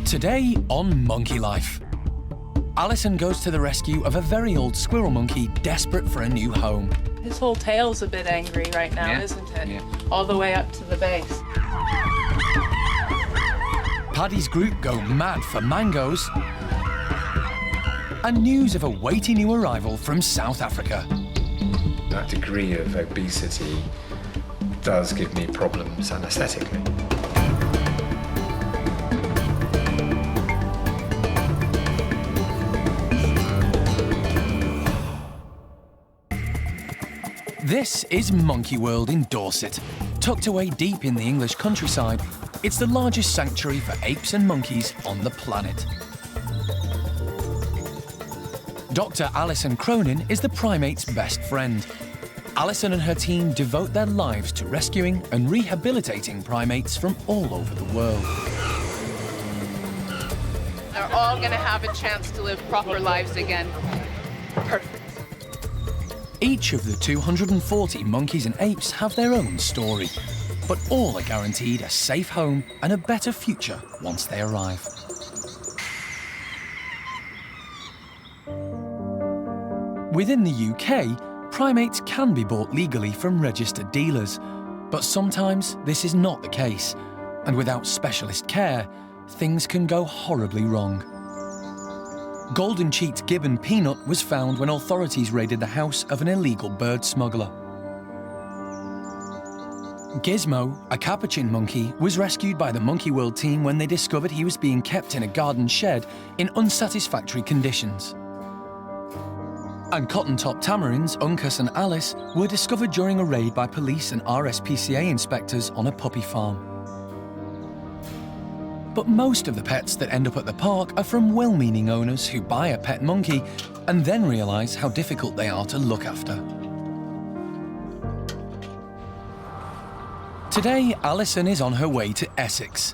Today on Monkey Life, Alison goes to the rescue of a very old squirrel monkey desperate for a new home. His whole tail's a bit angry right now, isn't it? Yeah. All the way up to the base. Paddy's group go mad for mangoes. And news of a weighty new arrival from South Africa. That degree of obesity does give me problems anaesthetically. This is Monkey World in Dorset. Tucked away deep in the English countryside, it's the largest sanctuary for apes and monkeys on the planet. Dr. Alison Cronin is the primate's best friend. Alison and her team devote their lives to rescuing and rehabilitating primates from all over the world. They're all going to have a chance to live proper lives again. Perfect. Each of the 240 monkeys and apes have their own story, but all are guaranteed a safe home and a better future once they arrive. Within the UK, primates can be bought legally from registered dealers, but sometimes this is not the case, and without specialist care, things can go horribly wrong. Golden-cheeked gibbon Peanut was found when authorities raided the house of an illegal bird smuggler. Gizmo, a capuchin monkey, was rescued by the Monkey World team when they discovered he was being kept in a garden shed in unsatisfactory conditions. And cotton-top tamarins, Uncas and Alice, were discovered during a raid by police and RSPCA inspectors on a puppy farm. But most of the pets that end up at the park are from well-meaning owners who buy a pet monkey and then realise how difficult they are to look after. Today, Alison is on her way to Essex.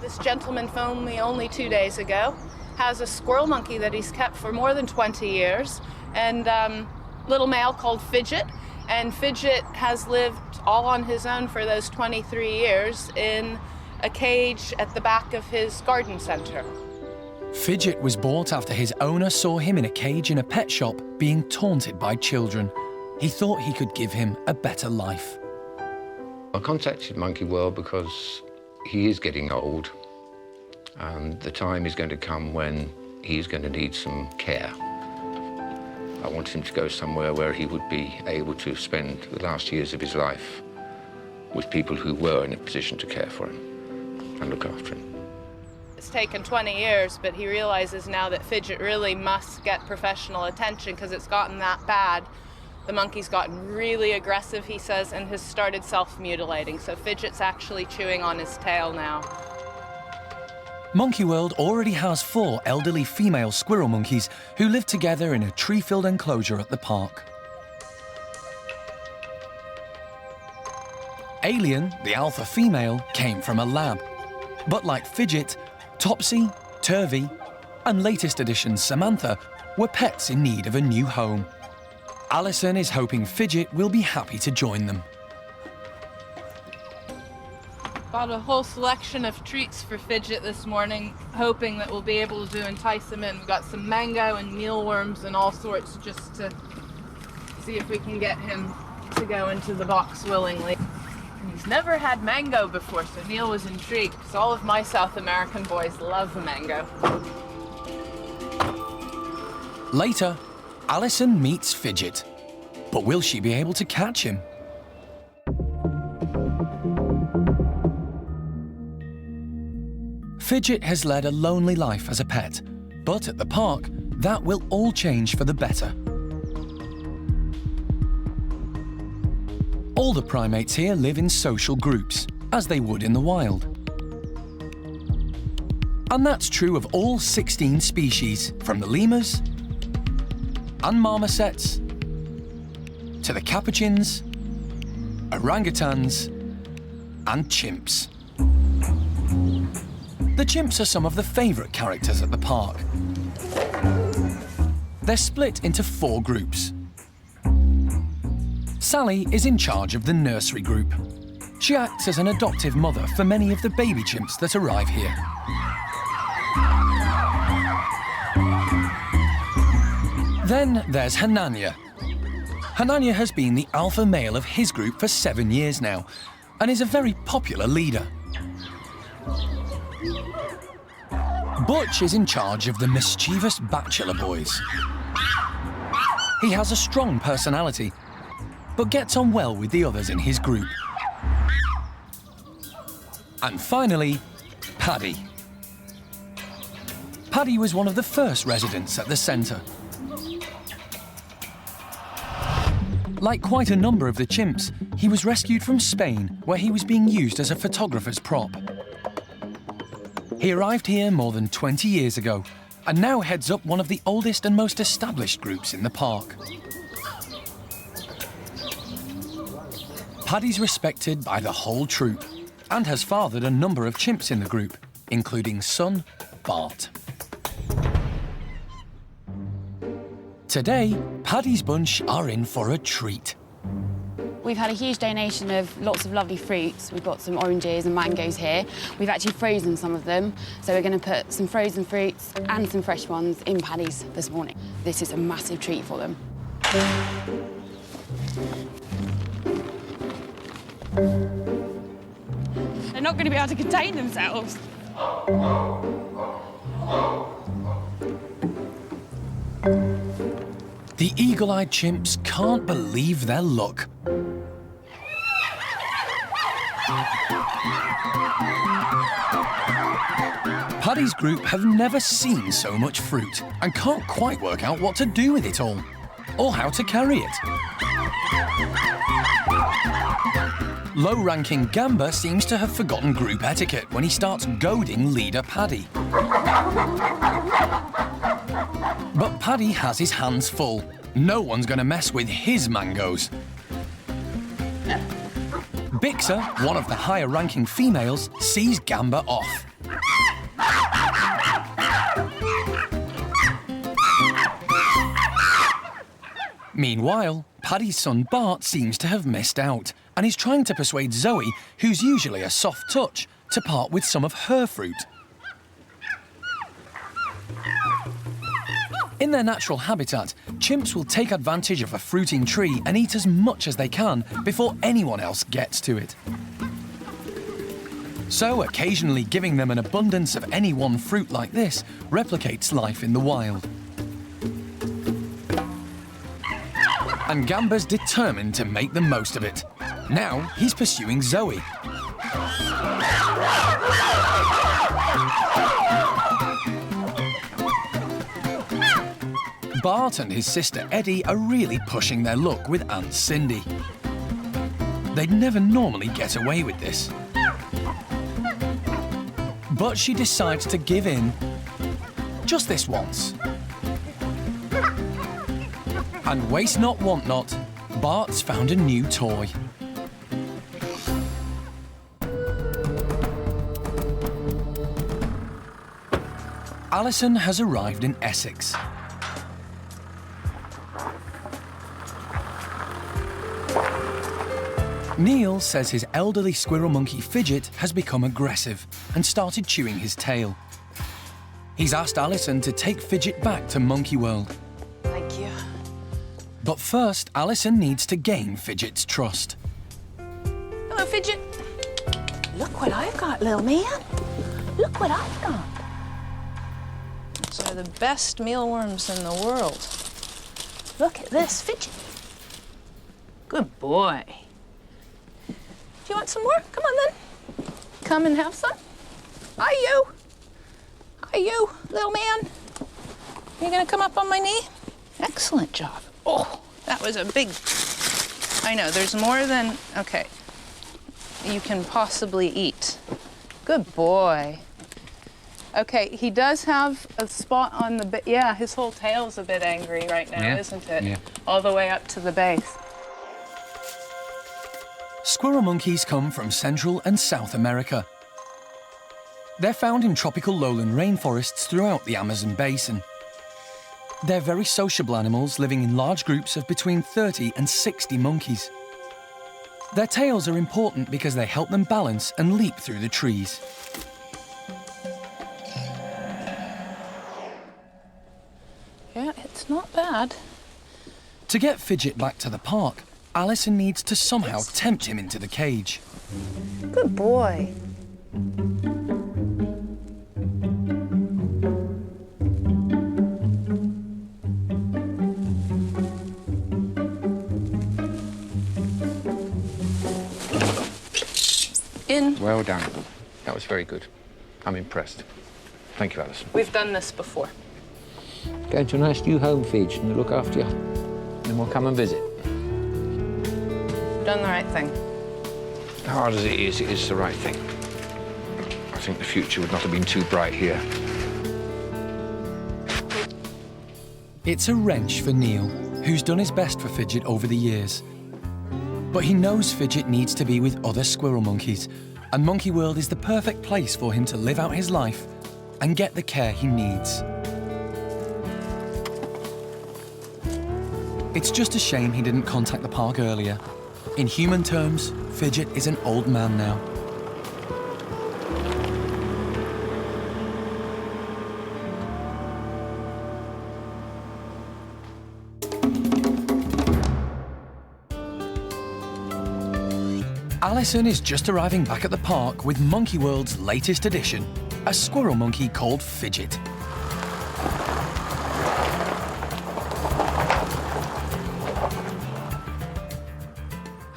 This gentleman phoned me only 2 days ago. Has a squirrel monkey that he's kept for more than 20 years, and little male called Fidget. And Fidget has lived all on his own for those 23 years in a cage at the back of his garden centre. Fidget was bought after his owner saw him in a cage in a pet shop being taunted by children. He thought he could give him a better life. I contacted Monkey World because he is getting old, and the time is going to come when he's going to need some care. I want him to go somewhere where he would be able to spend the last years of his life with people who were in a position to care for him and look after him. It's taken 20 years, but he realizes now that Fidget really must get professional attention because it's gotten that bad. The monkey's gotten really aggressive, he says, and has started self-mutilating. So Fidget's actually chewing on his tail now. Monkey World already has 4 elderly female squirrel monkeys who live together in a tree-filled enclosure at the park. Alien, the alpha female, came from a lab. But like Fidget, Topsy, Turvy, and latest addition Samantha were pets in need of a new home. Alison is hoping Fidget will be happy to join them. Got a whole selection of treats for Fidget this morning, hoping that we'll be able to entice him in. We've got some mango and mealworms and all sorts just to see if we can get him to go into the box willingly. He's never had mango before, so Neil was intrigued, because all of my South American boys love mango. Later, Alison meets Fidget. But will she be able to catch him? Fidget has led a lonely life as a pet, but at the park, that will all change for the better. All the primates here live in social groups, as they would in the wild. And that's true of all 16 species, from the lemurs and marmosets to the capuchins, orangutans and chimps. The chimps are some of the favourite characters at the park. They're split into 4 groups. Sally is in charge of the nursery group. She acts as an adoptive mother for many of the baby chimps that arrive here. Then there's Hanania. Hanania has been the alpha male of his group for 7 years now and is a very popular leader. Butch is in charge of the mischievous bachelor boys. He has a strong personality, but gets on well with the others in his group. And finally, Paddy. Paddy was one of the first residents at the centre. Like quite a number of the chimps, he was rescued from Spain, where he was being used as a photographer's prop. He arrived here more than 20 years ago and now heads up one of the oldest and most established groups in the park. Paddy's respected by the whole troop and has fathered a number of chimps in the group, including son Bart. Today, Paddy's bunch are in for a treat. We've had a huge donation of lots of lovely fruits. We've got some oranges and mangoes here. We've actually frozen some of them, so we're going to put some frozen fruits and some fresh ones in Paddy's this morning. This is a massive treat for them. They're not going to be able to contain themselves. The eagle-eyed chimps can't believe their luck. Paddy's group have never seen so much fruit and can't quite work out what to do with it all, or how to carry it. Low-ranking Gamba seems to have forgotten group etiquette when he starts goading leader Paddy. But Paddy has his hands full. No one's going to mess with his mangoes. Bixa, one of the higher-ranking females, sees Gamba off. Meanwhile, Paddy's son Bart seems to have missed out and is trying to persuade Zoe, who's usually a soft touch, to part with some of her fruit. In their natural habitat, chimps will take advantage of a fruiting tree and eat as much as they can before anyone else gets to it. So, occasionally giving them an abundance of any one fruit like this replicates life in the wild. And Gamba's determined to make the most of it. Now, he's pursuing Zoe. Bart and his sister Eddie are really pushing their luck with Aunt Cindy. They'd never normally get away with this. But she decides to give in just this once. And waste not, want not, Bart's found a new toy. Alison has arrived in Essex. Neil says his elderly squirrel monkey Fidget has become aggressive and started chewing his tail. He's asked Alison to take Fidget back to Monkey World. Thank you. But first, Alison needs to gain Fidget's trust. Hello, Fidget. Look what I've got, little man. Look what I've got. These are the best mealworms in the world. Look at this, Fidget. Good boy. Do you want some more? Come on, then. Come and have some. Hi, you. Hi, you, little man. You gonna come up on my knee? Excellent job. Oh, that was a big... I know, there's more than... Okay. You can possibly eat. Good boy. Okay, he does have a spot on the... Yeah, his whole tail's a bit angry right now, isn't it? Yeah. All the way up to the base. Squirrel monkeys come from Central and South America. They're found in tropical lowland rainforests throughout the Amazon basin. They're very sociable animals living in large groups of between 30 and 60 monkeys. Their tails are important because they help them balance and leap through the trees. Yeah, it's not bad. To get Fidget back to the park, Alison needs to somehow tempt him into the cage. Good boy. In. Well done. That was very good. I'm impressed. Thank you, Alison. We've done this before. Go to a nice new home, Fidge, and they'll look after you. Then we'll come and visit. Done the right thing. Hard as it is the right thing. I think the future would not have been too bright here. It's a wrench for Neil, who's done his best for Fidget over the years. But he knows Fidget needs to be with other squirrel monkeys, and Monkey World is the perfect place for him to live out his life and get the care he needs. It's just a shame he didn't contact the park earlier. In human terms, Fidget is an old man now. Alison is just arriving back at the park with Monkey World's latest addition, a squirrel monkey called Fidget.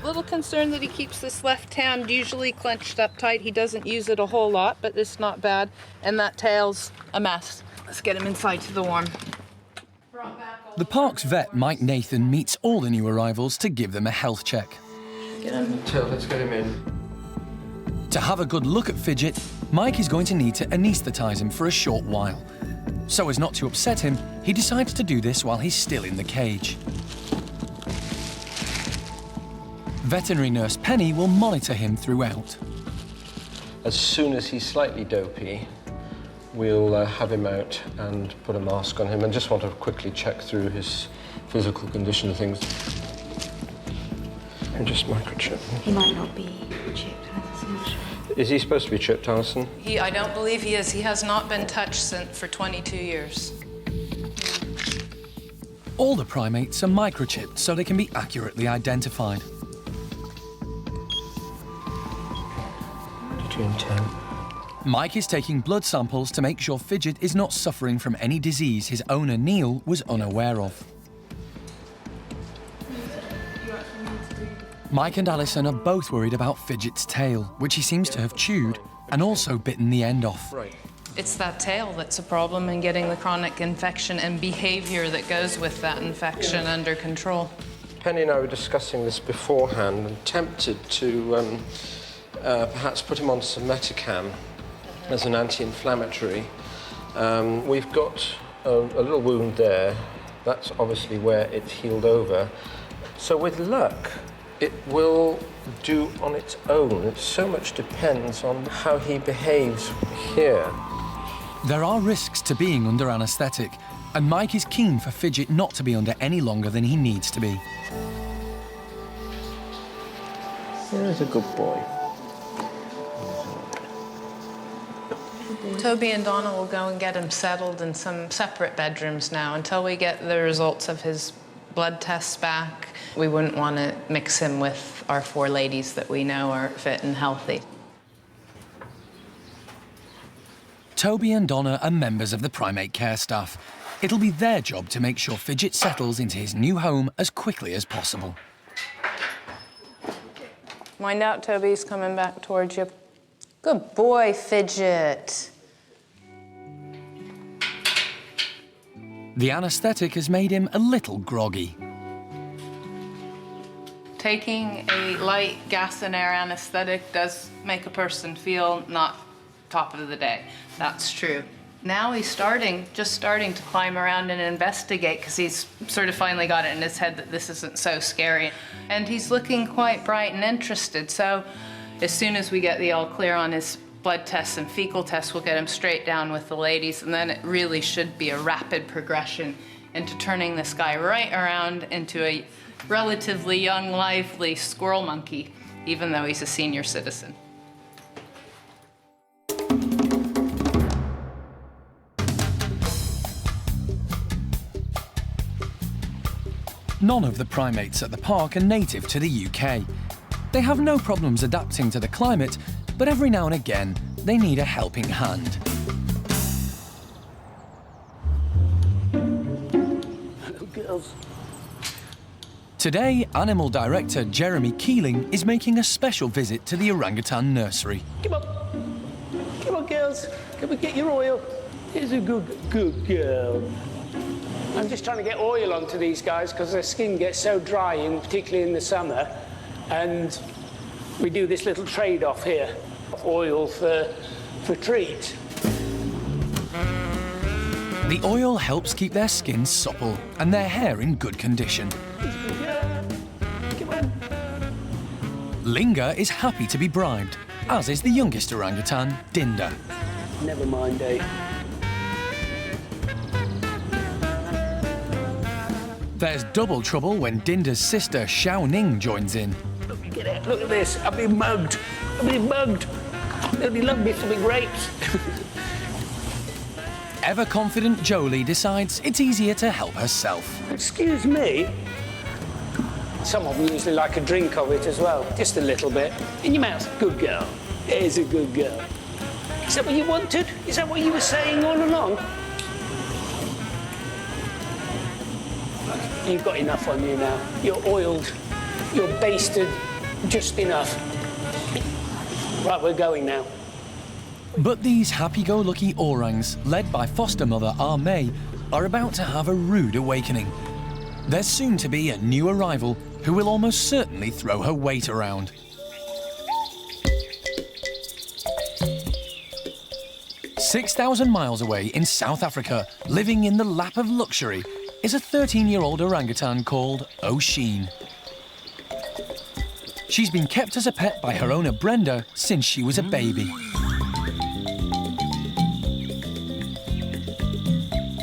Little concerned that he keeps this left hand usually clenched up tight. He doesn't use it a whole lot, but it's not bad. And that tail's a mess. Let's get him inside to the warm. The park's vet, Mike Nathan, meets all the new arrivals to give them a health check. Get him. Let's get him in. To have a good look at Fidget, Mike is going to need to anaesthetize him for a short while. So as not to upset him, he decides to do this while he's still in the cage. Veterinary nurse Penny will monitor him throughout. As soon as he's slightly dopey, we'll have him out and put a mask on him and just want to quickly check through his physical condition and things. And just microchip. He might not be chipped. Is he supposed to be chipped, Alison? I don't believe he is. He has not been touched for 22 years. All the primates are microchipped so they can be accurately identified. 22 and 10. Mike is taking blood samples to make sure Fidget is not suffering from any disease his owner, Neil, was unaware of. Mike and Alison are both worried about Fidget's tail, which he seems to have chewed and also bitten the end off. Right. It's that tail that's a problem and getting the chronic infection and behavior that goes with that infection under control. Penny and I were discussing this beforehand and tempted to perhaps put him on some Metacam as an anti-inflammatory. We've got a little wound there. That's obviously where it's healed over. So with luck, it will do on its own. So much depends on how he behaves here. There are risks to being under anaesthetic, and Mike is keen for Fidget not to be under any longer than he needs to be. Here's a good boy. Toby and Donna will go and get him settled in some separate bedrooms now until we get the results of his blood tests back. We wouldn't want to mix him with our 4 ladies that we know are fit and healthy. Toby and Donna are members of the Primate Care Staff. It'll be their job to make sure Fidget settles into his new home as quickly as possible. Wind out, Toby's coming back towards you. Good boy, Fidget. The anaesthetic has made him a little groggy. Taking a light gas and air anesthetic does make a person feel not top of the day. That's true. Now he's just starting to climb around and investigate because he's sort of finally got it in his head that this isn't so scary. And he's looking quite bright and interested. So as soon as we get the all clear on his blood tests and fecal tests, we'll get him straight down with the ladies. And then it really should be a rapid progression into turning this guy right around into a relatively young, lively squirrel monkey. even though he's a senior citizen. None of the primates at the park are native to the UK. They have no problems adapting to the climate, but every now and again, they need a helping hand. Hello, girls. Today, Animal Director Jeremy Keeling is making a special visit to the orangutan nursery. Come on, girls. Come and get your oil. Here's a good girl. I'm just trying to get oil onto these guys because their skin gets so dry, particularly in the summer. And we do this little trade-off here, oil for treat. The oil helps keep their skin supple and their hair in good condition. Come on. Linga is happy to be bribed, as is the youngest orangutan, Dinda. Never mind, eh? There's double trouble when Dinda's sister, Xiao Ning, joins in. Get out. Look at this. I've been mugged. They only love me for my grapes. Ever-confident Jolie decides it's easier to help herself. Excuse me? Some of them usually like a drink of it as well. Just a little bit. In your mouth. Good girl. There's a good girl. Is that what you wanted? Is that what you were saying all along? You've got enough on you now. You're oiled. You're basted just enough. Right, we're going now. But these happy-go-lucky orangs, led by foster mother A-mei, are about to have a rude awakening. There's soon to be a new arrival who will almost certainly throw her weight around. "6,000 miles away in South Africa, living in the lap of luxury, is a 13-year-old orangutan called Oshine. She's been kept as a pet by her owner Brenda since she was a baby.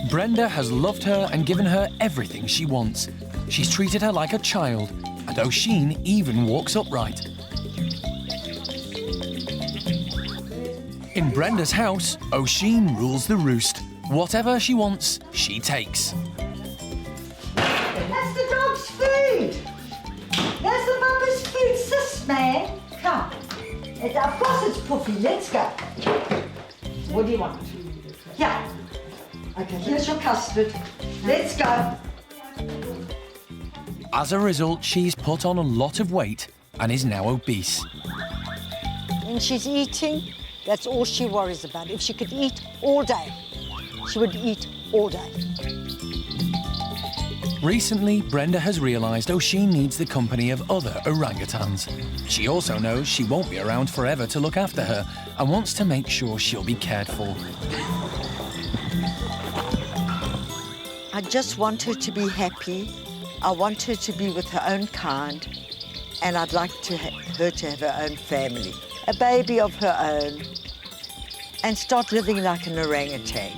Brenda has loved her and given her everything she wants. She's treated her like a child, and Oshine even walks upright. In Brenda's house, Oshine rules the roost. Whatever she wants, she takes. That's the dog's food. That's the mother's food, sis, man. Come. Of course it's Puffy. Let's go. What do you want? Yeah. Okay, here's your custard. Let's go. As a result, she's put on a lot of weight and is now obese. When she's eating, that's all she worries about. If she could eat all day, she would eat all day. Recently, Brenda has realised Oshine needs the company of other orangutans. She also knows she won't be around forever to look after her and wants to make sure she'll be cared for. I just want her to be happy. I want her to be with her own kind, and I'd like her to have her own family, a baby of her own, and start living like an orangutan.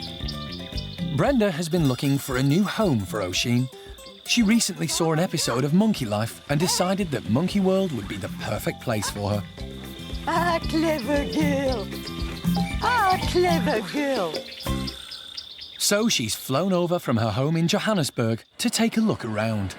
Brenda has been looking for a new home for Oshine. She recently saw an episode of Monkey Life and decided that Monkey World would be the perfect place for her. Ah, clever girl. Ah, clever girl. So she's flown over from her home in Johannesburg to take a look around.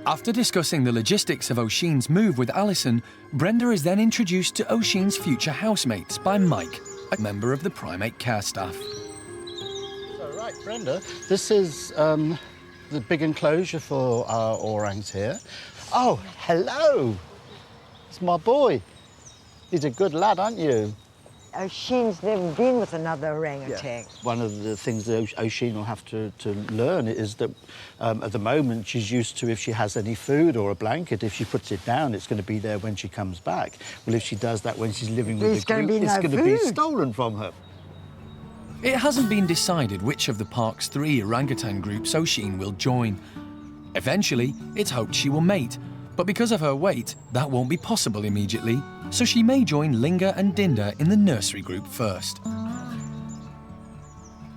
After discussing the logistics of Oshine's move with Alison, Brenda is then introduced to Oshine's future housemates by Mike, a member of the Primate Care Staff. So, right, Brenda, this is the big enclosure for our orangs here. Oh, hello! It's my boy. He's a good lad, aren't you? Oshine's never been with another orangutan. Yeah. One of the things that Oshine will have to learn is that at the moment she's used to, if she has any food or a blanket, if she puts it down, it's going to be there when she comes back. Well, if she does that when she's living with the group, it's going to be stolen from her. It hasn't been decided which of the park's 3 orangutan groups Oshine will join. Eventually, it's hoped she will mate, but because of her weight, that won't be possible immediately, so she may join Linga and Dinda in the nursery group first.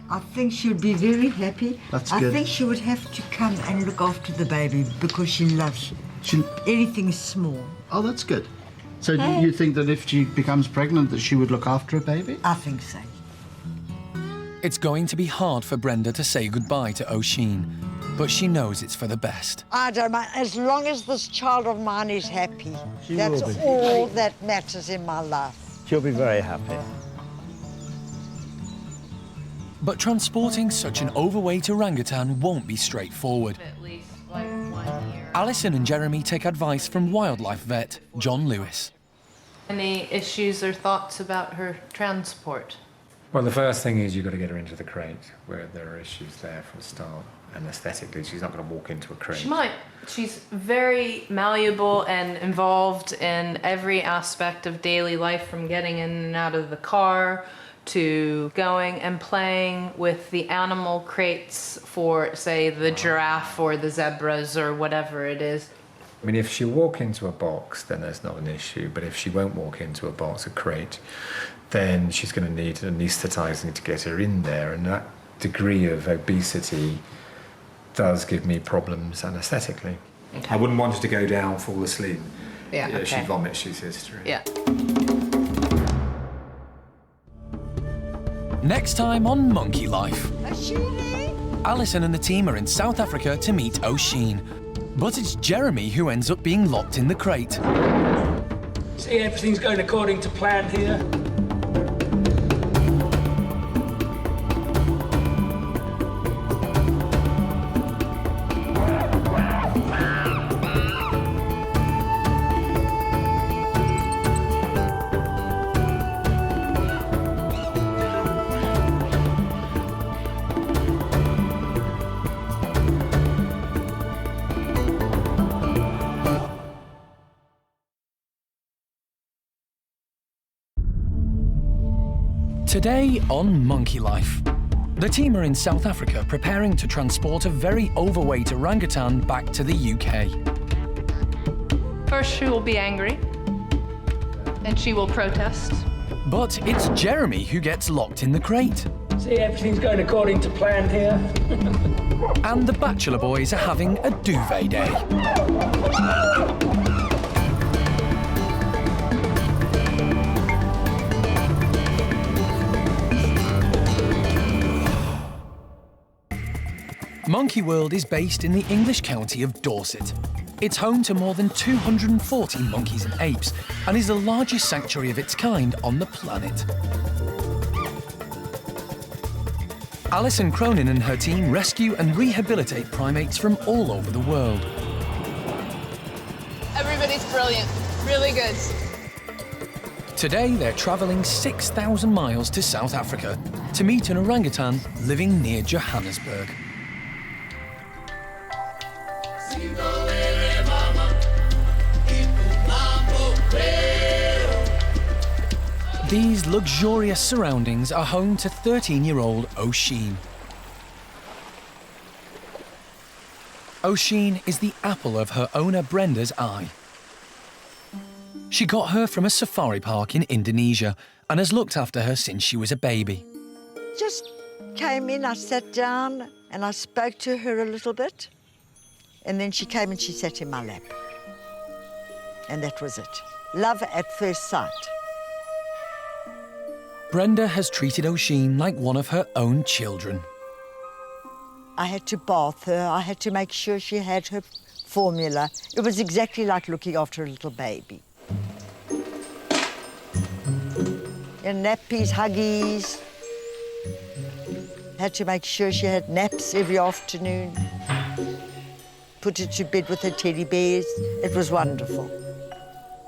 I think she would be very happy. That's I good. think she would have to come and look after the baby because she loves anything small. Oh, that's good. So you think that if she becomes pregnant that she would look after a baby? I think so. It's going to be hard for Brenda to say goodbye to Oshine, but she knows it's for the best. I don't mind. As long as this child of mine is happy, She that's will be. all that matters in my life. She'll be very happy. But transporting such an overweight orangutan won't be straightforward. At least like 1 year. Alison and Jeremy take advice from wildlife vet John Lewis. Any issues or thoughts about her transport? Well, the first thing is you've got to get her into the crate, where there are issues there for a start. And aesthetically, she's not going to walk into a crate. She might. She's very malleable and involved in every aspect of daily life, from getting in and out of the car to going and playing with the animal crates for, say, the giraffe or the zebras or whatever it is. I mean, if she walk into a box, then there's not an issue. But if she won't walk into a box, a crate, then she's going to need anaesthetising to get her in there. And that degree of obesity does give me problems anaesthetically. Okay. I wouldn't want her to go down, fall asleep. Yeah, okay. She vomits, she's history. Yeah. Next time on Monkey Life. Alison and the team are in South Africa to meet Oshine. But it's Jeremy who ends up being locked in the crate. See, everything's going according to plan here. Today on Monkey Life. The team are in South Africa preparing to transport a very overweight orangutan back to the UK. First, she will be angry, and she will protest. But it's Jeremy who gets locked in the crate. See, everything's going according to plan here. And the Bachelor Boys are having a duvet day. Monkey World is based in the English county of Dorset. It's home to more than 240 monkeys and apes and is the largest sanctuary of its kind on the planet. Alison Cronin and her team rescue and rehabilitate primates from all over the world. Everybody's brilliant. Really good. Today, they're travelling 6,000 miles to South Africa to meet an orangutan living near Johannesburg. These luxurious surroundings are home to 13-year-old Oshine. Oshine is the apple of her owner Brenda's eye. She got her from a safari park in Indonesia and has looked after her since she was a baby. Just came in, I sat down and I spoke to her a little bit. And then she came and she sat in my lap. And that was it. Love at first sight. Brenda has treated Oshine like one of her own children. I had to bath her. I had to make sure she had her formula. It was exactly like looking after a little baby. And nappies, huggies. Had to make sure she had naps every afternoon. Put her to bed with her teddy bears. It was wonderful.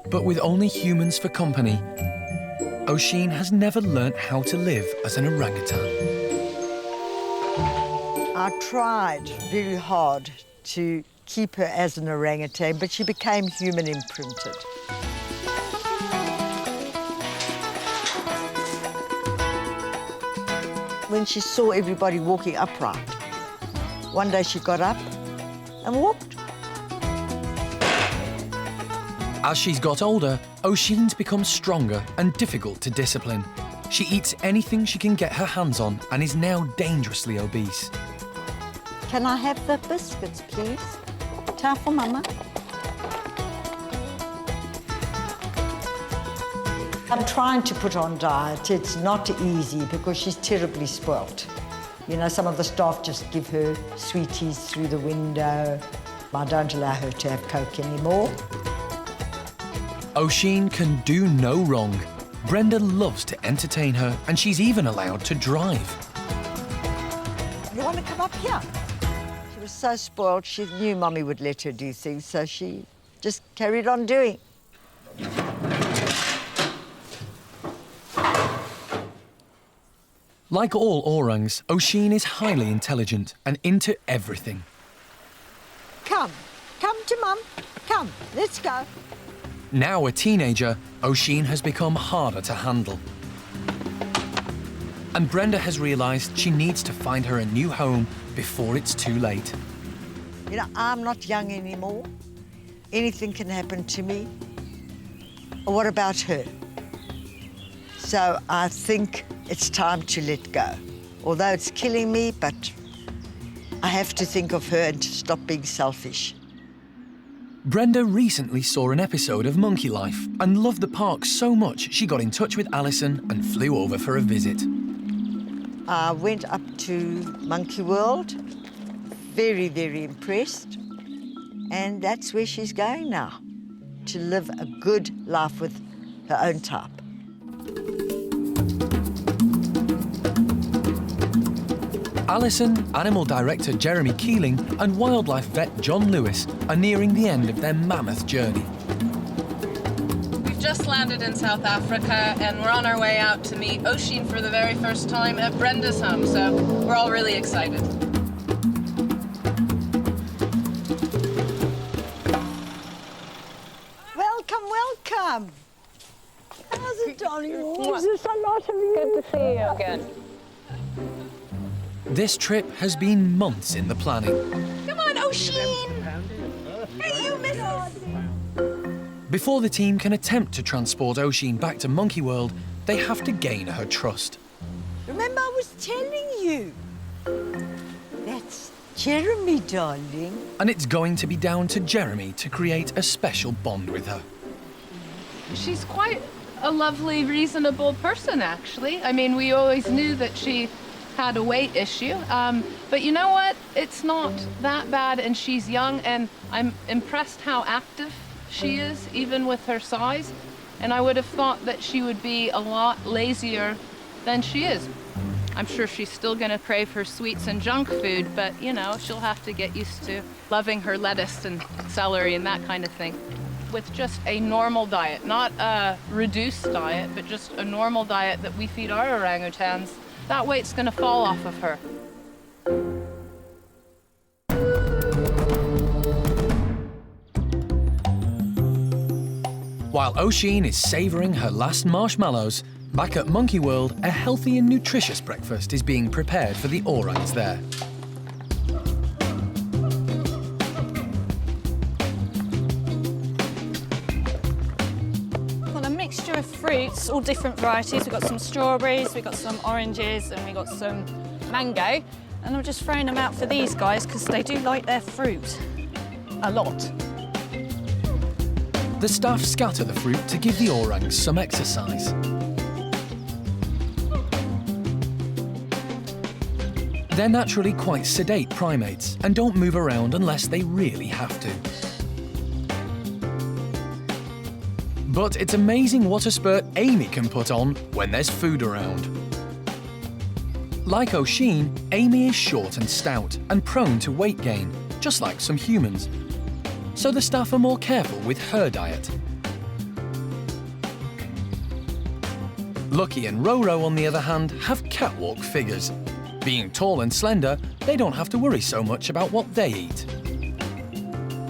But with only humans for company, Oshine has never learnt how to live as an orangutan. I tried very hard to keep her as an orangutan, but she became human imprinted. When she saw everybody walking upright, one day she got up and walked. As she's got older, Oshine's become stronger and difficult to discipline. She eats anything she can get her hands on and is now dangerously obese. Can I have the biscuits, please? Time for Mama. I'm trying to put on diet. It's not easy because she's terribly spoilt. You know, some of the staff just give her sweeties through the window. I don't allow her to have Coke anymore. Oshine can do no wrong. Brenda loves to entertain her, and she's even allowed to drive. You want to come up here? She was so spoiled, she knew Mummy would let her do things, so she just carried on doing. Like all orangs, Oshine is highly intelligent and into everything. Come to Mum. Come, let's go. Now a teenager, Oshine has become harder to handle. And Brenda has realised she needs to find her a new home before it's too late. You know, I'm not young anymore. Anything can happen to me. What about her? So I think it's time to let go. Although it's killing me, but I have to think of her and to stop being selfish. Brenda recently saw an episode of Monkey Life and loved the park so much she got in touch with Alison and flew over for a visit. I went up to Monkey World, very, very impressed. And that's where she's going now, to live a good life with her own type. Alison, animal director Jeremy Keeling and wildlife vet John Lewis are nearing the end of their mammoth journey. We've just landed in South Africa and we're on our way out to meet Oshine for the very first time at Brenda's home, so we're all really excited. Welcome, welcome. How's it, darling? Oh, there's a lot of you. Good to see you again. This trip has been months in the planning. Come on, Oshine. Hey, you, missus. Before the team can attempt to transport Oshine back to Monkey World, they have to gain her trust. Remember, I was telling you. That's Jeremy, darling. And it's going to be down to Jeremy to create a special bond with her. She's quite a lovely, reasonable person, actually. I mean, we always knew that she had a weight issue, but you know what? It's not that bad, and she's young, and I'm impressed how active she is, even with her size. And I would have thought that she would be a lot lazier than she is. I'm sure she's still gonna crave her sweets and junk food, but you know, she'll have to get used to loving her lettuce and celery and that kind of thing. With just a normal diet, not a reduced diet, but just a normal diet that we feed our orangutans, that weight's gonna fall off of her. While Oshine is savouring her last marshmallows, back at Monkey World, a healthy and nutritious breakfast is being prepared for the orangs there. Well, a mixture of fruits, all different varieties. We've got some strawberries, we've got some oranges, and we've got some mango. And I'm just throwing them out for these guys because they do like their fruit a lot. The staff scatter the fruit to give the orangs some exercise. They're naturally quite sedate primates and don't move around unless they really have to. But it's amazing what a spurt A-mei can put on when there's food around. Like Oshine, A-mei is short and stout and prone to weight gain, just like some humans. So the staff are more careful with her diet. Lucky and Roro, on the other hand, have catwalk figures. Being tall and slender, they don't have to worry so much about what they eat.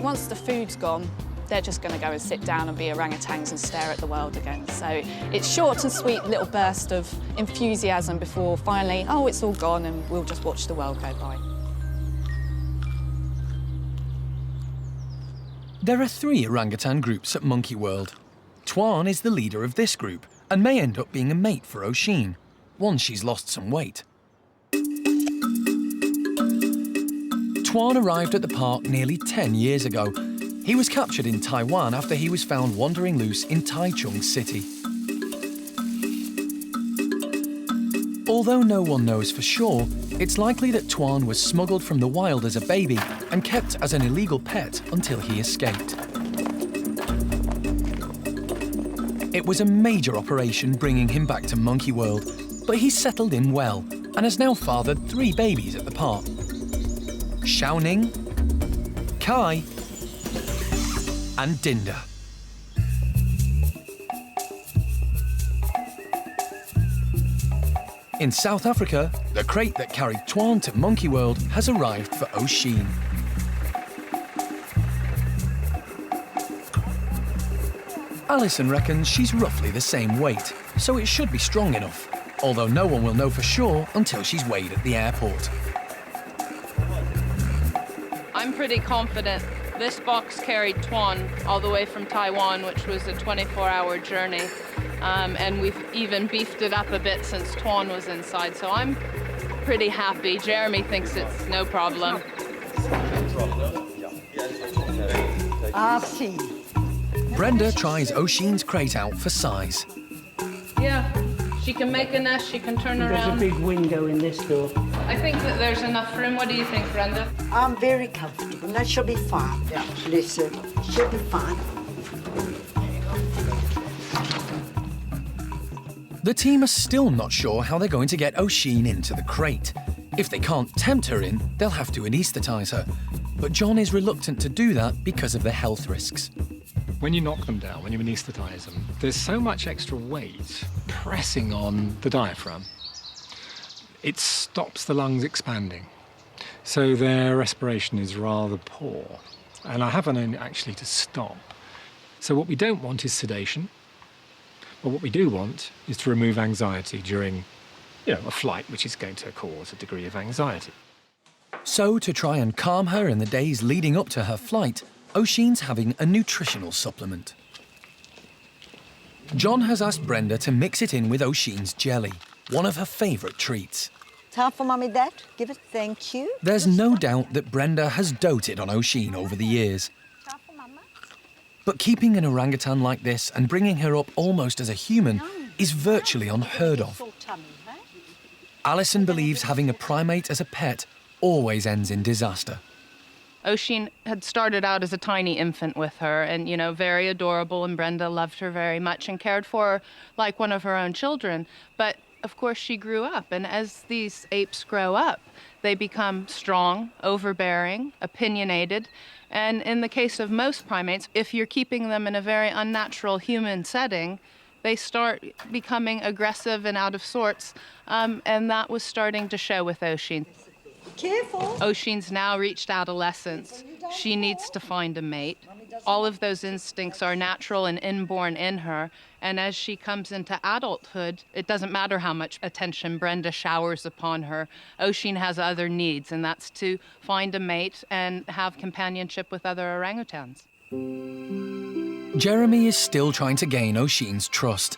Once the food's gone, they're just going to go and sit down and be orangutans and stare at the world again. So it's short and sweet little burst of enthusiasm before finally, oh, it's all gone and we'll just watch the world go by. There are 3 orangutan groups at Monkey World. Tuan is the leader of this group, and may end up being a mate for Oshine, once she's lost some weight. Tuan arrived at the park nearly 10 years ago. He was captured in Taiwan after he was found wandering loose in Taichung City. Although no one knows for sure, it's likely that Tuan was smuggled from the wild as a baby and kept as an illegal pet until he escaped. It was a major operation bringing him back to Monkey World, but he's settled in well and has now fathered 3 babies at the park. Xiaoning, Kai, and Dinda. In South Africa, the crate that carried Tuan to Monkey World has arrived for Oshine. Alison reckons she's roughly the same weight, so it should be strong enough, although no one will know for sure until she's weighed at the airport. I'm pretty confident. This box carried Tuan all the way from Taiwan, which was a 24-hour journey. And we've even beefed it up a bit since Tuan was inside, so I'm pretty happy. Jeremy thinks it's no problem. I've seen. Brenda tries Oshine's crate out for size. Yeah, she can make a nest, she can turn around. There's a big window in this door. I think that there's enough room. What do you think, Brenda? I'm very comfortable. That should be fine. Yeah. Bless her. She'll be fine. The team are still not sure how they're going to get Oshine into the crate. If they can't tempt her in, they'll have to anaesthetise her. But John is reluctant to do that because of the health risks. When you knock them down, when you anaesthetise them, there's so much extra weight pressing on the diaphragm. It stops the lungs expanding. So their respiration is rather poor. And I haven't known actually to stop. So what we don't want is sedation. But what we do want is to remove anxiety during, a flight, which is going to cause a degree of anxiety. So, to try and calm her in the days leading up to her flight, Oshine's having a nutritional supplement. John has asked Brenda to mix it in with Oshine's jelly, one of her favourite treats. Time for Mummy that. Give it. Thank you. There's no doubt that Brenda has doted on Oshine over the years. But keeping an orangutan like this and bringing her up almost as a human is virtually unheard of. Alison believes having a primate as a pet always ends in disaster. Oshine had started out as a tiny infant with her and, very adorable, and Brenda loved her very much and cared for her like one of her own children. But, of course, she grew up, and as these apes grow up, they become strong, overbearing, opinionated, and in the case of most primates, if you're keeping them in a very unnatural human setting, they start becoming aggressive and out of sorts, and that was starting to show with Oshine. Careful. Oshine's now reached adolescence. She needs to find a mate. All of those instincts are natural and inborn in her, and as she comes into adulthood, it doesn't matter how much attention Brenda showers upon her. Oshine has other needs, and that's to find a mate and have companionship with other orangutans. Jeremy is still trying to gain Oshine's trust.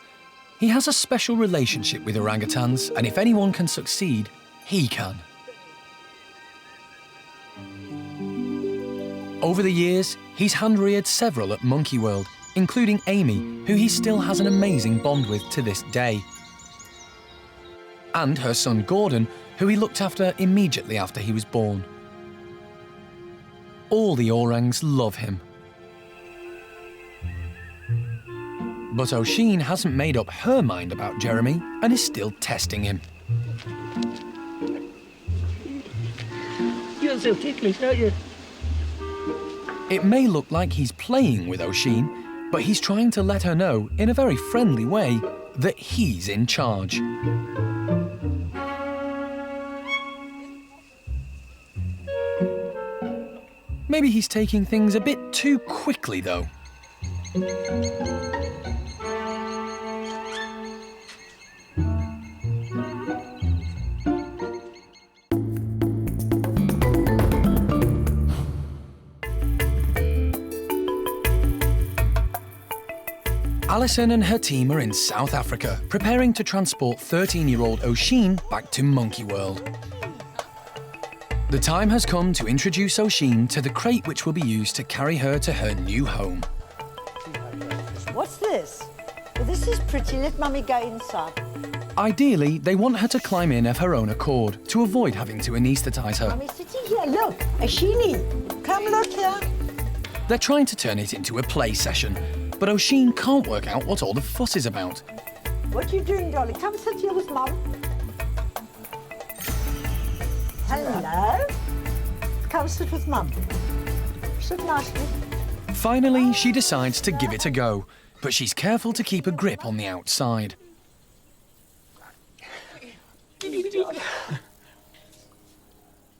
He has a special relationship with orangutans, and if anyone can succeed, he can. Over the years, he's hand-reared several at Monkey World, including A-mei, who he still has an amazing bond with to this day. And her son Gordon, who he looked after immediately after he was born. All the orangs love him. But Oshine hasn't made up her mind about Jeremy and is still testing him. You're so ticklish, aren't you? It may look like he's playing with Oshine, but he's trying to let her know, in a very friendly way, that he's in charge. Maybe he's taking things a bit too quickly, though. Alison and her team are in South Africa, preparing to transport 13-year-old Oshine back to Monkey World. The time has come to introduce Oshine to the crate which will be used to carry her to her new home. What's this? Well, this is pretty. Let Mummy go inside. Ideally, they want her to climb in of her own accord to avoid having to anaesthetise her. Mummy's sitting here. Look, Oshine, come look here. They're trying to turn it into a play session, but Oshine can't work out what all the fuss is about. What are you doing, darling? Come sit here with Mum. Hello. Come sit with Mum. Sit nicely. Finally, she decides to give it a go, but she's careful to keep a grip on the outside.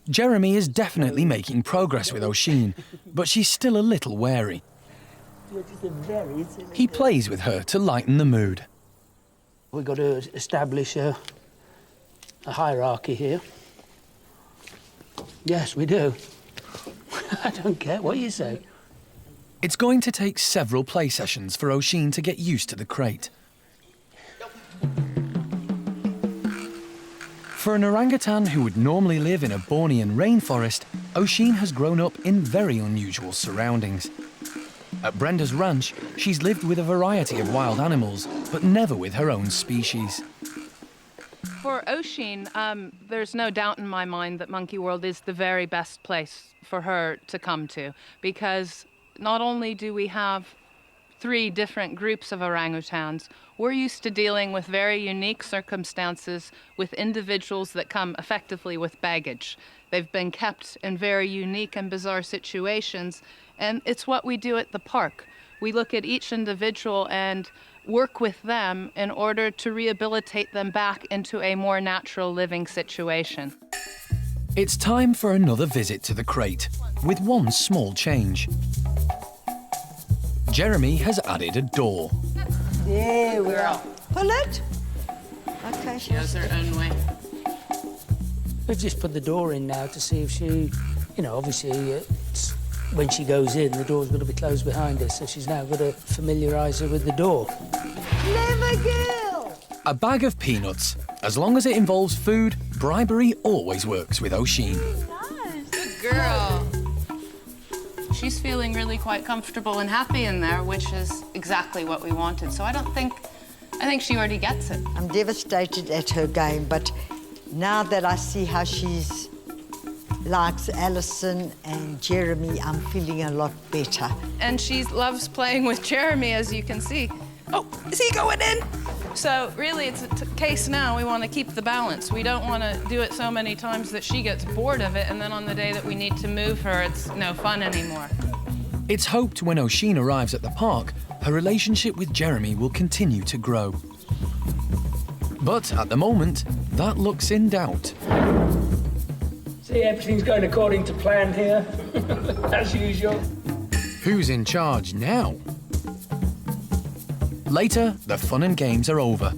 Jeremy is definitely making progress with Oshine, but she's still a little wary. He plays with her to lighten the mood. We've got to establish a hierarchy here. Yes, we do. I don't care what you say. It's going to take several play sessions for Oshine to get used to the crate. For an orangutan who would normally live in a Bornean rainforest, Oshine has grown up in very unusual surroundings. At Brenda's ranch, she's lived with a variety of wild animals, but never with her own species. For Oshine, there's no doubt in my mind that Monkey World is the very best place for her to come to, because not only do we have 3 different groups of orangutans, we're used to dealing with very unique circumstances with individuals that come effectively with baggage. They've been kept in very unique and bizarre situations, and it's what we do at the park. We look at each individual and work with them in order to rehabilitate them back into a more natural living situation. It's time for another visit to the crate, with one small change. Jeremy has added a door. There we are. Pull it. Okay, She has her own way. We've just put the door in now to see if she, obviously when she goes in, the door's got to be closed behind her, so she's now got to familiarise her with the door. Clever girl. A bag of peanuts. As long as it involves food, bribery always works with Oshine. Good girl. She's feeling really quite comfortable and happy in there, which is exactly what we wanted. So I think she already gets it. I'm devastated at her game, but now that I see how she's likes Alison and Jeremy, I'm feeling a lot better. And she loves playing with Jeremy, as you can see. Oh, is he going in? So really, it's a case now, we want to keep the balance. We don't want to do it so many times that she gets bored of it, and then on the day that we need to move her, it's no fun anymore. It's hoped when Oshine arrives at the park, her relationship with Jeremy will continue to grow. But at the moment, that looks in doubt. See, everything's going according to plan here, as usual. Who's in charge now? Later, the fun and games are over.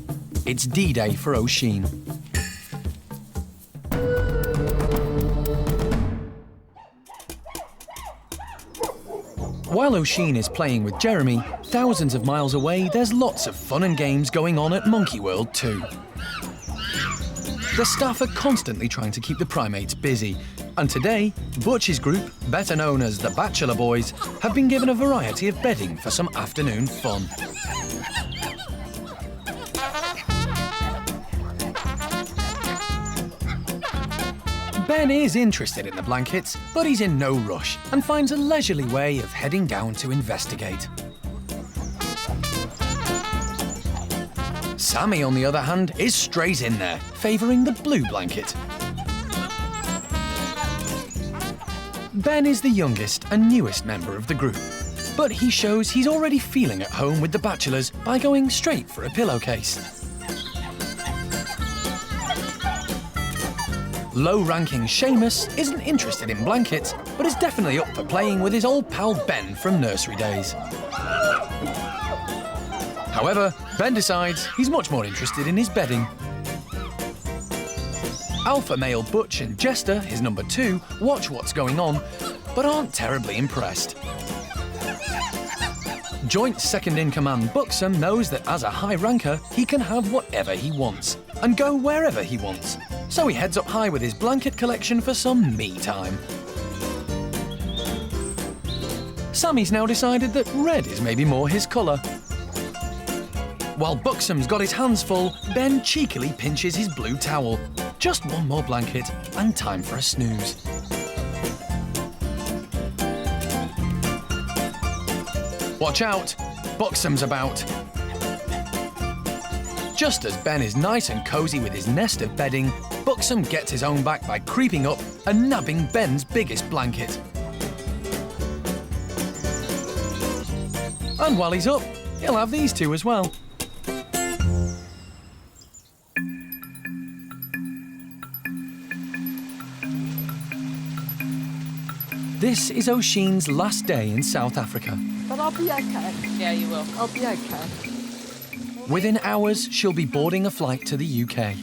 It's D-Day for Oshine. While Oshine is playing with Jeremy, thousands of miles away, there's lots of fun and games going on at Monkey World too. The staff are constantly trying to keep the primates busy, and today, Butch's group, better known as the Bachelor Boys, have been given a variety of bedding for some afternoon fun. Ben is interested in the blankets, but he's in no rush and finds a leisurely way of heading down to investigate. Sammy, on the other hand, is straight in there, favouring the blue blanket. Ben is the youngest and newest member of the group, but he shows he's already feeling at home with the bachelors by going straight for a pillowcase. Low-ranking Seamus isn't interested in blankets, but is definitely up for playing with his old pal Ben from nursery days. However, Ben decides he's much more interested in his bedding. Alpha male Butch and Jester, his number 2, watch what's going on, but aren't terribly impressed. Joint second-in-command Buxom knows that as a high ranker, he can have whatever he wants and go wherever he wants. So he heads up high with his blanket collection for some me time. Sammy's now decided that red is maybe more his colour. While Buxom's got his hands full, Ben cheekily pinches his blue towel. Just one more blanket and time for a snooze. Watch out, Buxom's about. Just as Ben is nice and cosy with his nest of bedding, Buxom gets his own back by creeping up and nabbing Ben's biggest blanket. And while he's up, he'll have these two as well. This is Oshine's last day in South Africa. But I'll be okay. Yeah, you will. I'll be okay. Within hours, she'll be boarding a flight to the UK.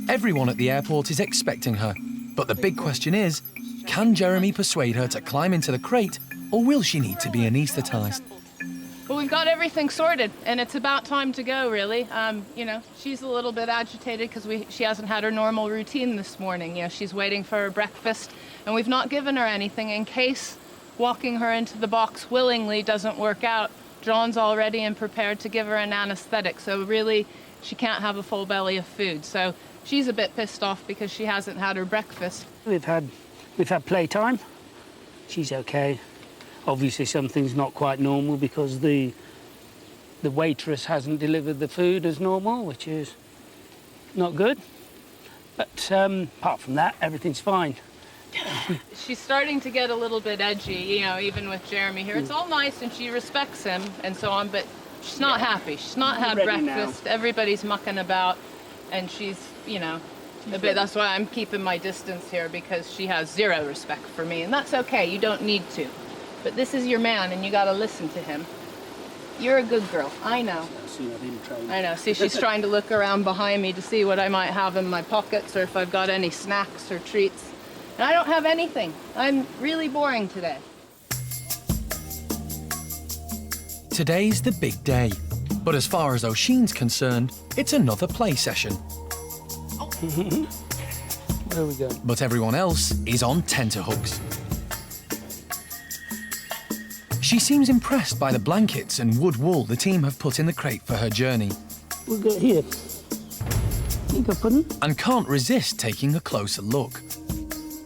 Everyone at the airport is expecting her, but the big question is, can Jeremy persuade her to climb into the crate, or will she need to be anaesthetised? Well, we've got everything sorted, and it's about time to go, really. You know, she's a little bit agitated because she hasn't had her normal routine this morning. You know, she's waiting for her breakfast, and we've not given her anything in case walking her into the box willingly doesn't work out. John's all ready and prepared to give her an anaesthetic, so really she can't have a full belly of food. So she's a bit pissed off because she hasn't had her breakfast. We've had playtime. She's okay. Obviously something's not quite normal because the waitress hasn't delivered the food as normal, which is not good. But apart from that, everything's fine. She's starting to get a little bit edgy, you know, even with Jeremy here. It's all nice and she respects him and so on, but she's not happy. She's not had breakfast. Everybody's mucking about and she's, you know, a bit. That's why I'm keeping my distance here, because she has zero respect for me, and that's okay. You don't need to. But this is your man and you got to listen to him. You're a good girl. I know. I know. See, she's trying to look around behind me to see what I might have in my pockets or if I've got any snacks or treats. And I don't have anything. I'm really boring today. Today's the big day, but as far as Oshine's concerned, it's another play session. There we go. But everyone else is on tenterhooks. She seems impressed by the blankets and wood wool the team have put in the crate for her journey. We'll go here. You go, Puddin'. And can't resist taking a closer look.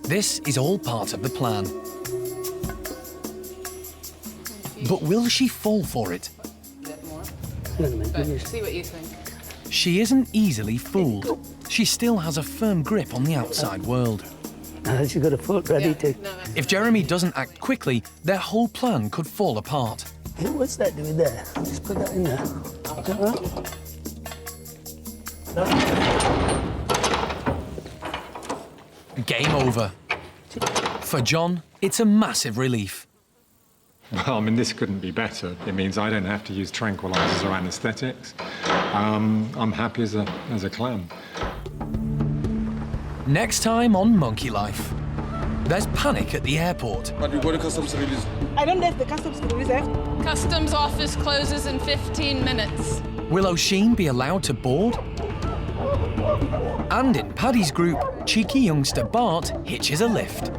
This is all part of the plan. But will she fall for it? But see what you think. She isn't easily fooled. She still has a firm grip on the outside world. She's got a foot ready to... If Jeremy doesn't act quickly, their whole plan could fall apart. Hey, what's that doing there? Just put that in there. Is that right? Game over. For John, it's a massive relief. Well, I mean, this couldn't be better. It means I don't have to use tranquilizers or anesthetics. I'm happy as a clam. Next time on Monkey Life, there's panic at the airport. But we go to customs release. I don't know if the customs release there. Customs office closes in 15 minutes. Will Oshine be allowed to board? And in Paddy's group, cheeky youngster Bart hitches a lift.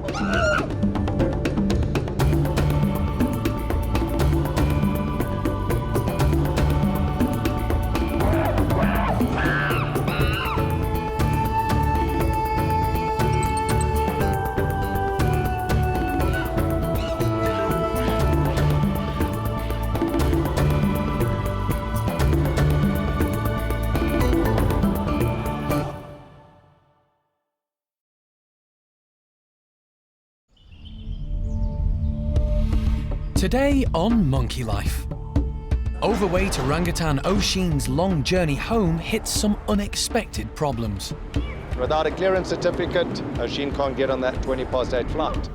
Today on Monkey Life. Overweight orangutan Oshine's long journey home hits some unexpected problems. Without a clearance certificate, Oshine can't get on that 20:08 flight.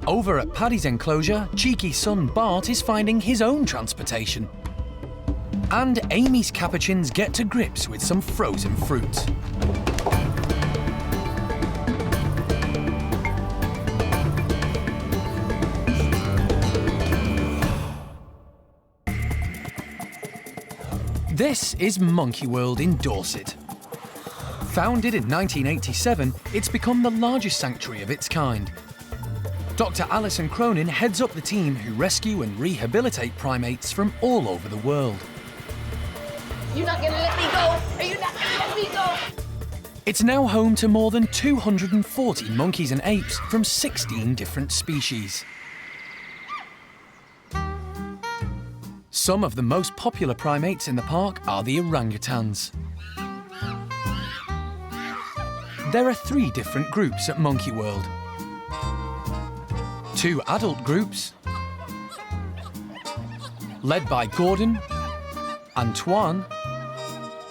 Over at Paddy's enclosure, cheeky son Bart is finding his own transportation. And A-mei's capuchins get to grips with some frozen fruit. This is Monkey World in Dorset. Founded in 1987, it's become the largest sanctuary of its kind. Dr. Alison Cronin heads up the team who rescue and rehabilitate primates from all over the world. You're not gonna let me go? Are you not gonna let me go? It's now home to more than 240 monkeys and apes from 16 different species. Some of the most popular primates in the park are the orangutans. There are 3 different groups at Monkey World. 2 adult groups, led by Gordon, Antoine,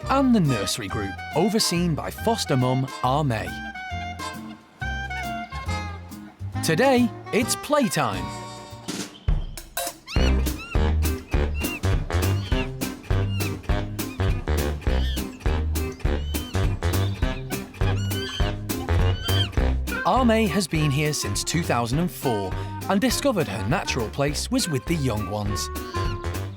and the nursery group, overseen by foster mum A-mei. Today, it's playtime. A-mei has been here since 2004 and discovered her natural place was with the young ones.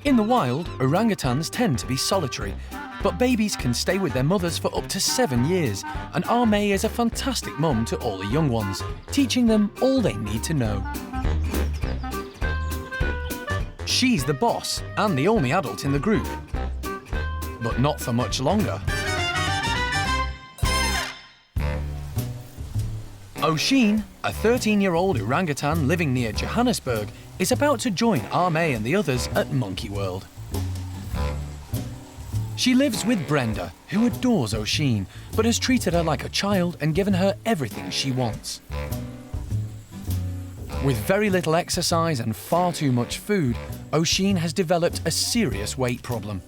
In the wild, orangutans tend to be solitary, but babies can stay with their mothers for up to 7 years, and A-mei is a fantastic mum to all the young ones, teaching them all they need to know. She's the boss and the only adult in the group, but not for much longer. Oshine, a 13-year-old orangutan living near Johannesburg, is about to join A-mei and the others at Monkey World. She lives with Brenda, who adores Oshine, but has treated her like a child and given her everything she wants. With very little exercise and far too much food, Oshine has developed a serious weight problem.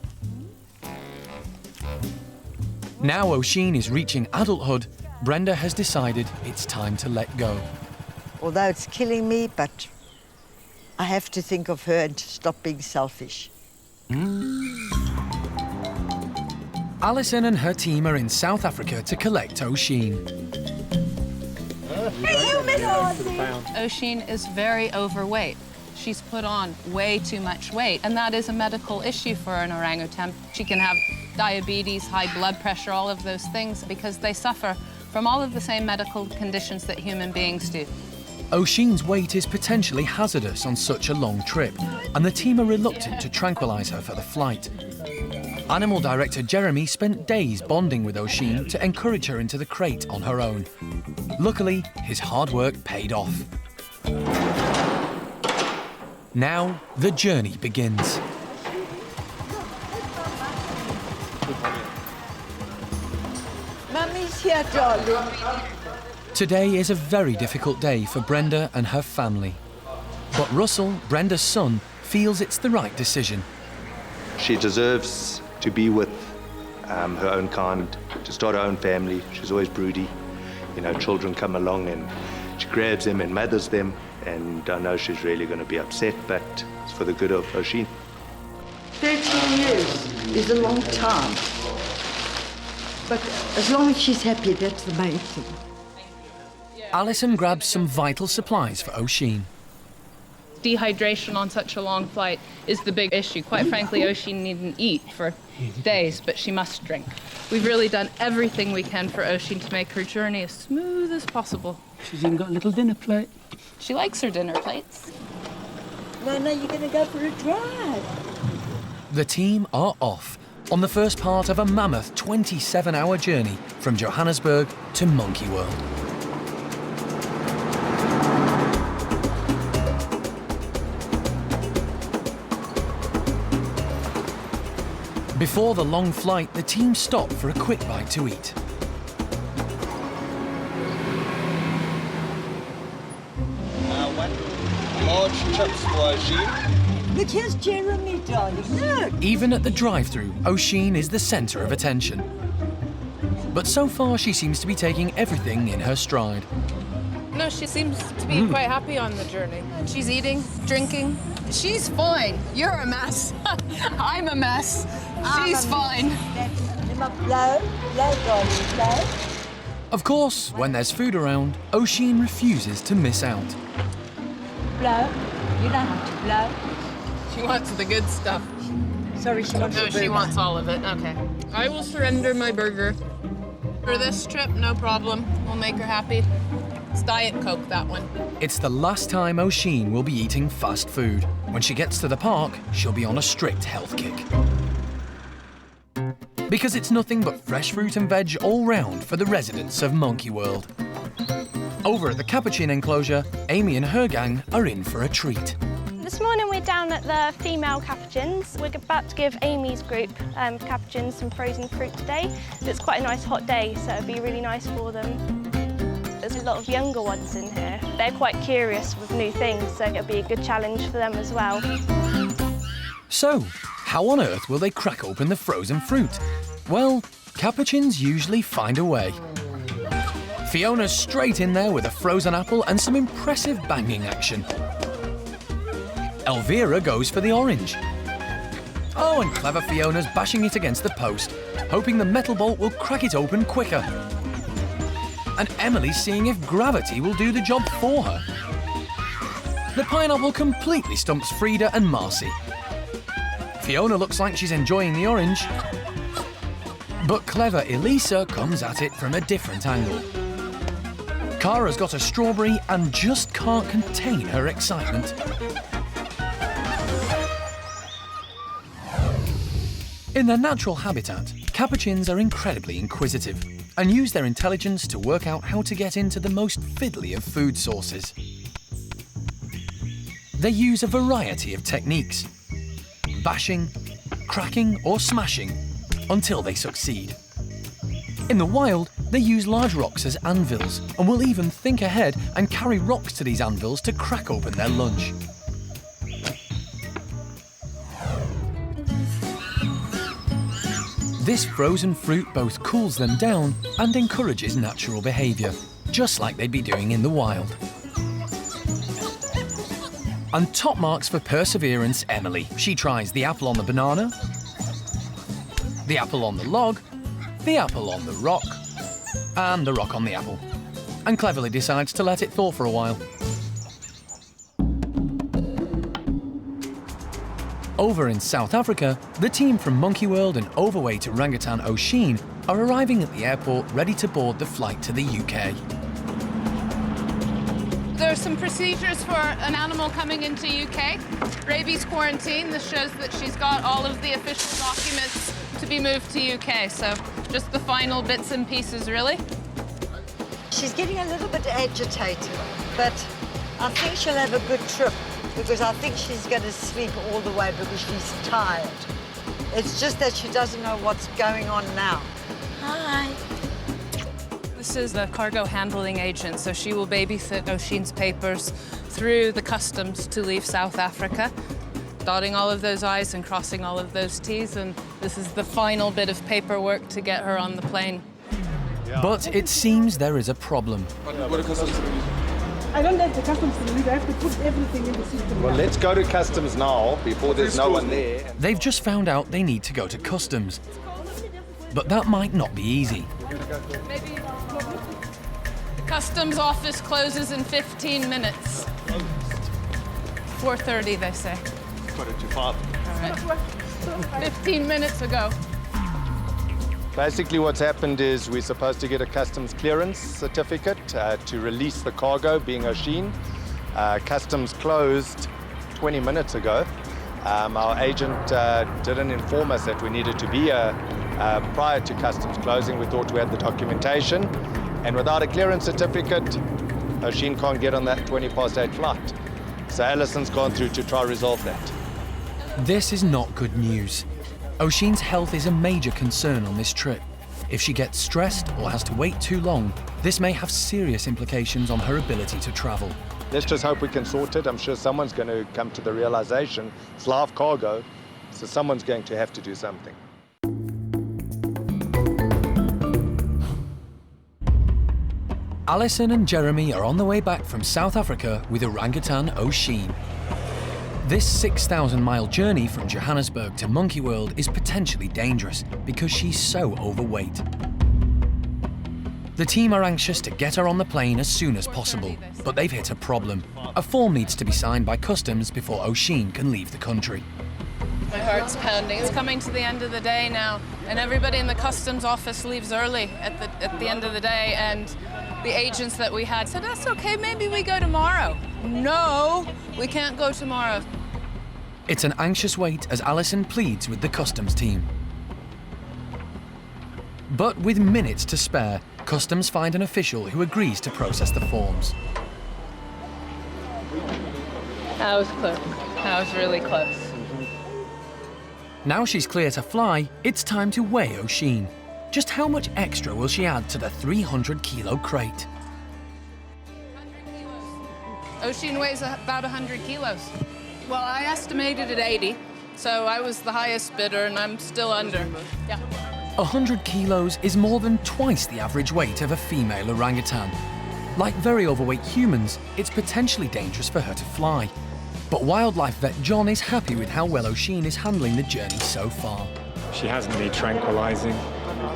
Now Oshine is reaching adulthood, Brenda has decided it's time to let go. Although it's killing me, but I have to think of her and to stop being selfish. Alison and her team are in South Africa to collect Oshine. Hey, you miss Oshine is very overweight. She's put on way too much weight, and that is a medical issue for an orangutan. She can have diabetes, high blood pressure, all of those things, because they suffer from all of the same medical conditions that human beings do. Oshine's weight is potentially hazardous on such a long trip, and the team are reluctant to tranquilise her for the flight. Animal director Jeremy spent days bonding with Oshine to encourage her into the crate on her own. Luckily, his hard work paid off. Now, the journey begins. Mummy's here, darling. Today is a very difficult day for Brenda and her family. But Russell, Brenda's son, feels it's the right decision. She deserves to be with her own kind, to start her own family. She's always broody. You know, children come along and she grabs them and mothers them, and I know she's really going to be upset, but it's for the good of Oshine. 13 years is a long time. But as long as she's happy, that's the main thing. Alison grabs some vital supplies for Oshine. Dehydration on such a long flight is the big issue. Quite frankly, Oshine needn't eat for days, but she must drink. We've really done everything we can for Oshine to make her journey as smooth as possible. She's even got a little dinner plate. She likes her dinner plates. No, you're going to go for a drive. The team are off on the first part of a mammoth 27-hour journey from Johannesburg to Monkey World. Before the long flight, the team stop for a quick bite to eat. One large chips for Oshine. Look, here's Jeremy, darling. Look. Even at the drive-thru, Oshine is the centre of attention. But so far, she seems to be taking everything in her stride. No, she seems to be quite happy on the journey. She's eating, drinking. She's fine. You're a mess. I'm a mess. She's fine. Blow, darling, blow. Of course, when there's food around, Oshine refuses to miss out. Blow. You don't have to blow. She wants the good stuff. Sorry, she wants No, the she burger. wants all of it. Okay. I will surrender my burger. For this trip, no problem. We'll make her happy. It's Diet Coke, that one. It's the last time Oshine will be eating fast food. When she gets to the park, she'll be on a strict health kick. Because it's nothing but fresh fruit and veg all round for the residents of Monkey World. Over at the Capuchin enclosure, Amy and her gang are in for a treat. This morning we're down at the female capuchins. We're about to give Amy's group capuchins some frozen fruit today. It's quite a nice hot day, so it'd be really nice for them. There's a lot of younger ones in here. They're quite curious with new things, so it'll be a good challenge for them as well. So, how on earth will they crack open the frozen fruit? Well, Capuchins usually find a way. Fiona's straight in there with a frozen apple and some impressive banging action. Elvira goes for the orange. Oh, and clever Fiona's bashing it against the post, hoping the metal bolt will crack it open quicker. And Emily's seeing if gravity will do the job for her. The pineapple completely stumps Frida and Marcy. Fiona looks like she's enjoying the orange, but clever Elisa comes at it from a different angle. Cara's got a strawberry and just can't contain her excitement. In their natural habitat, Capuchins are incredibly inquisitive and use their intelligence to work out how to get into the most fiddly of food sources. They use a variety of techniques: bashing, cracking or smashing, until they succeed. In the wild, they use large rocks as anvils and will even think ahead and carry rocks to these anvils to crack open their lunch. This frozen fruit both cools them down and encourages natural behaviour, just like they'd be doing in the wild. And top marks for perseverance, Emily. She tries the apple on the banana, the apple on the log, the apple on the rock, and the rock on the apple, and cleverly decides to let it thaw for a while. Over in South Africa, the team from Monkey World and overweight orangutan Oshine are arriving at the airport ready to board the flight to the UK. There are some procedures for an animal coming into UK. Rabies quarantine. This shows that she's got all of the official documents to be moved to UK. So just the final bits and pieces, really. She's getting a little bit agitated, but I think she'll have a good trip because I think she's going to sleep all the way because she's tired. It's just that she doesn't know what's going on now. Hi. This is the cargo handling agent, so she will babysit Oshine's papers through the customs to leave South Africa, dotting all of those I's and crossing all of those T's, and this is the final bit of paperwork to get her on the plane. But it seems there is a problem. I don't have the customs to leave. I have to put everything in the system. Well, let's go to customs now before there's no one there. They've just found out they need to go to customs. But that might not be easy. The customs office closes in 15 minutes. 4:30, they say. Got it to 5. All right. 15 minutes ago. Basically what's happened is we're supposed to get a customs clearance certificate to release the cargo, being Oshine. Customs closed 20 minutes ago. Our agent didn't inform us that we needed to be here prior to customs closing. We thought we had the documentation. And without a clearance certificate, Oshine can't get on that 8:20 flight. So Alison's gone through to try to resolve that. This is not good news. Oshine's health is a major concern on this trip. If she gets stressed or has to wait too long, this may have serious implications on her ability to travel. Let's just hope we can sort it. I'm sure someone's going to come to the realization it's live cargo, so someone's going to have to do something. Alison and Jeremy are on the way back from South Africa with orangutan Oshine. This 6,000-mile journey from Johannesburg to Monkey World is potentially dangerous because she's so overweight. The team are anxious to get her on the plane as soon as possible, but they've hit a problem. A form needs to be signed by customs before Oshine can leave the country. My heart's pounding. It's coming to the end of the day now, and everybody in the customs office leaves early at the end of the day, and the agents that we had said, that's okay, maybe we go tomorrow. No, we can't go tomorrow. It's an anxious wait as Alison pleads with the customs team. But with minutes to spare, customs find an official who agrees to process the forms. That was close. That was really close. Now she's clear to fly, it's time to weigh Oshine. Just how much extra will she add to the 300-kilo crate? Oshine weighs about 100 kilos. Well, I estimated at 80, so I was the highest bidder, and I'm still under. Yeah. 100 kilos is more than twice the average weight of a female orangutan. Like very overweight humans, it's potentially dangerous for her to fly. But wildlife vet John is happy with how well Oshine is handling the journey so far. She hasn't been tranquilizing.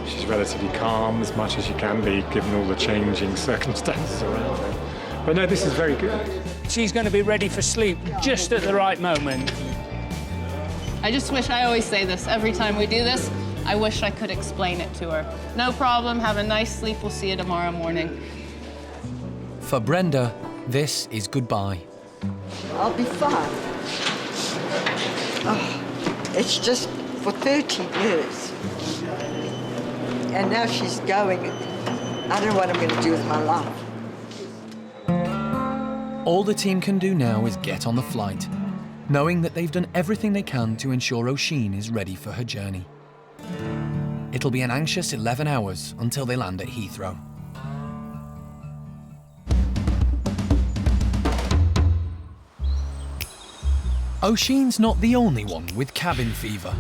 She's relatively calm, as much as she can be, given all the changing circumstances around her. But no, this is very good. She's going to be ready for sleep just at the right moment. I just wish, I always say this, every time we do this, I wish I could explain it to her. No problem, have a nice sleep, we'll see you tomorrow morning. For Brenda, this is goodbye. I'll be fine. Oh, it's just for 30 years. And now she's going. I don't know what I'm going to do with my life. All the team can do now is get on the flight, knowing that they've done everything they can to ensure Oshine is ready for her journey. It'll be an anxious 11 hours until they land at Heathrow. Oshine's not the only one with cabin fever.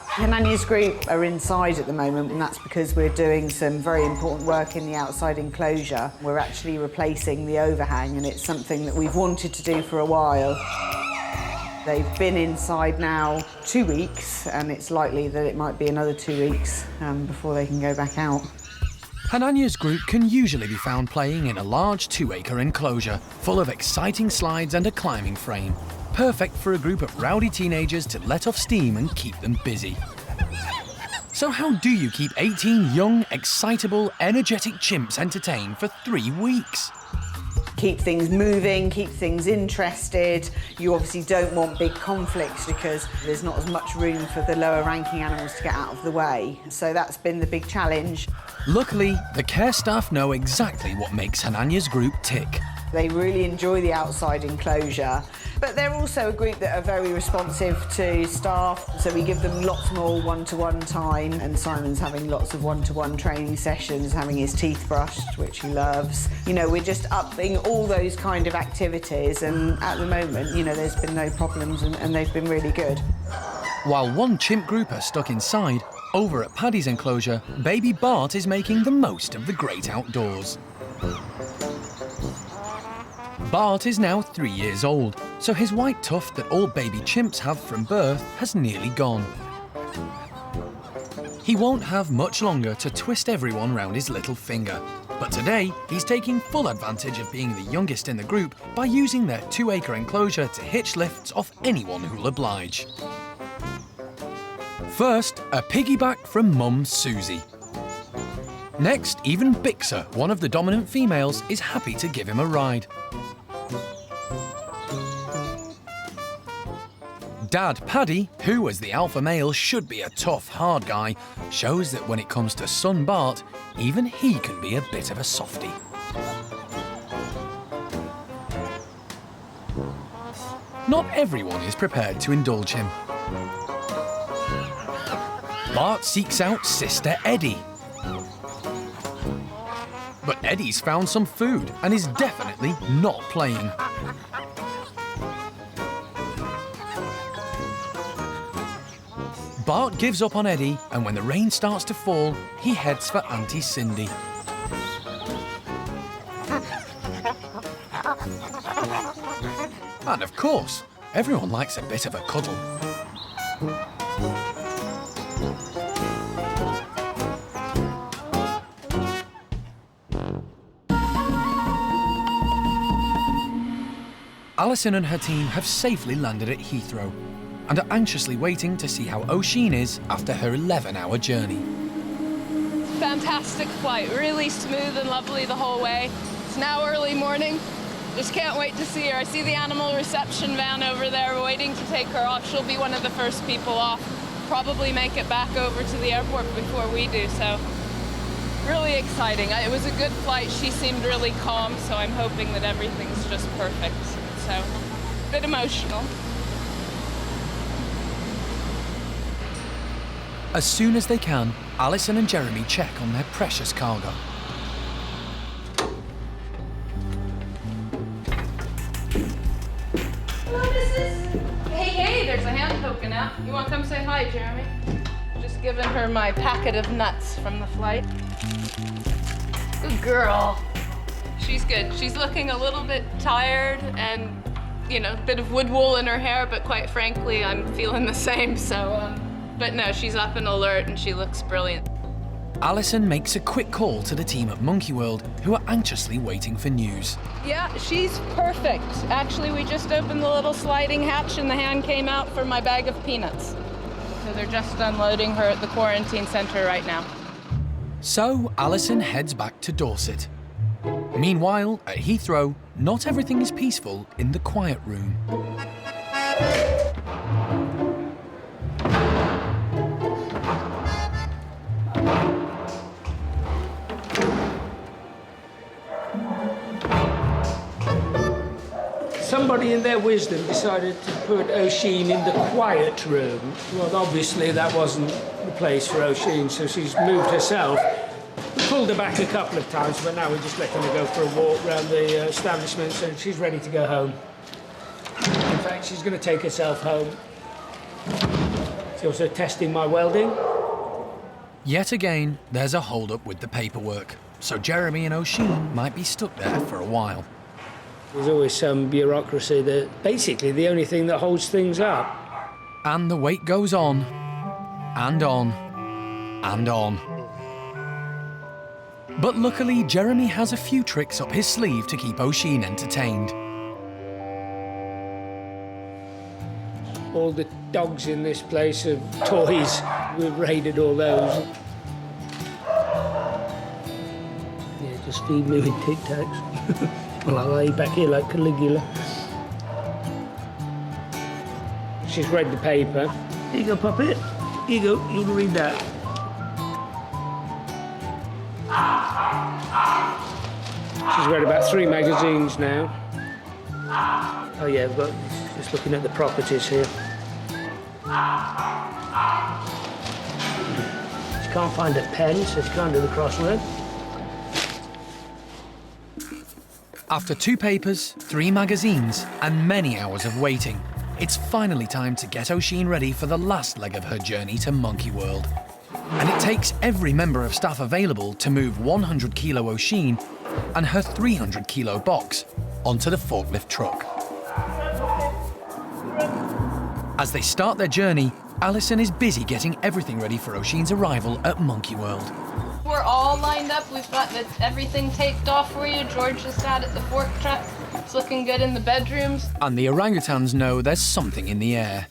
Hanania's group are inside at the moment, and that's because we're doing some very important work in the outside enclosure. We're actually replacing the overhang, and it's something that we've wanted to do for a while. They've been inside now 2 weeks, and it's likely that it might be another 2 weeks before they can go back out. Hanania's group can usually be found playing in a large 2-acre enclosure full of exciting slides and a climbing frame. Perfect for a group of rowdy teenagers to let off steam and keep them busy. So how do you keep 18 young, excitable, energetic chimps entertained for 3 weeks? Keep things moving, keep things interested. You obviously don't want big conflicts because there's not as much room for the lower ranking animals to get out of the way. So that's been the big challenge. Luckily, the care staff know exactly what makes Hanania's group tick. They really enjoy the outside enclosure, but they're also a group that are very responsive to staff, so we give them lots more one-to-one time, and Simon's having lots of one-to-one training sessions, having his teeth brushed, which he loves. You know, we're just upping all those kind of activities, and at the moment, you know, there's been no problems, and they've been really good. While one chimp group are stuck inside, over at Paddy's enclosure, baby Bart is making the most of the great outdoors. Bart is now 3 years old, so his white tuft that all baby chimps have from birth has nearly gone. He won't have much longer to twist everyone round his little finger, but today he's taking full advantage of being the youngest in the group by using their 2-acre enclosure to hitch lifts off anyone who'll oblige. First, a piggyback from Mum Susie. Next, even Bixer, one of the dominant females, is happy to give him a ride. Dad Paddy, who as the alpha male should be a tough, hard guy, shows that when it comes to son Bart, even he can be a bit of a softie. Not everyone is prepared to indulge him. Bart seeks out Sister Eddie. But Eddie's found some food and is definitely not playing. Bart gives up on Eddie, and when the rain starts to fall, he heads for Auntie Cindy. And of course, everyone likes a bit of a cuddle. Alison and her team have safely landed at Heathrow and are anxiously waiting to see how Oshine is after her 11-hour journey. Fantastic flight, really smooth and lovely the whole way. It's now early morning. Just can't wait to see her. I see the animal reception van over there waiting to take her off. She'll be one of the first people off. Probably make it back over to the airport before we do, so really exciting. It was a good flight. She seemed really calm, so I'm hoping that everything's just perfect. So, a bit emotional. As soon as they can, Alison and Jeremy check on their precious cargo. Hello, missus. Hey, there's a hand poking out. You want to come say hi, Jeremy? Just giving her my packet of nuts from the flight. Good girl. She's good. She's looking a little bit tired and, you know, a bit of wood wool in her hair, but quite frankly, I'm feeling the same, so, but no, she's up and alert and she looks brilliant. Alison makes a quick call to the team at Monkey World, who are anxiously waiting for news. Yeah, she's perfect. Actually, we just opened the little sliding hatch and the hand came out for my bag of peanuts. So they're just unloading her at the quarantine centre right now. So Alison heads back to Dorset. Meanwhile, at Heathrow, not everything is peaceful in the quiet room. Somebody in their wisdom decided to put Oshine in the quiet room. Well, obviously that wasn't the place for Oshine, so she's moved herself. We pulled her back a couple of times, but now we're just letting her go for a walk around the establishment, so she's ready to go home. In fact, she's going to take herself home. She's also testing my welding. Yet again, there's a hold-up with the paperwork, so Jeremy and Oshine might be stuck there for a while. There's always some bureaucracy that basically the only thing that holds things up. And the wait goes on, and on, and on. But luckily, Jeremy has a few tricks up his sleeve to keep Oshine entertained. All the dogs in this place have toys. We've raided all those. Yeah, just feed me with Tic Tacs. Well, I'll lay back here like Caligula. She's read the paper. Here you go, puppet. Here you go, you can read that. She's read about 3 magazines now. Oh yeah, we've got, just looking at the properties here. She can't find a pen, so she can't do the crossword. After 2 papers, 3 magazines, and many hours of waiting, it's finally time to get Oshine ready for the last leg of her journey to Monkey World. And it takes every member of staff available to move 100-kilo Oshine and her 300-kilo box onto the forklift truck. As they start their journey, Alison is busy getting everything ready for Oshine's arrival at Monkey World. We're all lined up. We've got everything taped off for you. George just sat at the fork truck. It's looking good in the bedrooms. And the orangutans know there's something in the air.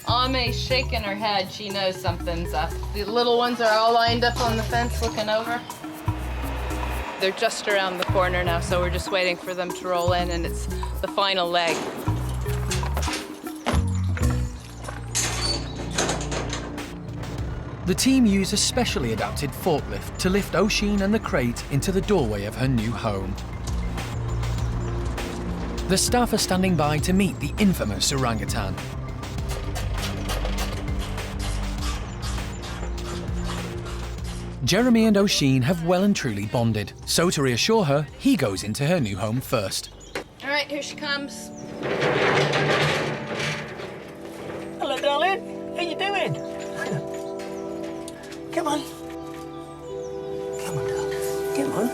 A-mei's shaking her head. She knows something's up. The little ones are all lined up on the fence looking over. They're just around the corner now, so we're just waiting for them to roll in, and it's the final leg. The team use a specially adapted forklift to lift Oshine and the crate into the doorway of her new home. The staff are standing by to meet the infamous orangutan. Jeremy and Oshine have well and truly bonded, so to reassure her, he goes into her new home first. All right, here she comes. Hello, darling. How you doing? Come on. Come on, darling. Come on.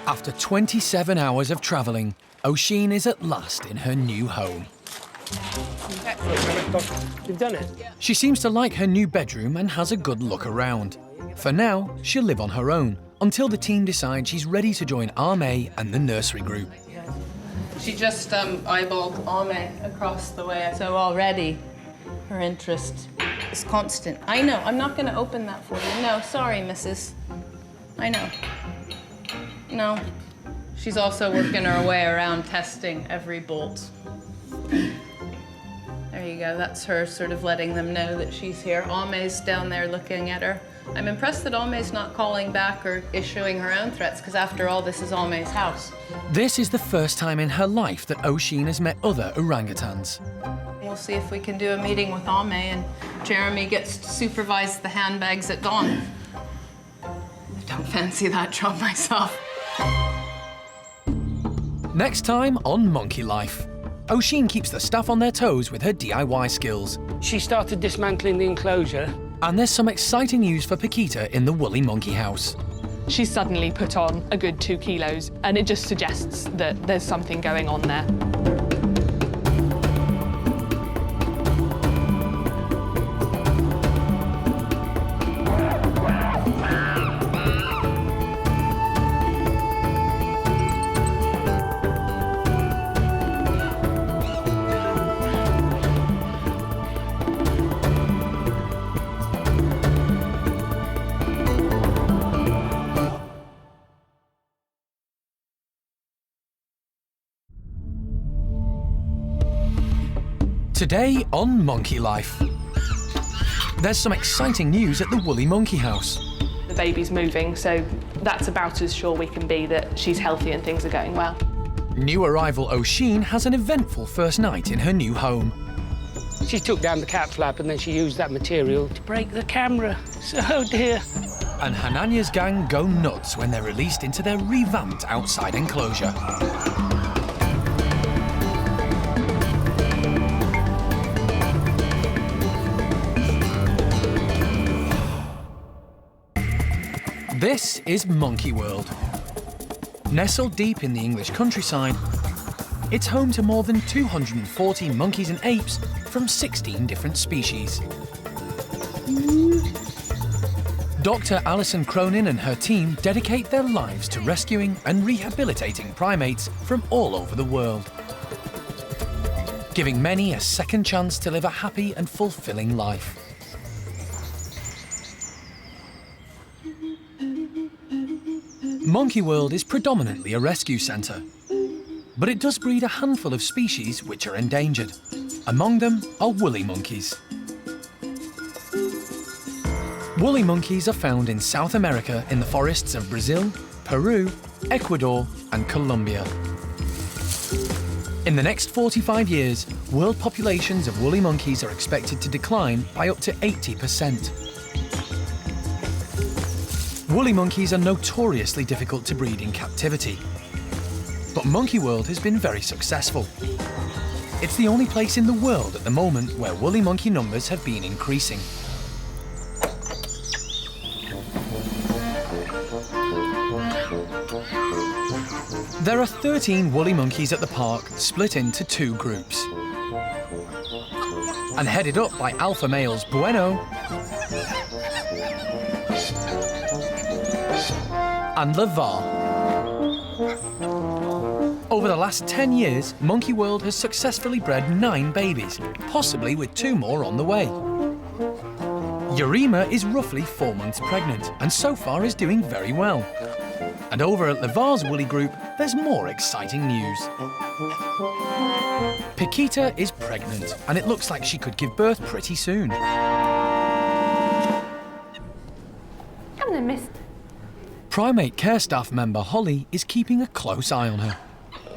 After 27 hours of travelling, Oshine is at last in her new home. You've done it? She seems to like her new bedroom and has a good look around. For now, she'll live on her own until the team decides she's ready to join A-mei and the nursery group. She just eyeballed A-mei across the way, so already her interest is constant. I know, I'm not going to open that for you. No, sorry, missus. I know. No. She's also working her way around testing every bolt. There you go, that's her sort of letting them know that she's here. A-mei's down there looking at her. I'm impressed that A-mei's not calling back or issuing her own threats, because after all, this is A-mei's house. This is the first time in her life that Oshine has met other orangutans. We'll see if we can do a meeting with A-mei and Jeremy gets to supervise the handbags at dawn. I don't fancy that job myself. Next time on Monkey Life, Oshine keeps the staff on their toes with her DIY skills. She started dismantling the enclosure. And there's some exciting news for Paquita in the woolly monkey house. She's suddenly put on a good 2 kilos, and it just suggests that there's something going on there. Today on Monkey Life, there's some exciting news at the woolly monkey house. The baby's moving, so that's about as sure we can be that she's healthy and things are going well. New arrival Oshine has an eventful first night in her new home. She took down the cat flap and then she used that material to break the camera. So dear. And Hananya's gang go nuts when they're released into their revamped outside enclosure. This is Monkey World. Nestled deep in the English countryside, it's home to more than 240 monkeys and apes from 16 different species. Dr. Alison Cronin and her team dedicate their lives to rescuing and rehabilitating primates from all over the world, giving many a second chance to live a happy and fulfilling life. Monkey World is predominantly a rescue centre, but it does breed a handful of species which are endangered. Among them are woolly monkeys. Woolly monkeys are found in South America in the forests of Brazil, Peru, Ecuador and Colombia. In the next 45 years, world populations of woolly monkeys are expected to decline by up to 80%. Woolly monkeys are notoriously difficult to breed in captivity, but Monkey World has been very successful. It's the only place in the world at the moment where woolly monkey numbers have been increasing. There are 13 woolly monkeys at the park, split into 2 groups. And headed up by alpha males Bueno and Lavar. Over the last 10 years, Monkey World has successfully bred 9 babies, possibly with 2 more on the way. Yurima is roughly 4 months pregnant and so far is doing very well. And over at Lavar's woolly group, there's more exciting news. Paquita is pregnant and it looks like she could give birth pretty soon. Come on, miss. Primate Care Staff member Holly is keeping a close eye on her.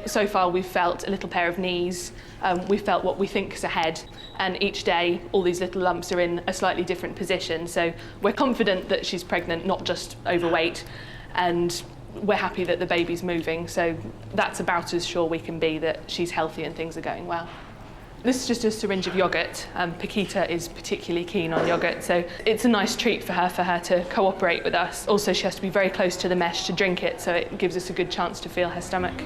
So far we've felt a little pair of knees, we've felt what we think is a head, and each day all these little lumps are in a slightly different position, so we're confident that she's pregnant, not just overweight, and we're happy that the baby's moving, so that's about as sure we can be that she's healthy and things are going well. This is just a syringe of yoghurt. Paquita is particularly keen on yoghurt, so it's a nice treat for her to cooperate with us. Also, she has to be very close to the mesh to drink it, so it gives us a good chance to feel her stomach.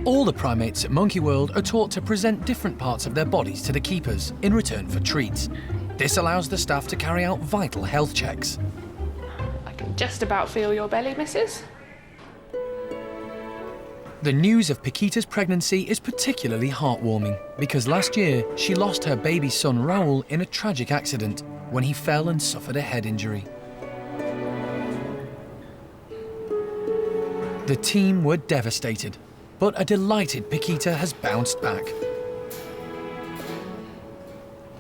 All the primates at Monkey World are taught to present different parts of their bodies to the keepers in return for treats. This allows the staff to carry out vital health checks. I can just about feel your belly, missus. The news of Paquita's pregnancy is particularly heartwarming because last year she lost her baby son Raul in a tragic accident when he fell and suffered a head injury. The team were devastated, but a delighted Paquita has bounced back.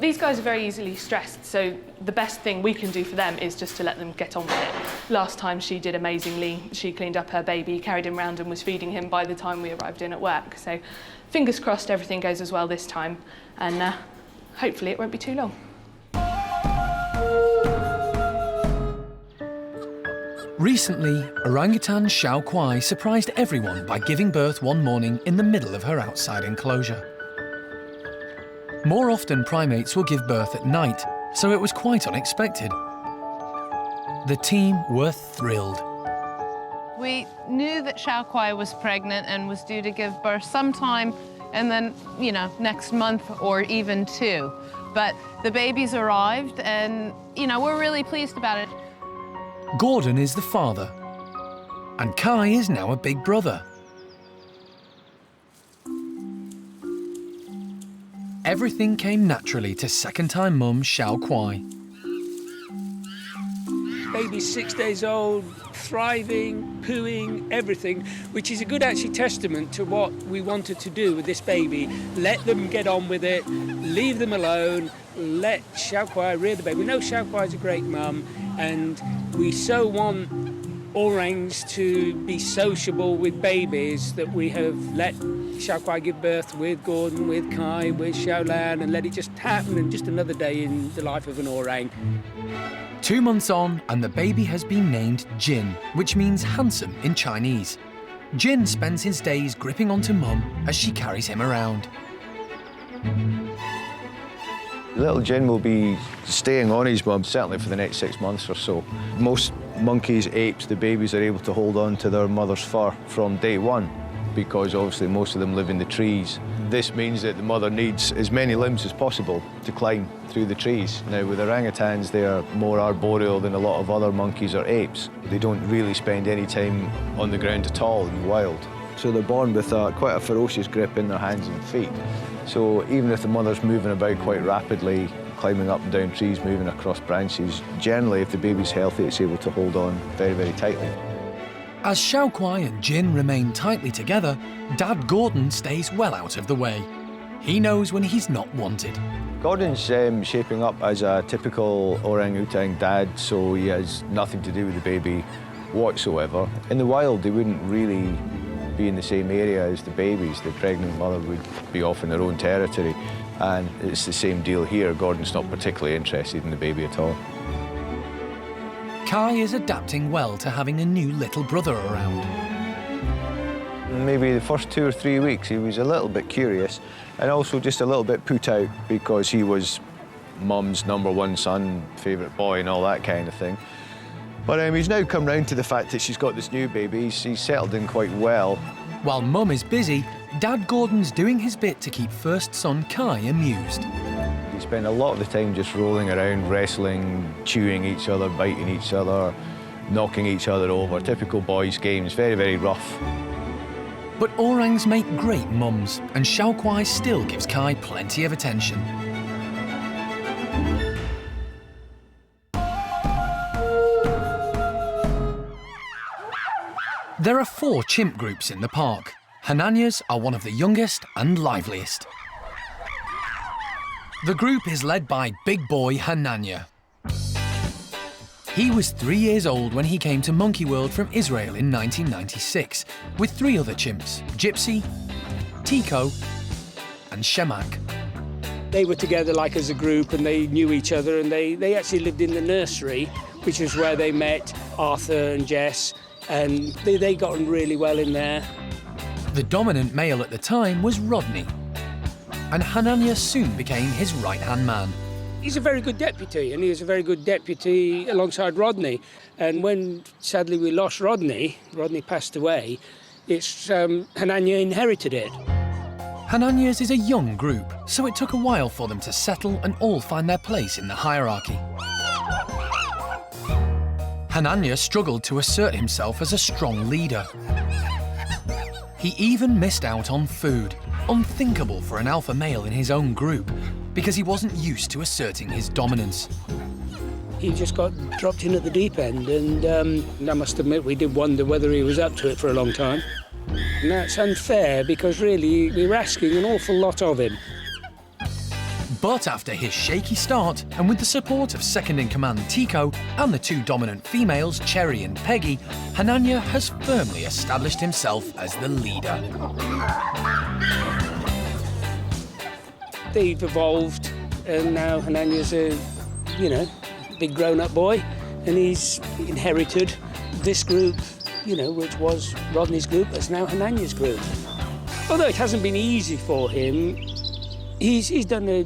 These guys are very easily stressed, so the best thing we can do for them is just to let them get on with it. Last time she did amazingly. She cleaned up her baby, carried him around and was feeding him by the time we arrived in at work. So fingers crossed everything goes as well this time, and hopefully it won't be too long. Recently, orangutan Xiao Kuai surprised everyone by giving birth one morning in the middle of her outside enclosure. More often, primates will give birth at night, so it was quite unexpected. The team were thrilled. We knew that Xiao Kuai was pregnant and was due to give birth sometime, and then, next month or even 2. But the babies arrived, and, we're really pleased about it. Gordon is the father, and Kai is now a big brother. Everything came naturally to second-time mum Xiao Kuai. Baby's 6 days old, thriving, pooing, everything, which is a good actually testament to what we wanted to do with this baby. Let them get on with it, leave them alone, let Xiao Kuai rear the baby. We know Xiao Kuai is a great mum, and we so want orangs to be sociable with babies that we have let Xiao Kuai give birth with Gordon, with Kai, with Xiaolan, and let it just happen, and just another day in the life of an orang. 2 months on, and the baby has been named Jin, which means handsome in Chinese. Jin spends his days gripping onto mum as she carries him around. Little Jin will be staying on his mum, certainly for the next 6 months or so. Most monkeys, apes, the babies are able to hold on to their mother's fur from day one, because obviously most of them live in the trees. This means that the mother needs as many limbs as possible to climb through the trees. Now, with orangutans, they are more arboreal than a lot of other monkeys or apes. They don't really spend any time on the ground at all in the wild. So they're born with quite a ferocious grip in their hands and feet. So even if the mother's moving about quite rapidly, climbing up and down trees, moving across branches, generally, if the baby's healthy, it's able to hold on very, very tightly. As Xiao Kuai and Jin remain tightly together, Dad Gordon stays well out of the way. He knows when he's not wanted. Gordon's shaping up as a typical orangutan dad, so he has nothing to do with the baby whatsoever. In the wild, they wouldn't really be in the same area as the babies. The pregnant mother would be off in their own territory, and it's the same deal here. Gordon's not particularly interested in the baby at all. Kai is adapting well to having a new little brother around. Maybe the first 2 or 3 weeks he was a little bit curious and also just a little bit put out because he was mum's #1 son, favourite boy and all that kind of thing. But he's now come round to the fact that she's got this new baby. He's settled in quite well. While mum is busy, Dad Gordon's doing his bit to keep first son Kai amused. He spent a lot of the time just rolling around, wrestling, chewing each other, biting each other, knocking each other over. Typical boys' games, very, very rough. But orangs make great mums, and Xiao Kuai still gives Kai plenty of attention. There are 4 chimp groups in the park. Hananyas are one of the youngest and liveliest. The group is led by Big Boy Hananya. He was 3 years old when he came to Monkey World from Israel in 1996 with 3 other chimps, Gypsy, Tico and Shemak. They were together like as a group and they knew each other, and they actually lived in the nursery, which is where they met Arthur and Jess, and they got on really well in there. The dominant male at the time was Rodney, and Hananya soon became his right-hand man. He's a very good deputy, and he was a very good deputy alongside Rodney. And when, sadly, we lost Rodney passed away, It's Hananya inherited it. Hananya's is a young group, so it took a while for them to settle and all find their place in the hierarchy. Hananya struggled to assert himself as a strong leader. He even missed out on food, unthinkable for an alpha male in his own group, because he wasn't used to asserting his dominance. He just got dropped in at the deep end, and I must admit we did wonder whether he was up to it for a long time. And that's unfair, because really we were asking an awful lot of him. But after his shaky start, and with the support of second-in-command Tico and the two dominant females, Cherry and Peggy, Hananya has firmly established himself as the leader. They've evolved, and now Hananya's a, big grown-up boy, and he's inherited this group, which was Rodney's group, that's now Hananya's group. Although it hasn't been easy for him, he's done a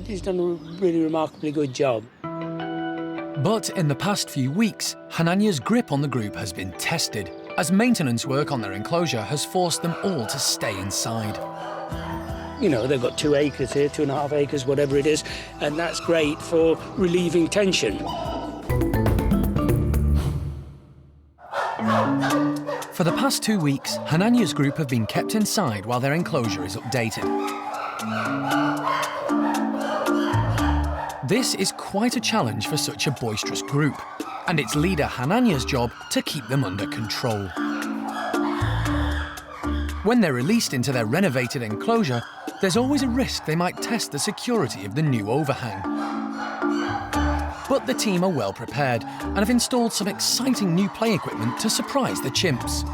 really remarkably good job. But in the past few weeks, Hananya's grip on the group has been tested, as maintenance work on their enclosure has forced them all to stay inside. They've got 2 acres here, 2.5 acres, whatever it is, and that's great for relieving tension. For the past 2 weeks, Hananya's group have been kept inside while their enclosure is updated. This is quite a challenge for such a boisterous group, and it's leader Hananya's job to keep them under control. When they're released into their renovated enclosure, there's always a risk they might test the security of the new overhang. But the team are well prepared and have installed some exciting new play equipment to surprise the chimps.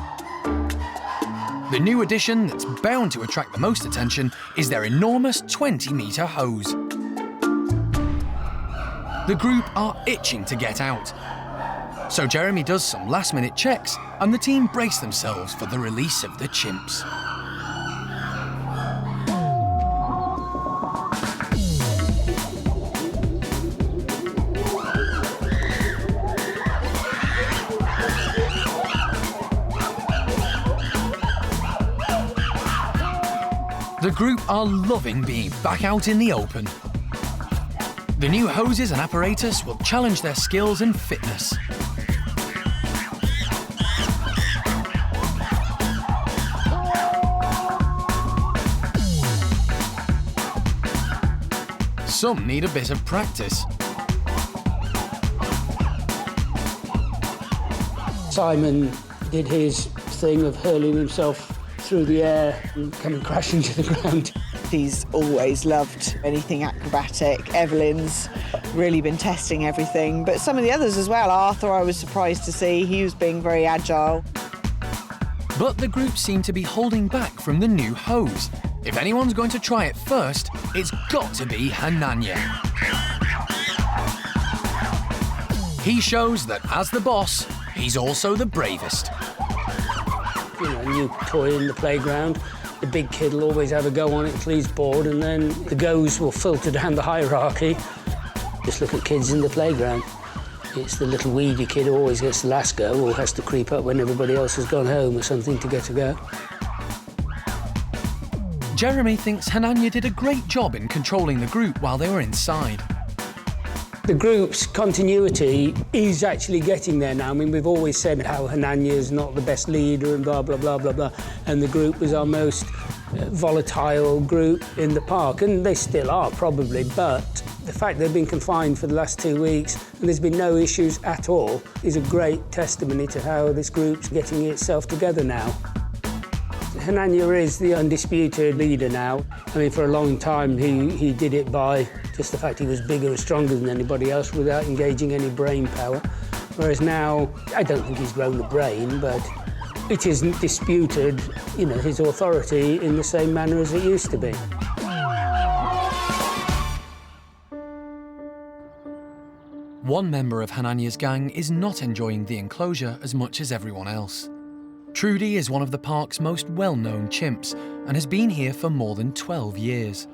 The new addition that's bound to attract the most attention is their enormous 20-metre hose. The group are itching to get out. So Jeremy does some last-minute checks and the team brace themselves for the release of the chimps. The group are loving being back out in the open. The new hoses and apparatus will challenge their skills and fitness. Some need a bit of practice. Simon did his thing of hurling himself through the air and coming crashing to the ground. He's always loved anything acrobatic. Evelyn's really been testing everything, but some of the others as well. Arthur, I was surprised to see. He was being very agile. But the group seem to be holding back from the new hose. If anyone's going to try it first, it's got to be Hananya. He shows that as the boss, he's also the bravest. A new toy in the playground. The big kid will always have a go on it until he's bored, and then the goes will filter down the hierarchy. Just look at kids in the playground. It's the little weedy kid who always gets the last go or has to creep up when everybody else has gone home or something to get a go. Jeremy thinks Hananya did a great job in controlling the group while they were inside. The group's continuity is actually getting there now. I mean, we've always said how Hananya is not the best leader and blah, blah, blah, blah, blah. And the group was our most volatile group in the park. And they still are, probably. But the fact they've been confined for the last 2 weeks and there's been no issues at all is a great testimony to how this group's getting itself together now. Hananya is the undisputed leader now. I mean, for a long time, he did it by just the fact he was bigger and stronger than anybody else without engaging any brain power. Whereas now, I don't think he's grown a brain, but it isn't disputed, his authority in the same manner as it used to be. One member of Hananya's gang is not enjoying the enclosure as much as everyone else. Trudy is one of the park's most well-known chimps and has been here for more than 12 years.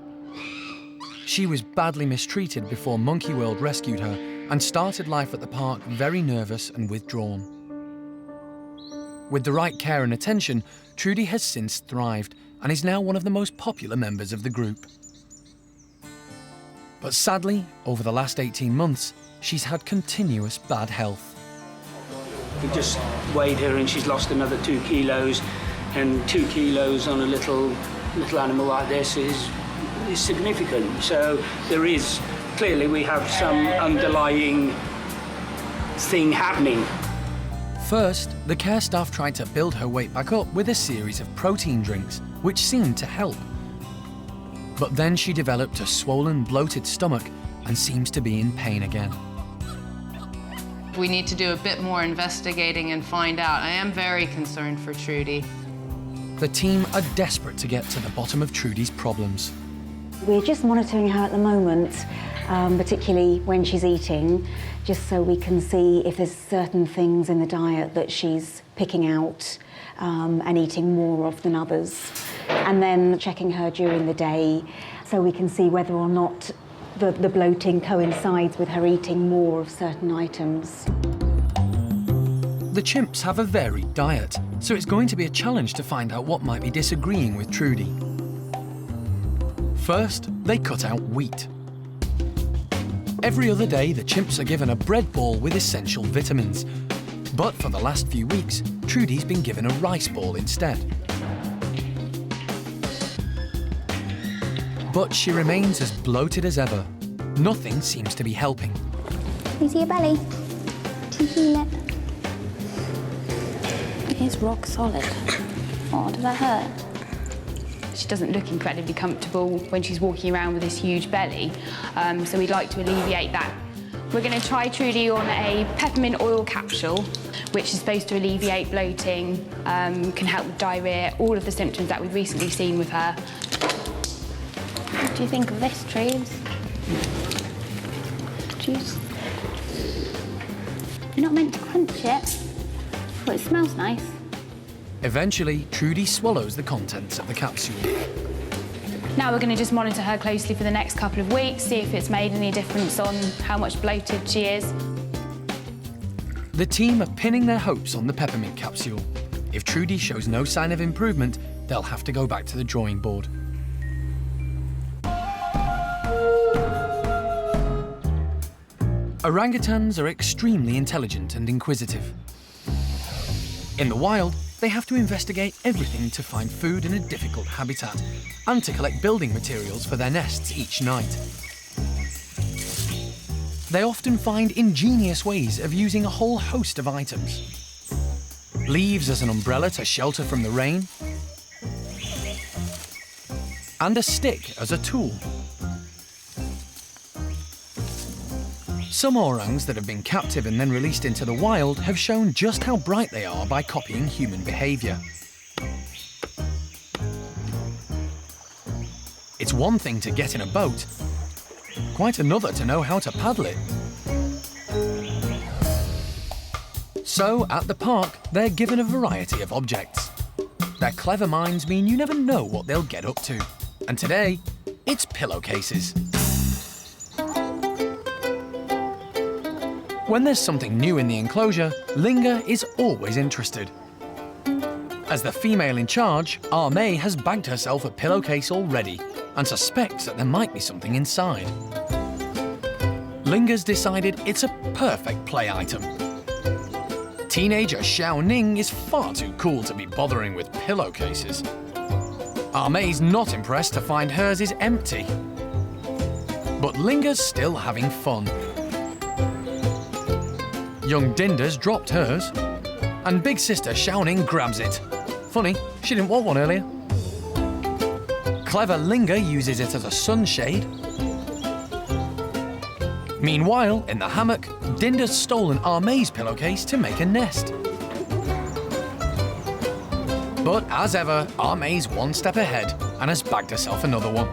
She was badly mistreated before Monkey World rescued her and started life at the park very nervous and withdrawn. With the right care and attention, Trudy has since thrived and is now one of the most popular members of the group. But sadly, over the last 18 months, she's had continuous bad health. We just weighed her and she's lost another 2 kilos, and 2 kilos on a little animal like this is significant. So there is, clearly we have some underlying thing happening. First, the care staff tried to build her weight back up with a series of protein drinks, which seemed to help. But then she developed a swollen, bloated stomach and seems to be in pain again. We need to do a bit more investigating and find out. I am very concerned for Trudy. The team are desperate to get to the bottom of Trudy's problems. We're just monitoring her at the moment, particularly when she's eating, just so we can see if there's certain things in the diet that she's picking out and eating more of than others. And then checking her during the day so we can see whether or not the bloating coincides with her eating more of certain items. The chimps have a varied diet, so it's going to be a challenge to find out what might be disagreeing with Trudy. First, they cut out wheat. Every other day, the chimps are given a bread ball with essential vitamins. But for the last few weeks, Trudy's been given a rice ball instead. But she remains as bloated as ever. Nothing seems to be helping. Can you see your belly? Can you feel it? It is rock solid. Oh, does that hurt? She doesn't look incredibly comfortable when she's walking around with this huge belly, so we'd like to alleviate that. We're going to try Trudy on a peppermint oil capsule, which is supposed to alleviate bloating, can help with diarrhea, all of the symptoms that we've recently seen with her. What do you think of this, Trudes? Juice? You're not meant to crunch it, but it smells nice. Eventually, Trudy swallows the contents of the capsule. Now we're going to just monitor her closely for the next couple of weeks, see if it's made any difference on how much bloated she is. The team are pinning their hopes on the peppermint capsule. If Trudy shows no sign of improvement, they'll have to go back to the drawing board. Orangutans are extremely intelligent and inquisitive. In the wild, they have to investigate everything to find food in a difficult habitat and to collect building materials for their nests each night. They often find ingenious ways of using a whole host of items. Leaves as an umbrella to shelter from the rain, and a stick as a tool. Some orangs that have been captive and then released into the wild have shown just how bright they are by copying human behaviour. It's one thing to get in a boat, quite another to know how to paddle it. So, at the park, they're given a variety of objects. Their clever minds mean you never know what they'll get up to. And today, it's pillowcases. When there's something new in the enclosure, Linga is always interested. As the female in charge, A-mei has bagged herself a pillowcase already and suspects that there might be something inside. Linga's decided it's a perfect play item. Teenager Xiao Ning is far too cool to be bothering with pillowcases. A-mei's not impressed to find hers is empty. But Linga's still having fun. Young Dinda's dropped hers, and big sister Xiaoning grabs it. Funny, she didn't want one earlier. Clever Linga uses it as a sunshade. Meanwhile, in the hammock, Dinda's stolen A-mei's pillowcase to make a nest. But as ever, A-mei's one step ahead and has bagged herself another one.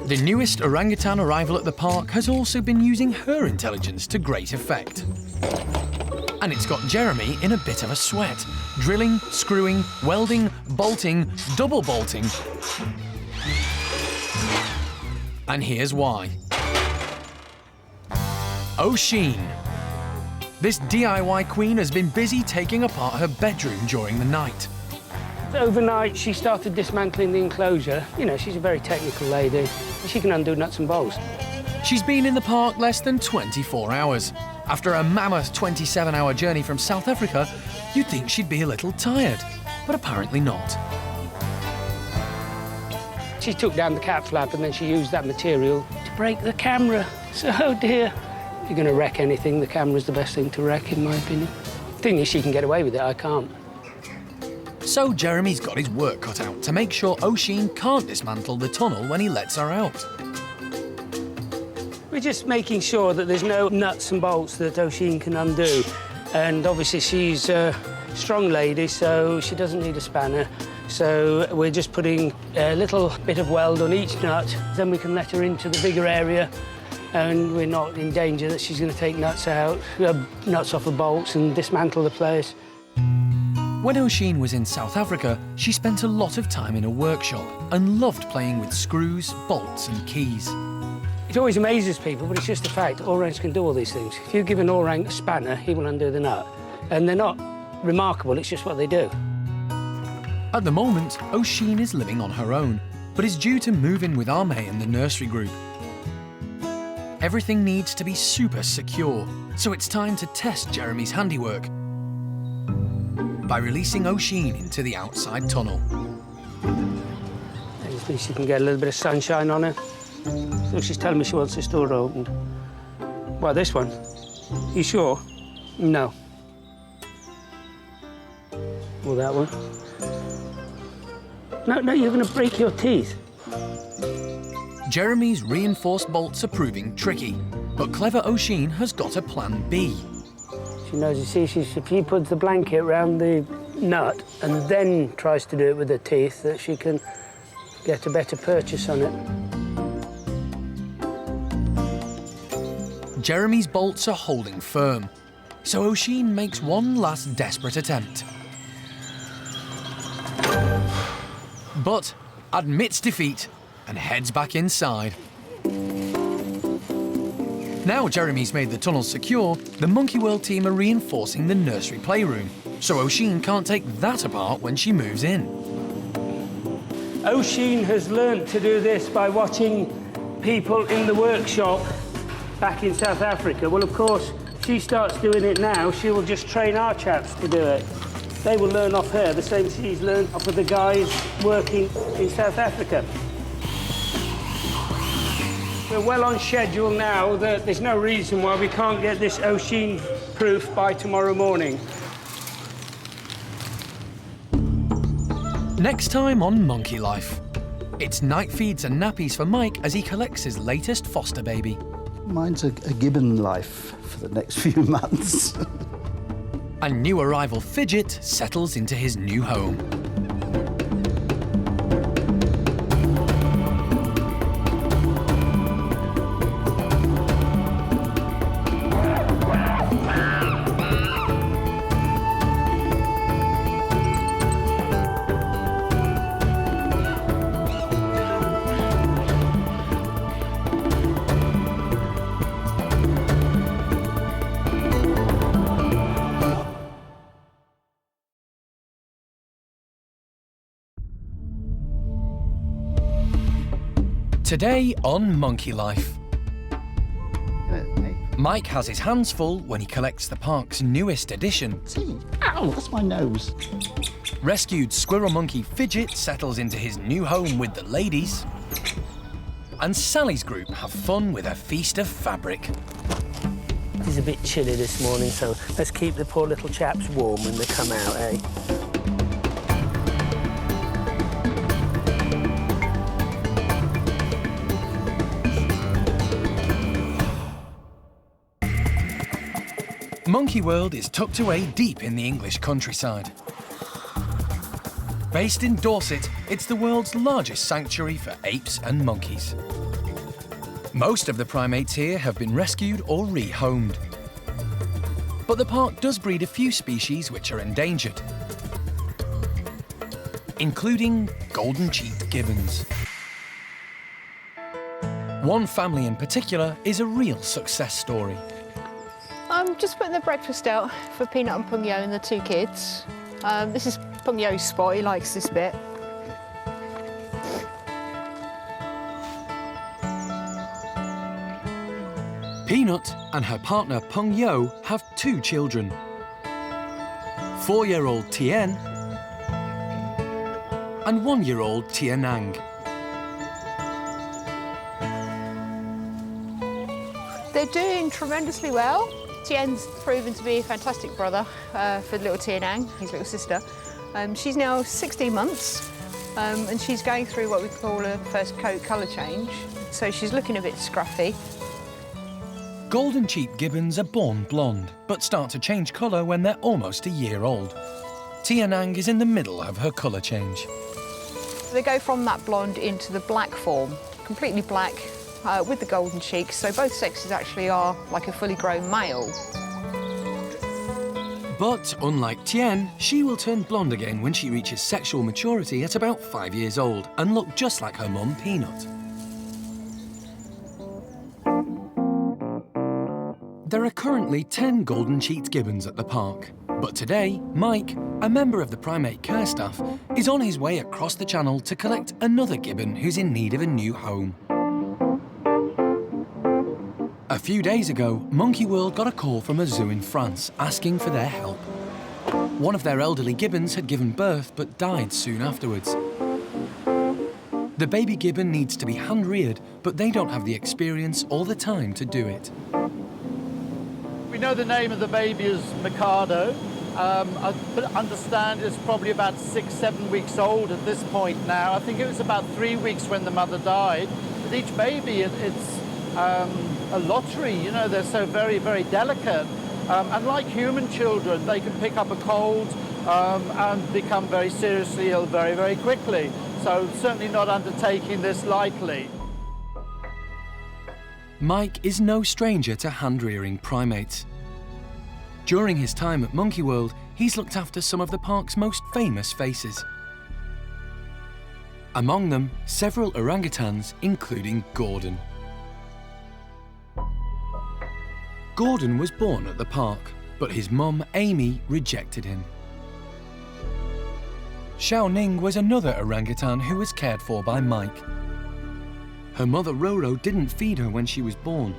The newest orangutan arrival at the park has also been using her intelligence to great effect. And it's got Jeremy in a bit of a sweat, drilling, screwing, welding, bolting, double bolting. And here's why. Oshine. This DIY queen has been busy taking apart her bedroom during the night. Overnight, she started dismantling the enclosure. You know, she's a very technical lady. She can undo nuts and bolts. She's been in the park less than 24 hours. After a mammoth 27-hour journey from South Africa, you'd think she'd be a little tired, but apparently not. She took down the cat flap and then she used that material to break the camera. So, oh dear. If you're going to wreck anything, the camera's the best thing to wreck, in my opinion. The thing is, she can get away with it, I can't. So Jeremy's got his work cut out to make sure Oshine can't dismantle the tunnel when he lets her out. We're just making sure that there's no nuts and bolts that Oshine can undo. And obviously she's a strong lady, so she doesn't need a spanner. So we're just putting a little bit of weld on each nut, then we can let her into the bigger area, and we're not in danger that she's going to take nuts out, nuts off the bolts and dismantle the place. When Oshine was in South Africa, she spent a lot of time in a workshop and loved playing with screws, bolts and keys. It always amazes people, but it's just a fact. Orangs can do all these things. If you give an orang a spanner, he will undo the nut. And they're not remarkable, it's just what they do. At the moment, Oshine is living on her own, but is due to move in with A-mei and the nursery group. Everything needs to be super secure, so it's time to test Jeremy's handiwork by releasing Oshine into the outside tunnel. At least she can get a little bit of sunshine on her. So she's telling me she wants this door opened. Well, this one. You sure? No. Well, that one. No, you're going to break your teeth. Jeremy's reinforced bolts are proving tricky, but clever Oshine has got a plan B. She knows, you see, if she puts the blanket around the nut and then tries to do it with her teeth, that she can get a better purchase on it. Jeremy's bolts are holding firm, so Oshine makes one last desperate attempt. But admits defeat and heads back inside. Now Jeremy's made the tunnel secure, the Monkey World team are reinforcing the nursery playroom, so Oshine can't take that apart when she moves in. Oshine has learnt to do this by watching people in the workshop back in South Africa. Well, of course, if she starts doing it now, she will just train our chaps to do it. They will learn off her, the same she's learned off of the guys working in South Africa. We're well on schedule now. There's no reason why we can't get this Oshine proof by tomorrow morning. Next time on Monkey Life, it's night feeds and nappies for Mike as he collects his latest foster baby. Mine's a gibbon life for the next few months. And new arrival Fidget settles into his new home. Today on Monkey Life. Mike has his hands full when he collects the park's newest addition. See? Ow, that's my nose. Rescued squirrel monkey Fidget settles into his new home with the ladies. And Sally's group have fun with a feast of fabric. It is a bit chilly this morning, so let's keep the poor little chaps warm when they come out, eh? Monkey World is tucked away deep in the English countryside. Based in Dorset, it's the world's largest sanctuary for apes and monkeys. Most of the primates here have been rescued or rehomed. But the park does breed a few species which are endangered, including golden-cheeked gibbons. One family in particular is a real success story. I'm just putting the breakfast out for Peanut and Pung Yo and the 2 kids. This is Pung Yo's spot, he likes this bit. Peanut and her partner Pung Yo have 2 children. 4-year-old Tien and 1-year-old Tianang. They're doing tremendously well. Tien's proven to be a fantastic brother for little Tianang, his little sister. She's now 16 months and she's going through what we call a first coat colour change. So she's looking a bit scruffy. Golden-cheeked gibbons are born blonde, but start to change colour when they're almost a year old. Tianang is in the middle of her colour change. They go from that blonde into the black form, completely black with the golden cheeks, so both sexes actually are like a fully grown male. But unlike Tien, she will turn blonde again when she reaches sexual maturity at about 5 years old and look just like her mum, Peanut. There are currently 10 golden-cheeked gibbons at the park, but today, Mike, a member of the Primate Care Staff, is on his way across the channel to collect another gibbon who's in need of a new home. A few days ago, Monkey World got a call from a zoo in France asking for their help. One of their elderly gibbons had given birth but died soon afterwards. The baby gibbon needs to be hand-reared, but they don't have the experience or the time to do it. We know the name of the baby is Mikado. I understand it's probably about 6-7 weeks old at this point now. I think it was about 3 weeks when the mother died. With each baby, it's a lottery. You know, they're so very, very delicate. And like human children, they can pick up a cold and become very seriously ill very, very quickly. So certainly not undertaking this lightly. Mike is no stranger to hand-rearing primates. During his time at Monkey World, he's looked after some of the park's most famous faces. Among them, several orangutans, including Gordon. Gordon was born at the park, but his mum, A-mei, rejected him. Xiao Ning was another orangutan who was cared for by Mike. Her mother, Roro, didn't feed her when she was born.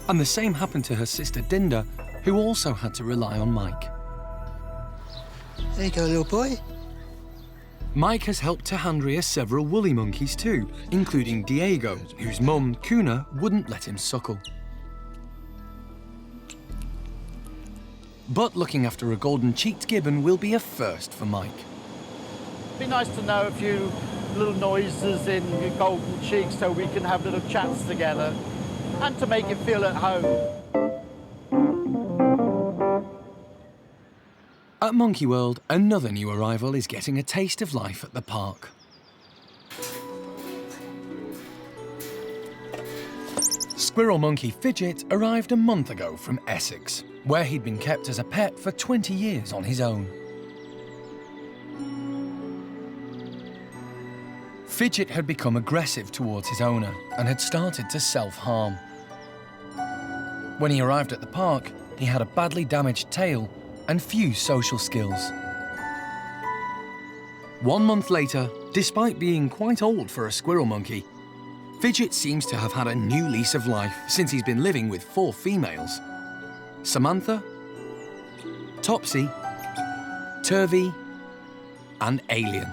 And the same happened to her sister, Dinda, who also had to rely on Mike. There you go, little boy. Mike has helped to hand-rear several woolly monkeys too, including Diego, whose mum, Kuna, wouldn't let him suckle. But looking after a golden-cheeked gibbon will be a first for Mike. It'd be nice to know a few little noises in your golden cheeks so we can have little chats together and to make it feel at home. At Monkey World, another new arrival is getting a taste of life at the park. Squirrel monkey Fidget arrived a month ago from Essex, where he'd been kept as a pet for 20 years on his own. Fidget had become aggressive towards his owner and had started to self-harm. When he arrived at the park, he had a badly damaged tail and few social skills. 1 month later, despite being quite old for a squirrel monkey, Fidget seems to have had a new lease of life since he's been living with 4 females: Samantha, Topsy, Turvy, and Alien.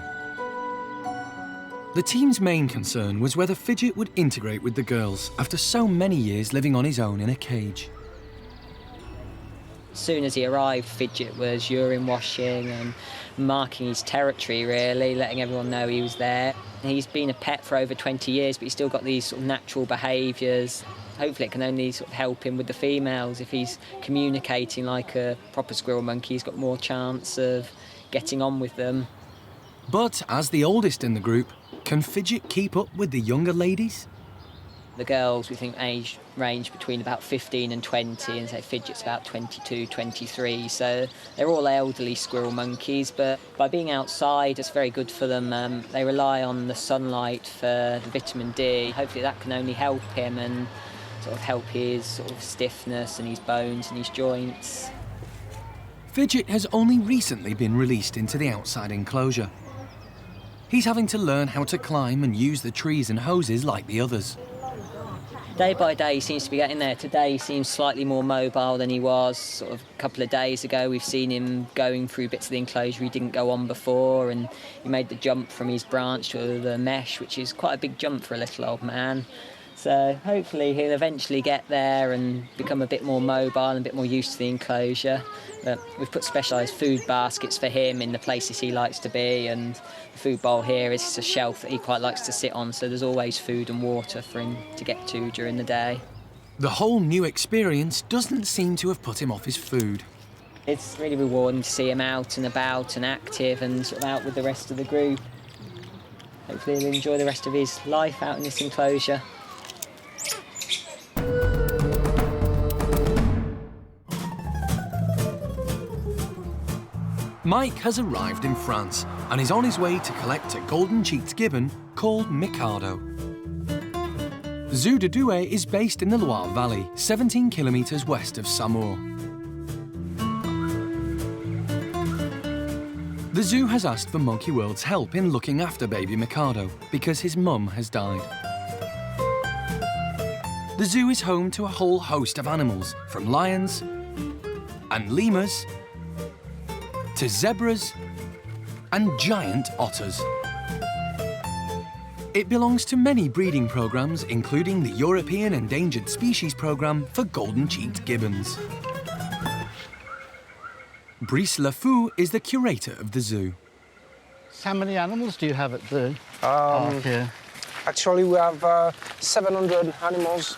The team's main concern was whether Fidget would integrate with the girls after so many years living on his own in a cage. As soon as he arrived, Fidget was urine washing and marking his territory, really, letting everyone know he was there. He's been a pet for over 20 years, but he's still got these sort of natural behaviours. Hopefully it can only sort of help him with the females. If he's communicating like a proper squirrel monkey, he's got more chance of getting on with them. But as the oldest in the group, can Fidget keep up with the younger ladies? The girls, we think, age range between about 15 and 20, and say Fidget's about 22, 23. So they're all elderly squirrel monkeys, but by being outside, it's very good for them. They rely on the sunlight for the vitamin D. Hopefully that can only help him and sort of help his sort of stiffness and his bones and his joints. Fidget has only recently been released into the outside enclosure. He's having to learn how to climb and use the trees and hoses like the others. Day by day he seems to be getting there. Today he seems slightly more mobile than he was sort of a couple of days ago. We've seen him going through bits of the enclosure he didn't go on before, and he made the jump from his branch to the mesh, which is quite a big jump for a little old man. So hopefully he'll eventually get there and become a bit more mobile and a bit more used to the enclosure. But we've put specialised food baskets for him in the places he likes to be, and the food bowl here is a shelf that he quite likes to sit on, so there's always food and water for him to get to during the day. The whole new experience doesn't seem to have put him off his food. It's really rewarding to see him out and about and active and sort of out with the rest of the group. Hopefully he'll enjoy the rest of his life out in this enclosure. Mike has arrived in France and is on his way to collect a golden-cheeked gibbon called Mikado. Zoo de Douai is based in the Loire Valley, 17 kilometres west of Saumur. The zoo has asked for Monkey World's help in looking after baby Mikado because his mum has died. The zoo is home to a whole host of animals, from lions and lemurs to zebras and giant otters. It belongs to many breeding programmes, including the European Endangered Species Programme for golden-cheeked gibbons. Brice Lafou is the curator of the zoo. How many animals do you have at the park here? Actually, we have 700 animals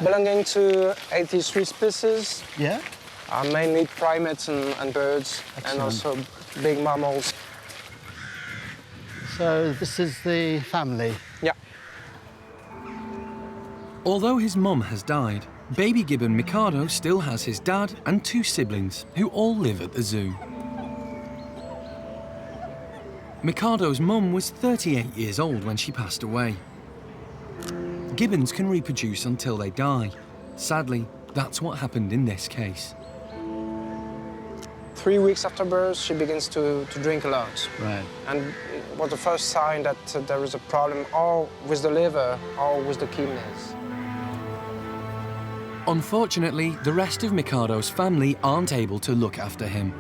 belonging to 83 species. Yeah? Mainly primates and birds. Excellent. And also big mammals. So this is the family? Yeah. Although his mum has died, baby gibbon Mikado still has his dad and 2 siblings who all live at the zoo. Mikado's mum was 38 years old when she passed away. Gibbons can reproduce until they die. Sadly, that's what happened in this case. 3 weeks after birth, she begins to drink a lot. Right. And it was the first sign that there is a problem or with the liver or with the kidneys. Unfortunately, the rest of Mikado's family aren't able to look after him.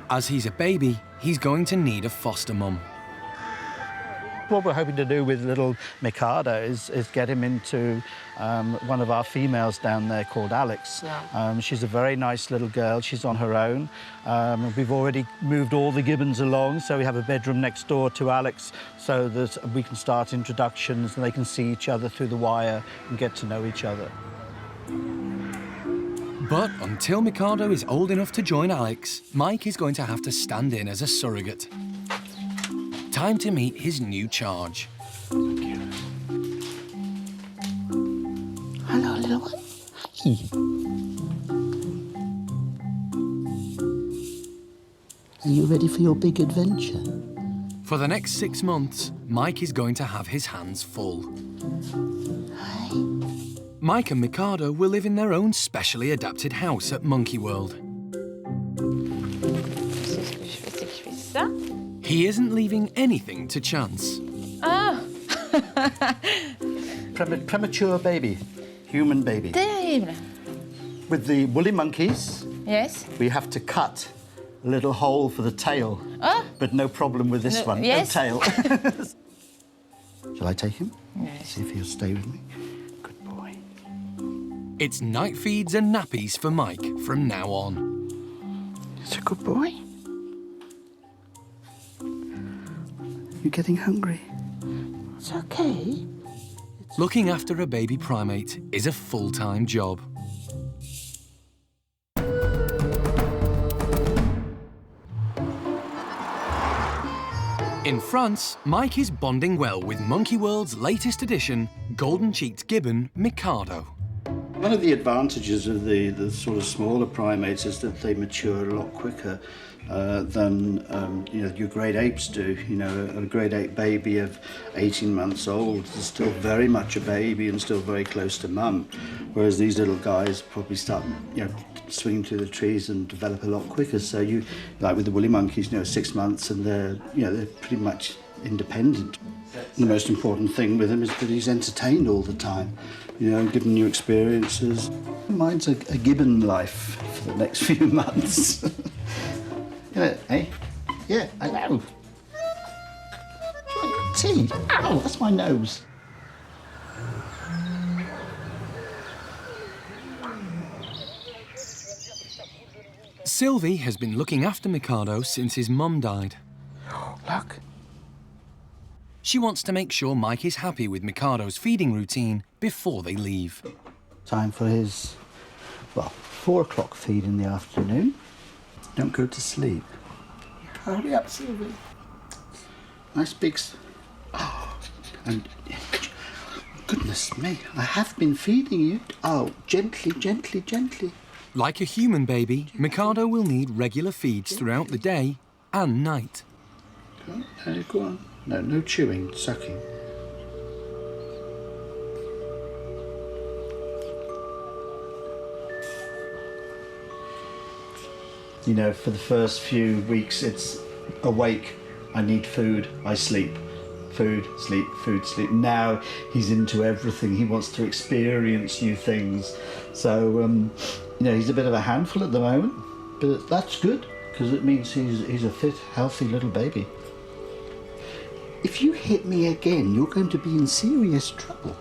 As he's a baby, he's going to need a foster mum. What we're hoping to do with little Mikado is get him into one of our females down there called Alex. Yeah. She's a very nice little girl. She's on her own. We've already moved all the gibbons along, so we have a bedroom next door to Alex so that we can start introductions and they can see each other through the wire and get to know each other. But until Mikado is old enough to join Alex, Mike is going to have to stand in as a surrogate. Time to meet his new charge. Hello, little one. Hi. Are you ready for your big adventure? For the next 6 months, Mike is going to have his hands full. Hi. Mike and Mikado will live in their own specially adapted house at Monkey World. He isn't leaving anything to chance. Ah! Premature baby, human baby. Terrible. With the woolly monkeys, Yes. we have to cut a little hole for the tail. Ah. But no problem with this No, one, yes. no tail. Shall I take him? Yes. See if he'll stay with me. It's night feeds and nappies for Mike from now on. He's a good boy. You're getting hungry. It's okay. Looking after a baby primate is a full-time job. In France, Mike is bonding well with Monkey World's latest addition, golden-cheeked gibbon Mikado. One of the advantages of the sort of smaller primates is that they mature a lot quicker than your great apes do. You know, a great ape baby of 18 months old is still very much a baby and still very close to mum, whereas these little guys probably start, swinging through the trees and develop a lot quicker. So you, like with the woolly monkeys, 6 months and they're pretty much independent. The most important thing with him is that he's entertained all the time, giving new experiences. Mine's a gibbon life for the next few months. Eh? Yeah, I know. Tea. Ow, that's my nose. Sylvie has been looking after Mikado since his mum died. Look. She wants to make sure Mike is happy with Mikado's feeding routine before they leave. Time for his, 4 o'clock feed in the afternoon. Don't go to sleep. Hurry up, Sylvie. Nice big... Oh, and... Goodness me, I have been feeding you. Oh, gently, gently, gently. Like a human baby, Mikado will need regular feeds throughout the day and night. Go on. No chewing, sucking. For the first few weeks, it's awake, I need food, I sleep. Food, sleep, food, sleep. Now he's into everything. He wants to experience new things. So, he's a bit of a handful at the moment, but that's good, because it means he's a fit, healthy little baby. If you hit me again, you're going to be in serious trouble.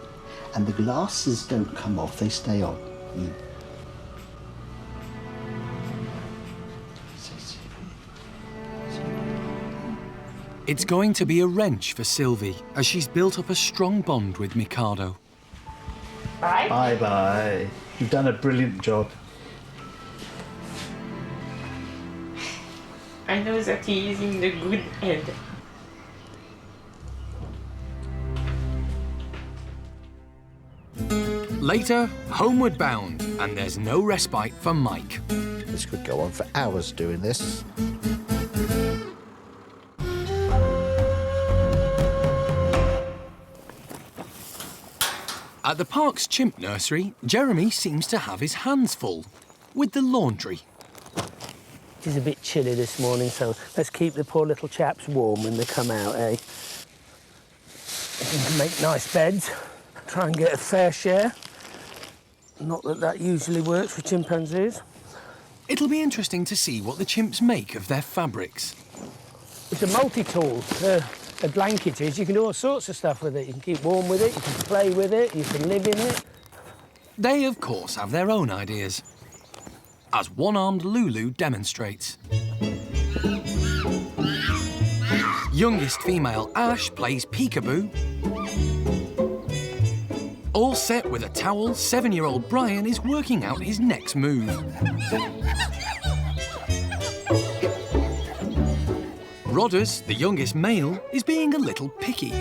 And the glasses don't come off, they stay on. It's going to be a wrench for Sylvie, as she's built up a strong bond with Mikado. Bye. Bye-bye. You've done a brilliant job. I know that he is in the good head. Later, homeward bound, and there's no respite for Mike. This could go on for hours doing this. At the park's chimp nursery, Jeremy seems to have his hands full with the laundry. It is a bit chilly this morning, so let's keep the poor little chaps warm when they come out, eh? We can make nice beds, try and get a fair share. Not that usually works for chimpanzees. It'll be interesting to see what the chimps make of their fabrics. It's a multi-tool. A blanket is, you can do all sorts of stuff with it. You can keep warm with it, you can play with it, you can live in it. They, of course, have their own ideas, as one-armed Lulu demonstrates. Youngest female Ash plays peekaboo. All set with a towel, 7-year-old Brian is working out his next move. Rodders, the youngest male, is being a little picky.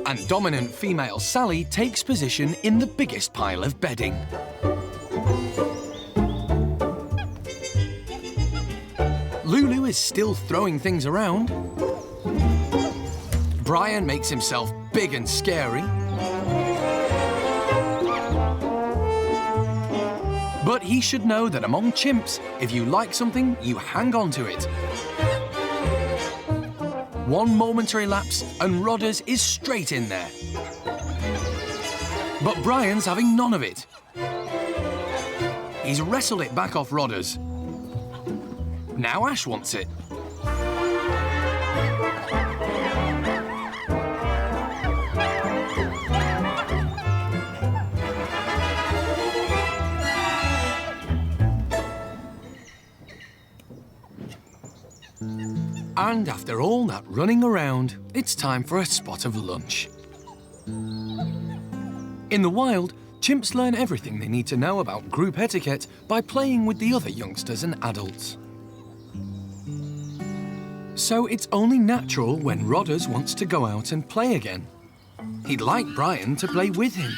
And dominant female Sally takes position in the biggest pile of bedding. Lulu is still throwing things around. Brian makes himself big and scary. But he should know that among chimps, if you like something, you hang on to it. One momentary lapse and Rodders is straight in there. But Brian's having none of it. He's wrestled it back off Rodders. Now Ash wants it. And after all that running around, it's time for a spot of lunch. In the wild, Chimps learn everything they need to know about group etiquette by playing with the other youngsters and adults. So it's only natural when Rodders wants to go out and play again. He'd like Brian to play with him.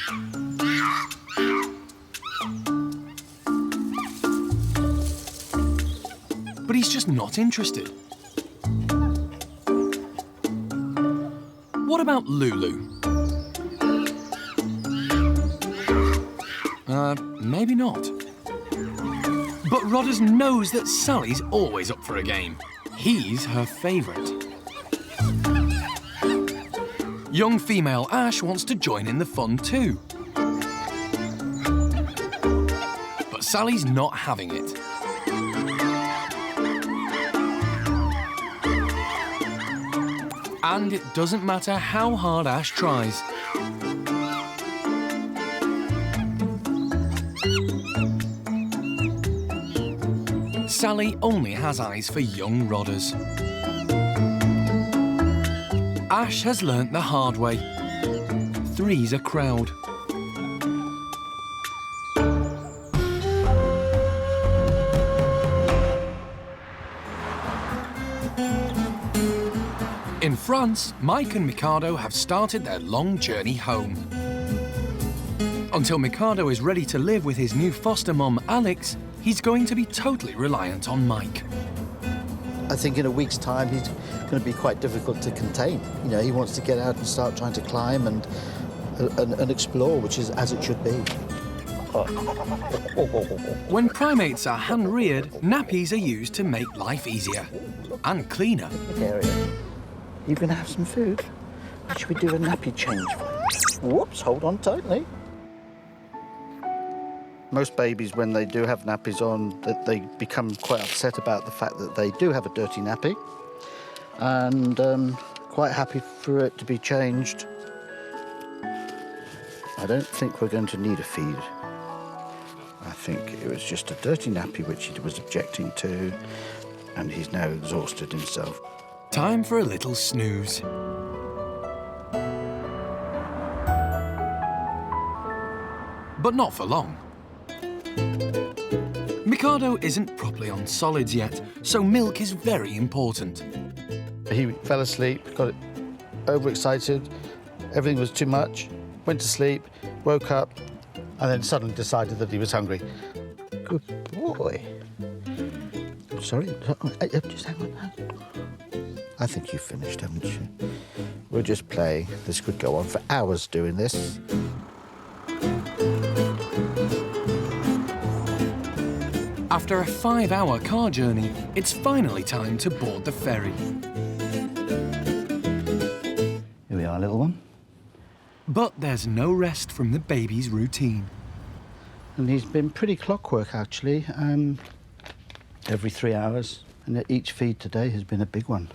But he's just not interested. What about Lulu? Maybe not. But Rodders knows that Sally's always up for a game. He's her favourite. Young female Ash wants to join in the fun too. But Sally's not having it. And it doesn't matter how hard Ash tries. Sally only has eyes for young Rodders. Ash has learnt the hard way. Three's a crowd. In France, Mike and Mikado have started their long journey home. Until Mikado is ready to live with his new foster mum, Alex, he's going to be totally reliant on Mike. I think in a week's time he's going to be quite difficult to contain. You know, he wants to get out and start trying to climb and explore, which is as it should be. When primates are hand-reared, nappies are used to make life easier and cleaner. You going to have some food? Or should we do a nappy change for you? Whoops, hold on tightly. Most babies, when they do have nappies on, that they become quite upset about the fact that they do have a dirty nappy, and quite happy for it to be changed. I don't think we're going to need a feed. I think it was just a dirty nappy which he was objecting to, and he's now exhausted himself. Time for a little snooze. But not for long. Mikado isn't properly on solids yet, so milk is very important. He fell asleep, got overexcited, everything was too much, went to sleep, woke up, and then suddenly decided that he was hungry. Good boy. Sorry, just hang on. I think you've finished, haven't you? We'll just play. This could go on for hours doing this. After a 5-hour car journey, it's finally time to board the ferry. Here we are, little one. But there's no rest from the baby's routine. And he's been pretty clockwork, actually. Every 3 hours. And each feed today has been a big one.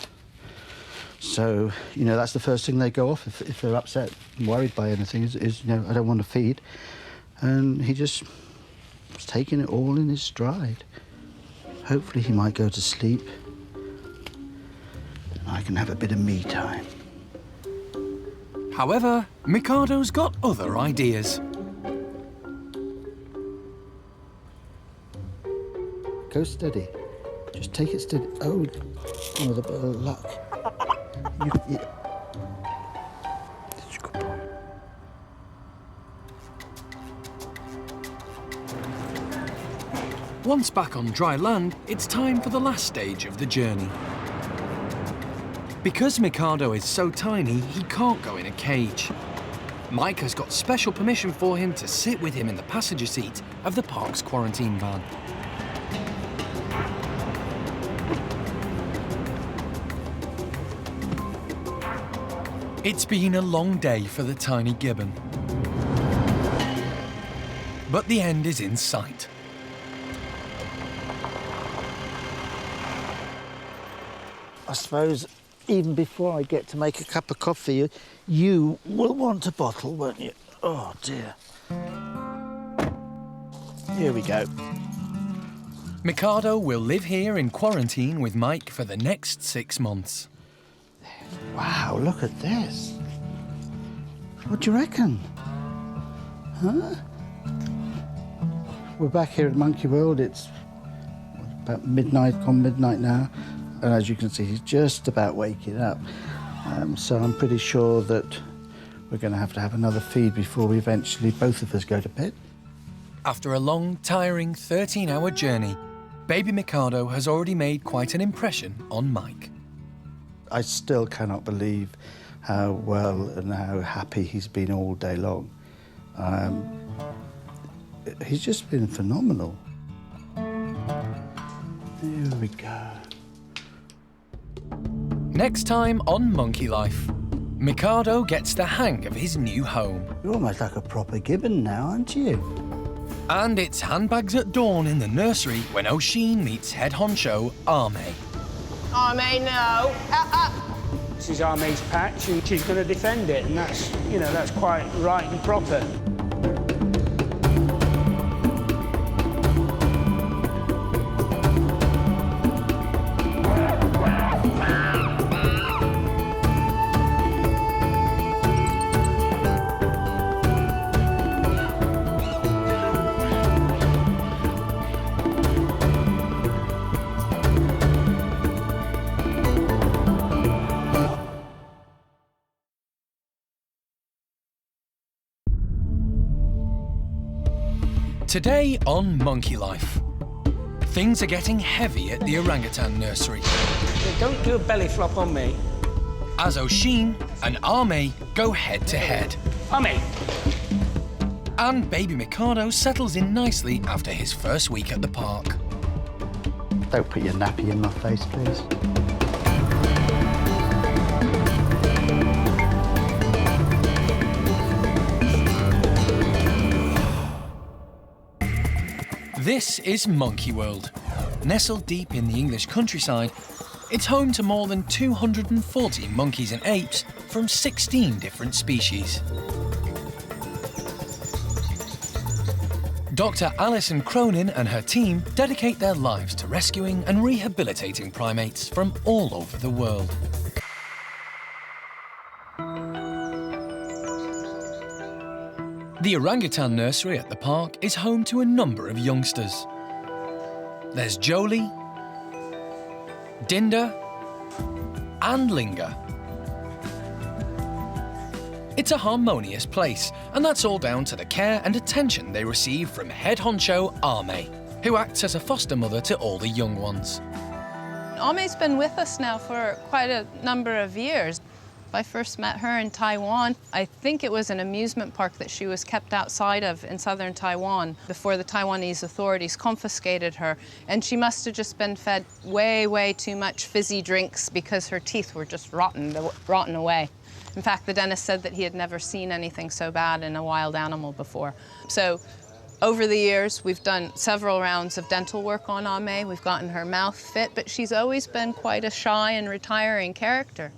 So, you know, that's the first thing they go off if they're upset and worried by anything is, you know, I don't want to feed. And he just was taking it all in his stride. Hopefully he might go to sleep and I can have a bit of me time. However, Mikado's got other ideas. Go steady. Just take it steady. Oh, with a bit of luck. You. That's a good boy. Once back on dry land, it's time for the last stage of the journey. Because Mikado is so tiny, he can't go in a cage. Mike has got special permission for him to sit with him in the passenger seat of the park's quarantine van. It's been a long day for the tiny gibbon. But the end is in sight. I suppose even before I get to make a cup of coffee, you will want a bottle, won't you? Oh, dear. Here we go. Mikado will live here in quarantine with Mike for the next 6 months. Wow, look at this. What do you reckon? Huh? We're back here at Monkey World. It's about midnight, gone midnight now. And as you can see, he's just about waking up. So I'm pretty sure that we're going to have another feed before we eventually, both of us, go to bed. After a long, tiring 13-hour journey, baby Mikado has already made quite an impression on Mike. I still cannot believe how well and how happy he's been all day long. He's just been phenomenal. Here we go. Next time on Monkey Life, Mikado gets the hang of his new home. You're almost like a proper gibbon now, aren't you? And it's handbags at dawn in the nursery when Oshine meets head honcho A-mei. A-mei, no. This is A-mei's patch, and she's going to defend it, and that's, you know, that's quite right and proper. Today on Monkey Life, things are getting heavy at the orangutan nursery. Don't do a belly flop on me. As Oshine and A-mei go head to head. A-mei! And baby Mikado settles in nicely after his first week at the park. Don't put your nappy in my face, please. This is Monkey World. Nestled deep in the English countryside, it's home to more than 240 monkeys and apes from 16 different species. Dr. Alison Cronin and her team dedicate their lives to rescuing and rehabilitating primates from all over the world. The orangutan nursery at the park is home to a number of youngsters. There's Jolie, Dinda, and Linga. It's a harmonious place, and that's all down to the care and attention they receive from head honcho A-mei, who acts as a foster mother to all the young ones. A-mei's been with us now for quite a number of years. I first met her in Taiwan. I think it was an amusement park that she was kept outside of in southern Taiwan before the Taiwanese authorities confiscated her. And she must have just been fed way, way too much fizzy drinks because her teeth were just rotten away. In fact, the dentist said that he had never seen anything so bad in a wild animal before. So over the years, we've done several rounds of dental work on A-mei. We've gotten her mouth fit, but she's always been quite a shy and retiring character.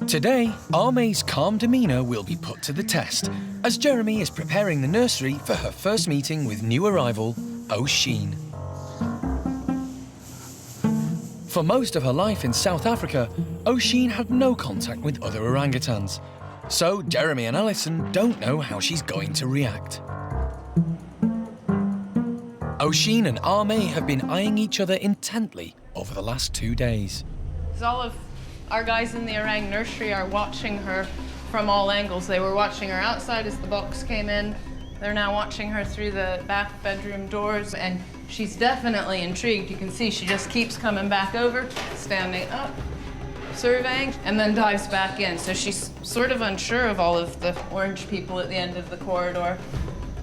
Today, A-mei's calm demeanour will be put to the test, as Jeremy is preparing the nursery for her first meeting with new arrival, Oshine. For most of her life in South Africa, Oshine had no contact with other orangutans, so Jeremy and Alison don't know how she's going to react. Oshine and A-mei have been eyeing each other intently over the last 2 days. All of our guys in the orang nursery are watching her from all angles. They were watching her outside as the box came in. They're now watching her through the back bedroom doors, and she's definitely intrigued. You can see she just keeps coming back over, standing up, surveying, and then dives back in. So she's sort of unsure of all of the orange people at the end of the corridor,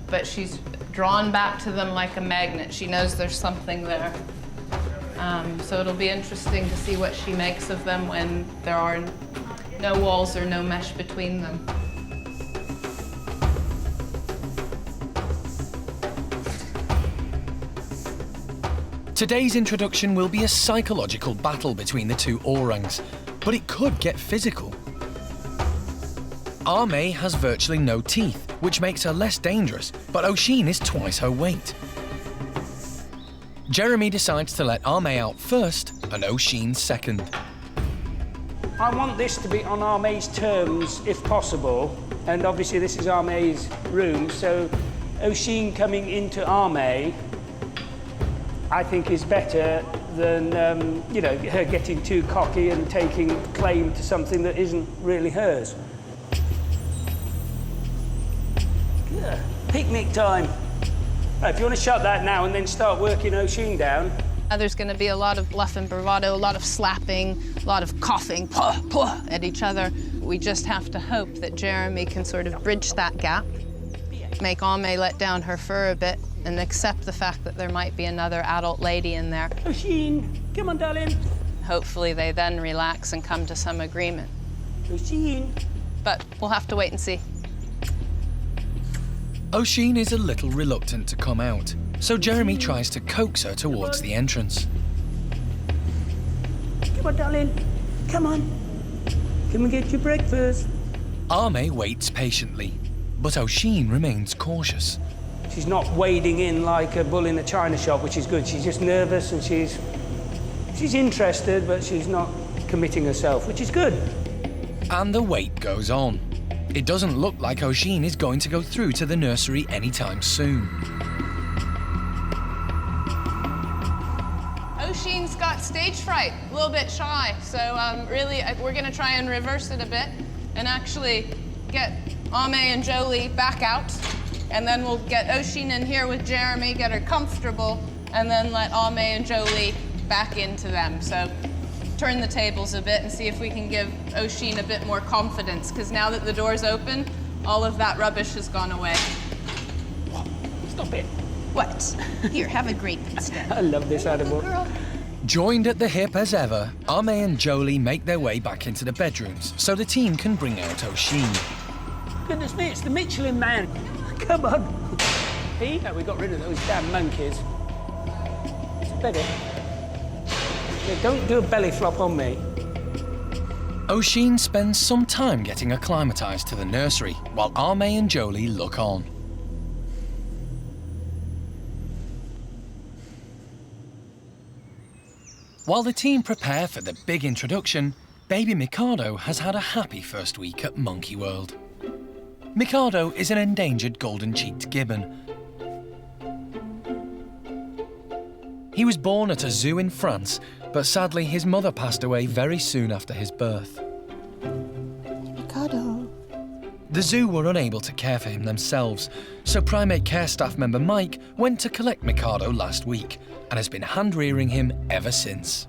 but she's drawn back to them like a magnet. She knows there's something there. So it'll be interesting to see what she makes of them when there are no walls or no mesh between them. Today's introduction will be a psychological battle between the two orangs, but it could get physical. A-mei has virtually no teeth, which makes her less dangerous, but Oshine is twice her weight. Jeremy decides to let A-mei out first and Oshine second. I want this to be on A-mei's terms, if possible. And obviously this is A-mei's room, so Oshine coming into A-mei, I think, is better than, you know, her getting too cocky and taking claim to something that isn't really hers. Yeah, picnic time. Right, if you want to shut that now and then start working Oshine down. There's going to be a lot of bluff and bravado, a lot of slapping, a lot of coughing, puh, puh, at each other. We just have to hope that Jeremy can sort of bridge that gap, make A-mei let down her fur a bit, and accept the fact that there might be another adult lady in there. Oshine, come on, darling. Hopefully they then relax and come to some agreement. Oshine. But we'll have to wait and see. Oshine is a little reluctant to come out, so Jeremy tries to coax her towards the entrance. Come on, darling. Come on. Come and get your breakfast. A-mei waits patiently, but Oshine remains cautious. She's not wading in like a bull in a china shop, which is good. She's just nervous and she's interested, but she's not committing herself, which is good. And the wait goes on. It doesn't look like Oshine is going to go through to the nursery anytime soon. Oshine's got stage fright, a little bit shy, so really we're going to try and reverse it a bit and actually get A-mei and Jolie back out, and then we'll get Oshine in here with Jeremy, get her comfortable, and then let A-mei and Jolie back into them. So turn the tables a bit and see if we can give Oshine a bit more confidence, because now that the door's open, all of that rubbish has gone away. Stop it. What? Here, have a grape instead. I love this animal. Joined at the hip as ever, A-mei and Jolie make their way back into the bedrooms so the team can bring out Oshine. Goodness me, it's the Michelin Man. Come on. Hey, we got rid of those damn monkeys. It's better. Don't do a belly flop on me. Oshine spends some time getting acclimatised to the nursery, while A-mei and Jolie look on. While the team prepare for the big introduction, baby Mikado has had a happy first week at Monkey World. Mikado is an endangered golden-cheeked gibbon. He was born at a zoo in France, but sadly his mother passed away very soon after his birth. Mikado. The zoo were unable to care for him themselves, so Primate Care Staff member Mike went to collect Mikado last week and has been hand-rearing him ever since.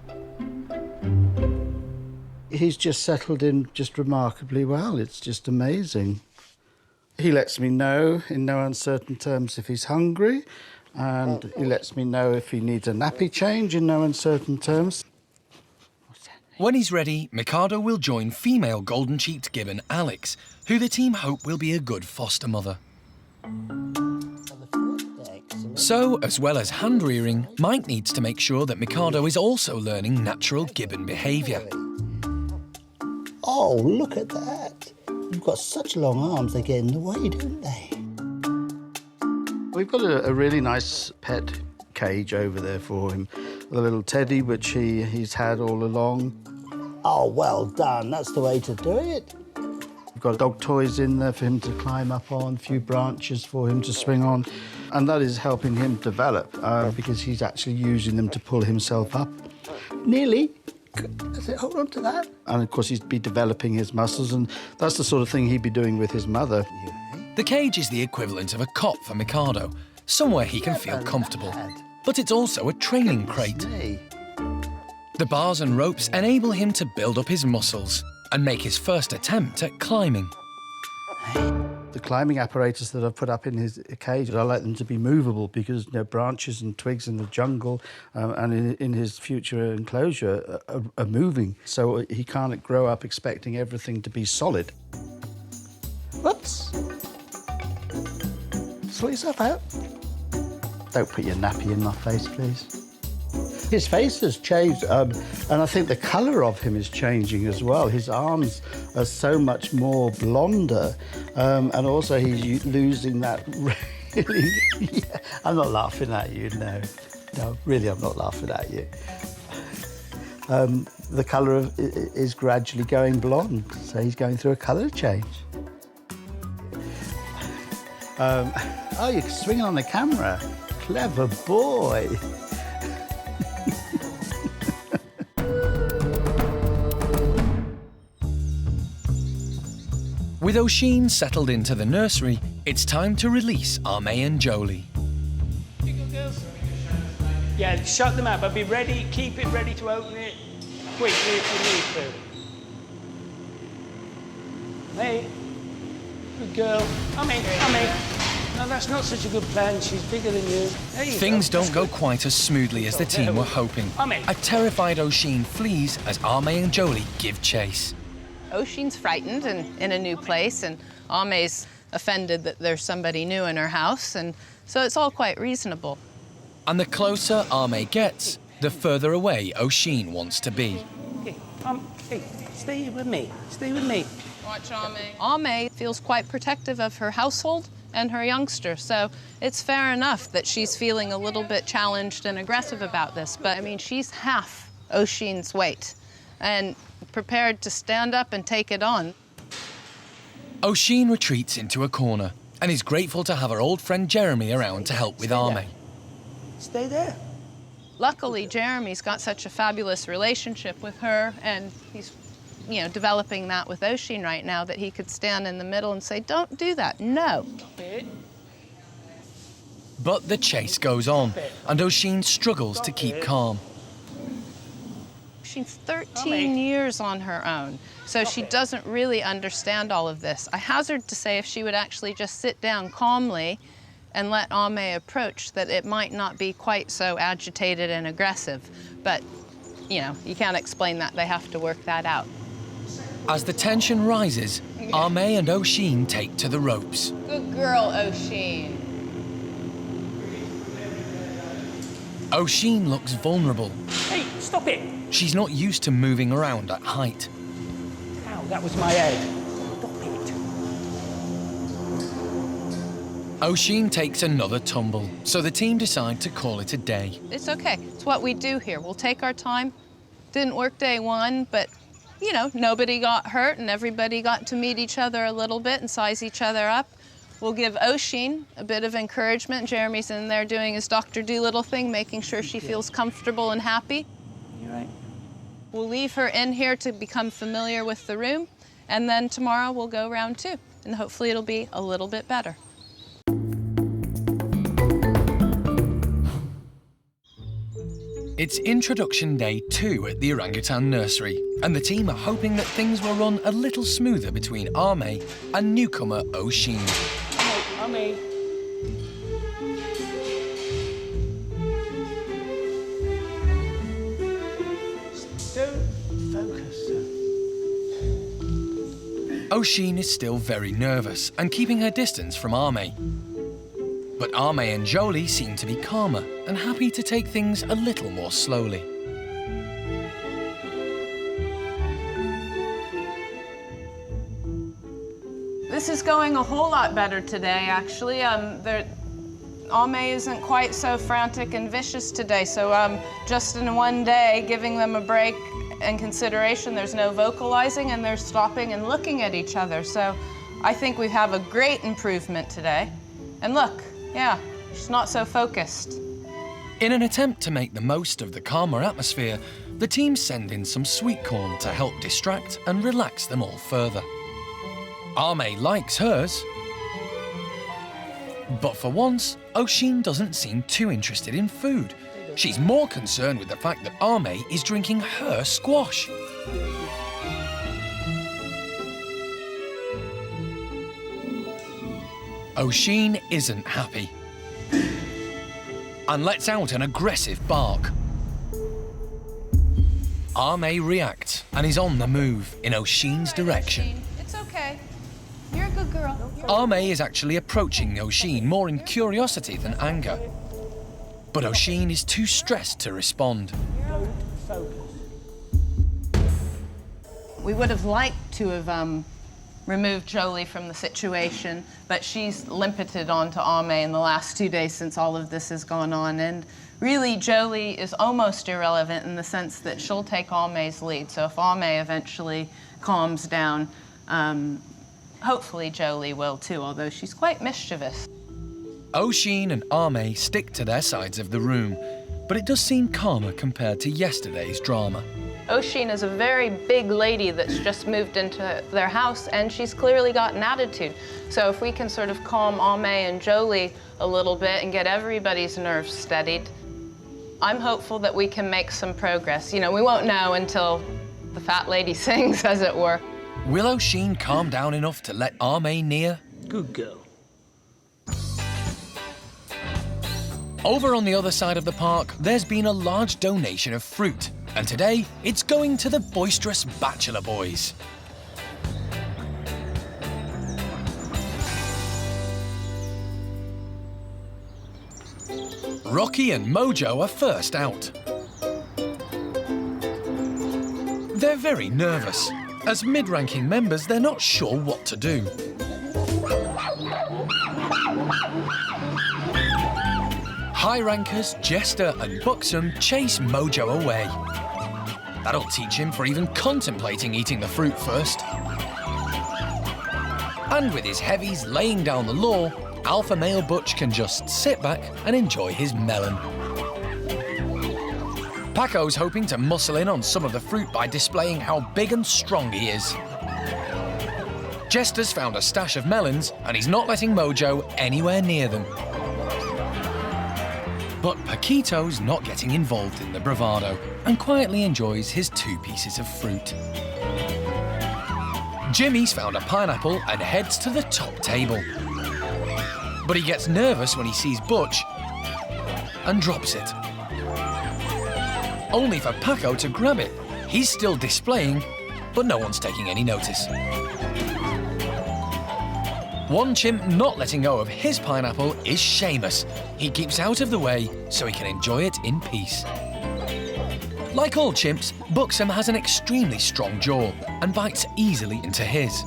He's just settled in just remarkably well. It's just amazing. He lets me know in no uncertain terms if he's hungry, and he lets me know if he needs a nappy change in no uncertain terms. When he's ready, Mikado will join female golden-cheeked gibbon Alex, who the team hope will be a good foster mother. So, as well as hand-rearing, Mike needs to make sure that Mikado is also learning natural gibbon behaviour. Oh, look at that. You've got such long arms, they get in the way, don't they? We've got a really nice pet cage over there for him. The little teddy, which he's had all along. Oh, well done. That's the way to do it. We've got dog toys in there for him to climb up on, a few branches for him to swing on. And that is helping him develop because he's actually using them to pull himself up. Nearly. That's it, hold on to that. And of course, he'd be developing his muscles, and that's the sort of thing he'd be doing with his mother. The cage is the equivalent of a cot for Mikado, somewhere he can feel comfortable. But it's also a training crate. The bars and ropes enable him to build up his muscles and make his first attempt at climbing. The climbing apparatus that I've put up in his cage, I like them to be movable because branches and twigs in the jungle and in his future enclosure are moving. So he can't grow up expecting everything to be solid. Whoops. Sort yourself out. Don't put your nappy in my face, please. His face has changed, and I think the colour of him is changing as well. His arms are so much more blonder, and also he's losing that really... Yeah, I'm not laughing at you, no. No, really, I'm not laughing at you. The colour is gradually going blonde, so he's going through a colour change. Oh, you're swinging on the camera. Clever boy. With Oshine settled into the nursery, it's time to release A-mei and Jolie. You go, girls. Yeah, shut them out, but be ready, keep it ready to open it quickly if you need to. Hey, good girl. A-mei. No, that's not such a good plan. She's bigger than you. There you Things go. don't go quite as smoothly as the team were hoping. A terrified Oshine flees as A-mei and Jolie give chase. Oshine's frightened and in a new place, and A-mei's offended that there's somebody new in her house, and so it's all quite reasonable. And the closer A-mei gets, the further away Oshine wants to be. Okay, hey, stay with me. Stay with me. Watch A-mei. A-mei feels quite protective of her household and her youngster, so it's fair enough that she's feeling a little bit challenged and aggressive about this, but I mean, she's half Oshine's weight and prepared to stand up and take it on. Oshine retreats into a corner and is grateful to have her old friend Jeremy around to help with A-mei. Stay there. Luckily, Jeremy's got such a fabulous relationship with her, and he's, you know, developing that with Oshine right now, that he could stand in the middle and say, "Don't do that, no." But the chase goes on, and Oshine struggles to keep calm. She's 13 years on her own, so she doesn't really understand all of this. I hazard to say if she would actually just sit down calmly and let A-mei approach, that it might not be quite so agitated and aggressive. But, you know, you can't explain that. They have to work that out. As the tension rises, A-mei and Oshine take to the ropes. Good girl, Oshine. Oshine looks vulnerable. Hey, stop it. She's not used to moving around at height. Ow, that was my head. Stop it. Oshine takes another tumble, so the team decide to call it a day. It's okay. It's what we do here. We'll take our time. Didn't work day one, but, you know, nobody got hurt and everybody got to meet each other a little bit and size each other up. We'll give Oshine a bit of encouragement. Jeremy's in there doing his Dr. Dolittle thing, making sure she feels comfortable and happy. You're right. We'll leave her in here to become familiar with the room, and then tomorrow we'll go round two, and hopefully it'll be a little bit better. It's introduction day 2 at the orangutan nursery, and the team are hoping that things will run a little smoother between A-mei and newcomer Oshine. A-mei. Don't focus. Oshine is still very nervous and keeping her distance from A-mei. But A-mei and Jolie seem to be calmer and happy to take things a little more slowly. This is going a whole lot better today, actually. A-mei isn't quite so frantic and vicious today, so just in one day, giving them a break and consideration, there's no vocalizing, and they're stopping and looking at each other. So I think we have a great improvement today. And look, yeah, she's not so focused. In an attempt to make the most of the calmer atmosphere, the team send in some sweet corn to help distract and relax them all further. A-mei likes hers, but for once, Oshine doesn't seem too interested in food. She's more concerned with the fact that A-mei is drinking her squash. Oshine isn't happy and lets out an aggressive bark. A-mei reacts and is on the move in Oshine's direction. It's okay. You're a good girl. A-mei is actually approaching Oshine more in curiosity than anger. But Oshine is too stressed to respond. We would have liked to have removed Jolie from the situation, but she's limpeted onto A-mei in the last 2 days since all of this has gone on. And really, Jolie is almost irrelevant in the sense that she'll take A-mei's lead. So if A-mei eventually calms down, Hopefully Jolie will too, although she's quite mischievous. Oshine and A-mei stick to their sides of the room, but it does seem calmer compared to yesterday's drama. Oshine is a very big lady that's just moved into their house, and she's clearly got an attitude. So if we can sort of calm A-mei and Jolie a little bit and get everybody's nerves steadied, I'm hopeful that we can make some progress. You know, we won't know until the fat lady sings, as it were. Will Oshine calm down enough to let A-mei near? Good girl. Over on the other side of the park, there's been a large donation of fruit, and today it's going to the boisterous bachelor boys. Rocky and Mojo are first out. They're very nervous. As mid-ranking members, they're not sure what to do. High rankers Jester and Buxom chase Mojo away. That'll teach him for even contemplating eating the fruit first. And with his heavies laying down the law, alpha male Butch can just sit back and enjoy his melon. Paco's hoping to muscle in on some of the fruit by displaying how big and strong he is. Jester's found a stash of melons and he's not letting Mojo anywhere near them. But Paquito's not getting involved in the bravado and quietly enjoys his 2 pieces of fruit. Jimmy's found a pineapple and heads to the top table. But he gets nervous when he sees Butch and drops it. Only for Paco to grab it. He's still displaying, but no one's taking any notice. One chimp not letting go of his pineapple is Seamus. He keeps out of the way so he can enjoy it in peace. Like all chimps, Buxom has an extremely strong jaw and bites easily into his.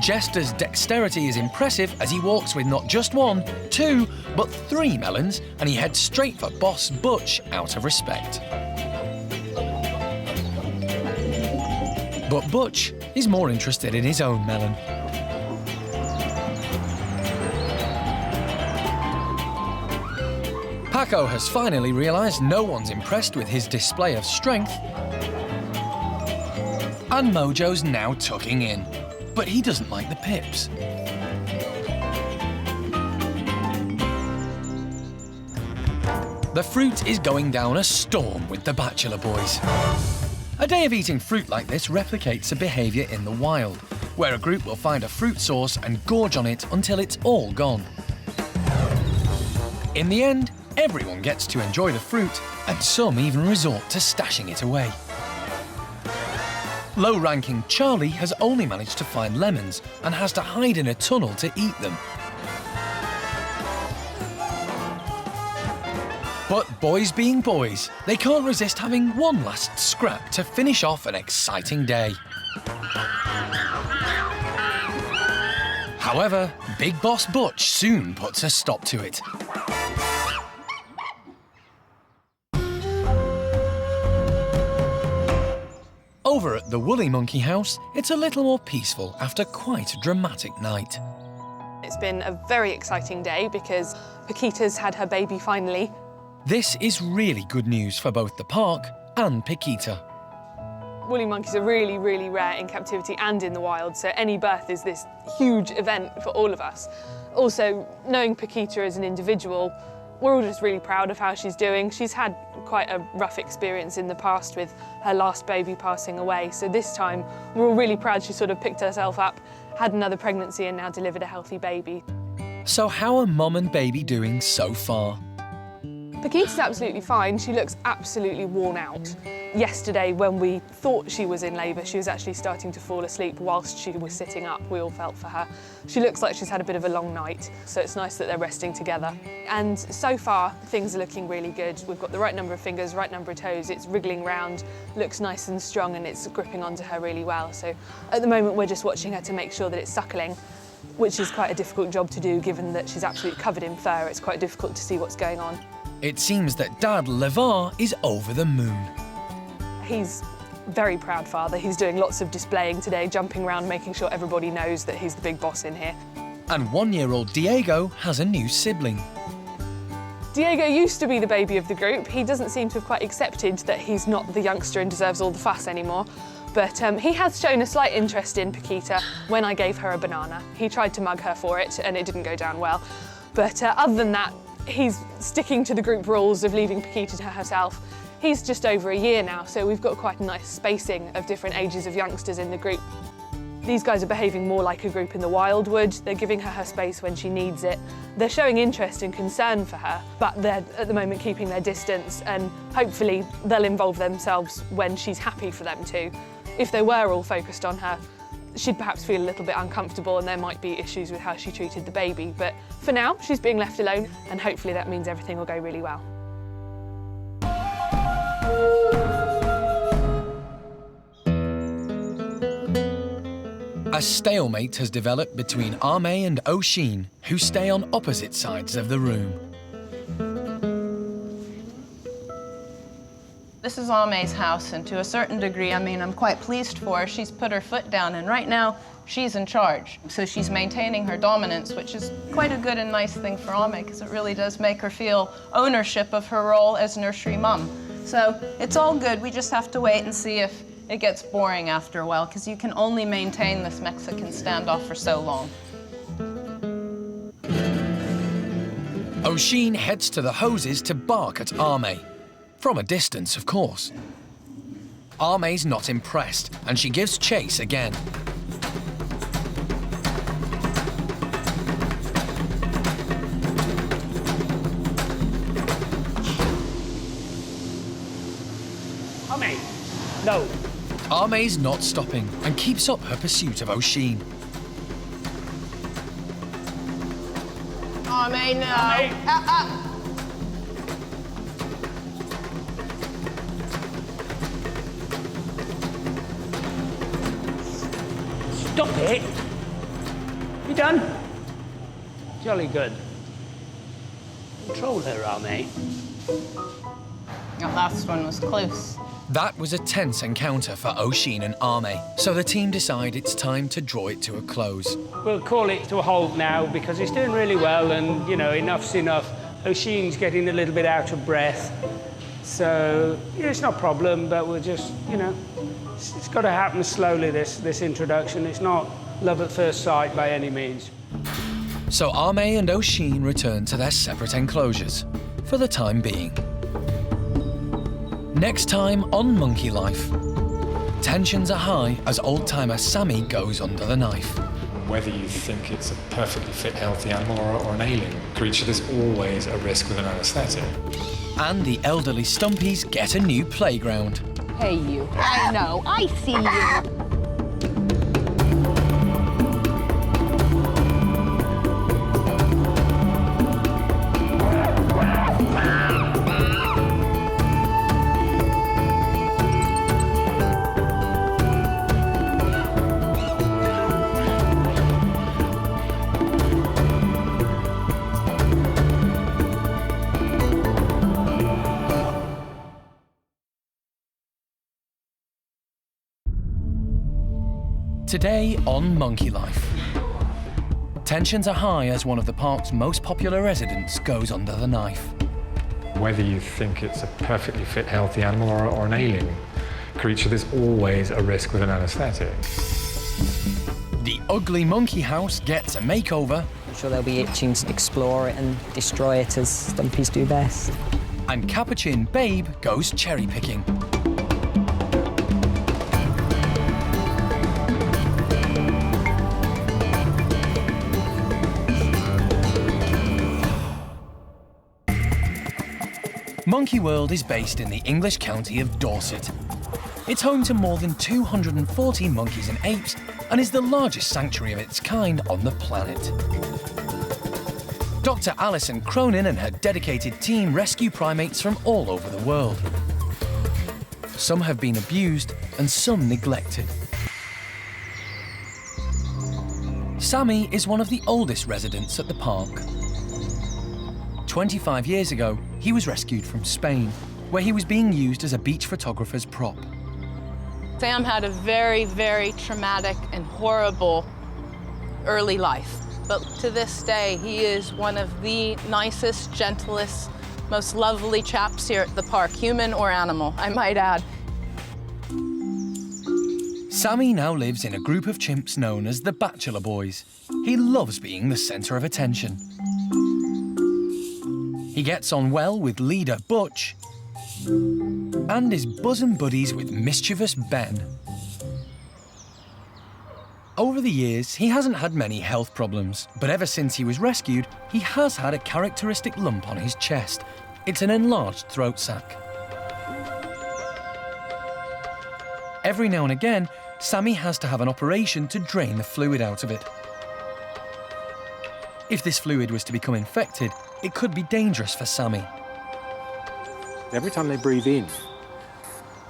Jester's dexterity is impressive as he walks with not just 1, 2, but 3 melons, and he heads straight for boss Butch out of respect. But Butch is more interested in his own melon. Paco has finally realised no one's impressed with his display of strength, and Mojo's now tucking in, but he doesn't like the pips. The fruit is going down a storm with the bachelor boys. A day of eating fruit like this replicates a behaviour in the wild, where a group will find a fruit source and gorge on it until it's all gone. In the end, everyone gets to enjoy the fruit, and some even resort to stashing it away. Low-ranking Charlie has only managed to find lemons and has to hide in a tunnel to eat them. But boys being boys, they can't resist having one last scrap to finish off an exciting day. However, Big Boss Butch soon puts a stop to it. Over at the Woolly Monkey House, it's a little more peaceful after quite a dramatic night. It's been a very exciting day because Paquita's had her baby finally. This is really good news for both the park and Paquita. Woolly monkeys are really, really rare in captivity and in the wild, so any birth is this huge event for all of us. Also, knowing Paquita as an individual, we're all just really proud of how she's doing. She's had quite a rough experience in the past with her last baby passing away, so this time we're all really proud she sort of picked herself up, had another pregnancy and now delivered a healthy baby. So how are mum and baby doing so far? Paquita's absolutely fine. She looks absolutely worn out. Yesterday, when we thought she was in labour, she was actually starting to fall asleep whilst she was sitting up. We all felt for her. She looks like she's had a bit of a long night, so it's nice that they're resting together. And so far, things are looking really good. We've got the right number of fingers, right number of toes. It's wriggling round, looks nice and strong, and it's gripping onto her really well. So at the moment, we're just watching her to make sure that it's suckling, which is quite a difficult job to do, given that she's absolutely covered in fur. It's quite difficult to see what's going on. It seems that Dad Levar is over the moon. He's very proud father. He's doing lots of displaying today, jumping around, making sure everybody knows that he's the big boss in here. And 1-year-old Diego has a new sibling. Diego used to be the baby of the group. He doesn't seem to have quite accepted that he's not the youngster and deserves all the fuss anymore. But he has shown a slight interest in Paquita when I gave her a banana. He tried to mug her for it and it didn't go down well. But other than that, he's sticking to the group rules of leaving Paquita to herself. He's just over a year now, so we've got quite a nice spacing of different ages of youngsters in the group. These guys are behaving more like a group in the wildwood. They're giving her space when she needs it. They're showing interest and concern for her, but they're at the moment keeping their distance, and hopefully they'll involve themselves when she's happy for them to. If they were all focused on her, she'd perhaps feel a little bit uncomfortable and there might be issues with how she treated the baby. But for now, she's being left alone, and hopefully that means everything will go really well. A stalemate has developed between A-mei and Oshine, who stay on opposite sides of the room. This is A-mei's house, and to a certain degree, I mean, I'm quite pleased for her. She's put her foot down, and right now, she's in charge. So she's maintaining her dominance, which is quite a good and nice thing for A-mei, because it really does make her feel ownership of her role as nursery mum. So it's all good. We just have to wait and see if it gets boring after a while, because you can only maintain this Mexican standoff for so long. Oshine heads to the hoses to bark at A-mei. From a distance, of course. A-mei's not impressed, and she gives chase again. A-mei, no. A-mei's not stopping and keeps up her pursuit of Oshine. A-mei, no. A-mei. Stop it. You done? Jolly good. Control her, A-mei. That last one was close. That was a tense encounter for Oshine and A-mei, so the team decide it's time to draw it to a close. We'll call it to a halt now because it's doing really well and, you know, enough's enough. Oshine's getting a little bit out of breath. So, yeah, it's not a problem, but we'll just, you know, it's got to happen slowly, this introduction. It's not love at first sight by any means. So A-mei and Oshine return to their separate enclosures, for the time being. Next time on Monkey Life. Tensions are high as old-timer Sammy goes under the knife. Whether you think it's a perfectly fit, healthy animal or an alien creature, there's always a risk with an anaesthetic. And the elderly Stumpies get a new playground. Hey, you. I know. I see you. Today on Monkey Life. Tensions are high as one of the park's most popular residents goes under the knife. Whether you think it's a perfectly fit, healthy animal or an alien creature, there's always a risk with an anaesthetic. The ugly monkey house gets a makeover. I'm sure they'll be itching to explore it and destroy it as Stumpies do best. And Capuchin Babe goes cherry picking. Monkey World is based in the English county of Dorset. It's home to more than 240 monkeys and apes and is the largest sanctuary of its kind on the planet. Dr. Alison Cronin and her dedicated team rescue primates from all over the world. Some have been abused and some neglected. Sammy is one of the oldest residents at the park. 25 years ago, he was rescued from Spain, where he was being used as a beach photographer's prop. Sam had a very, very traumatic and horrible early life. But to this day, he is one of the nicest, gentlest, most lovely chaps here at the park, human or animal, I might add. Sammy now lives in a group of chimps known as the Bachelor Boys. He loves being the centre of attention. He gets on well with leader Butch and is bosom buddies with mischievous Ben. Over the years, he hasn't had many health problems, but ever since he was rescued, he has had a characteristic lump on his chest. It's an enlarged throat sac. Every now and again, Sammy has to have an operation to drain the fluid out of it. If this fluid was to become infected, it could be dangerous for Sammy. Every time they breathe in,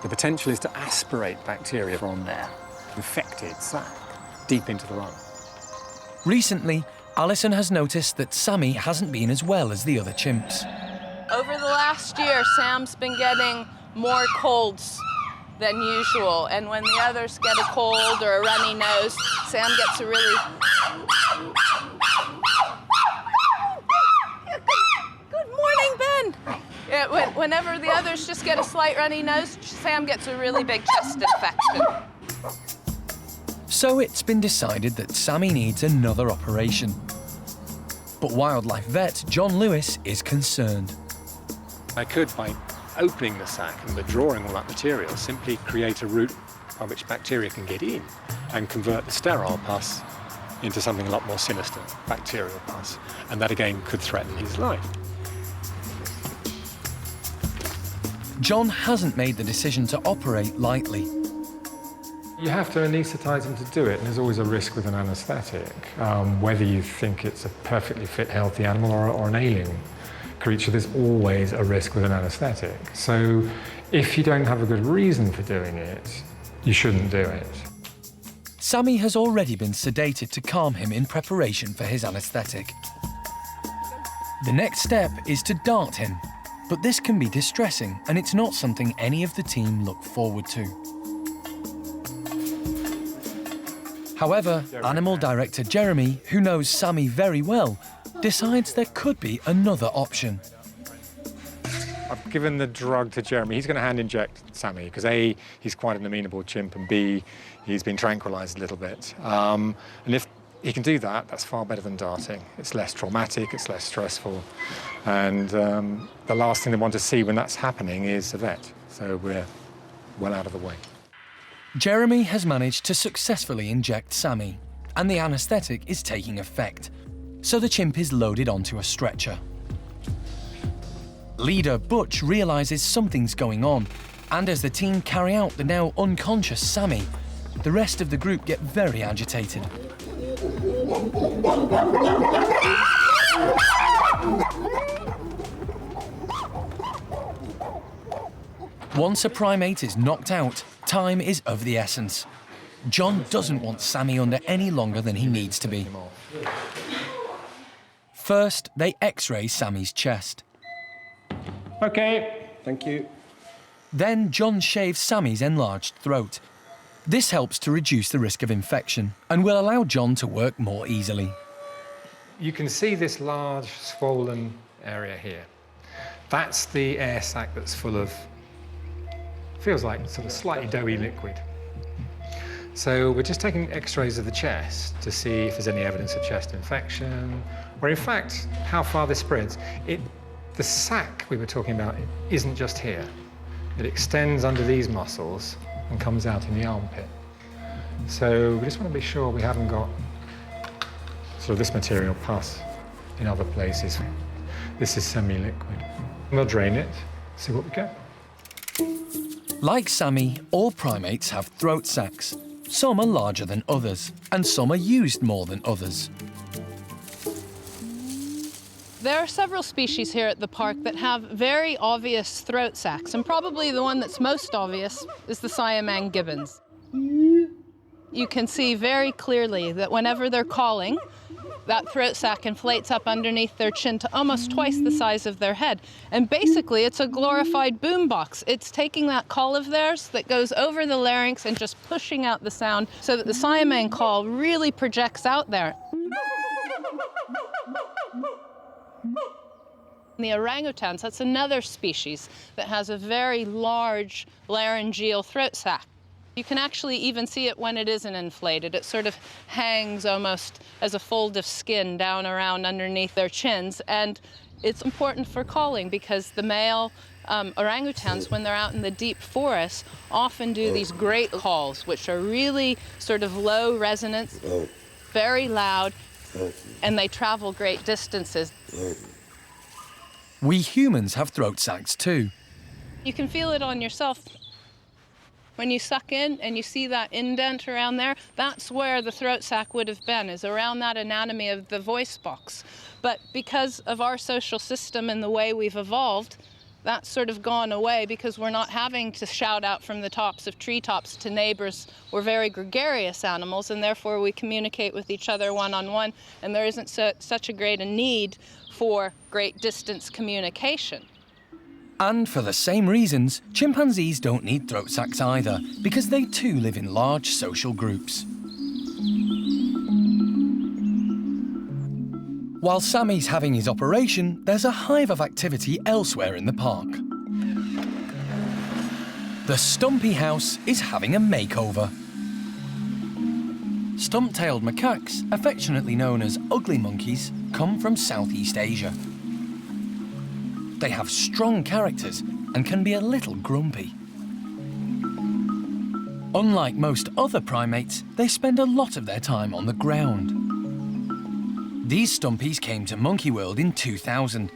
the potential is to aspirate bacteria from their infected sac deep into the lung. Recently, Alison has noticed that Sammy hasn't been as well as the other chimps. Over the last year, Sam's been getting more colds than usual, and when the others get a cold or a runny nose, Sam gets a really... Good morning, Ben! Yeah, whenever the others just get a slight runny nose, Sam gets a really big chest infection. So it's been decided that Sammy needs another operation. But wildlife vet John Lewis is concerned. I could, by opening the sac and withdrawing all that material, simply create a route by which bacteria can get in and convert the sterile pus into something a lot more sinister, bacterial pus. And that again could threaten his life. John hasn't made the decision to operate lightly. You have to anaesthetise him to do it, and there's always a risk with an anaesthetic, whether you think it's a perfectly fit, healthy animal or an alien creature, there's always a risk with an anaesthetic. So if you don't have a good reason for doing it, you shouldn't do it. Sammy has already been sedated to calm him in preparation for his anaesthetic. The next step is to dart him, but this can be distressing, and it's not something any of the team look forward to. However, animal director Jeremy, who knows Sammy very well, decides there could be another option. I've given the drug to Jeremy. He's going to hand inject Sammy because A, he's quite an amenable chimp, and B, he's been tranquilised a little bit. And if he can do that, that's far better than darting. It's less traumatic, it's less stressful, and the last thing they want to see when that's happening is a vet. So we're well out of the way. Jeremy has managed to successfully inject Sammy, and the anaesthetic is taking effect, so the chimp is loaded onto a stretcher. Leader Butch realises something's going on, and as the team carry out the now unconscious Sammy, the rest of the group get very agitated. Once a primate is knocked out, time is of the essence. John doesn't want Sammy under any longer than he needs to be. First, they X-ray Sammy's chest. OK, thank you. Then John shaves Sammy's enlarged throat. This helps to reduce the risk of infection and will allow John to work more easily. You can see this large swollen area here. That's the air sac that's full of, feels like sort of slightly doughy liquid. So we're just taking X-rays of the chest to see if there's any evidence of chest infection, or in fact, how far this spreads. The sac we were talking about isn't just here. It extends under these muscles and comes out in the armpit. So we just want to be sure we haven't got sort of this material pus in other places. This is semi-liquid. We'll drain it, see what we get. Like Sammy, all primates have throat sacs. Some are larger than others, and some are used more than others. There are several species here at the park that have very obvious throat sacs, and probably the one that's most obvious is the Siamang gibbons. You can see very clearly that whenever they're calling, that throat sac inflates up underneath their chin to almost twice the size of their head. And basically, it's a glorified boombox. It's taking that call of theirs that goes over the larynx and just pushing out the sound so that the Siamang call really projects out there. The orangutans, that's another species that has a very large laryngeal throat sac. You can actually even see it when it isn't inflated. It sort of hangs almost as a fold of skin down around underneath their chins. And it's important for calling because the male orangutans, when they're out in the deep forest, often do these great calls, which are really sort of low resonance, very loud, and they travel great distances. We humans have throat sacs too. You can feel it on yourself. When you suck in and you see that indent around there, that's where the throat sac would have been, is around that anatomy of the voice box. But because of our social system and the way we've evolved, that's sort of gone away because we're not having to shout out from the tops of treetops to neighbors. We're very gregarious animals, and therefore we communicate with each other one-on-one, and there isn't such a great a need for great distance communication. And for the same reasons, chimpanzees don't need throat sacs either, because they too live in large social groups. While Sammy's having his operation, there's a hive of activity elsewhere in the park. The Stumpy House is having a makeover. Stump-tailed macaques, affectionately known as ugly monkeys, come from Southeast Asia. They have strong characters and can be a little grumpy. Unlike most other primates, they spend a lot of their time on the ground. These Stumpies came to Monkey World in 2000,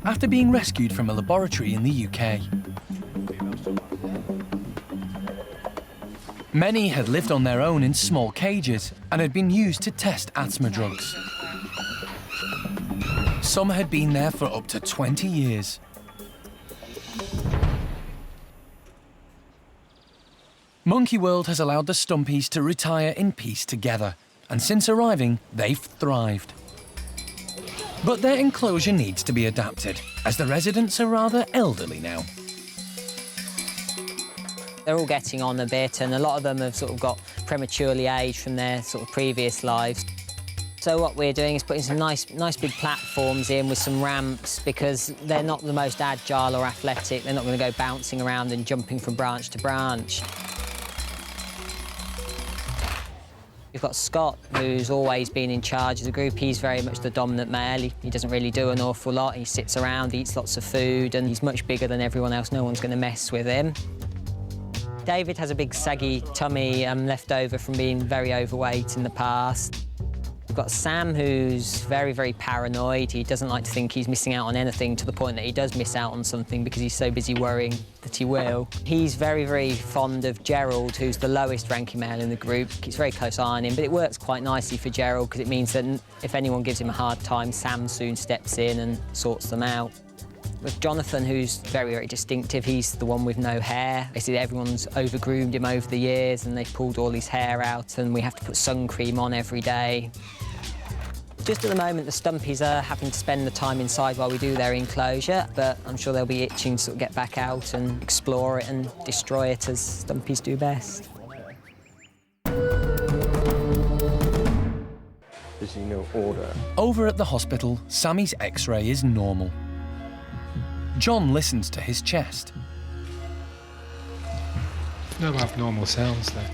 after being rescued from a laboratory in the UK. Many had lived on their own in small cages and had been used to test asthma drugs. Some had been there for up to 20 years. Monkey World has allowed the Stumpies to retire in peace together, and since arriving, they've thrived. But their enclosure needs to be adapted, as the residents are rather elderly now. They're all getting on a bit, and a lot of them have sort of got prematurely aged from their sort of previous lives. So what we're doing is putting some nice big platforms in with some ramps, because they're not the most agile or athletic. They're not going to go bouncing around and jumping from branch to branch. We've got Scott, who's always been in charge of the group. He's very much the dominant male. He doesn't really do an awful lot. He sits around, eats lots of food, and he's much bigger than everyone else. No one's going to mess with him. David has a big saggy tummy left over from being very overweight in the past. We've got Sam, who's very, very paranoid. He doesn't like to think he's missing out on anything, to the point that he does miss out on something because he's so busy worrying that he will. He's very, very fond of Gerald, who's the lowest ranking male in the group. Keeps very close eye on him, but it works quite nicely for Gerald because it means that if anyone gives him a hard time, Sam soon steps in and sorts them out. With Jonathan, who's very, very distinctive, he's the one with no hair. Basically, everyone's over-groomed him over the years and they've pulled all his hair out, and we have to put sun cream on every day. Just at the moment, the Stumpies are having to spend the time inside while we do their enclosure, but I'm sure they'll be itching to sort of get back out and explore it and destroy it, as Stumpies do best. There's no order. Over at the hospital, Sammy's X-ray is normal. John listens to his chest. No abnormal sounds there.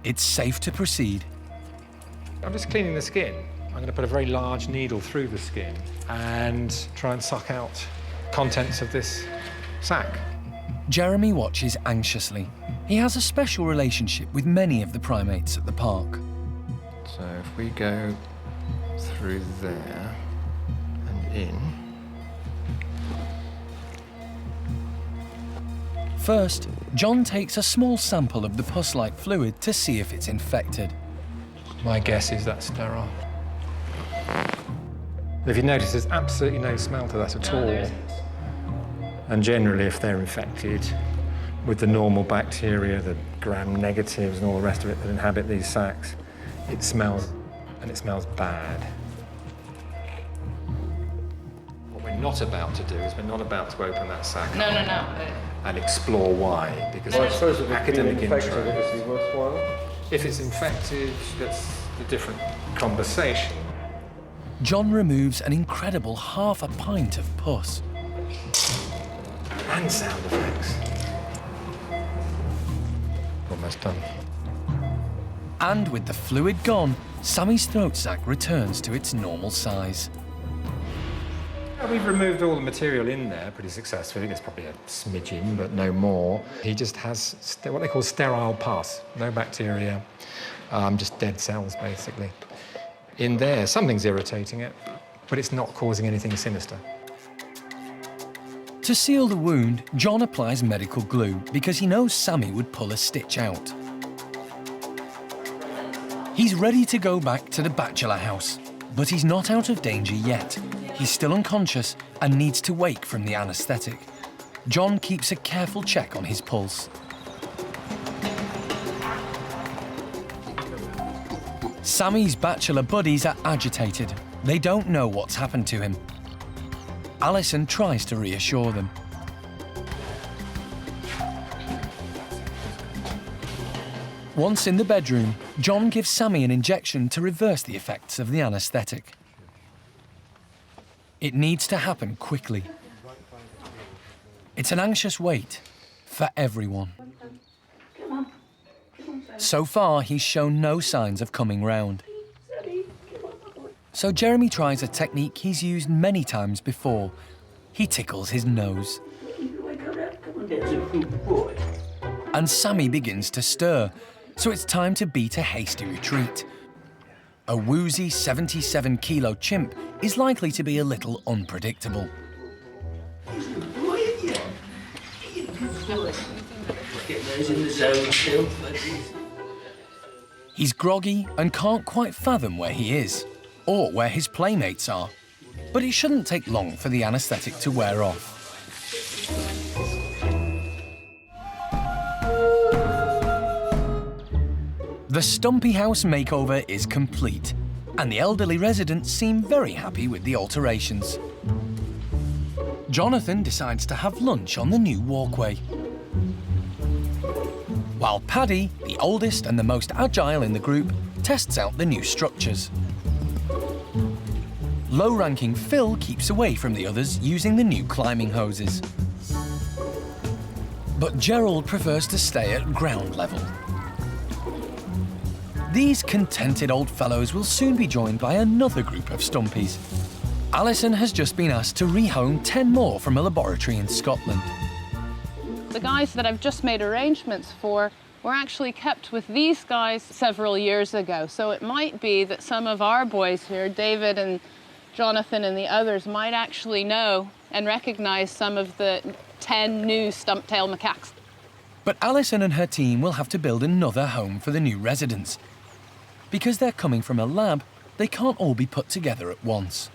It's safe to proceed. I'm just cleaning the skin. I'm going to put a very large needle through the skin and try and suck out contents of this sac. Jeremy watches anxiously. He has a special relationship with many of the primates at the park. So if we go through there and in. First, John takes a small sample of the pus-like fluid to see if it's infected. My guess is that's sterile. If you notice, there's absolutely no smell to that at all. And generally, if they're infected with the normal bacteria, the gram-negatives and all the rest of it that inhabit these sacs, It smells, and it smells bad. What we're not about to do is we're not about to open that sack No, up no, no. and explore why, because Well, I it's suppose an academic intro. Is it worthwhile? If it's infected, that's a different conversation. John removes an incredible half a pint of pus. And sound effects. Almost done. And with the fluid gone, Sammy's throat sac returns to its normal size. We've removed all the material in there pretty successfully. There's probably a smidgen, but no more. He just has what they call sterile pus. No bacteria, just dead cells, basically. In there, something's irritating it, but it's not causing anything sinister. To seal the wound, John applies medical glue because he knows Sammy would pull a stitch out. He's ready to go back to the bachelor house, but he's not out of danger yet. He's still unconscious and needs to wake from the anaesthetic. John keeps a careful check on his pulse. Sammy's bachelor buddies are agitated. They don't know what's happened to him. Alison tries to reassure them. Once in the bedroom, John gives Sammy an injection to reverse the effects of the anaesthetic. It needs to happen quickly. It's an anxious wait for everyone. So far, he's shown no signs of coming round. So Jeremy tries a technique he's used many times before. He tickles his nose. And Sammy begins to stir, so it's time to beat a hasty retreat. A woozy 77-kilo chimp is likely to be a little unpredictable. He's groggy and can't quite fathom where he is, or where his playmates are. But it shouldn't take long for the anaesthetic to wear off. The Stumpy House makeover is complete, and the elderly residents seem very happy with the alterations. Jonathan decides to have lunch on the new walkway, while Paddy, the oldest and the most agile in the group, tests out the new structures. Low-ranking Phil keeps away from the others using the new climbing hoses. But Gerald prefers to stay at ground level. These contented old fellows will soon be joined by another group of Stumpies. Alison has just been asked to rehome 10 more from a laboratory in Scotland. The guys that I've just made arrangements for were actually kept with these guys several years ago. So it might be that some of our boys here, David and Jonathan and the others, might actually know and recognize some of the 10 new stump-tailed macaques. But Alison and her team will have to build another home for the new residents. Because they're coming from a lab, they can't all be put together at once.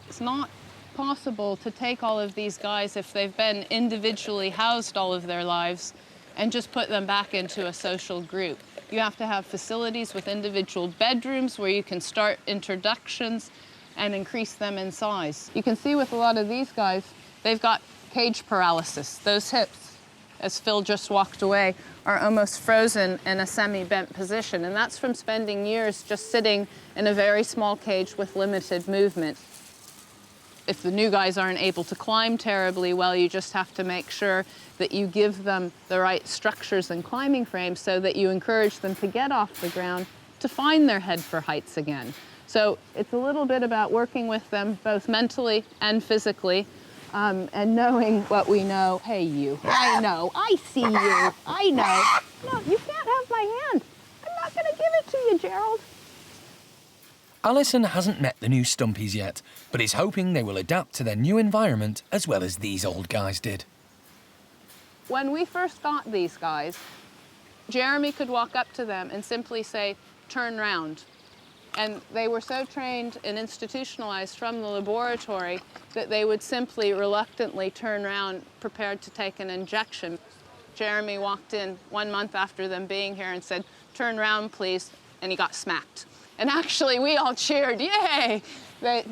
It's not possible to take all of these guys, if they've been individually housed all of their lives, and just put them back into a social group. You have to have facilities with individual bedrooms where you can start introductions and increase them in size. You can see with a lot of these guys, they've got cage paralysis. Those hips, as Phil just walked away, are almost frozen in a semi-bent position, and that's from spending years just sitting in a very small cage with limited movement. If the new guys aren't able to climb terribly well, you just have to make sure that you give them the right structures and climbing frames so that you encourage them to get off the ground to find their head for heights again. So it's a little bit about working with them both mentally and physically, and knowing what we know. Hey, you. I know. I see you. I know. No, you can't have my hand. I'm not going to give it to you, Gerald. Alison hasn't met the new Stumpies yet, but is hoping they will adapt to their new environment as well as these old guys did. When we first got these guys, Jeremy could walk up to them and simply say, turn round. And they were so trained and institutionalized from the laboratory that they would simply reluctantly turn around, prepared to take an injection. Jeremy walked in 1 month after them being here and said, turn round, please. and he got smacked. And actually, we all cheered, yay!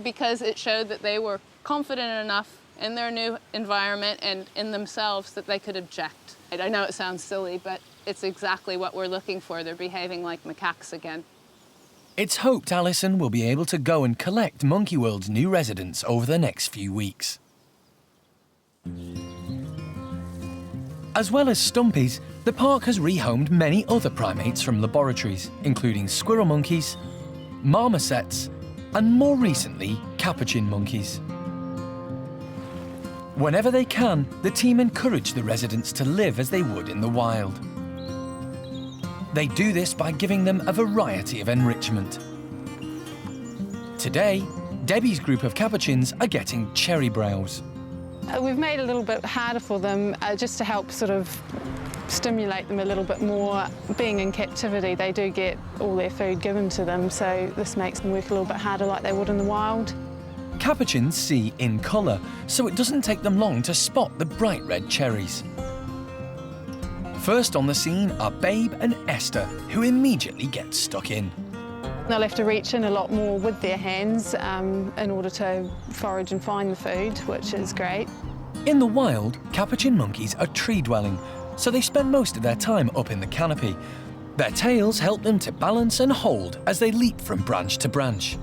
Because it showed that they were confident enough in their new environment and in themselves that they could object. I know it sounds silly, but it's exactly what we're looking for. They're behaving like macaques again. It's hoped Alison will be able to go and collect Monkey World's new residents over the next few weeks. As well as stumpies, the park has rehomed many other primates from laboratories, including squirrel monkeys, marmosets, and more recently, capuchin monkeys. Whenever they can, the team encourage the residents to live as they would in the wild. They do this by giving them a variety of enrichment. Today, Debbie's group of capuchins are getting cherry browse. We've made it a little bit harder for them just to help sort of stimulate them a little bit more. Being in captivity, they do get all their food given to them, so this makes them work a little bit harder like they would in the wild. Capuchins see in colour, so it doesn't take them long to spot the bright red cherries. First on the scene are Babe and Esther, who immediately get stuck in. They'll have to reach in a lot more with their hands in order to forage and find the food, which is great. In the wild, capuchin monkeys are tree-dwelling, so they spend most of their time up in the canopy. Their tails help them to balance and hold as they leap from branch to branch.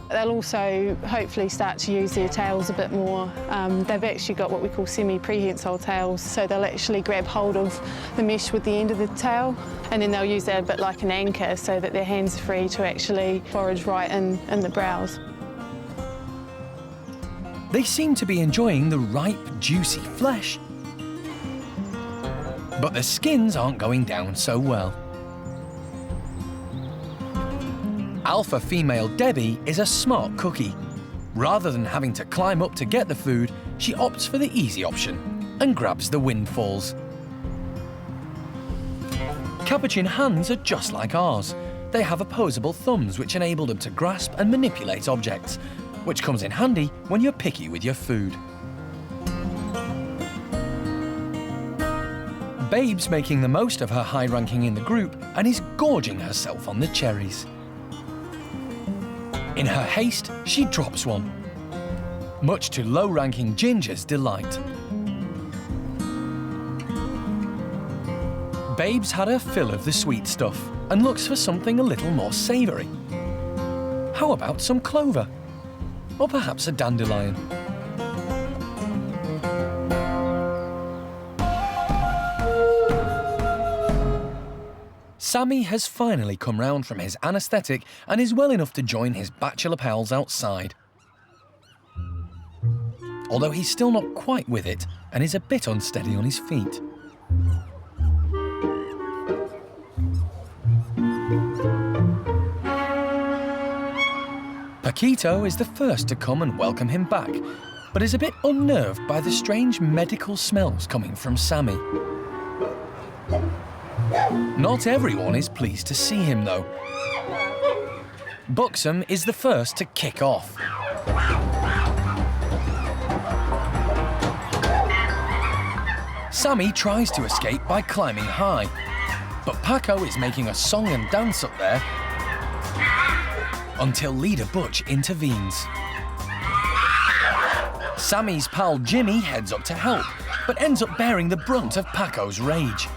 They'll also hopefully start to use their tails a bit more. They've actually got what we call semi-prehensile tails, so they'll actually grab hold of the mesh with the end of the tail, and then they'll use that a bit like an anchor so that their hands are free to actually forage right in the browse. They seem to be enjoying the ripe, juicy flesh. But the skins aren't going down so well. Alpha female Debbie is a smart cookie. Rather than having to climb up to get the food, she opts for the easy option and grabs the windfalls. Capuchin hands are just like ours. They have opposable thumbs which enable them to grasp and manipulate objects, which comes in handy when you're picky with your food. Babe's making the most of her high ranking in the group and is gorging herself on the cherries. In her haste, she drops one, much to low-ranking Ginger's delight. Babe's had her fill of the sweet stuff and looks for something a little more savoury. How about some clover? Or perhaps a dandelion? Sammy has finally come round from his anaesthetic and is well enough to join his bachelor pals outside. Although he's still not quite with it and is a bit unsteady on his feet. Paquito is the first to come and welcome him back, but is a bit unnerved by the strange medical smells coming from Sammy. Not everyone is pleased to see him, though. Buxom is the first to kick off. Sammy tries to escape by climbing high, but Paco is making a song and dance up there until leader Butch intervenes. Sammy's pal Jimmy heads up to help, but ends up bearing the brunt of Paco's rage.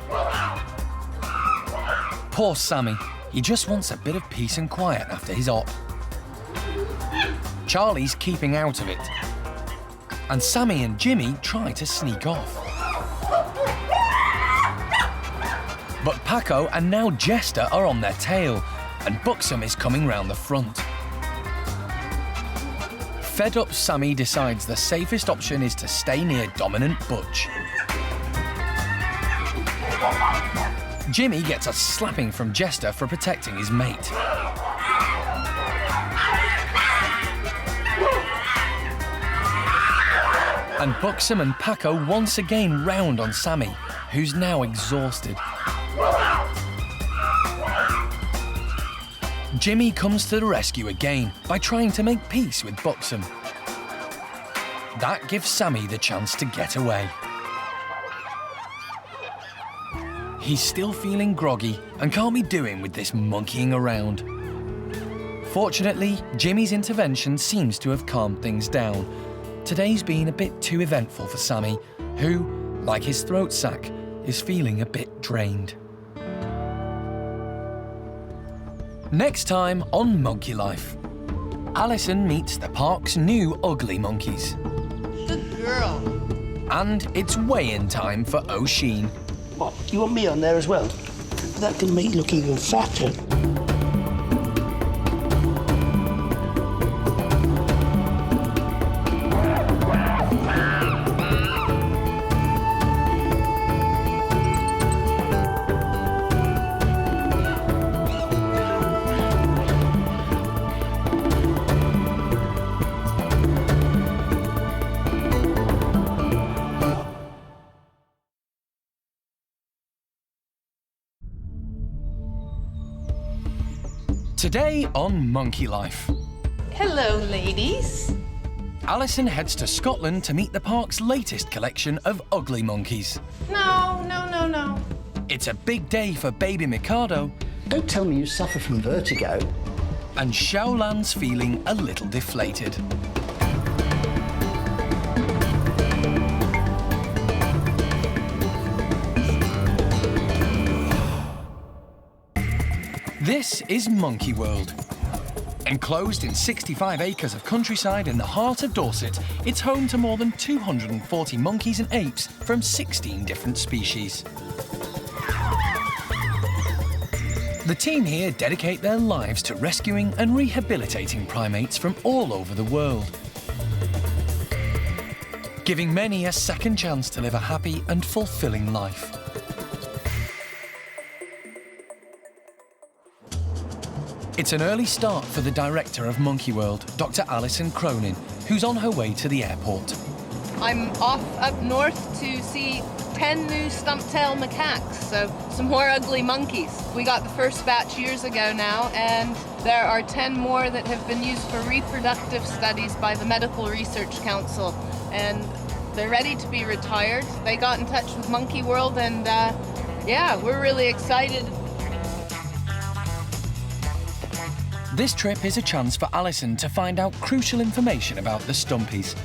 Poor Sammy, he just wants a bit of peace and quiet after his op. Charlie's keeping out of it, and Sammy and Jimmy try to sneak off. But Paco and now Jester are on their tail, and Buxom is coming round the front. Fed up Sammy decides the safest option is to stay near dominant Butch. Jimmy gets a slapping from Jester for protecting his mate. And Buxom and Paco once again round on Sammy, who's now exhausted. Jimmy comes to the rescue again by trying to make peace with Buxom. That gives Sammy the chance to get away. He's still feeling groggy and can't be doing with this monkeying around. Fortunately, Jimmy's intervention seems to have calmed things down. Today's been a bit too eventful for Sammy, who, like his throat sac, is feeling a bit drained. Next time on Monkey Life, Alison meets the park's new ugly monkeys. Good girl. And it's weigh-in time for Oshine. What, you want me on there as well? That can make you look even fatter. Today on Monkey Life. Hello, ladies. Alison heads to Scotland to meet the park's latest collection of ugly monkeys. No, no, no, no. It's a big day for baby Mikado. Don't tell me you suffer from vertigo. And Xiaolan's feeling a little deflated. This is Monkey World. Enclosed in 65 acres of countryside in the heart of Dorset, it's home to more than 240 monkeys and apes from 16 different species. The team here dedicate their lives to rescuing and rehabilitating primates from all over the world, giving many a second chance to live a happy and fulfilling life. It's an early start for the director of Monkey World, Dr. Alison Cronin, who's on her way to the airport. I'm off up north to see 10 new stump-tailed macaques, so some more ugly monkeys. We got the first batch years ago now, and there are 10 more that have been used for reproductive studies by the Medical Research Council, and they're ready to be retired. They got in touch with Monkey World, and yeah, we're really excited. This trip is a chance for Alison to find out crucial information about the Stumpies.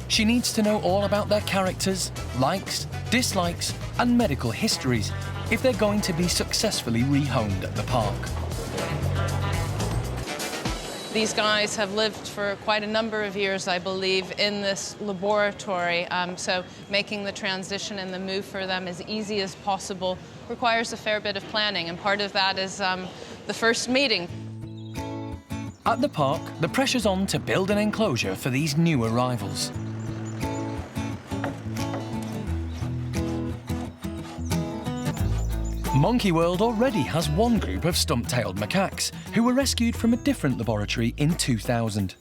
She needs to know all about their characters, likes, dislikes, and medical histories if they're going to be successfully rehomed at the park. These guys have lived for quite a number of years, I believe, in this laboratory, so making the transition and the move for them as easy as possible requires a fair bit of planning, and part of that is the first meeting. At the park, the pressure's on to build an enclosure for these new arrivals. Monkey World already has one group of stump-tailed macaques who were rescued from a different laboratory in 2000.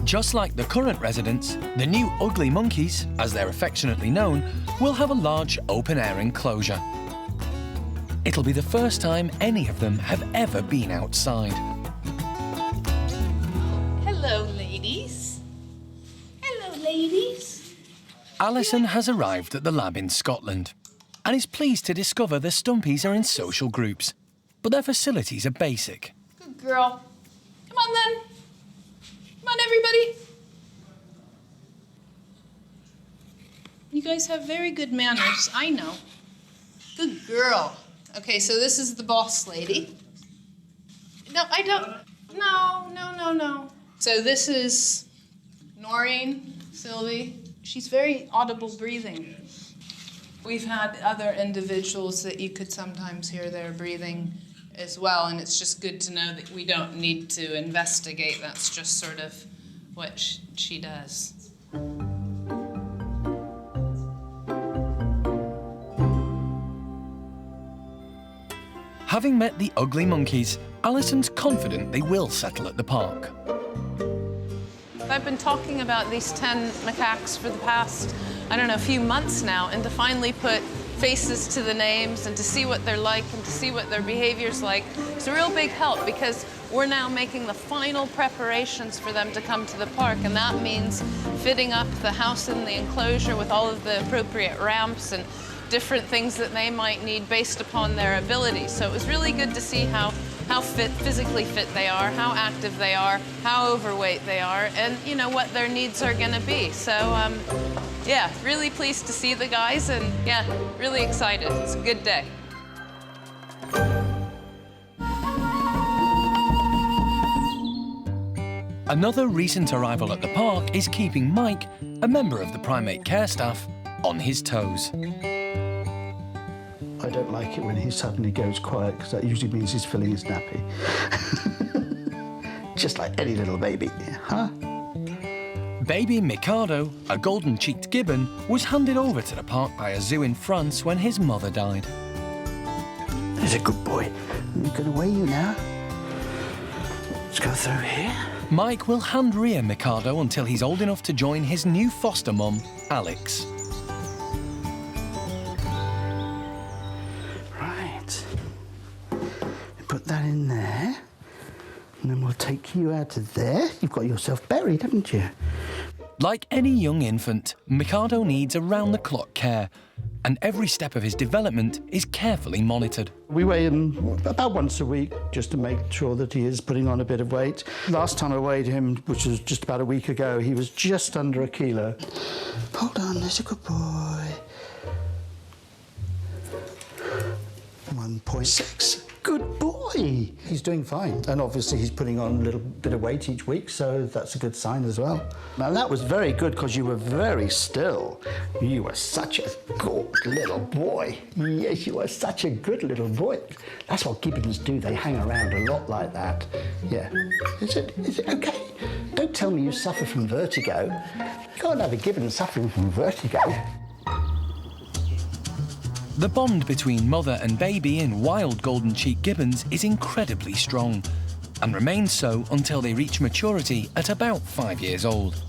Just like the current residents, the new ugly monkeys, as they're affectionately known, will have a large open-air enclosure. It'll be the first time any of them have ever been outside. Hello, ladies. Hello, ladies. Alison has arrived at the lab in Scotland and is pleased to discover the Stumpies are in social groups, but their facilities are basic. Good girl. Come on, then. Come on, everybody. You guys have very good manners, I know. Good girl. Okay, so this is the boss lady. No, I don't. No, no, no, no. So this is Noreen, Sylvie. She's very audible breathing. We've had other individuals that you could sometimes hear their breathing as well, and it's just good to know that we don't need to investigate. That's just sort of what she does. Having met the ugly monkeys, Alison's confident they will settle at the park. I've been talking about these 10 macaques for the past, I don't know, a few months now, and to finally put faces to the names and to see what they're like and to see what their behavior's like, it's a real big help because we're now making the final preparations for them to come to the park, and that means fitting up the house and the enclosure with all of the appropriate ramps and different things that they might need based upon their abilities. So it was really good to see how physically fit they are, how active they are, how overweight they are, and you know what their needs are gonna be. So yeah, really pleased to see the guys, and yeah, really excited. It's a good day. Another recent arrival at the park is keeping Mike, a member of the Primate Care Staff, on his toes. I don't like it when he suddenly goes quiet, because that usually means he's filling his nappy. Just like any little baby, huh? Baby Mikado, a golden-cheeked gibbon, was handed over to the park by a zoo in France when his mother died. He's a good boy. I'm going to weigh you now. Let's go through here. Mike will hand-rear Mikado until he's old enough to join his new foster mum, Alex. Right. Put that in there. And then we'll take you out of there. You've got yourself buried, haven't you? Like any young infant, Mikado needs around-the-clock care, and every step of his development is carefully monitored. We weigh him about once a week just to make sure that he is putting on a bit of weight. Last time I weighed him, which was just about a week ago, he was just under 1 kilo. Hold on, there's a good boy. 1.6. Good boy. He's doing fine. And obviously he's putting on a little bit of weight each week, so that's a good sign as well. Now that was very good because you were very still. You were such a good little boy. Yes, you were such a good little boy. That's what gibbons do. They hang around a lot like that. Yeah. Is it okay? Don't tell me you suffer from vertigo. You can't have a gibbon suffering from vertigo. The bond between mother and baby in wild golden-cheeked gibbons is incredibly strong, and remains so until they reach maturity at about 5 years old.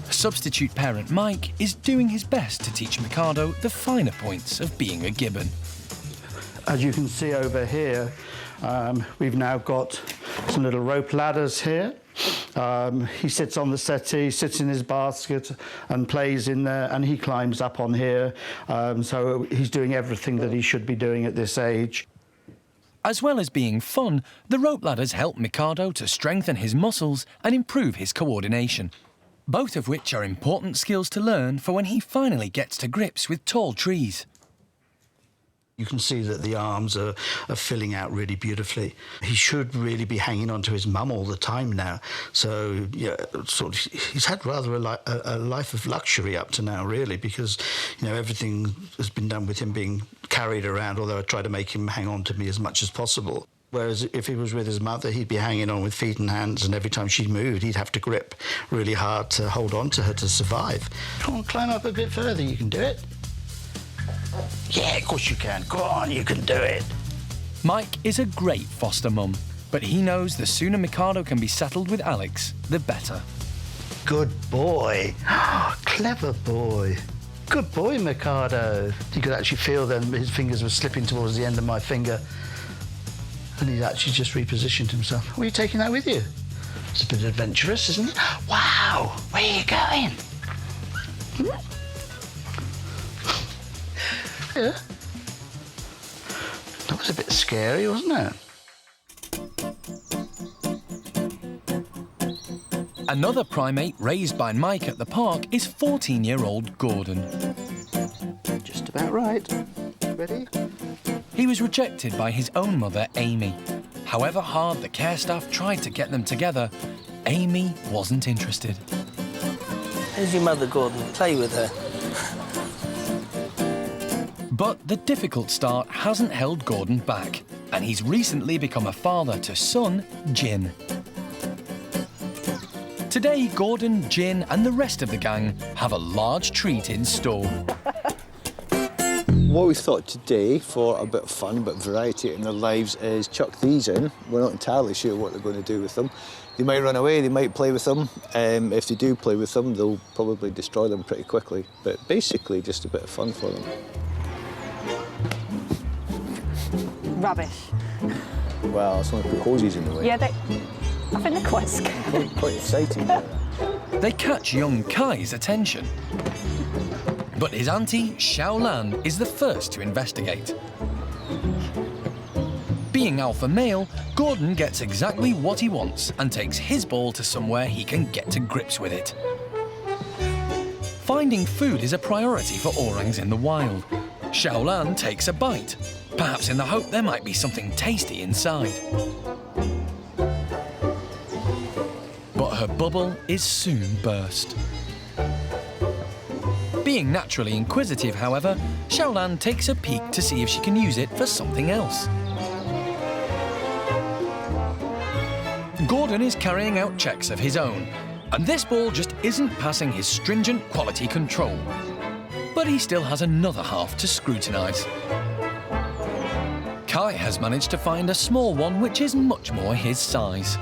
Substitute parent Mike is doing his best to teach Mikado the finer points of being a gibbon. As you can see over here, we've now got some little rope ladders here. He sits on the settee, sits in his basket and plays in there, and he climbs up on here. So he's doing everything that he should be doing at this age. As well as being fun, the rope ladders help Mikado to strengthen his muscles and improve his coordination, both of which are important skills to learn for when he finally gets to grips with tall trees. You can see that the arms are filling out really beautifully. He should really be hanging on to his mum all the time now. So, yeah, sort of, he's had rather a life of luxury up to now, really, because, you know, everything has been done with him being carried around, although I try to make him hang on to me as much as possible. Whereas if he was with his mother, he'd be hanging on with feet and hands, and every time she moved, he'd have to grip really hard to hold on to her to survive. Come on, climb up a bit further, you can do it. Yeah, of course you can. Go on, you can do it. Mike is a great foster mum, but he knows the sooner Mikado can be settled with Alex, the better. Good boy. Clever boy. Good boy, Mikado. You could actually feel then his fingers were slipping towards the end of my finger, and he'd actually just repositioned himself. Were you taking that with you? It's a bit adventurous, isn't it? Wow, where are you going? Yeah. That was a bit scary, wasn't it? Another primate raised by Mike at the park is 14-year-old Gordon. Just about right. Ready? He was rejected by his own mother, A-mei. However hard the care staff tried to get them together, A-mei wasn't interested. There's your mother, Gordon. Play with her. But the difficult start hasn't held Gordon back, and he's recently become a father to son, Jin. Today, Gordon, Jin and the rest of the gang have a large treat in store. What we thought today, for a bit of fun, a bit of variety in their lives, is chuck these in. We're not entirely sure what they're going to do with them. They might run away, they might play with them. If they do play with them, they'll probably destroy them pretty quickly. But basically, just a bit of fun for them. Rubbish. Well, it's only because in the way. Yeah, I think they're quite scary. Quite exciting. They catch young Kai's attention. But his auntie, Xiaolan, is the first to investigate. Being alpha male, Gordon gets exactly what he wants and takes his ball to somewhere he can get to grips with it. Finding food is a priority for orangs in the wild. Xiaolan takes a bite, perhaps in the hope there might be something tasty inside. But her bubble is soon burst. Being naturally inquisitive, however, Xiaolan takes a peek to see if she can use it for something else. Gordon is carrying out checks of his own, and this ball just isn't passing his stringent quality control. But he still has another half to scrutinise. Kai has managed to find a small one which is much more his size.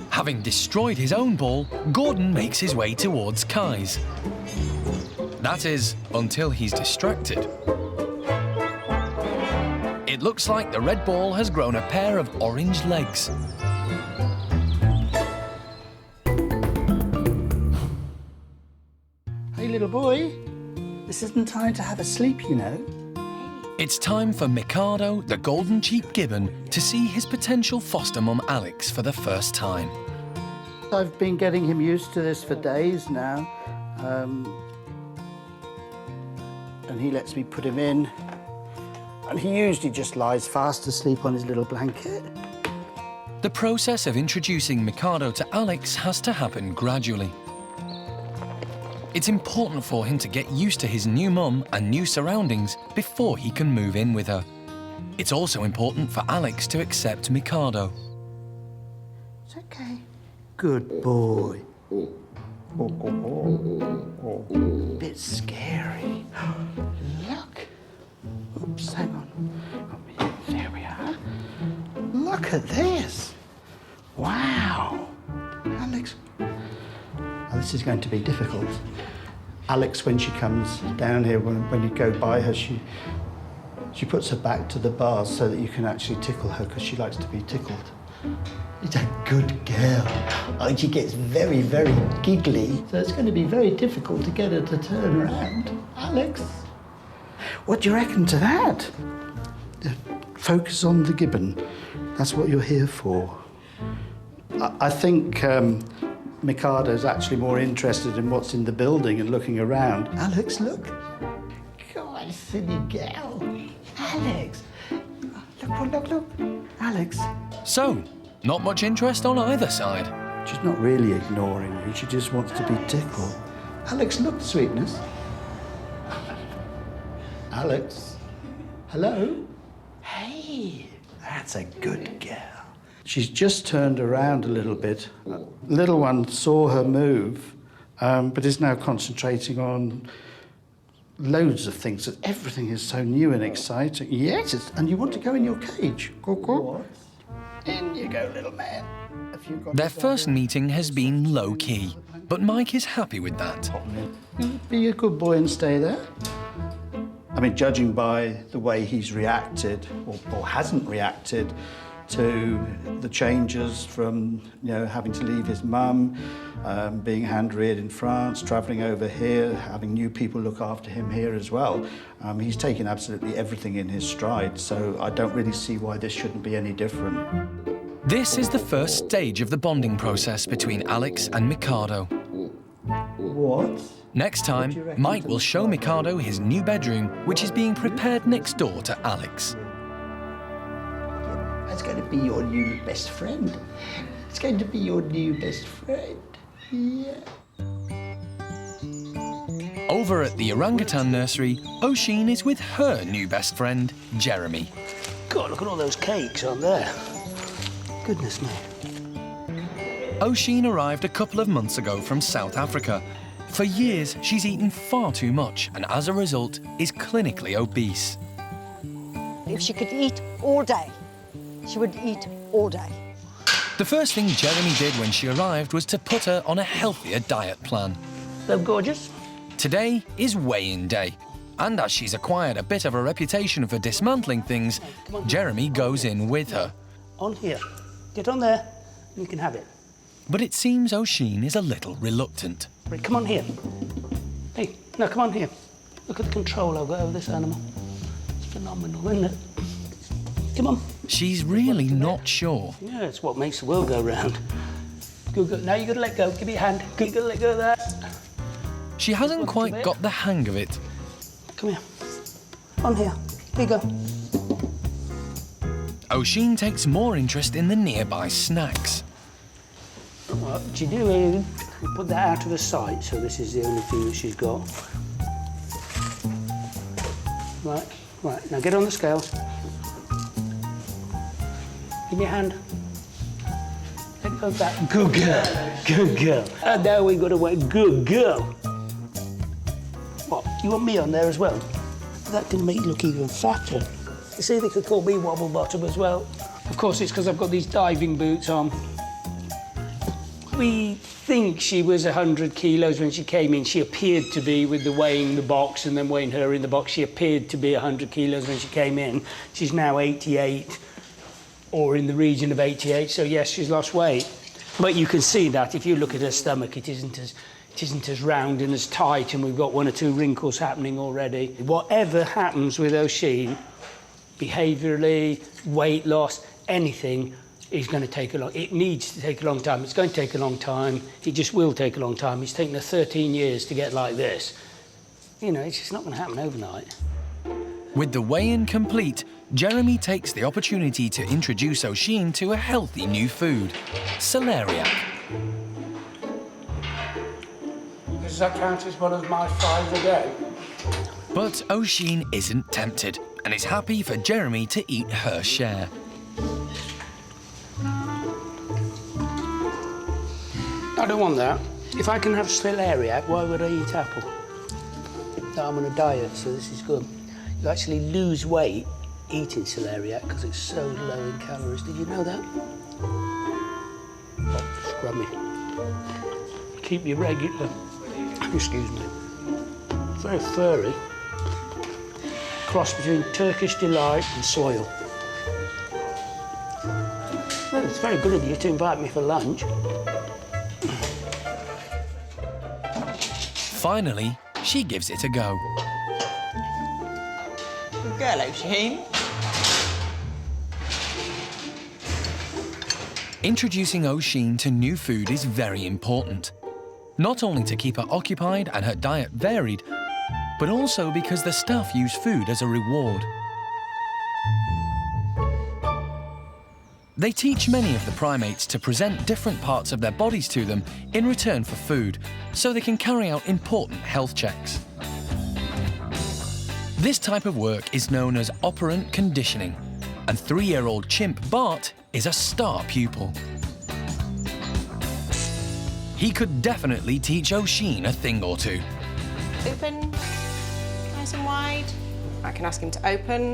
Having destroyed his own ball, Gordon makes his way towards Kai's. That is, until he's distracted. It looks like the red ball has grown a pair of orange legs. Hey, little boy, this isn't time to have a sleep, you know. It's time for Mikado, the golden cheap gibbon, to see his potential foster mum Alex for the first time. I've been getting him used to this for days now. And he lets me put him in. And he usually just lies fast asleep on his little blanket. The process of introducing Mikado to Alex has to happen gradually. It's important for him to get used to his new mum and new surroundings before he can move in with her. It's also important for Alex to accept Mikado. It's okay. Good boy. Bit scary. Look. Oops, hang on. There we are. Look at this. Wow. Alex. Now, this is going to be difficult. Alex, when she comes down here, when you go by her, she puts her back to the bars so that you can actually tickle her because she likes to be tickled. She's a good girl. And she gets very, very giggly, so it's going to be very difficult to get her to turn around. Alex, what do you reckon to that? Focus on the gibbon. That's what you're here for. I think Mikado's actually more interested in what's in the building and looking around. Alex, look. Come on, silly girl. Alex. Look. Alex. So, not much interest on either side. She's not really ignoring you. She just wants to be tickled. Alex, look, sweetness. Alex. Hello? Hey, that's a good girl. She's just turned around a little bit. Little one saw her move, but is now concentrating on loads of things. Everything is so new and exciting. Yes, and you want to go in your cage. Go. In you go, little man. Their first meeting has been low-key, but Mike is happy with that. Be a good boy and stay there. I mean, judging by the way he's reacted, or hasn't reacted, to the changes from, having to leave his mum, being hand-reared in France, travelling over here, having new people look after him here as well. He's taken absolutely everything in his stride, so I don't really see why this shouldn't be any different. This is the first stage of the bonding process between Alex and Mikado. What? Next time, Mike will show Mikado his new bedroom, which is being prepared next door to Alex. That's going to be your new best friend. It's going to be your new best friend. Yeah. Over at the orangutan nursery, Oshine is with her new best friend, Jeremy. God, look at all those cakes on there. Goodness me. Oshine arrived a couple of months ago from South Africa. For years, she's eaten far too much and as a result is clinically obese. If she could eat all day, she would eat all day. The first thing Jeremy did when she arrived was to put her on a healthier diet plan. So gorgeous. Today is weigh-in day. And as she's acquired a bit of a reputation for dismantling things, Jeremy goes in with her. On here. Get on there. You can have it. But it seems Oshine is a little reluctant. Right, come on here. Hey, no, come on here. Look at the control I've got over this animal. It's phenomenal, isn't it? Come on. She's really not sure. Yeah, it's what makes the world go round. Good, good. Now you've got to let go. Give me your hand. You've got to let go of that. She hasn't quite got the hang of it. Come here. On here. Here you go. Oshine takes more interest in the nearby snacks. What you do is you put that out of her sight, so this is the only thing that she's got. Right, right. Now get on the scales. Give me your hand. Let go of that. Good girl. Good girl. And now we've got to wait. Good girl. What? You want me on there as well? That can make you look even fatter. You see, they could call me Wobble Bottom as well. Of course, it's because I've got these diving boots on. We think she was 100 kilos when she came in. She appeared to be, with the weighing the box and then weighing her in the box, she appeared to be 100 kilos when she came in. She's now 88, or in the region of 88, so yes, she's lost weight. But you can see that if you look at her stomach, it isn't as round and as tight, and we've got 1 or 2 wrinkles happening already. Whatever happens with Oshine, behaviourally, weight loss, anything, is going to take it needs to take a long time. It's going to take a long time. It just will take a long time. It's taken her 13 years to get like this. You know, it's just not going to happen overnight. With the weigh-in complete, Jeremy takes the opportunity to introduce Oshine to a healthy new food, celeriac. Does that count as one of my 5 a day? But Oshine isn't tempted and is happy for Jeremy to eat her share. I don't want that. If I can have celeriac, why would I eat apple? No, I'm on a diet, so this is good. You actually lose weight eating celeriac because it's so low in calories. Did you know that? Oh, scrummy. Keep you regular. Excuse me. Very furry. Cross between Turkish Delight and Soil. Well, it's very good of you to invite me for lunch. Finally, she gives it a go. Good girl, Oshine. Introducing Oshine to new food is very important. Not only to keep her occupied and her diet varied, but also because the staff use food as a reward. They teach many of the primates to present different parts of their bodies to them in return for food, so they can carry out important health checks. This type of work is known as operant conditioning, and 3-year-old chimp Bart is a star pupil. He could definitely teach Oshine a thing or two. Open, nice and wide. I can ask him to open,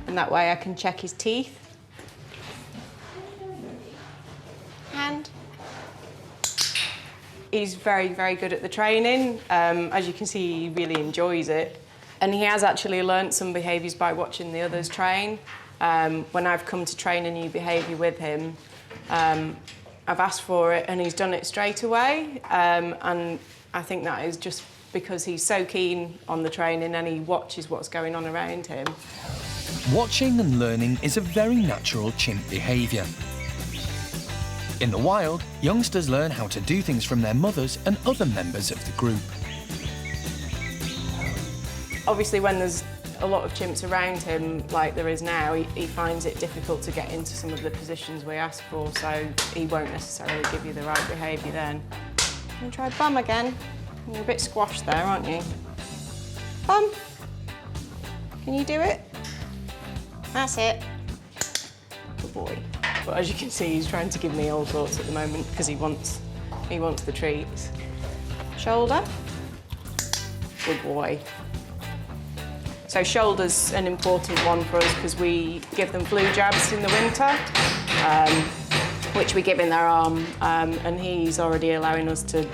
and that way I can check his teeth. Hand. He's very, very good at the training. As you can see, he really enjoys it. And he has actually learnt some behaviours by watching the others train. When I've come to train a new behaviour with him, I've asked for it and he's done it straight away. And I think that is just because he's so keen on the training and he watches what's going on around him. Watching and learning is a very natural chimp behaviour. In the wild, youngsters learn how to do things from their mothers and other members of the group. Obviously, when there's a lot of chimps around him, like there is now, he finds it difficult to get into some of the positions we ask for, so he won't necessarily give you the right behaviour then. Can you try bum again? You're a bit squashed there, aren't you? Bum. Can you do it? That's it. Good boy. But as you can see, he's trying to give me all sorts at the moment because he wants the treats. Shoulder. Good boy. So shoulder's an important one for us because we give them flu jabs in the winter, which we give in their arm, and he's already allowing us to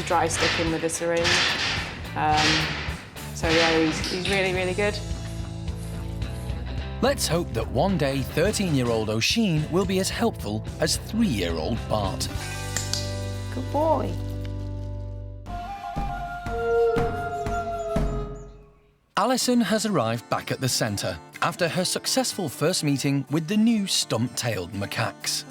dry stick him with a syringe. So yeah, he's really, really good. Let's hope that one day 13-year-old Oshine will be as helpful as 3-year-old Bart. Good boy. Alison has arrived back at the centre after her successful first meeting with the new stump-tailed macaques.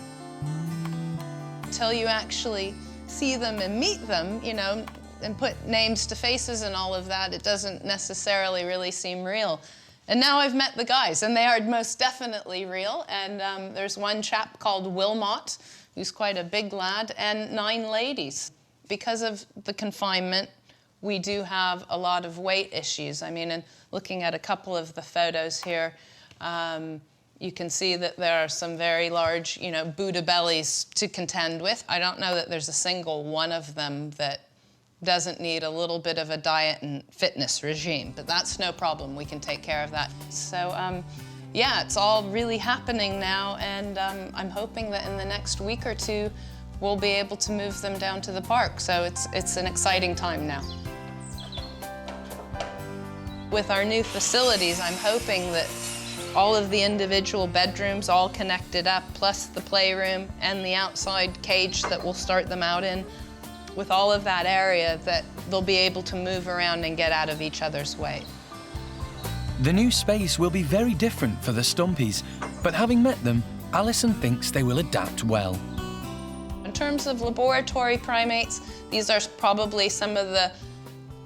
Until you actually see them and meet them, you know, and put names to faces and all of that, it doesn't necessarily really seem real. And now I've met the guys, and they are most definitely real. And there's one chap called Wilmot, who's quite a big lad, and 9 ladies. Because of the confinement, we do have a lot of weight issues. I mean, and looking at a couple of the photos here, you can see that there are some very large, you know, Buddha bellies to contend with. I don't know that there's a single one of them that doesn't need a little bit of a diet and fitness regime, but that's no problem. We can take care of that. So, yeah, it's all really happening now, and I'm hoping that in the next week or two, we'll be able to move them down to the park. So it's an exciting time now. With our new facilities, I'm hoping that all of the individual bedrooms all connected up, plus the playroom and the outside cage that we'll start them out in, with all of that area, that they'll be able to move around and get out of each other's way. The new space will be very different for the Stumpies, but having met them, Alison thinks they will adapt well. In terms of laboratory primates, these are probably some of the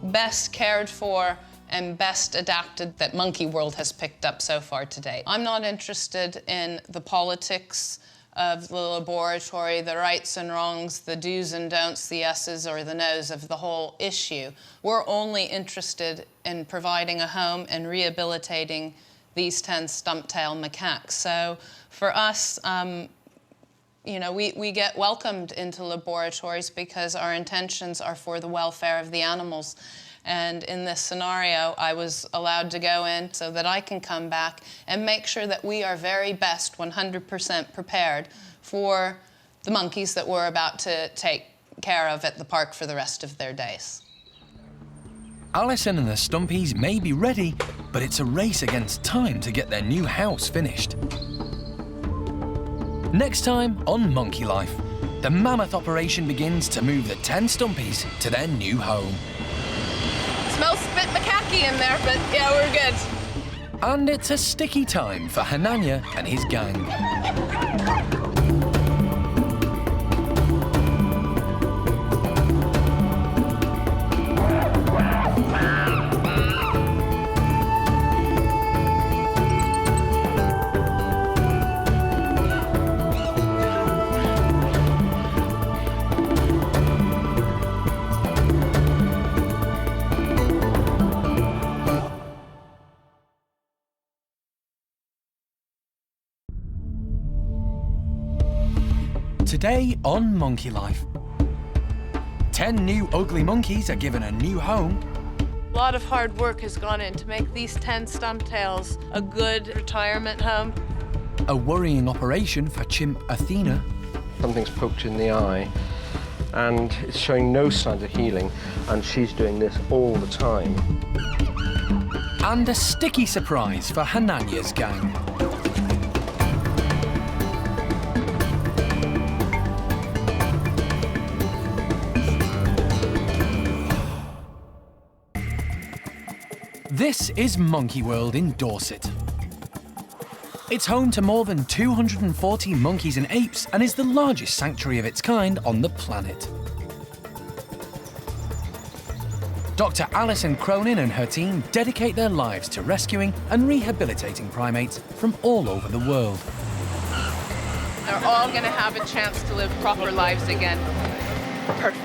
best cared for and best adapted that Monkey World has picked up so far today. I'm not interested in the politics of the laboratory, the rights and wrongs, the do's and don'ts, the yeses or the no's of the whole issue. We're only interested in providing a home and rehabilitating these 10 stump-tailed macaques. So for us, you know, we get welcomed into laboratories because our intentions are for the welfare of the animals. And in this scenario, I was allowed to go in so that I can come back and make sure that we are very best 100% prepared for the monkeys that we're about to take care of at the park for the rest of their days. Alison and the Stumpies may be ready, but it's a race against time to get their new house finished. Next time on Monkey Life, the mammoth operation begins to move the 10 Stumpies to their new home. Smells a bit macaque in there, but yeah, we're good. And it's a sticky time for Hananya and his gang. Today on Monkey Life, 10 new ugly monkeys are given a new home. A lot of hard work has gone in to make these 10 stump-tails a good retirement home. A worrying operation for chimp Athena. Something's poked in the eye and it's showing no signs of healing, and she's doing this all the time. And a sticky surprise for Hananya's gang. This is Monkey World in Dorset. It's home to more than 240 monkeys and apes and is the largest sanctuary of its kind on the planet. Dr. Alison Cronin and her team dedicate their lives to rescuing and rehabilitating primates from all over the world. They're all going to have a chance to live proper lives again. Perfect.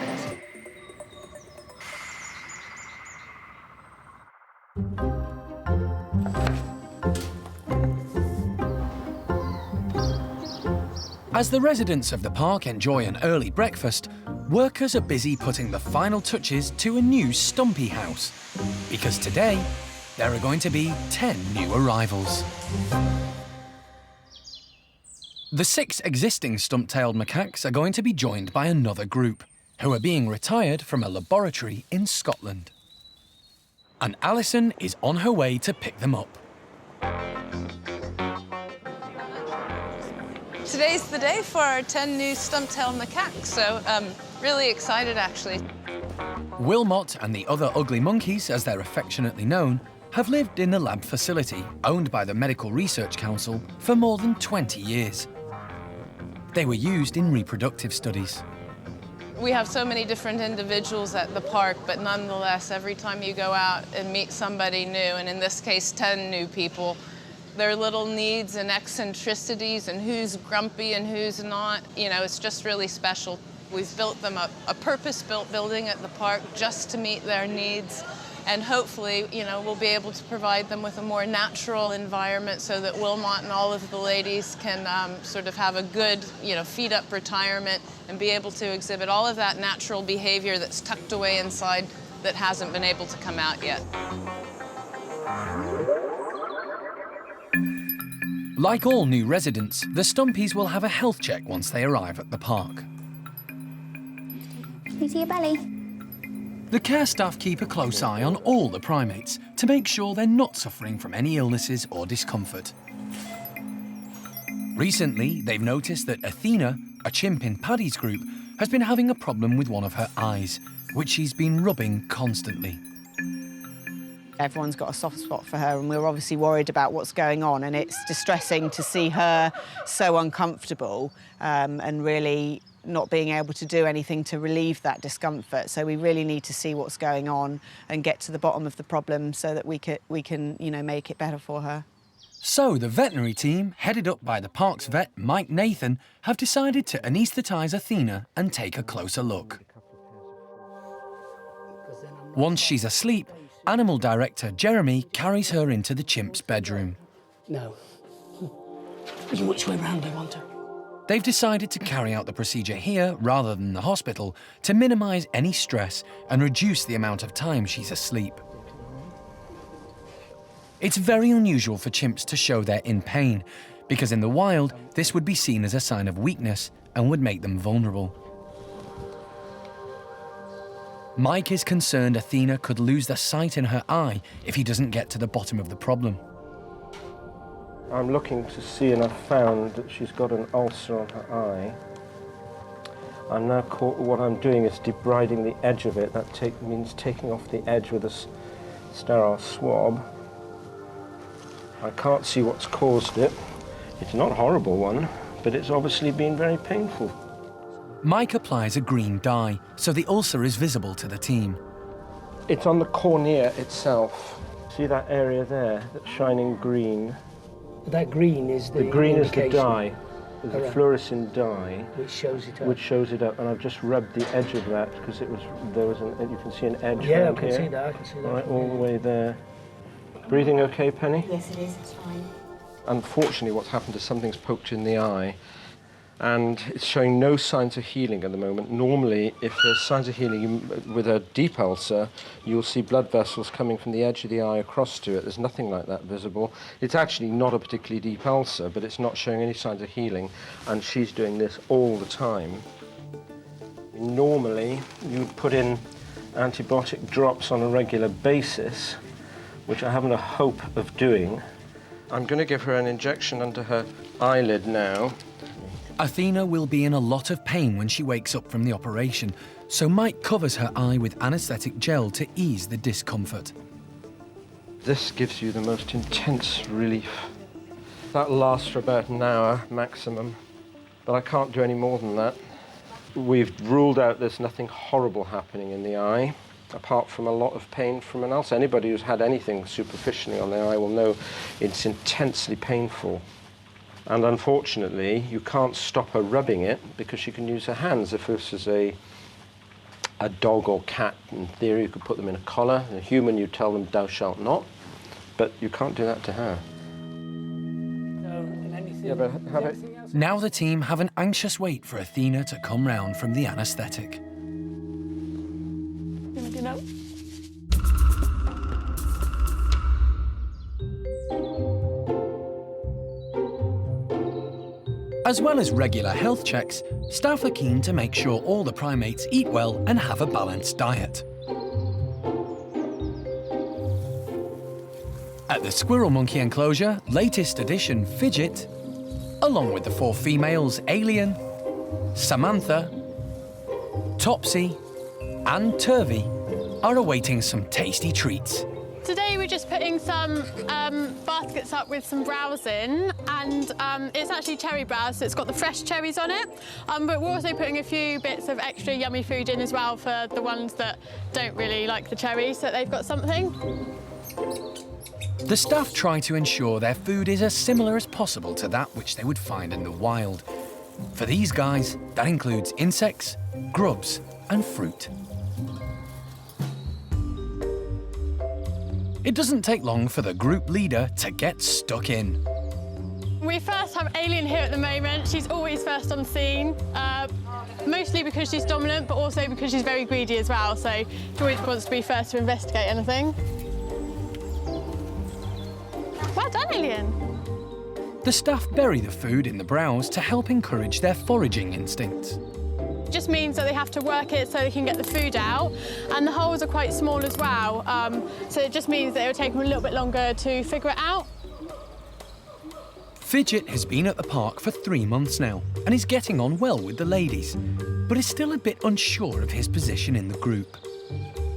As the residents of the park enjoy an early breakfast, workers are busy putting the final touches to a new Stumpy house. Because today, there are going to be 10 new arrivals. The 6 existing stump-tailed macaques are going to be joined by another group, who are being retired from a laboratory in Scotland. and Alison is on her way to pick them up. Today's the day for our 10 new stump-tailed macaques, so really excited actually. Wilmot and the other ugly monkeys, as they're affectionately known, have lived in the lab facility, owned by the Medical Research Council, for more than 20 years. They were used in reproductive studies. We have so many different individuals at the park, but nonetheless, every time you go out and meet somebody new, and in this case, 10 new people, their little needs and eccentricities and who's grumpy and who's not, you know, it's just really special. We've built them a purpose-built building at the park just to meet their needs, and hopefully, you know, we'll be able to provide them with a more natural environment so that Wilmot and all of the ladies can sort of have a good, you know, feet-up retirement and be able to exhibit all of that natural behavior that's tucked away inside that hasn't been able to come out yet. Like all new residents, the Stumpies will have a health check once they arrive at the park. Can you see your belly? The care staff keep a close eye on all the primates to make sure they're not suffering from any illnesses or discomfort. Recently, they've noticed that Athena, a chimp in Paddy's group, has been having a problem with one of her eyes, which she's been rubbing constantly. Everyone's got a soft spot for her, and we're obviously worried about what's going on, and it's distressing to see her so uncomfortable and really not being able to do anything to relieve that discomfort. So we really need to see what's going on and get to the bottom of the problem so that we can, you know, make it better for her. So the veterinary team, headed up by the park's vet, Mike Nathan, have decided to anaesthetise Athena and take a closer look. Once she's asleep, Animal Director Jeremy carries her into the chimp's bedroom. No. Which way round do you want her? They've decided to carry out the procedure here rather than the hospital to minimise any stress and reduce the amount of time she's asleep. It's very unusual for chimps to show they're in pain, because in the wild, this would be seen as a sign of weakness and would make them vulnerable. Mike is concerned Athena could lose the sight in her eye if he doesn't get to the bottom of the problem. I'm looking to see, and I've found that she's got an ulcer on her eye. I'm now what I'm doing is debriding the edge of it. That means taking off the edge with a sterile swab. I can't see what's caused it. It's not a horrible one, but it's obviously been very painful. Mike applies a green dye, so the ulcer is visible to the team. It's on the cornea itself. See that area there, that's shining green? That green is the green is the indication. dye. There's a fluorescent dye. Which shows it up. Which shows it up, and I've just rubbed the edge of that because you can see an edge Yeah, around I can here. see that, I can see that. Right, all the way there. Breathing okay, Penny? Yes, it is, it's fine. Unfortunately, what's happened is something's poked in the eye, and it's showing no signs of healing at the moment. Normally, if there's signs of healing with a deep ulcer, you'll see blood vessels coming from the edge of the eye across to it. There's nothing like that visible. It's actually not a particularly deep ulcer, but it's not showing any signs of healing, and she's doing this all the time. Normally, you'd put in antibiotic drops on a regular basis, which I haven't a hope of doing. I'm going to give her an injection under her eyelid now. Athena will be in a lot of pain when she wakes up from the operation, so Mike covers her eye with anaesthetic gel to ease the discomfort. This gives you the most intense relief. That lasts for about an hour maximum, but I can't do any more than that. We've ruled out there's nothing horrible happening in the eye, apart from a lot of pain from an ulcer. Anybody who's had anything superficially on their eye will know it's intensely painful. And unfortunately, you can't stop her rubbing it because she can use her hands. If this is a dog or cat, in theory, you could put them in a collar. A human, you tell them, thou shalt not. But you can't do that to her. Yeah, but have it. Now the team have an anxious wait for Athena to come round from the anaesthetic. As well as regular health checks, staff are keen to make sure all the primates eat well and have a balanced diet. At the squirrel monkey enclosure, latest addition Fidget, along with the 4 females Alien, Samantha, Topsy and Turvy are awaiting some tasty treats. Today we're just putting some baskets up with some browse in, and it's actually cherry browse, so it's got the fresh cherries on it. But we're also putting a few bits of extra yummy food in as well for the ones that don't really like the cherries, so they've got something. The staff try to ensure their food is as similar as possible to that which they would find in the wild. For these guys, that includes insects, grubs and fruit. It doesn't take long for the group leader to get stuck in. We first have Alien here at the moment. She's always first on scene, mostly because she's dominant, but also because she's very greedy as well, so she always wants to be first to investigate anything. Well done, Alien. The staff bury the food in the browse to help encourage their foraging instincts. It just means that they have to work it so they can get the food out, and the holes are quite small as well, so it just means that it will take them a little bit longer to figure it out. Fidget has been at the park for 3 months now and is getting on well with the ladies, but is still a bit unsure of his position in the group.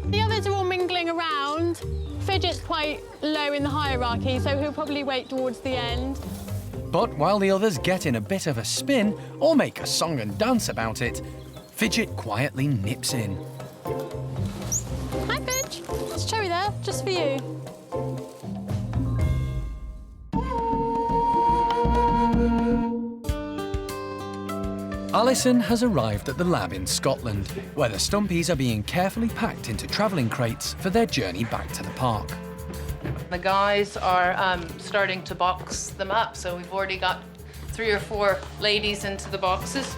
The others are all mingling around. Fidget's quite low in the hierarchy, so he'll probably wait towards the end. But while the others get in a bit of a spin or make a song and dance about it, Fidget quietly nips in. Hi, Fidge. There's a cherry there, just for you. Alison has arrived at the lab in Scotland, where the stumpies are being carefully packed into travelling crates for their journey back to the park. The guys are starting to box them up, so we've already got 3 or 4 ladies into the boxes.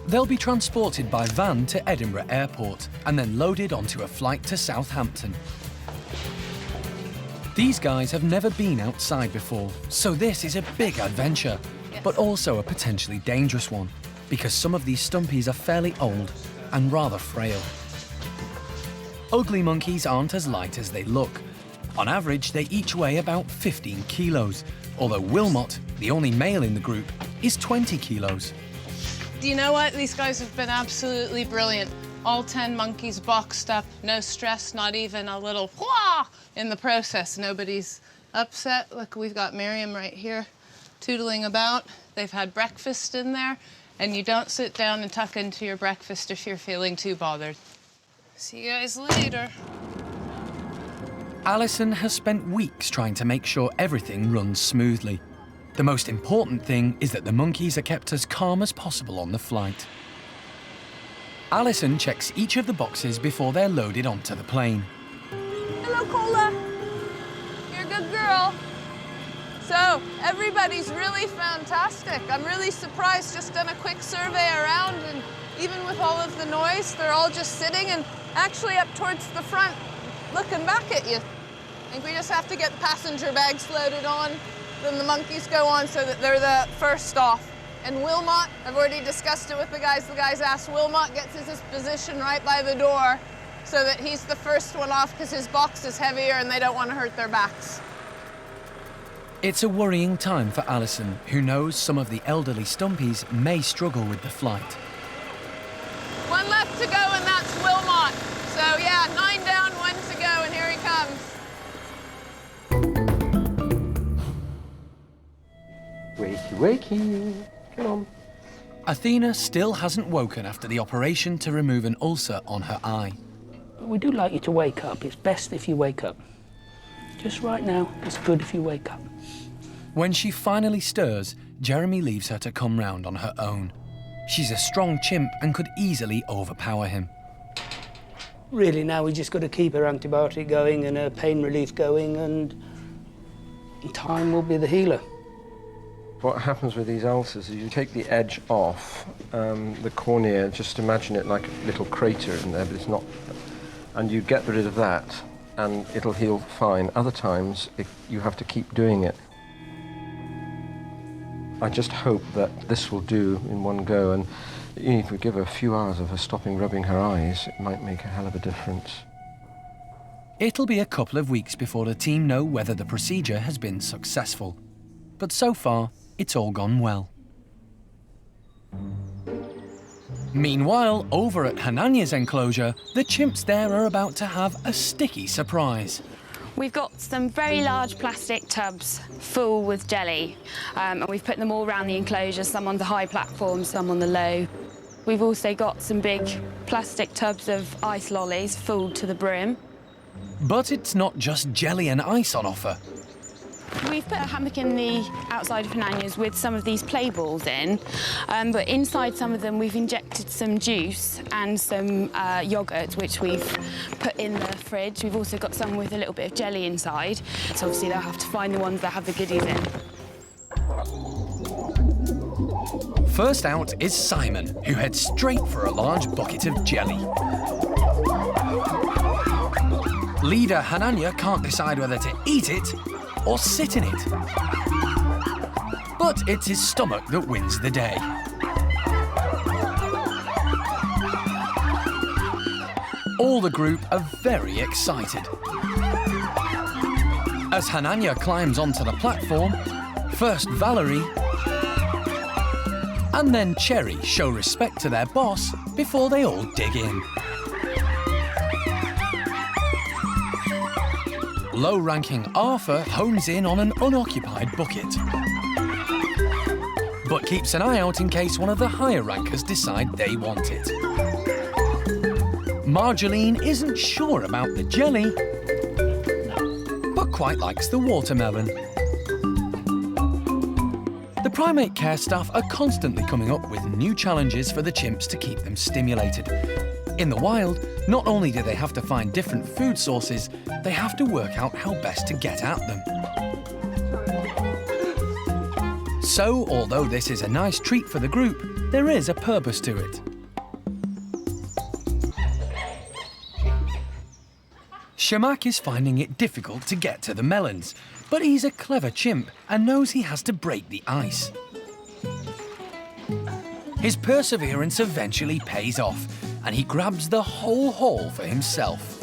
They'll be transported by van to Edinburgh Airport and then loaded onto a flight to Southampton. These guys have never been outside before, so this is a big adventure, but also a potentially dangerous one, because some of these stumpies are fairly old and rather frail. Ugly monkeys aren't as light as they look. On average, they each weigh about 15 kilos, although Wilmot, the only male in the group, is 20 kilos. Do you know what? These guys have been absolutely brilliant. All 10 monkeys boxed up, no stress, not even a little wah in the process. Nobody's upset. Look, we've got Miriam right here tootling about. They've had breakfast in there, and you don't sit down and tuck into your breakfast if you're feeling too bothered. See you guys later. Alison has spent weeks trying to make sure everything runs smoothly. The most important thing is that the monkeys are kept as calm as possible on the flight. Alison checks each of the boxes before they're loaded onto the plane. Hello, Cola. You're a good girl. So, everybody's really fantastic. I'm really surprised. Just done a quick survey around, and even with all of the noise, they're all just sitting and actually up towards the front, looking back at you. I think we just have to get the passenger bags loaded on, then the monkeys go on so that they're the first off. And Wilmot, I've already discussed it with the guys. The guys asked, Wilmot gets his position right by the door so that he's the first one off because his box is heavier and they don't want to hurt their backs. It's a worrying time for Alison, who knows some of the elderly stumpies may struggle with the flight. 1 left to go, and that's Wilmot. So yeah, 9 down, 1 to go, and here he comes. Wakey, wakey. Come on. Athena still hasn't woken after the operation to remove an ulcer on her eye. We do like you to wake up. It's best if you wake up. Just right now, it's good if you wake up. When she finally stirs, Jeremy leaves her to come round on her own. She's a strong chimp and could easily overpower him. Really, now we just got to keep her antibiotic going and her pain relief going, and time will be the healer. What happens with these ulcers is you take the edge off, the cornea, just imagine it like a little crater in there, but it's not, and you get rid of that and it'll heal fine. Other times, you have to keep doing it. I just hope that this will do in one go, and if we give her a few hours of her stopping rubbing her eyes, it might make a hell of a difference. It'll be a couple of weeks before the team know whether the procedure has been successful. But so far, it's all gone well. Meanwhile, over at Hananya's enclosure, the chimps there are about to have a sticky surprise. We've got some very large plastic tubs full with jelly, and we've put them all around the enclosure, some on the high platform, some on the low. We've also got some big plastic tubs of ice lollies full to the brim. But it's not just jelly and ice on offer. We've put a hammock in the outside of Hananya's with some of these play balls in, but inside some of them we've injected some juice and some yoghurt, which we've put in the fridge. We've also got some with a little bit of jelly inside, so obviously they'll have to find the ones that have the goodies in. First out is Simon, who heads straight for a large bucket of jelly. Leader Hananya can't decide whether to eat it or sit in it. But it's his stomach that wins the day. All the group are very excited. As Hananya climbs onto the platform, first Valerie and then Cherry show respect to their boss before they all dig in. Low-ranking Arthur hones in on an unoccupied bucket, but keeps an eye out in case one of the higher rankers decide they want it. Marjolaine isn't sure about the jelly, but quite likes the watermelon. The Primate Care Staff are constantly coming up with new challenges for the chimps to keep them stimulated. In the wild, not only do they have to find different food sources, they have to work out how best to get at them. So, although this is a nice treat for the group, there is a purpose to it. Shamak is finding it difficult to get to the melons, but he's a clever chimp and knows he has to break the ice. His perseverance eventually pays off, and he grabs the whole haul for himself.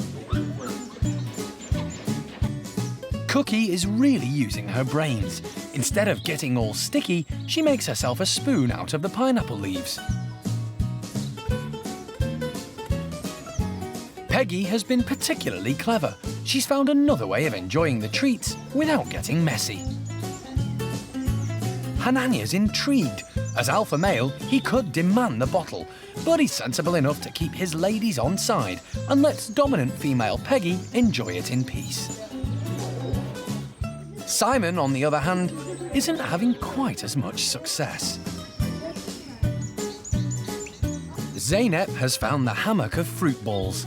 Cookie is really using her brains. Instead of getting all sticky, she makes herself a spoon out of the pineapple leaves. Peggy has been particularly clever. She's found another way of enjoying the treats without getting messy. Hananya's intrigued. As alpha male, he could demand the bottle, but he's sensible enough to keep his ladies on side and lets dominant female Peggy enjoy it in peace. Simon, on the other hand, isn't having quite as much success. Zeynep has found the hammock of fruit balls.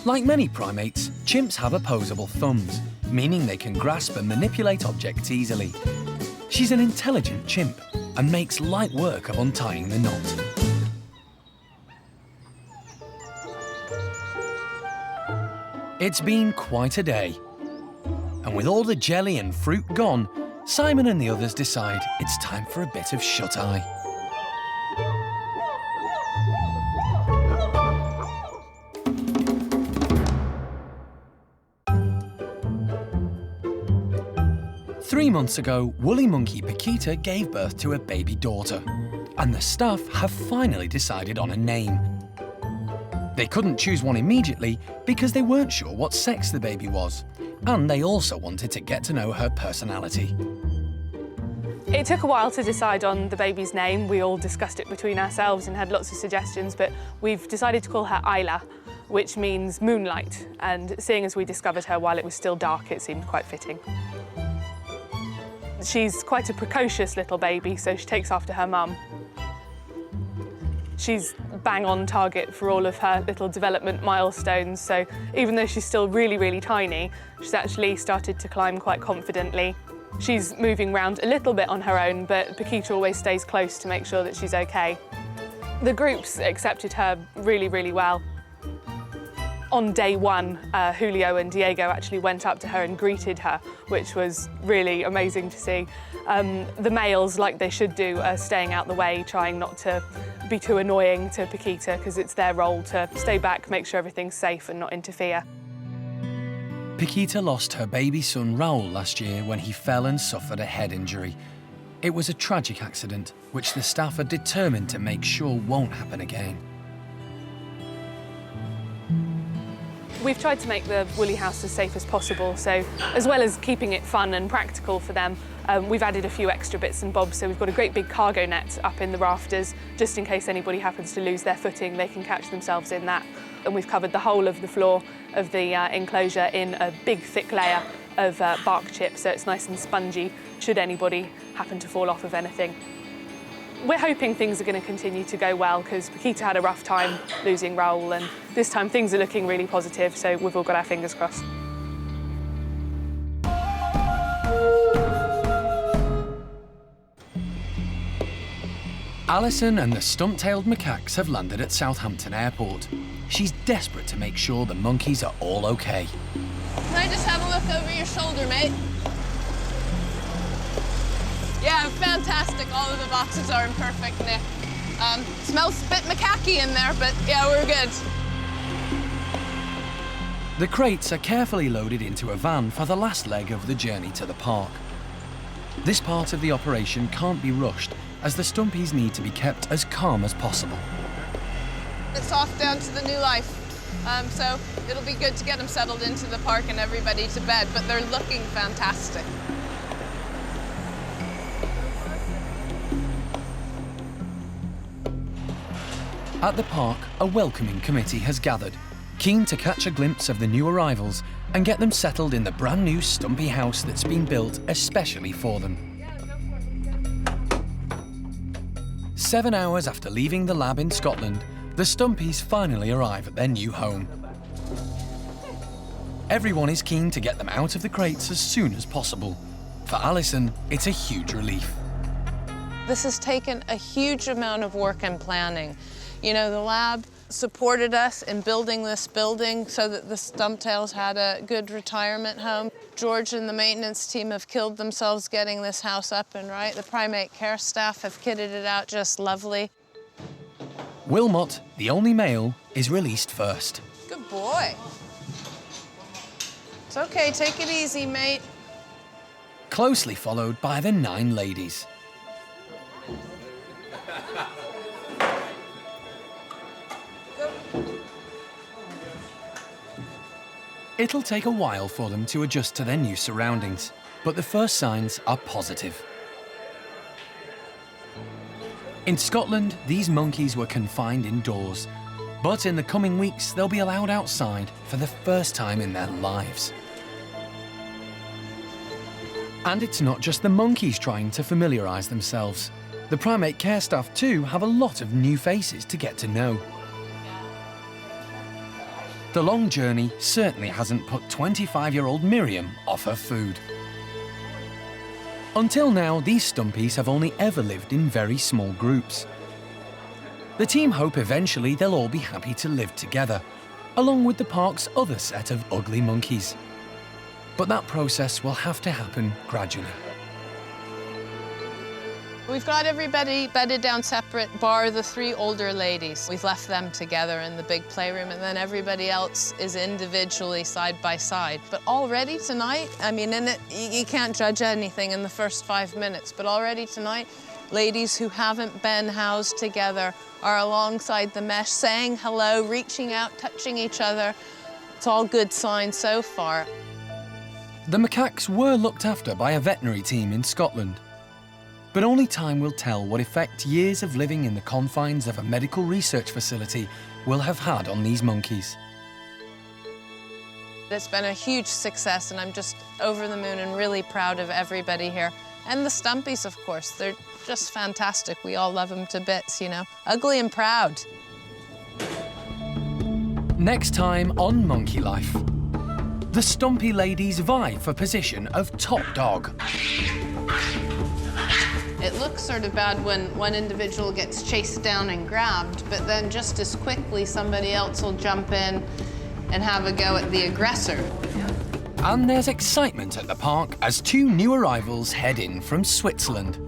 Like many primates, chimps have opposable thumbs, meaning they can grasp and manipulate objects easily. She's an intelligent chimp and makes light work of untying the knot. It's been quite a day. And with all the jelly and fruit gone, Simon and the others decide it's time for a bit of shut-eye. Three months ago, woolly monkey Paquita gave birth to a baby daughter, and the staff have finally decided on a name. They couldn't choose one immediately because they weren't sure what sex the baby was, and they also wanted to get to know her personality. It took a while to decide on the baby's name. We all discussed it between ourselves and had lots of suggestions, but we've decided to call her Ayla, which means moonlight, and seeing as we discovered her while it was still dark, it seemed quite fitting. She's quite a precocious little baby, so she takes after her mum. She's bang on target for all of her little development milestones, so even though she's still really, really tiny, she's actually started to climb quite confidently. She's moving around a little bit on her own, but Paquita always stays close to make sure that she's okay. The groups accepted her really, really well. On day one, Julio and Diego actually went up to her and greeted her, which was really amazing to see. The males, like they should do, are staying out the way, trying not to be too annoying to Paquita, because it's their role to stay back, make sure everything's safe and not interfere. Paquita lost her baby son Raul last year when he fell and suffered a head injury. It was a tragic accident, which the staff are determined to make sure won't happen again. We've tried to make the woolly house as safe as possible, so as well as keeping it fun and practical for them, we've added a few extra bits and bobs. So we've got a great big cargo net up in the rafters, just in case anybody happens to lose their footing, they can catch themselves in that. And we've covered the whole of the floor of the enclosure in a big thick layer of bark chips, so it's nice and spongy should anybody happen to fall off of anything. We're hoping things are going to continue to go well because Paquita had a rough time losing Raul, and this time things are looking really positive, so we've all got our fingers crossed. Alison and the stump-tailed macaques have landed at Southampton Airport. She's desperate to make sure the monkeys are all okay. Can I just have a look over your shoulder, mate? Yeah, fantastic. All of the boxes are in perfect nick. Smells a bit macaque in there, but yeah, we're good. The crates are carefully loaded into a van for the last leg of the journey to the park. This part of the operation can't be rushed, as the stumpies need to be kept as calm as possible. It's off down to the new life. So it'll be good to get them settled into the park and everybody to bed, but they're looking fantastic. At the park, a welcoming committee has gathered, keen to catch a glimpse of the new arrivals and get them settled in the brand new stumpy house that's been built especially for them. 7 hours after leaving the lab in Scotland, the stumpies finally arrive at their new home. Everyone is keen to get them out of the crates as soon as possible. For Alison, it's a huge relief. This has taken a huge amount of work and planning. You know, the lab supported us in building this building so that the Stumptails had a good retirement home. George and the maintenance team have killed themselves getting this house up and right. The Primate Care Staff have kitted it out just lovely. Wilmot, the only male, is released first. Good boy. It's okay, take it easy, mate. Closely followed by the 9 ladies. It'll take a while for them to adjust to their new surroundings, but the first signs are positive. In Scotland, these monkeys were confined indoors, but in the coming weeks they'll be allowed outside for the first time in their lives. And it's not just the monkeys trying to familiarise themselves. The Primate Care Staff too have a lot of new faces to get to know. The long journey certainly hasn't put 25-year-old Miriam off her food. Until now, these stumpies have only ever lived in very small groups. The team hope eventually they'll all be happy to live together, along with the park's other set of ugly monkeys. But that process will have to happen gradually. We've got everybody bedded down separate, bar the 3 older ladies. We've left them together in the big playroom, and then everybody else is individually side by side. But already tonight, I mean, you can't judge anything in the first 5 minutes, but already tonight, ladies who haven't been housed together are alongside the mesh, saying hello, reaching out, touching each other. It's all good signs so far. The macaques were looked after by a veterinary team in Scotland. But only time will tell what effect years of living in the confines of a medical research facility will have had on these monkeys. It's been a huge success, and I'm just over the moon and really proud of everybody here. And the stumpies, of course, they're just fantastic. We all love them to bits, you know. Ugly and proud. Next time on Monkey Life, the stumpy ladies vie for position of top dog. It looks sort of bad when one individual gets chased down and grabbed, but then just as quickly somebody else will jump in and have a go at the aggressor. And there's excitement at the park as 2 new arrivals head in from Switzerland.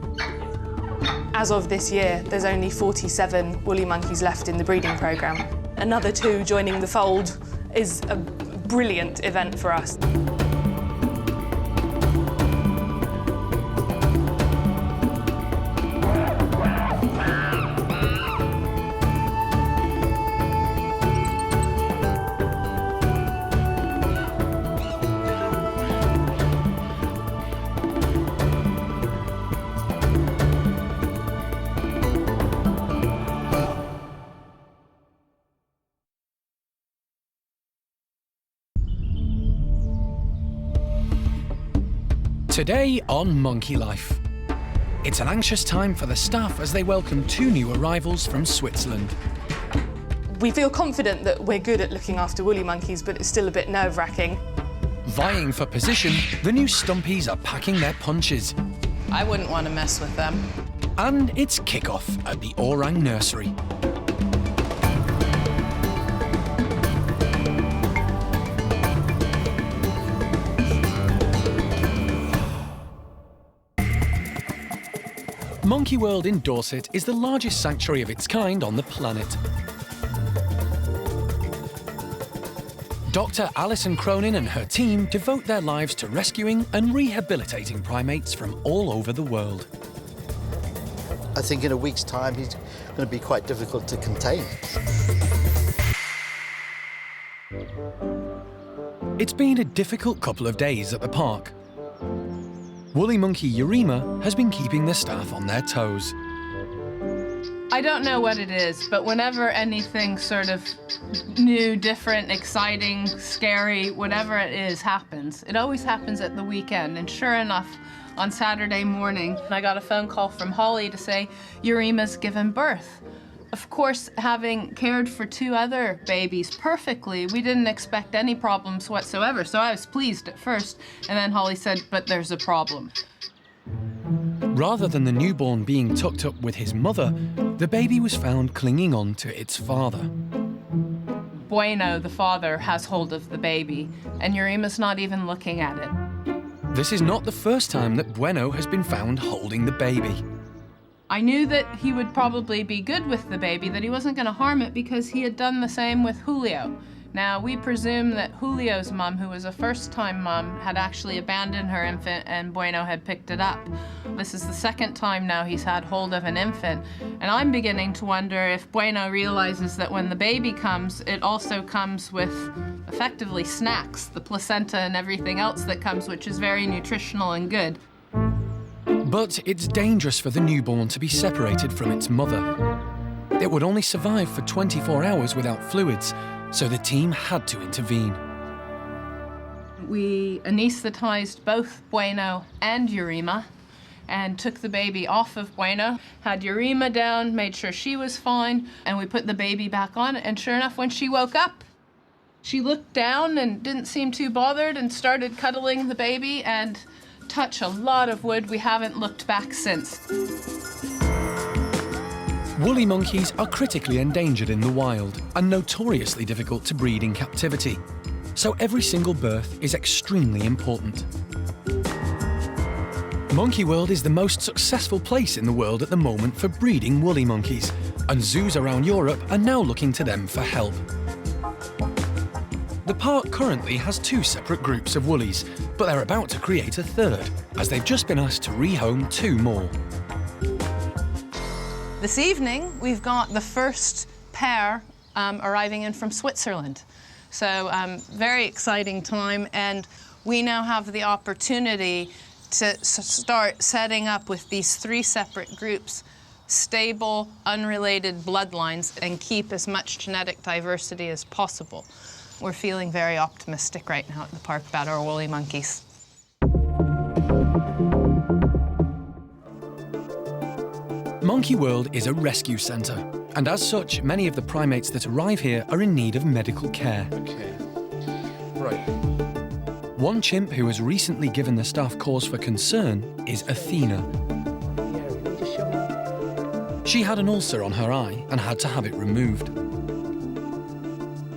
As of this year, there's only 47 woolly monkeys left in the breeding programme. Another 2 joining the fold is a brilliant event for us. Today on Monkey Life. It's an anxious time for the staff as they welcome 2 new arrivals from Switzerland. We feel confident that we're good at looking after woolly monkeys, but it's still a bit nerve-wracking. Vying for position, the new Stumpies are packing their punches. I wouldn't want to mess with them. And it's kick-off at the Orang Nursery. Monkey World in Dorset is the largest sanctuary of its kind on the planet. Dr. Alison Cronin and her team devote their lives to rescuing and rehabilitating primates from all over the world. I think in a week's time he's going to be quite difficult to contain. It's been a difficult couple of days at the park. Woolly monkey Urema has been keeping the staff on their toes. I don't know what it is, but whenever anything sort of new, different, exciting, scary, whatever it is happens, it always happens at the weekend. And sure enough, on Saturday morning, I got a phone call from Holly to say Urema's given birth. Of course, having cared for 2 other babies perfectly, we didn't expect any problems whatsoever. So I was pleased at first, and then Holly said, but there's a problem. Rather than the newborn being tucked up with his mother, the baby was found clinging on to its father. Bueno, the father, has hold of the baby, and Urema's not even looking at it. This is not the first time that Bueno has been found holding the baby. I knew that he would probably be good with the baby, that he wasn't going to harm it because he had done the same with Julio. Now, we presume that Julio's mum, who was a first-time mum, had actually abandoned her infant and Bueno had picked it up. This is the 2nd time now he's had hold of an infant, and I'm beginning to wonder if Bueno realizes that when the baby comes, it also comes with effectively snacks, the placenta and everything else that comes, which is very nutritional and good. But it's dangerous for the newborn to be separated from its mother. It would only survive for 24 hours without fluids, so the team had to intervene. We anesthetized both Bueno and Urema and took the baby off of Bueno, had Urema down, made sure she was fine, and we put the baby back on, and sure enough, when she woke up, she looked down and didn't seem too bothered and started cuddling the baby and touch a lot of wood. We haven't looked back since. Woolly monkeys are critically endangered in the wild and notoriously difficult to breed in captivity, so every single birth is extremely important. Monkey World is the most successful place in the world at the moment for breeding woolly monkeys, and zoos around Europe are now looking to them for help. The park currently has 2 separate groups of woolies, but they're about to create a 3rd, as they've just been asked to rehome 2 more. This evening, we've got the first pair arriving in from Switzerland. So very exciting time, and we now have the opportunity to start setting up with these 3 separate groups stable, unrelated bloodlines and keep as much genetic diversity as possible. We're feeling very optimistic right now at the park about our woolly monkeys. Monkey World is a rescue centre, and as such, many of the primates that arrive here are in need of medical care. Okay. Right. One chimp who has recently given the staff cause for concern is Athena. She had an ulcer on her eye and had to have it removed.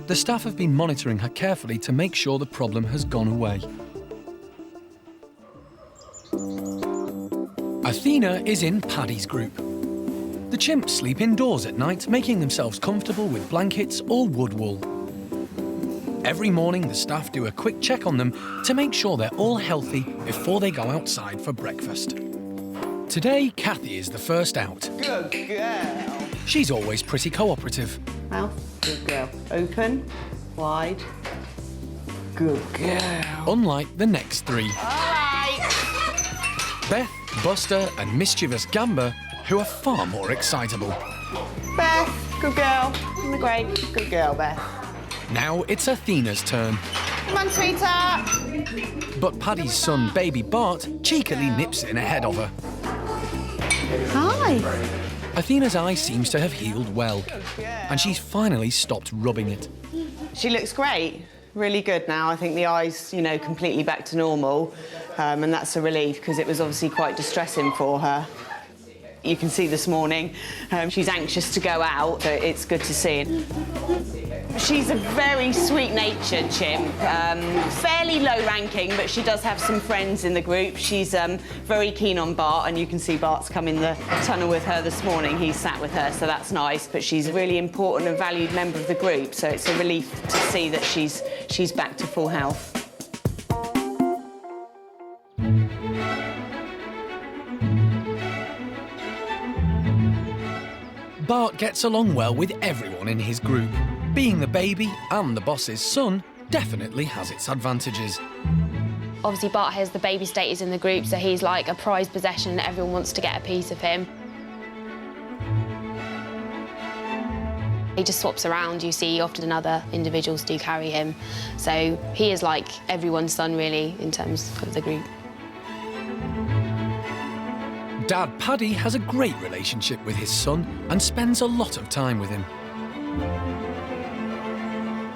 The staff have been monitoring her carefully to make sure the problem has gone away. Athena is in Paddy's group. The chimps sleep indoors at night, making themselves comfortable with blankets or wood wool. Every morning, the staff do a quick check on them to make sure they're all healthy before they go outside for breakfast. Today, Kathy is the first out. Good girl. She's always pretty cooperative. Mouth, good girl. Open, wide. Good girl. Unlike the next three. All right. Beth, Buster and mischievous Gamba, who are far more excitable. Beth, good girl. In the grey. Good girl, Beth. Now it's Athena's turn. Come on, sweetheart. But Paddy's son, baby Bart, cheekily nips in ahead of her. Hi. Athena's eye seems to have healed well, and she's finally stopped rubbing it. She looks great. Really good now. I think the eye's, you know, completely back to normal, and that's a relief because it was obviously quite distressing for her. You can see this morning she's anxious to go out, so it's good to see. She's a very sweet-natured chimp, fairly low-ranking, but she does have some friends in the group. She's very keen on Bart, and you can see Bart's come in the tunnel with her this morning. He's sat with her, so that's nice, but she's a really important and valued member of the group, so it's a relief to see that she's back to full health. Bart gets along well with everyone in his group. Being the baby and the boss's son definitely has its advantages. Obviously, Bart has the baby status in the group, so he's like a prized possession and everyone wants to get a piece of him. He just swaps around. You see often other individuals do carry him. So he is like everyone's son, really, in terms of the group. Dad Paddy has a great relationship with his son and spends a lot of time with him.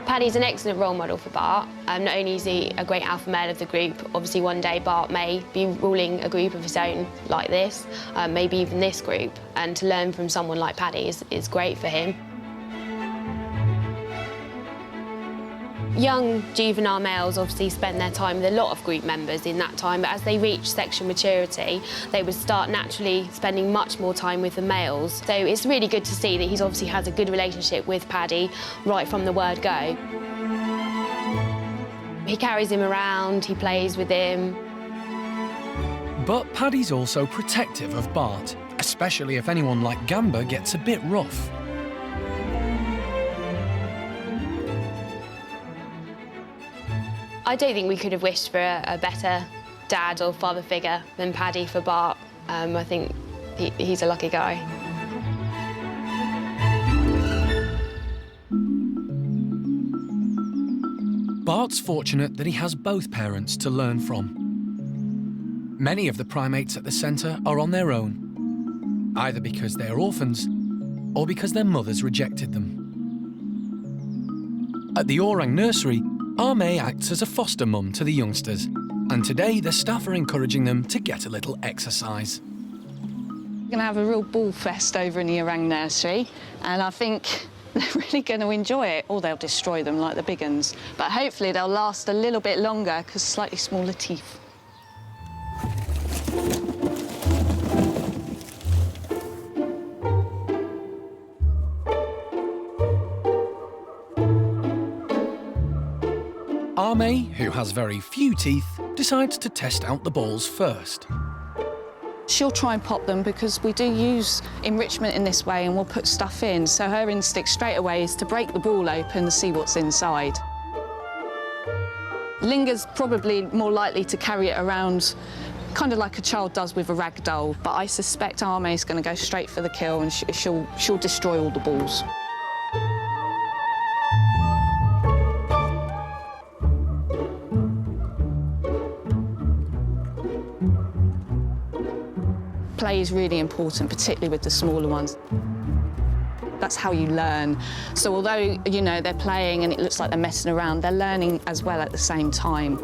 Paddy's an excellent role model for Bart. Not only is he a great alpha male of the group, obviously one day Bart may be ruling a group of his own like this, maybe even this group, and to learn from someone like Paddy is great for him. Young juvenile males obviously spend their time with a lot of group members in that time, but as they reach sexual maturity, they would start naturally spending much more time with the males. So it's really good to see that he's obviously has a good relationship with Paddy right from the word go. He carries him around, he plays with him. But Paddy's also protective of Bart, especially if anyone like Gamba gets a bit rough. I don't think we could have wished for a better dad or father figure than Paddy for Bart. I think he's a lucky guy. Bart's fortunate that he has both parents to learn from. Many of the primates at the centre are on their own, either because they are orphans or because their mothers rejected them. At the Orang nursery, A-mei acts as a foster mum to the youngsters, and today the staff are encouraging them to get a little exercise. We're going to have a real ball fest over in the Orang nursery, and I think they're really going to enjoy it, or they'll destroy them like the big uns. But hopefully they'll last a little bit longer because slightly smaller teeth. A-mei, who has very few teeth, decides to test out the balls first. She'll try and pop them because we do use enrichment in this way and we'll put stuff in. So her instinct straight away is to break the ball open and see what's inside. Linga's probably more likely to carry it around kind of like a child does with a rag doll, but I suspect A-mei's going to go straight for the kill and she'll destroy all the balls. Play is really important, particularly with the smaller ones. That's how you learn. So although, you know, they're playing and it looks like they're messing around, they're learning as well at the same time.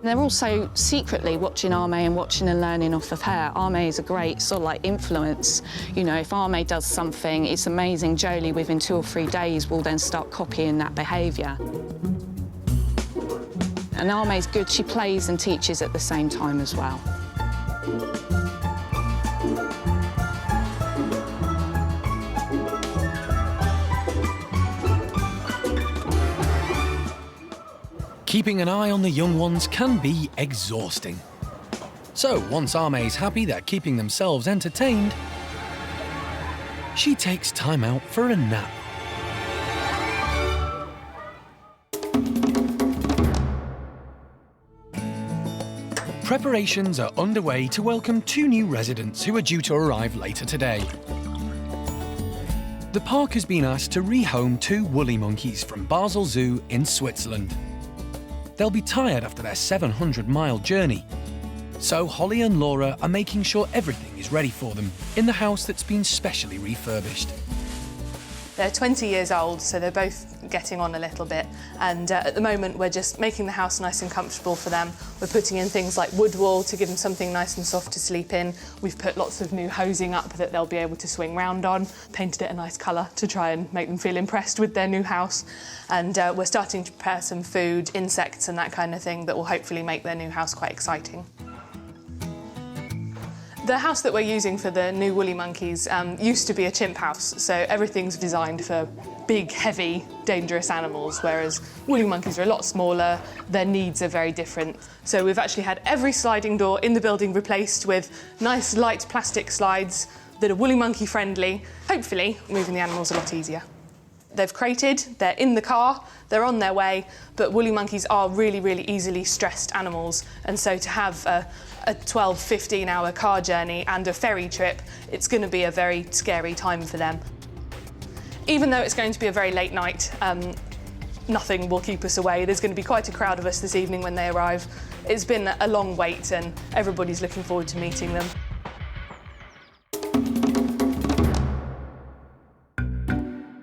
They're also secretly watching A-mei and watching and learning off of her. A-mei is a great sort of like influence. You know, if A-mei does something, it's amazing. Jolie, within 2 or 3 days, will then start copying that behaviour. And A-mei's good. She plays and teaches at the same time as well. Keeping an eye on the young ones can be exhausting. So once A-mei's happy they're keeping themselves entertained, she takes time out for a nap. Preparations are underway to welcome 2 new residents who are due to arrive later today. The park has been asked to rehome 2 woolly monkeys from Basel Zoo in Switzerland. They'll be tired after their 700-mile journey, so Holly and Laura are making sure everything is ready for them in the house that's been specially refurbished. They're 20 years old, so they're both getting on a little bit. And at the moment, we're just making the house nice and comfortable for them. We're putting in things like wood wool to give them something nice and soft to sleep in. We've put lots of new hosing up that they'll be able to swing round on, painted it a nice colour to try and make them feel impressed with their new house. And we're starting to prepare some food, insects and that kind of thing that will hopefully make their new house quite exciting. The house that we're using for the new woolly monkeys used to be a chimp house, so everything's designed for big, heavy, dangerous animals, whereas woolly monkeys are a lot smaller, their needs are very different. So we've actually had every sliding door in the building replaced with nice, light plastic slides that are woolly monkey friendly, hopefully moving the animals a lot easier. They've crated, they're in the car, they're on their way, but woolly monkeys are really, really easily stressed animals, and so to have a 12, 15-hour car journey and a ferry trip, it's going to be a very scary time for them. Even though it's going to be a very late night, nothing will keep us away. There's going to be quite a crowd of us this evening when they arrive. It's been a long wait and everybody's looking forward to meeting them.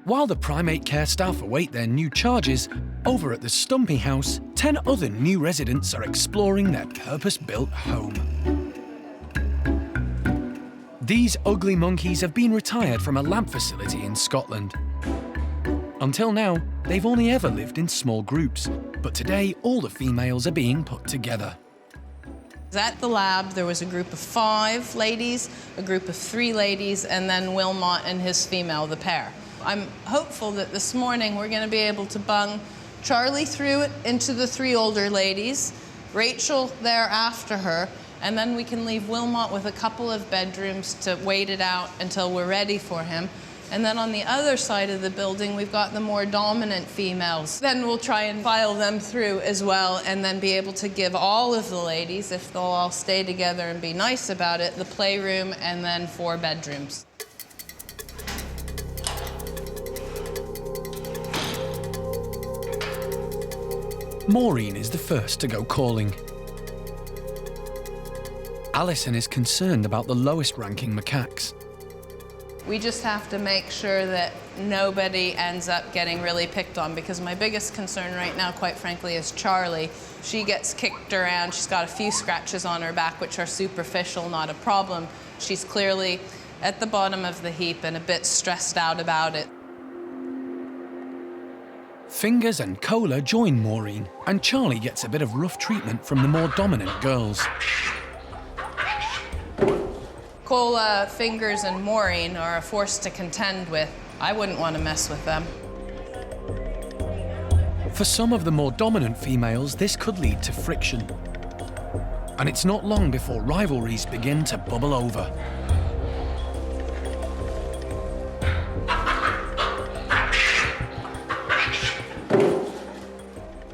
While the Primate Care Staff await their new charges, over at the Stumpy House, 10 other new residents are exploring their purpose-built home. These ugly monkeys have been retired from a lab facility in Scotland. Until now, they've only ever lived in small groups, but today all the females are being put together. At the lab, there was a group of 5 ladies, a group of 3 ladies, and then Wilmot and his female, the pair. I'm hopeful that this morning we're going to be able to bung Charlie through it into the 3 older ladies, Rachel there after her, and then we can leave Wilmot with a couple of bedrooms to wait it out until we're ready for him. And then on the other side of the building, we've got the more dominant females. Then we'll try and file them through as well, and then be able to give all of the ladies, if they'll all stay together and be nice about it, the playroom and then 4 bedrooms. Maureen is the first to go calling. Alison is concerned about the lowest-ranking macaques. We just have to make sure that nobody ends up getting really picked on, because my biggest concern right now, quite frankly, is Charlie. She gets kicked around. She's got a few scratches on her back, which are superficial, not a problem. She's clearly at the bottom of the heap and a bit stressed out about it. Fingers and Cola join Maureen, and Charlie gets a bit of rough treatment from the more dominant girls. Cola, Fingers, and Maureen are a force to contend with. I wouldn't want to mess with them. For some of the more dominant females, this could lead to friction. And it's not long before rivalries begin to bubble over.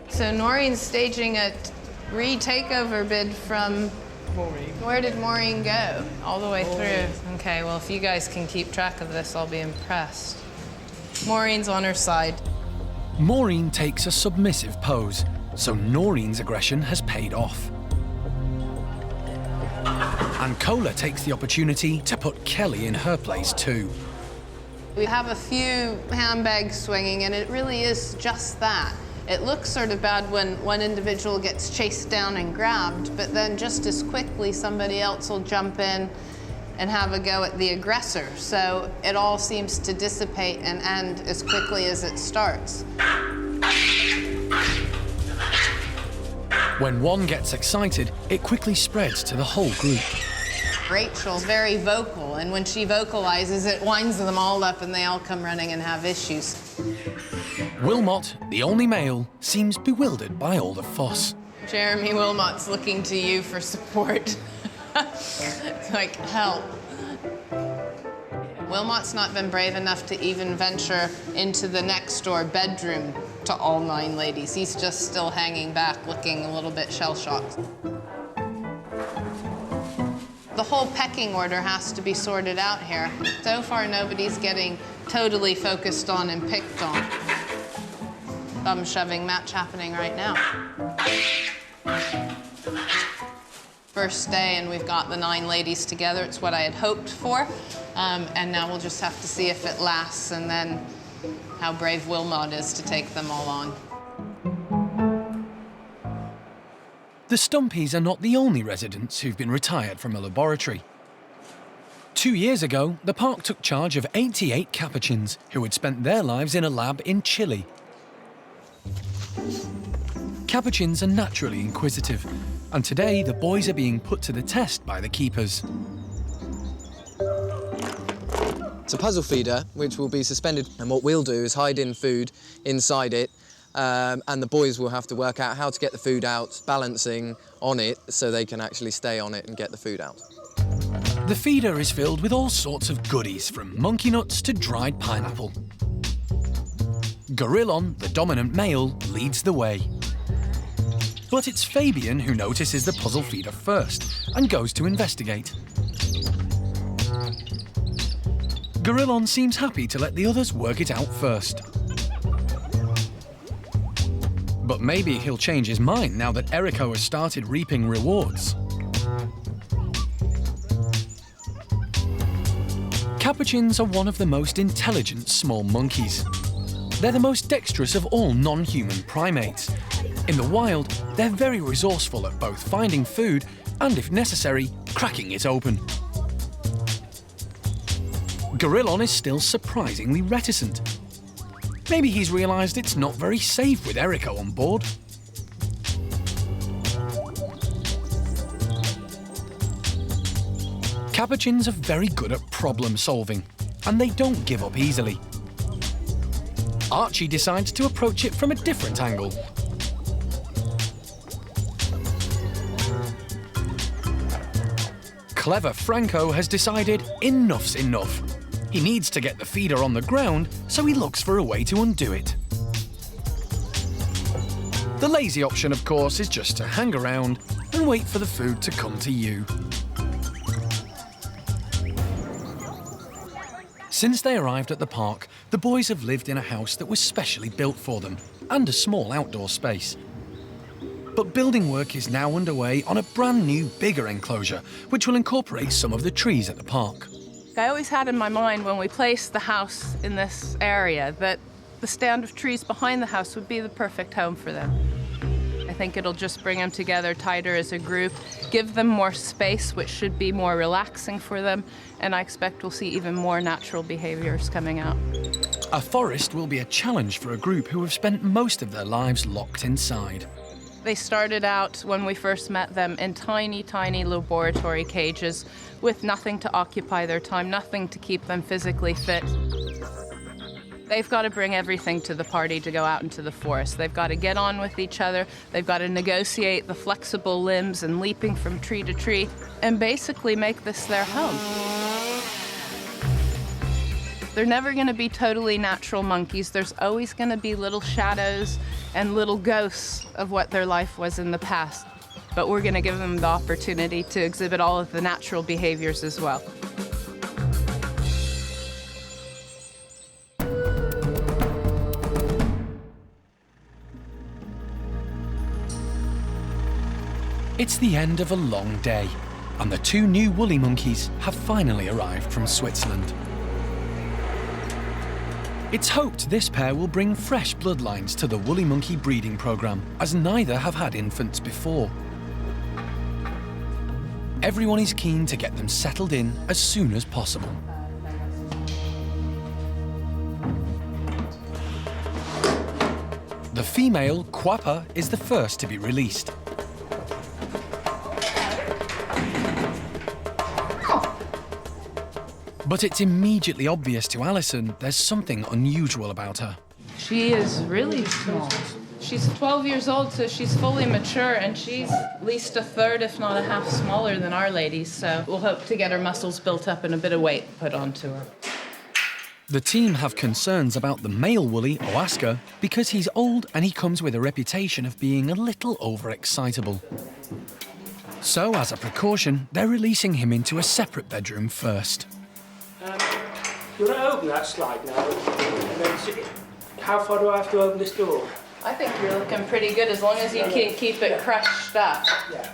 So Noreen's staging a re-takeover bid from Maureen. Where did Maureen go? All the way through. Okay, well, if you guys can keep track of this, I'll be impressed. Maureen's on her side. Maureen takes a submissive pose, so Noreen's aggression has paid off. And Cola takes the opportunity to put Kelly in her place too. We have a few handbags swinging, and it really is just that. It looks sort of bad when one individual gets chased down and grabbed, but then just as quickly somebody else will jump in and have a go at the aggressor. So it all seems to dissipate and end as quickly as it starts. When one gets excited, it quickly spreads to the whole group. Rachel's very vocal, and when she vocalizes, it winds them all up and they all come running and have issues. Wilmot, the only male, seems bewildered by all the fuss. Jeremy Wilmot's looking to you for support. Like, help. Wilmot's not been brave enough to even venture into the next door bedroom to all 9 ladies. He's just still hanging back, looking a little bit shell-shocked. The whole pecking order has to be sorted out here. So far, nobody's getting totally focused on and picked on. Thumb-shoving match happening right now. First day, and we've got the 9 ladies together. It's what I had hoped for. And now we'll just have to see if it lasts, and then how brave Wilmot is to take them all on. The Stumpies are not the only residents who've been retired from a laboratory. 2 years ago, the park took charge of 88 capuchins who had spent their lives in a lab in Chile. Capuchins are naturally inquisitive, and today the boys are being put to the test by the keepers. It's a puzzle feeder which will be suspended, and what we'll do is hide in food inside it, and the boys will have to work out how to get the food out, balancing on it so they can actually stay on it and get the food out. The feeder is filled with all sorts of goodies, from monkey nuts to dried pineapple. Gorillon, the dominant male, leads the way. But it's Fabian who notices the puzzle feeder first and goes to investigate. Gorillon seems happy to let the others work it out first. But maybe he'll change his mind now that Eriko has started reaping rewards. Capuchins are one of the most intelligent small monkeys. They're the most dexterous of all non-human primates. In the wild, they're very resourceful at both finding food and, if necessary, cracking it open. Gorillon is still surprisingly reticent. Maybe he's realised it's not very safe with Eriko on board. Capuchins are very good at problem solving, and they don't give up easily. Archie decides to approach it from a different angle. Clever Franco has decided enough's enough. He needs to get the feeder on the ground, so he looks for a way to undo it. The lazy option, of course, is just to hang around and wait for the food to come to you. Since they arrived at the park, the boys have lived in a house that was specially built for them, and a small outdoor space. But building work is now underway on a brand new, bigger enclosure, which will incorporate some of the trees at the park. I always had in my mind when we placed the house in this area that the stand of trees behind the house would be the perfect home for them. I think it'll just bring them together tighter as a group, give them more space, which should be more relaxing for them, and I expect we'll see even more natural behaviours coming out. A forest will be a challenge for a group who have spent most of their lives locked inside. They started out, when we first met them, in tiny, tiny laboratory cages with nothing to occupy their time, nothing to keep them physically fit. They've got to bring everything to the party to go out into the forest. They've got to get on with each other. They've got to negotiate the flexible limbs and leaping from tree to tree and basically make this their home. They're never going to be totally natural monkeys. There's always going to be little shadows and little ghosts of what their life was in the past. But we're going to give them the opportunity to exhibit all of the natural behaviors as well. It's the end of a long day, and the 2 new woolly monkeys have finally arrived from Switzerland. It's hoped this pair will bring fresh bloodlines to the woolly monkey breeding programme, as neither have had infants before. Everyone is keen to get them settled in as soon as possible. The female, Quappa, is the first to be released. But it's immediately obvious to Alison there's something unusual about her. She is really small. She's 12 years old, so she's fully mature, and she's at least a third, if not a half, smaller than our ladies. So we'll hope to get her muscles built up and a bit of weight put onto her. The team have concerns about the male woolly, Oscar, because he's old and he comes with a reputation of being a little overexcitable. So, as a precaution, they're releasing him into a separate bedroom first. You want to open that slide now? And then how far do I have to open this door? I think you're looking pretty good as long as you can keep it crushed up. Yeah.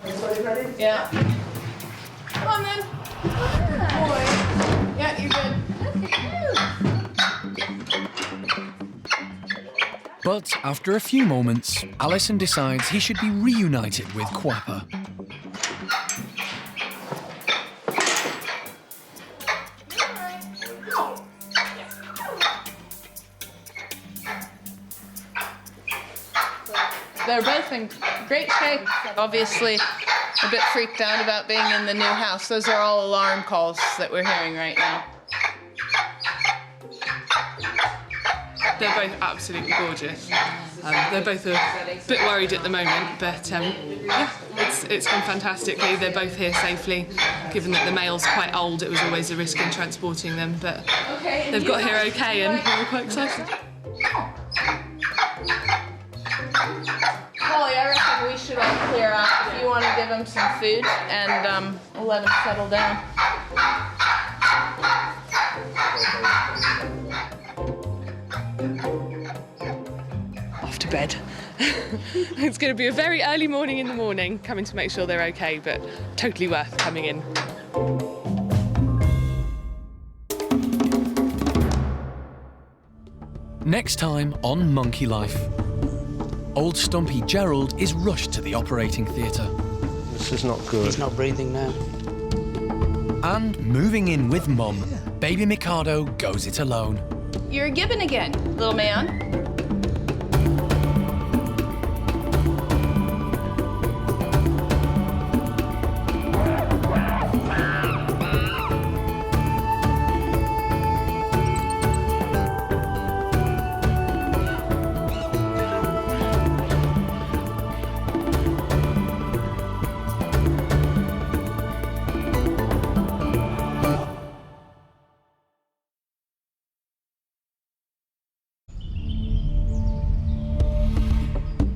Everybody ready? Yeah. Come on then. Boy. Yeah, you're good. But after a few moments, Alison decides he should be reunited with Quapper. They're both in great shape. Obviously, a bit freaked out about being in the new house. Those are all alarm calls that we're hearing right now. They're both absolutely gorgeous. They're both a bit worried at the moment, but yeah, it's gone fantastically. They're both here safely. Given that the male's quite old, it was always a risk in transporting them, but they've got here okay, and we're quite excited. Holly, I reckon we should all clear out. If you want to give them some food, and we'll let them settle down. Off to bed. It's going to be a very early morning in the morning, coming to make sure they're okay, but totally worth coming in. Next time on Monkey Life. Old Stumpy Gerald is rushed to the operating theatre. This is not good. He's not breathing now. And moving in with Mum, baby Mikado goes it alone. You're a gibbon again, little man.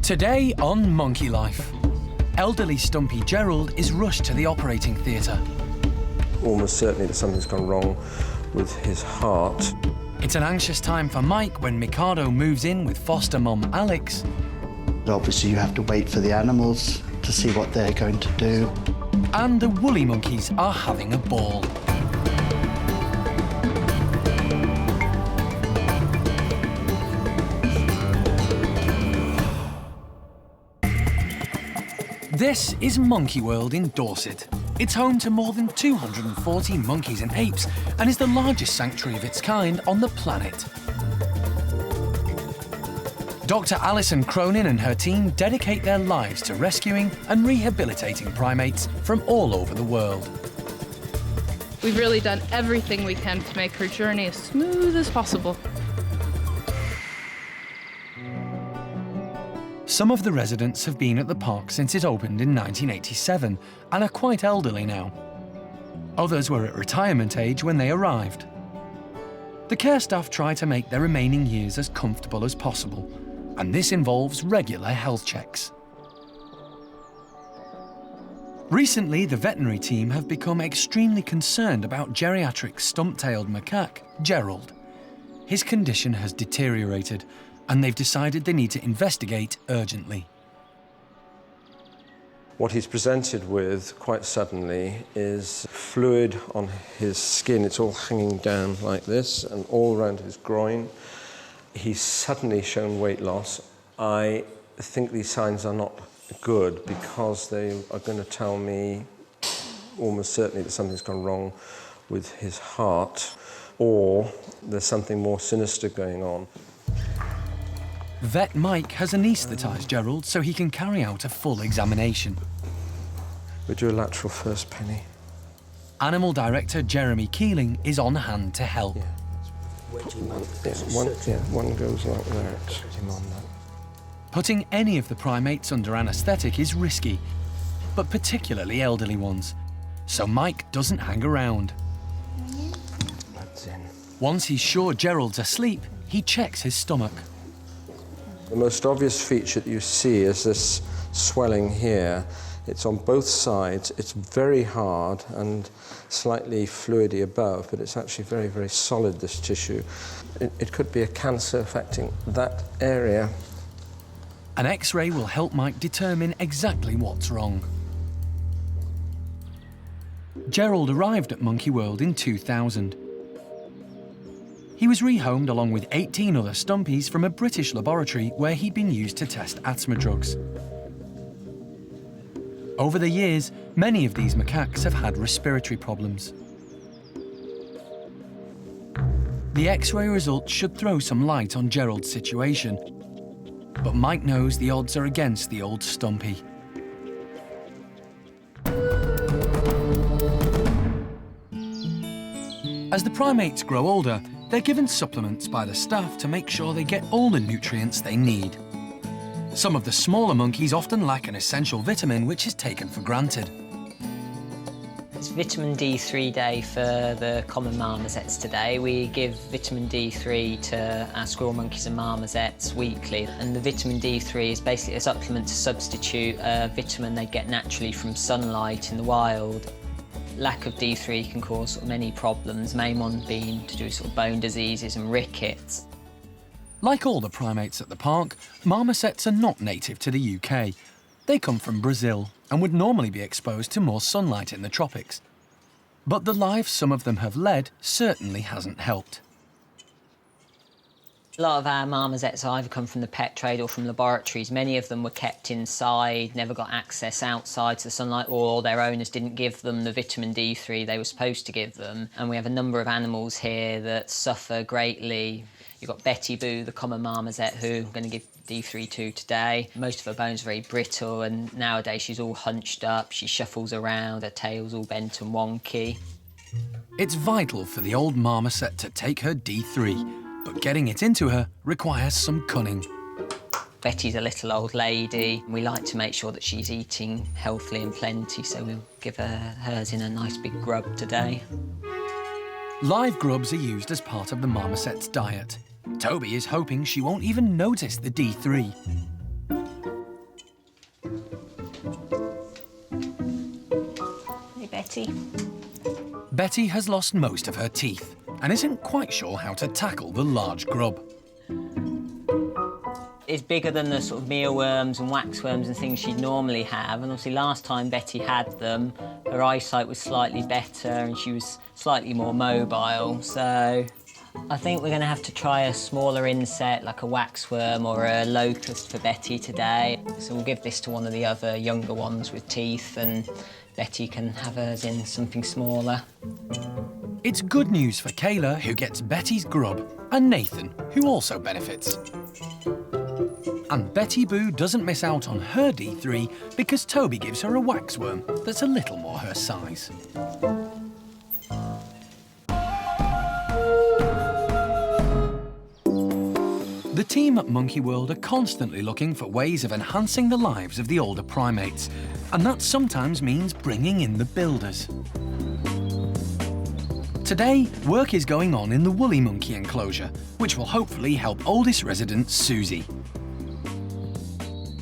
Today on Monkey Life, elderly Stumpy Gerald is rushed to the operating theatre. Almost certainly that something's gone wrong with his heart. It's an anxious time for Mike when Mikado moves in with foster mum Alex. Obviously you have to wait for the animals to see what they're going to do. And the woolly monkeys are having a ball. This is Monkey World in Dorset. It's home to more than 240 monkeys and apes and is the largest sanctuary of its kind on the planet. Dr. Alison Cronin and her team dedicate their lives to rescuing and rehabilitating primates from all over the world. We've really done everything we can to make her journey as smooth as possible. Some of the residents have been at the park since it opened in 1987 and are quite elderly now. Others were at retirement age when they arrived. The care staff try to make their remaining years as comfortable as possible, and this involves regular health checks. Recently, the veterinary team have become extremely concerned about geriatric stump-tailed macaque, Gerald. His condition has deteriorated, and they've decided they need to investigate urgently. What he's presented with quite suddenly is fluid on his skin. It's all hanging down like this and all around his groin. He's suddenly shown weight loss. I think these signs are not good because they are going to tell me almost certainly that something's gone wrong with his heart or there's something more sinister going on. Vet Mike has anaesthetised Gerald so he can carry out a full examination. We do a lateral first, Penny. Animal Director Jeremy Keeling is on hand to help. One goes like that. Putting any of the primates under anaesthetic is risky, but particularly elderly ones. So Mike doesn't hang around. That's in. Once he's sure Gerald's asleep, he checks his stomach. The most obvious feature that you see is this swelling here. It's on both sides. It's very hard and slightly fluidy above, but it's actually very, very solid, this tissue. It could be a cancer affecting that area. An X-ray will help Mike determine exactly what's wrong. Gerald arrived at Monkey World in 2000. He was rehomed along with 18 other stumpies from a British laboratory where he'd been used to test asthma drugs. Over the years, many of these macaques have had respiratory problems. The X-ray results should throw some light on Gerald's situation, but Mike knows the odds are against the old stumpy. As the primates grow older, they're given supplements by the staff to make sure they get all the nutrients they need. Some of the smaller monkeys often lack an essential vitamin which is taken for granted. It's vitamin D3 day for the common marmosets today. We give vitamin D3 to our squirrel monkeys and marmosets weekly, and the vitamin D3 is basically a supplement to substitute a vitamin they get naturally from sunlight in the wild. Lack of D3 can cause many problems, main one being to do with bone diseases and rickets. Like all the primates at the park, marmosets are not native to the UK. They come from Brazil and would normally be exposed to more sunlight in the tropics. But the life some of them have led certainly hasn't helped. A lot of our marmosets either come from the pet trade or from laboratories. Many of them were kept inside, never got access outside to the sunlight, or their owners didn't give them the vitamin D3 they were supposed to give them. And we have a number of animals here that suffer greatly. You've got Betty Boo, the common marmoset, who I'm going to give D3 to today. Most of her bones are very brittle, and nowadays she's all hunched up, she shuffles around, her tail's all bent and wonky. It's vital for the old marmoset to take her D3, but getting it into her requires some cunning. Betty's a little old lady. We like to make sure that she's eating healthily and plenty, so we'll give her hers in a nice big grub today. Live grubs are used as part of the marmoset's diet. Toby is hoping she won't even notice the D3. Hey, Betty. Betty has lost most of her teeth and isn't quite sure how to tackle the large grub. It's bigger than the mealworms and waxworms and things she'd normally have, and obviously last time Betty had them, her eyesight was slightly better and she was slightly more mobile, so I think we're going to have to try a smaller insect like a waxworm or a locust for Betty today. So we'll give this to one of the other younger ones with teeth, and Betty can have hers in something smaller. It's good news for Kayla, who gets Betty's grub, and Nathan, who also benefits. And Betty Boo doesn't miss out on her D3 because Toby gives her a waxworm that's a little more her size. The team at Monkey World are constantly looking for ways of enhancing the lives of the older primates, and that sometimes means bringing in the builders. Today, work is going on in the woolly monkey enclosure, which will hopefully help oldest resident Susie.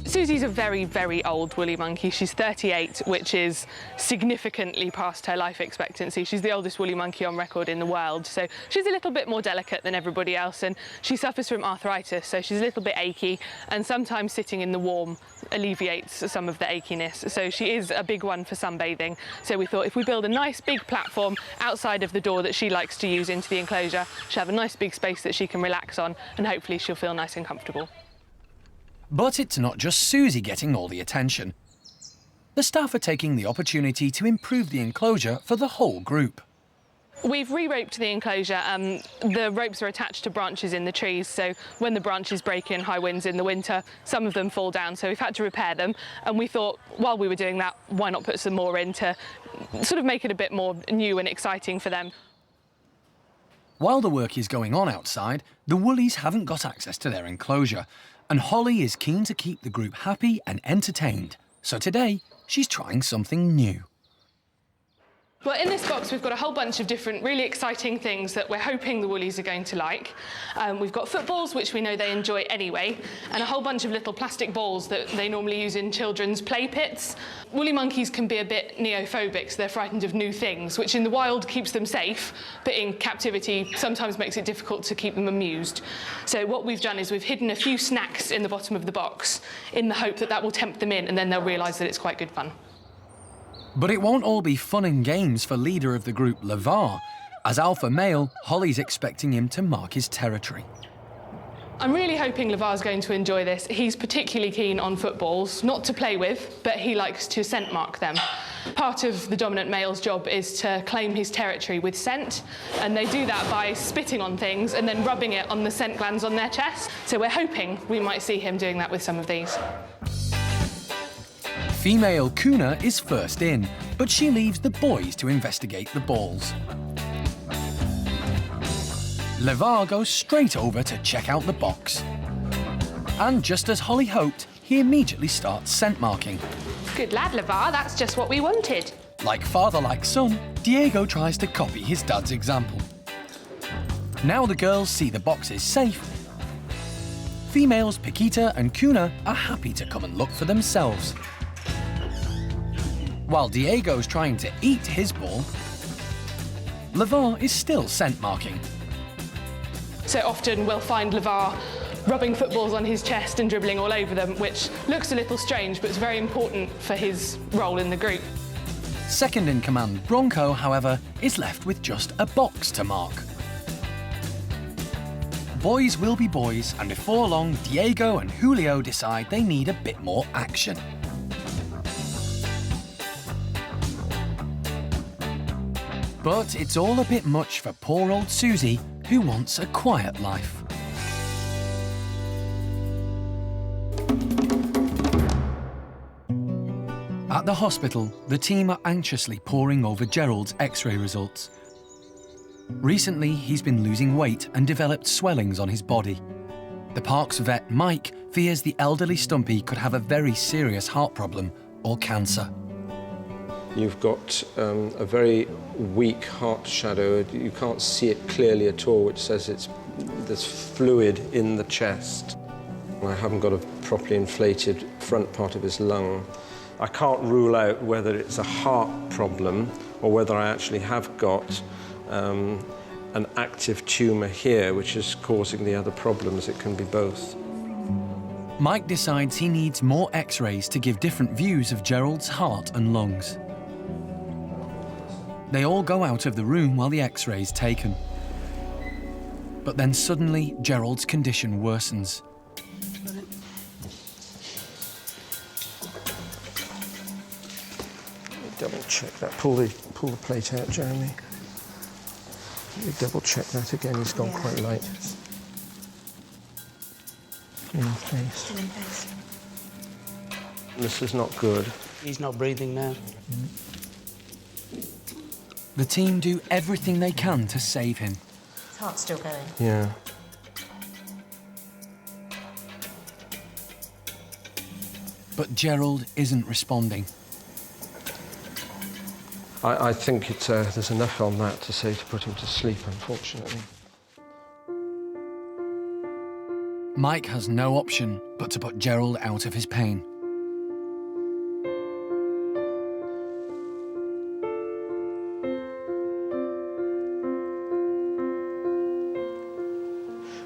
Susie's a very, very old woolly monkey. She's 38, which is significantly past her life expectancy. She's the oldest woolly monkey on record in the world, so she's a little bit more delicate than everybody else, and she suffers from arthritis, so she's a little bit achy, and sometimes sitting in the warm alleviates some of the achiness. So she is a big one for sunbathing. So we thought if we build a nice big platform outside of the door that she likes to use into the enclosure, she'll have a nice big space that she can relax on, and hopefully she'll feel nice and comfortable. But it's not just Susie getting all the attention. The staff are taking the opportunity to improve the enclosure for the whole group. We've re-roped the enclosure. The ropes are attached to branches in the trees, so when the branches break in high winds in the winter, some of them fall down, so we've had to repair them. And we thought, while we were doing that, why not put some more in to sort of make it a bit more new and exciting for them. While the work is going on outside, the woolies haven't got access to their enclosure, and Holly is keen to keep the group happy and entertained. So today, she's trying something new. Well, in this box, we've got a whole bunch of different really exciting things that we're hoping the woolies are going to like. We've got footballs, which we know they enjoy anyway, and a whole bunch of little plastic balls that they normally use in children's play pits. Woolly monkeys can be a bit neophobic, so they're frightened of new things, which in the wild keeps them safe, but in captivity sometimes makes it difficult to keep them amused. So what we've done is we've hidden a few snacks in the bottom of the box in the hope that that will tempt them in, and then they'll realise that it's quite good fun. But it won't all be fun and games for leader of the group, Lavar. As alpha male, Holly's expecting him to mark his territory. I'm really hoping Lavar's going to enjoy this. He's particularly keen on footballs, not to play with, but he likes to scent mark them. Part of the dominant male's job is to claim his territory with scent, and they do that by spitting on things and then rubbing it on the scent glands on their chest. So we're hoping we might see him doing that with some of these. Female Kuna is first in, but she leaves the boys to investigate the balls. Lavar goes straight over to check out the box. And just as Holly hoped, he immediately starts scent marking. Good lad, Lavar, that's just what we wanted. Like father, like son, Diego tries to copy his dad's example. Now the girls see the box is safe. Females Paquita and Kuna are happy to come and look for themselves. While Diego's trying to eat his ball, Lavar is still scent marking. So often we'll find Lavar rubbing footballs on his chest and dribbling all over them, which looks a little strange, but it's very important for his role in the group. Second in command, Bronco, however, is left with just a box to mark. Boys will be boys, and before long, Diego and Julio decide they need a bit more action. But it's all a bit much for poor old Susie, who wants a quiet life. At the hospital, the team are anxiously poring over Gerald's X-ray results. Recently, he's been losing weight and developed swellings on his body. The park's vet, Mike, fears the elderly Stumpy could have a very serious heart problem or cancer. You've got a very weak heart shadow. You can't see it clearly at all, which says there's fluid in the chest. I haven't got a properly inflated front part of his lung. I can't rule out whether it's a heart problem or whether I actually have got an active tumour here, which is causing the other problems. It can be both. Mike decides he needs more X-rays to give different views of Gerald's heart and lungs. They all go out of the room while the X-ray's taken. But then suddenly, Gerald's condition worsens. Double check that. Pull the plate out, Jeremy. You double check that again. He's gone quite light. Still in place. Still in place. This is not good. He's not breathing now. The team do everything they can to save him. His heart's still going. Yeah. But Gerald isn't responding. I think there's enough on that to say to put him to sleep, unfortunately. Mike has no option but to put Gerald out of his pain.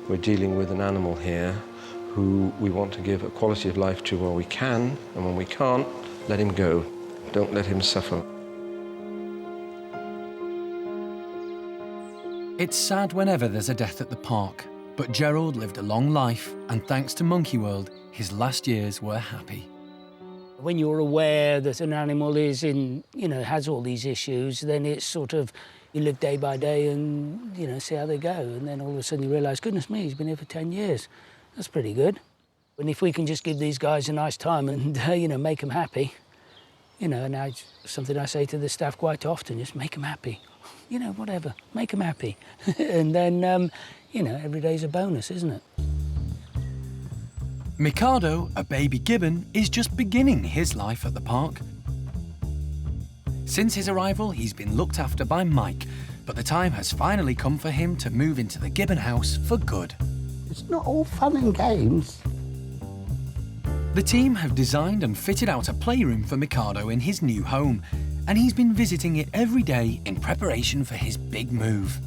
We're dealing with an animal here who we want to give a quality of life to while we can, and when we can't, let him go. Don't let him suffer. It's sad whenever there's a death at the park, but Gerald lived a long life, and thanks to Monkey World, his last years were happy. When you're aware that an animal is has all these issues, then it's sort of, you live day by day and, see how they go. And then all of a sudden you realise, goodness me, he's been here for 10 years. That's pretty good. And if we can just give these guys a nice time and, make them happy, and that's something I say to the staff quite often, just make them happy. you know, whatever, make them happy. And then, you know, every day's a bonus, isn't it? Mikado, a baby gibbon, is just beginning his life at the park. Since his arrival, he's been looked after by Mike, but the time has finally come for him to move into the gibbon house for good. It's not all fun and games. The team have designed and fitted out a playroom for Mikado in his new home, and he's been visiting it every day in preparation for his big move.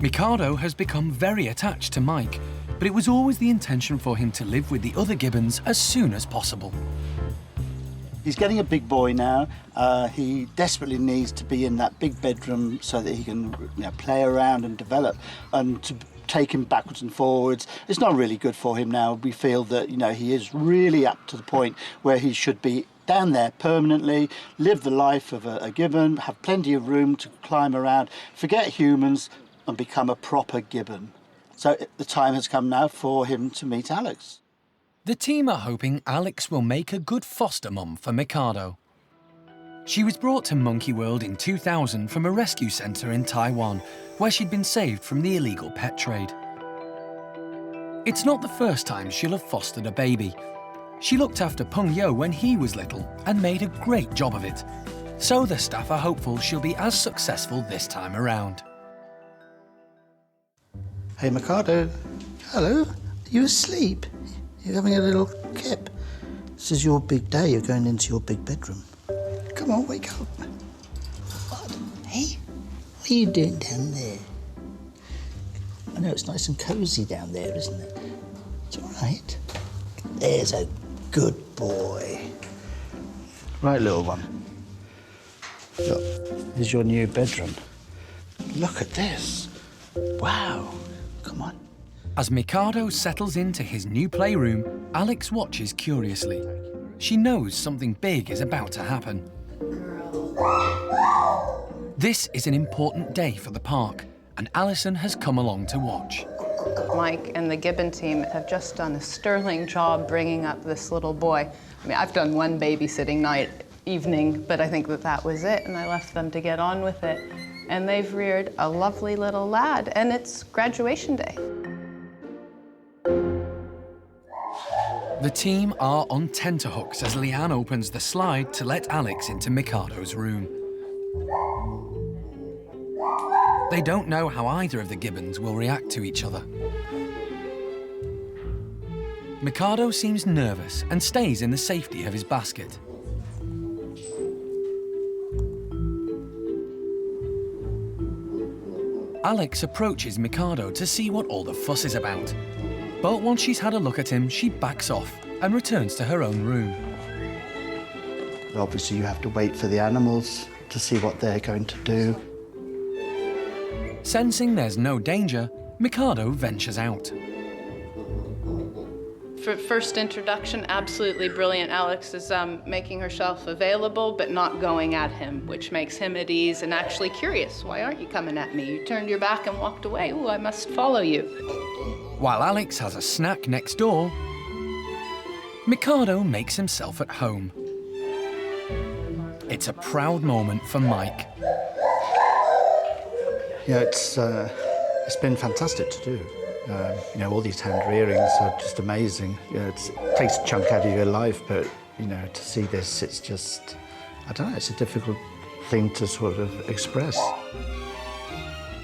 Mikado has become very attached to Mike, but it was always the intention for him to live with the other gibbons as soon as possible. He's getting a big boy now. He desperately needs to be in that big bedroom so that he can, you know, play around and develop. And to take him backwards and forwards, it's not really good for him now. We feel that, you know, he is really up to the point where he should be down there permanently, live the life of a gibbon, have plenty of room to climb around, forget humans and become a proper gibbon. So the time has come now for him to meet Alex. The team are hoping Alex will make a good foster mum for Mikado. She was brought to Monkey World in 2000 from a rescue centre in Taiwan, where she'd been saved from the illegal pet trade. It's not the first time she'll have fostered a baby. She looked after Peng Yo when he was little and made a great job of it. So the staff are hopeful she'll be as successful this time around. Hey, Mikado. Hello. Are you asleep? You're having a little kip. This is your big day. You're going into your big bedroom. Come on, wake up. What? Hey? What are you doing down there? I know it's nice and cosy down there, isn't it? It's all right. There's a good boy. Right, little one. Look, here's your new bedroom. Look at this. Wow. Come on. As Mikado settles into his new playroom, Alex watches curiously. She knows something big is about to happen. This is an important day for the park, and Alison has come along to watch. Mike and the gibbon team have just done a sterling job bringing up this little boy. I mean, I've done one babysitting evening, but I think that was it, and I left them to get on with it. And they've reared a lovely little lad, and it's graduation day. The team are on tenterhooks as Leanne opens the slide to let Alex into Mikado's room. They don't know how either of the gibbons will react to each other. Mikado seems nervous and stays in the safety of his basket. Alex approaches Mikado to see what all the fuss is about. But once she's had a look at him, she backs off and returns to her own room. Obviously, you have to wait for the animals to see what they're going to do. Sensing there's no danger, Mikado ventures out. For first introduction, absolutely brilliant. Alex is making herself available, but not going at him, which makes him at ease and actually curious. Why aren't you coming at me? You turned your back and walked away. Ooh, I must follow you. While Alex has a snack next door, Mikado makes himself at home. It's a proud moment for Mike. Yeah, it's been fantastic to do. You know, all these hand rearings are just amazing. You know, it takes a chunk out of your life, but, you know, to see this, it's just, I don't know, it's a difficult thing to sort of express.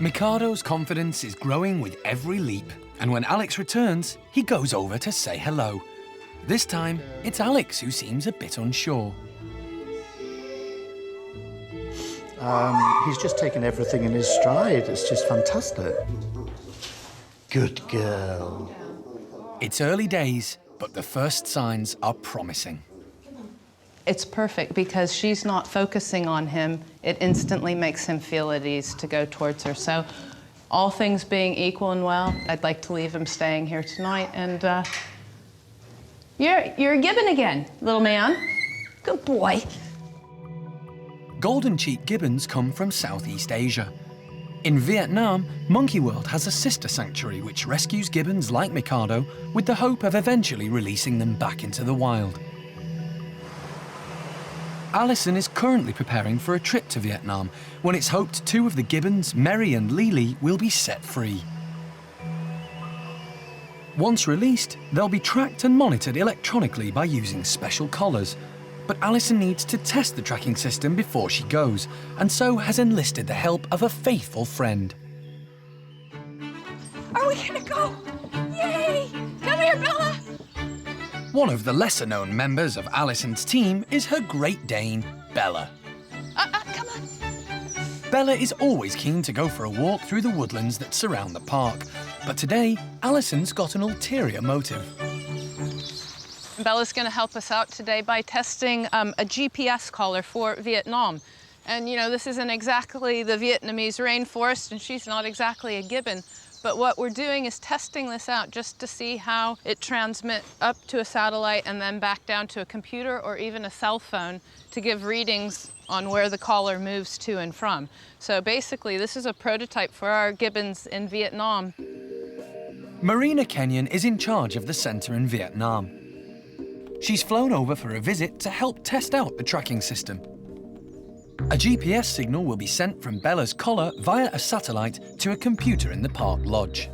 Mikado's confidence is growing with every leap, and when Alex returns, he goes over to say hello. This time, it's Alex who seems a bit unsure. He's just taken everything in his stride. It's just fantastic. Good girl. It's early days, but the first signs are promising. It's perfect because she's not focusing on him. It instantly makes him feel at ease to go towards her. So all things being equal and well, I'd like to leave him staying here tonight. And you're a gibbon again, little man. Good boy. Golden cheek gibbons come from Southeast Asia. In Vietnam, Monkey World has a sister sanctuary which rescues gibbons like Mikado with the hope of eventually releasing them back into the wild. Alison is currently preparing for a trip to Vietnam when it's hoped 2 of the gibbons, Mary and Lily, will be set free. Once released, they'll be tracked and monitored electronically by using special collars. But Alison needs to test the tracking system before she goes, and so has enlisted the help of a faithful friend. Are we gonna go? Yay! Come here, Bella! One of the lesser-known members of Alison's team is her Great Dane, Bella. Come on. Bella is always keen to go for a walk through the woodlands that surround the park, but today, Alison's got an ulterior motive. Bella's going to help us out today by testing a GPS collar for Vietnam. And, you know, this isn't exactly the Vietnamese rainforest, and she's not exactly a gibbon. But what we're doing is testing this out just to see how it transmits up to a satellite and then back down to a computer or even a cell phone to give readings on where the collar moves to and from. So basically, this is a prototype for our gibbons in Vietnam. Marina Kenyon is in charge of the centre in Vietnam. She's flown over for a visit to help test out the tracking system. A GPS signal will be sent from Bella's collar via a satellite to a computer in the park lodge.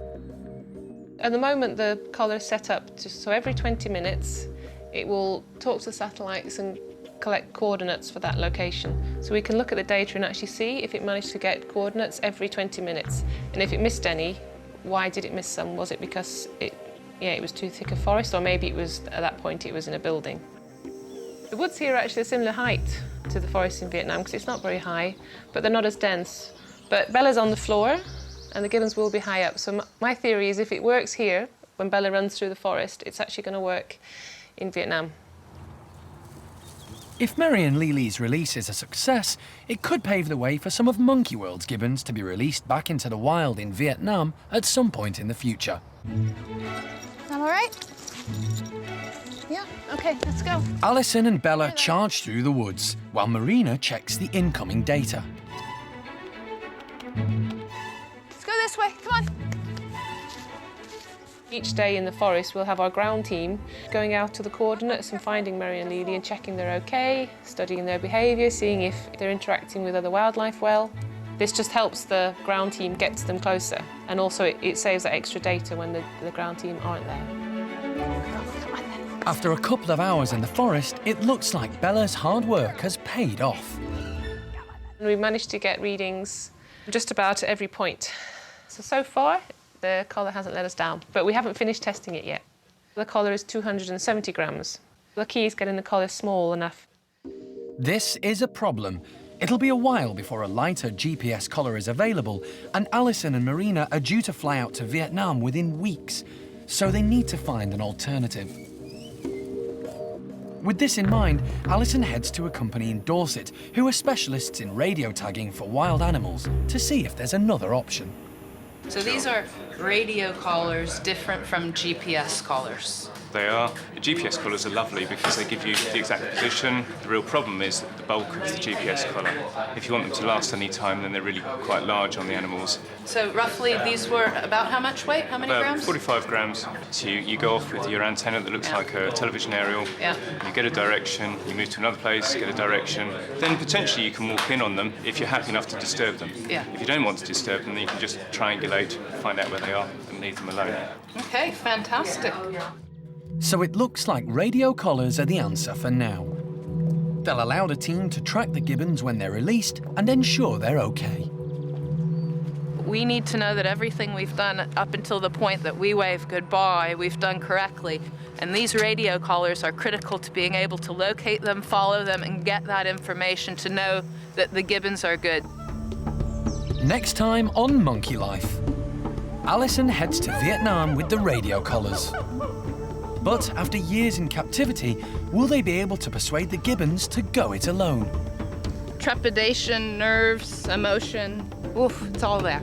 At the moment, the collar is set up so every 20 minutes, it will talk to the satellites and collect coordinates for that location. So we can look at the data and actually see if it managed to get coordinates every 20 minutes. And if it missed any, why did it miss some? Was it because it was too thick a forest, or maybe it was, at that point, it was in a building. The woods here are actually a similar height to the forest in Vietnam because it's not very high, but they're not as dense. But Bella's on the floor and the gibbons will be high up. So my theory is if it works here, when Bella runs through the forest, it's actually going to work in Vietnam. If Mary and Lily's release is a success, it could pave the way for some of Monkey World's gibbons to be released back into the wild in Vietnam at some point in the future. I'm all right? Yeah, okay, let's go. Alison and Bella charge through the woods, while Marina checks the incoming data. Let's go this way, come on. Each day in the forest, we'll have our ground team going out to the coordinates and finding Mary and Lily and checking they're okay, studying their behaviour, seeing if they're interacting with other wildlife well. This just helps the ground team get to them closer, and also it saves that extra data when the ground team aren't there. After a couple of hours in the forest, it looks like Bella's hard work has paid off. We've managed to get readings just about at every point. So far, the collar hasn't let us down, but we haven't finished testing it yet. The collar is 270 grams. The key is getting the collar small enough. This is a problem. It'll be a while before a lighter GPS collar is available, and Alison and Marina are due to fly out to Vietnam within weeks, so they need to find an alternative. With this in mind, Alison heads to a company in Dorset who are specialists in radio tagging for wild animals to see if there's another option. So these are radio collars different from GPS collars. They are. The GPS collars are lovely because they give you the exact position. The real problem is the bulk of the GPS collar. If you want them to last any time, then they're really quite large on the animals. So roughly these were about how much weight? How many About grams? 45 grams. So you go off with your antenna that looks like a television aerial. Yeah. You get a direction, you move to another place, get a direction. Then potentially you can walk in on them if you're happy enough to disturb them. Yeah. If you don't want to disturb them, then you can just triangulate, find out where they are and leave them alone. Okay, fantastic. So it looks like radio collars are the answer for now. They'll allow the team to track the gibbons when they're released and ensure they're okay. We need to know that everything we've done up until the point that we wave goodbye, we've done correctly. And these radio collars are critical to being able to locate them, follow them, and get that information to know that the gibbons are good. Next time on Monkey Life, Alison heads to Vietnam with the radio collars. But after years in captivity, will they be able to persuade the gibbons to go it alone? Trepidation, nerves, emotion, oof, it's all there.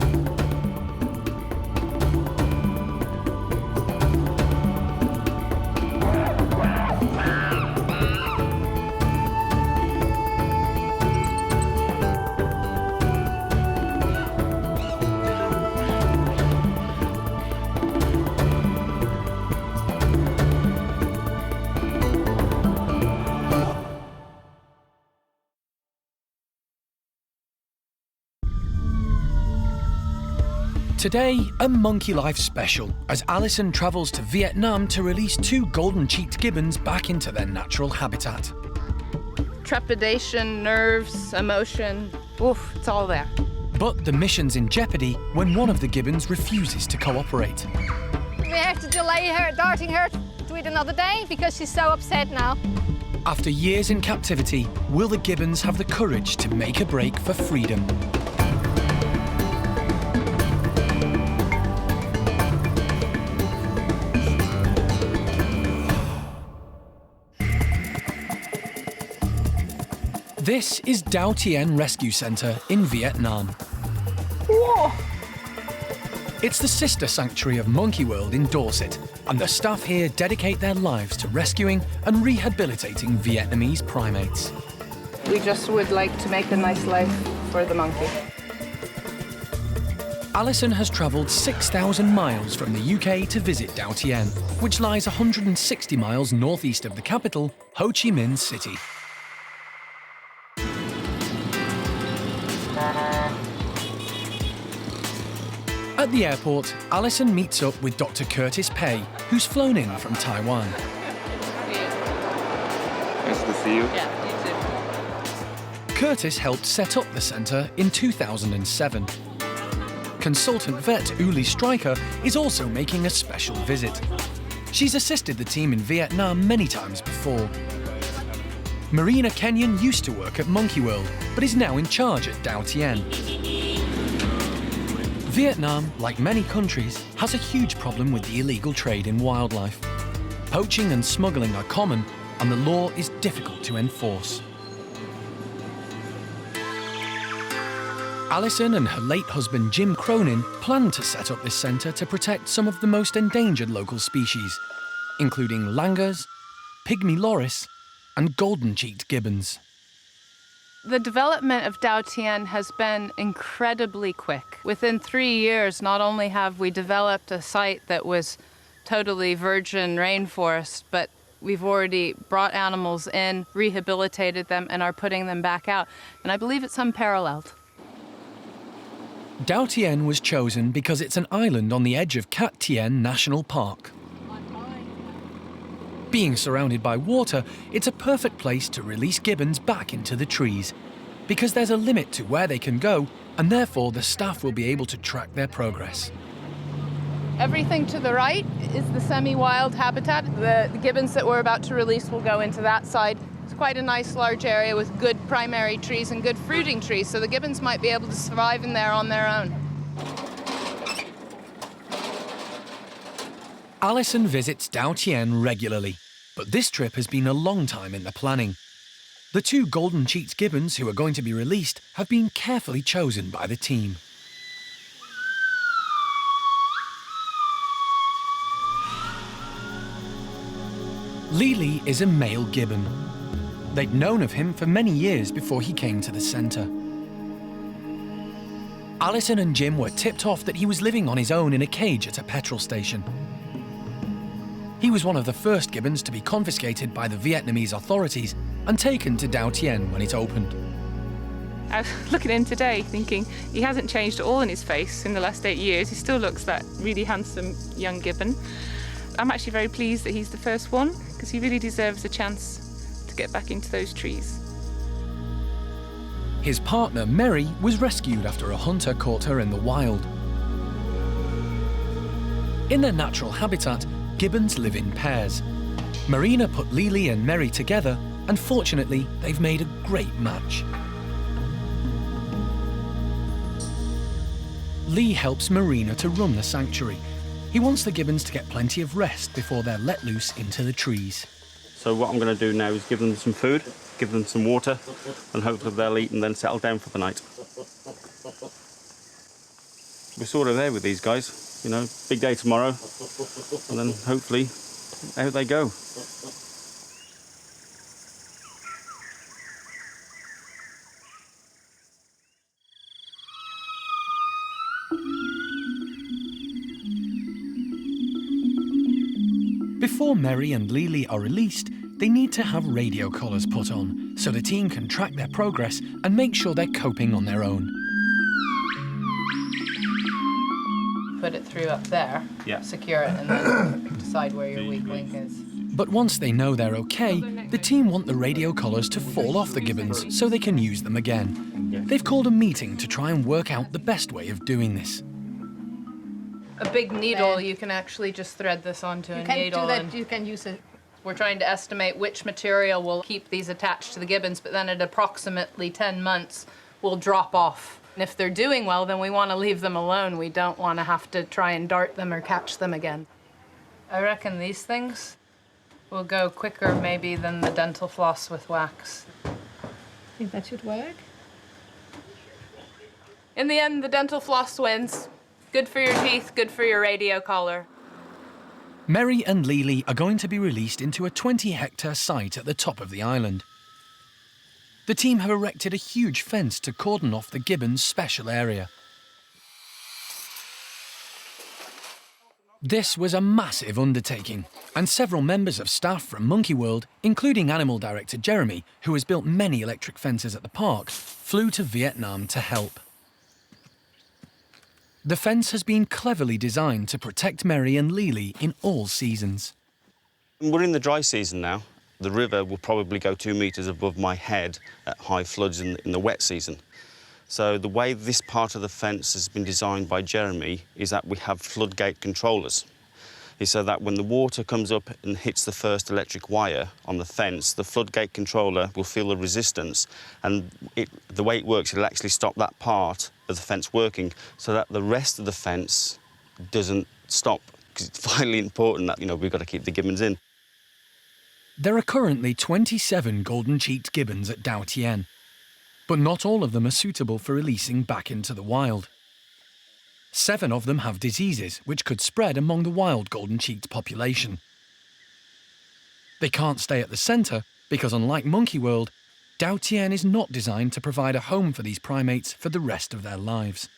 Today, a Monkey Life special, as Alison travels to Vietnam to release 2 golden-cheeked gibbons back into their natural habitat. Trepidation, nerves, emotion, oof, it's all there. But the mission's in jeopardy when one of the gibbons refuses to cooperate. We have to delay her, darting her to it another day because she's so upset now. After years in captivity, will the gibbons have the courage to make a break for freedom? This is Dao Tien Rescue Centre in Vietnam. Whoa. It's the sister sanctuary of Monkey World in Dorset, and the staff here dedicate their lives to rescuing and rehabilitating Vietnamese primates. We just would like to make a nice life for the monkey. Alison has travelled 6,000 miles from the UK to visit Dao Tien, which lies 160 miles northeast of the capital, Ho Chi Minh City. At the airport, Alison meets up with Dr. Curtis Pei, who's flown in from Taiwan. Nice to see you. Yeah, you too. Curtis helped set up the centre in 2007. Consultant vet Uli Stryker is also making a special visit. She's assisted the team in Vietnam many times before. Marina Kenyon used to work at Monkey World, but is now in charge at Dao Tien. Vietnam, like many countries, has a huge problem with the illegal trade in wildlife. Poaching and smuggling are common, and the law is difficult to enforce. Alison and her late husband Jim Cronin planned to set up this centre to protect some of the most endangered local species, including langurs, pygmy loris, and golden-cheeked gibbons. The development of Dao Tien has been incredibly quick. Within 3 years, not only have we developed a site that was totally virgin rainforest, but we've already brought animals in, rehabilitated them, and are putting them back out. And I believe it's unparalleled. Dao Tien was chosen because it's an island on the edge of Cat Tien National Park. Being surrounded by water, it's a perfect place to release gibbons back into the trees, because there's a limit to where they can go, and therefore the staff will be able to track their progress. Everything to the right is the semi-wild habitat. The gibbons that we're about to release will go into that side. It's quite a nice large area with good primary trees and good fruiting trees, so the gibbons might be able to survive in there on their own. Alison visits Dao Tien regularly, but this trip has been a long time in the planning. The 2 golden-cheeked gibbons who are going to be released have been carefully chosen by the team. Lili is a male gibbon. They'd known of him for many years before he came to the centre. Alison and Jim were tipped off that he was living on his own in a cage at a petrol station. He was one of the first gibbons to be confiscated by the Vietnamese authorities and taken to Dao Tien when it opened. I was looking at him today thinking he hasn't changed at all in his face in the last 8 years. He still looks that really handsome young gibbon. I'm actually very pleased that he's the first one because he really deserves a chance to get back into those trees. His partner, Mary, was rescued after a hunter caught her in the wild. In their natural habitat, gibbons live in pairs. Marina put Lili and Mary together, and fortunately, they've made a great match. Lee helps Marina to run the sanctuary. He wants the gibbons to get plenty of rest before they're let loose into the trees. So what I'm going to do now is give them some food, give them some water, and hopefully they'll eat and then settle down for the night. We're sort of there with these guys. You know, big day tomorrow, and then hopefully out they go. Before Mary and Lili are released, they need to have radio collars put on so the team can track their progress and make sure they're coping on their own. put it through up there, Yeah. secure it, and then decide where your weak link is. But once they know they're okay, the team want the radio collars to fall off the gibbons so they can use them again. They've called a meeting to try and work out the best way of doing this. A big needle, you can actually just thread this onto a needle. You can use it. We're trying to estimate which material will keep these attached to the gibbons, but then at approximately 10 months will drop off. And if they're doing well, then we want to leave them alone. We don't want to have to try and dart them or catch them again. I reckon these things will go quicker maybe than the dental floss with wax. I think that should work. In the end, the dental floss wins. Good for your teeth, good for your radio collar. Mary and Lily are going to be released into a 20-hectare site at the top of the island. The team have erected a huge fence to cordon off the gibbons' special area. This was a massive undertaking, and several members of staff from Monkey World, including Animal Director Jeremy, who has built many electric fences at the park, flew to Vietnam to help. The fence has been cleverly designed to protect Mary and Lily in all seasons. We're in the dry season now. The river will probably go 2 metres above my head at high floods in the wet season. So the way this part of the fence has been designed by Jeremy is that we have floodgate controllers. Is so that when the water comes up and hits the first electric wire on the fence, the floodgate controller will feel the resistance, and the way it works, it'll actually stop that part of the fence working so that the rest of the fence doesn't stop, because it's vitally important that, we've got to keep the gibbons in. There are currently 27 golden-cheeked gibbons at Dao Tien, but not all of them are suitable for releasing back into the wild. 7 of them have diseases which could spread among the wild golden-cheeked population. They can't stay at the centre because, unlike Monkey World, Dao Tien is not designed to provide a home for these primates for the rest of their lives.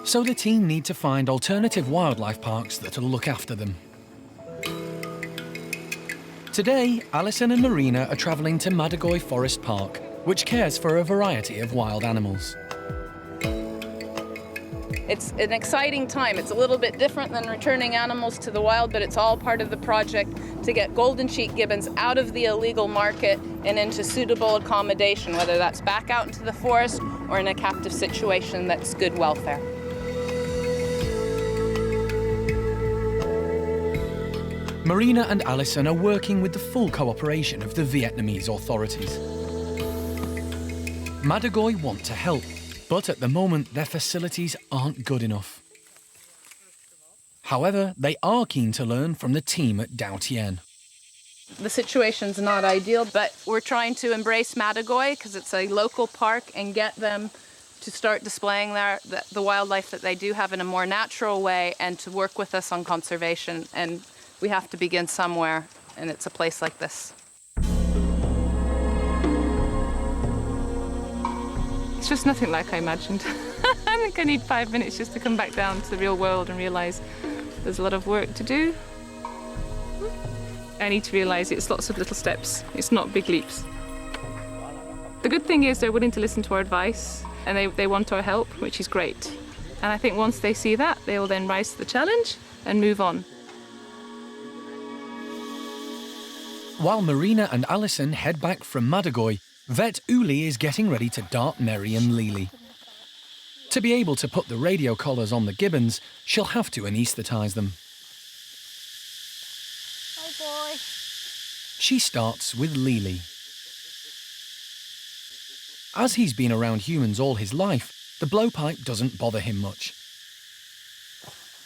So the team need to find alternative wildlife parks that'll look after them. Today, Alison and Marina are travelling to Madagoy Forest Park, which cares for a variety of wild animals. It's an exciting time. It's a little bit different than returning animals to the wild, but it's all part of the project to get golden-cheeked gibbons out of the illegal market and into suitable accommodation, whether that's back out into the forest or in a captive situation that's good welfare. Marina and Alison are working with the full cooperation of the Vietnamese authorities. Madagoy want to help, but at the moment their facilities aren't good enough. However, they are keen to learn from the team at Dao Tien. The situation's not ideal, but we're trying to embrace Madagoy because it's a local park and get them to start displaying the wildlife that they do have in a more natural way and to work with us on conservation. And we have to begin somewhere, and it's a place like this. It's just nothing like I imagined. I think I need 5 minutes just to come back down to the real world and realise there's a lot of work to do. I need to realise it's lots of little steps. It's not big leaps. The good thing is they're willing to listen to our advice and they want our help, which is great. And I think once they see that, they will then rise to the challenge and move on. While Marina and Alison head back from Madagoy, Vet Uli is getting ready to dart Mary and Lily. To be able to put the radio collars on the gibbons, she'll have to anaesthetise them. Oh boy. She starts with Lily. As he's been around humans all his life, the blowpipe doesn't bother him much.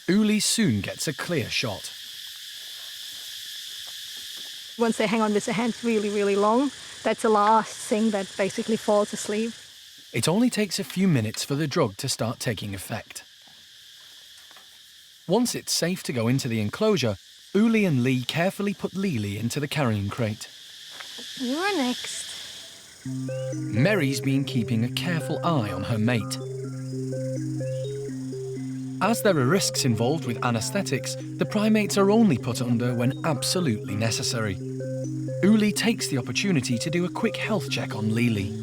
Uli soon gets a clear shot. Once they hang on with their hands really, really long, that's the last thing that basically falls asleep. It only takes a few minutes for the drug to start taking effect. Once it's safe to go into the enclosure, Uli and Lee carefully put Lily into the carrying crate. You're next. Mary's been keeping a careful eye on her mate. As there are risks involved with anaesthetics, the primates are only put under when absolutely necessary. Uli takes the opportunity to do a quick health check on Lily.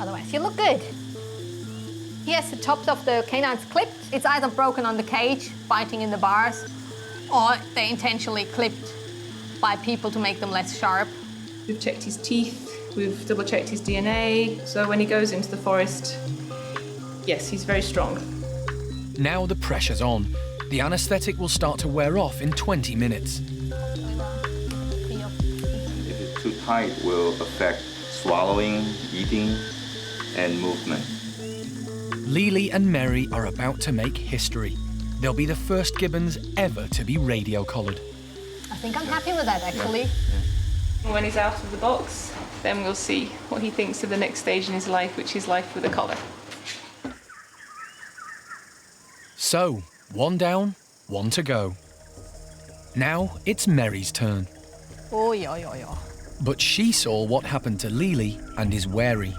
Otherwise, you look good. Yes, the tops of the canines clipped. It's either broken on the cage, biting in the bars, or they're intentionally clipped by people to make them less sharp. We've checked his teeth, we've double-checked his DNA, so when he goes into the forest, yes, he's very strong. Now the pressure's on. The anaesthetic will start to wear off in 20 minutes. If it's too tight, it will affect swallowing, eating, and movement. Lily and Mary are about to make history. They'll be the first gibbons ever to be radio-collared. I think I'm happy with that, actually. When he's out of the box, then we'll see what he thinks of the next stage in his life, which is life with a collar. So, one down, one to go. Now it's Mary's turn. Oh, yeah. But she saw what happened to Lily and is wary.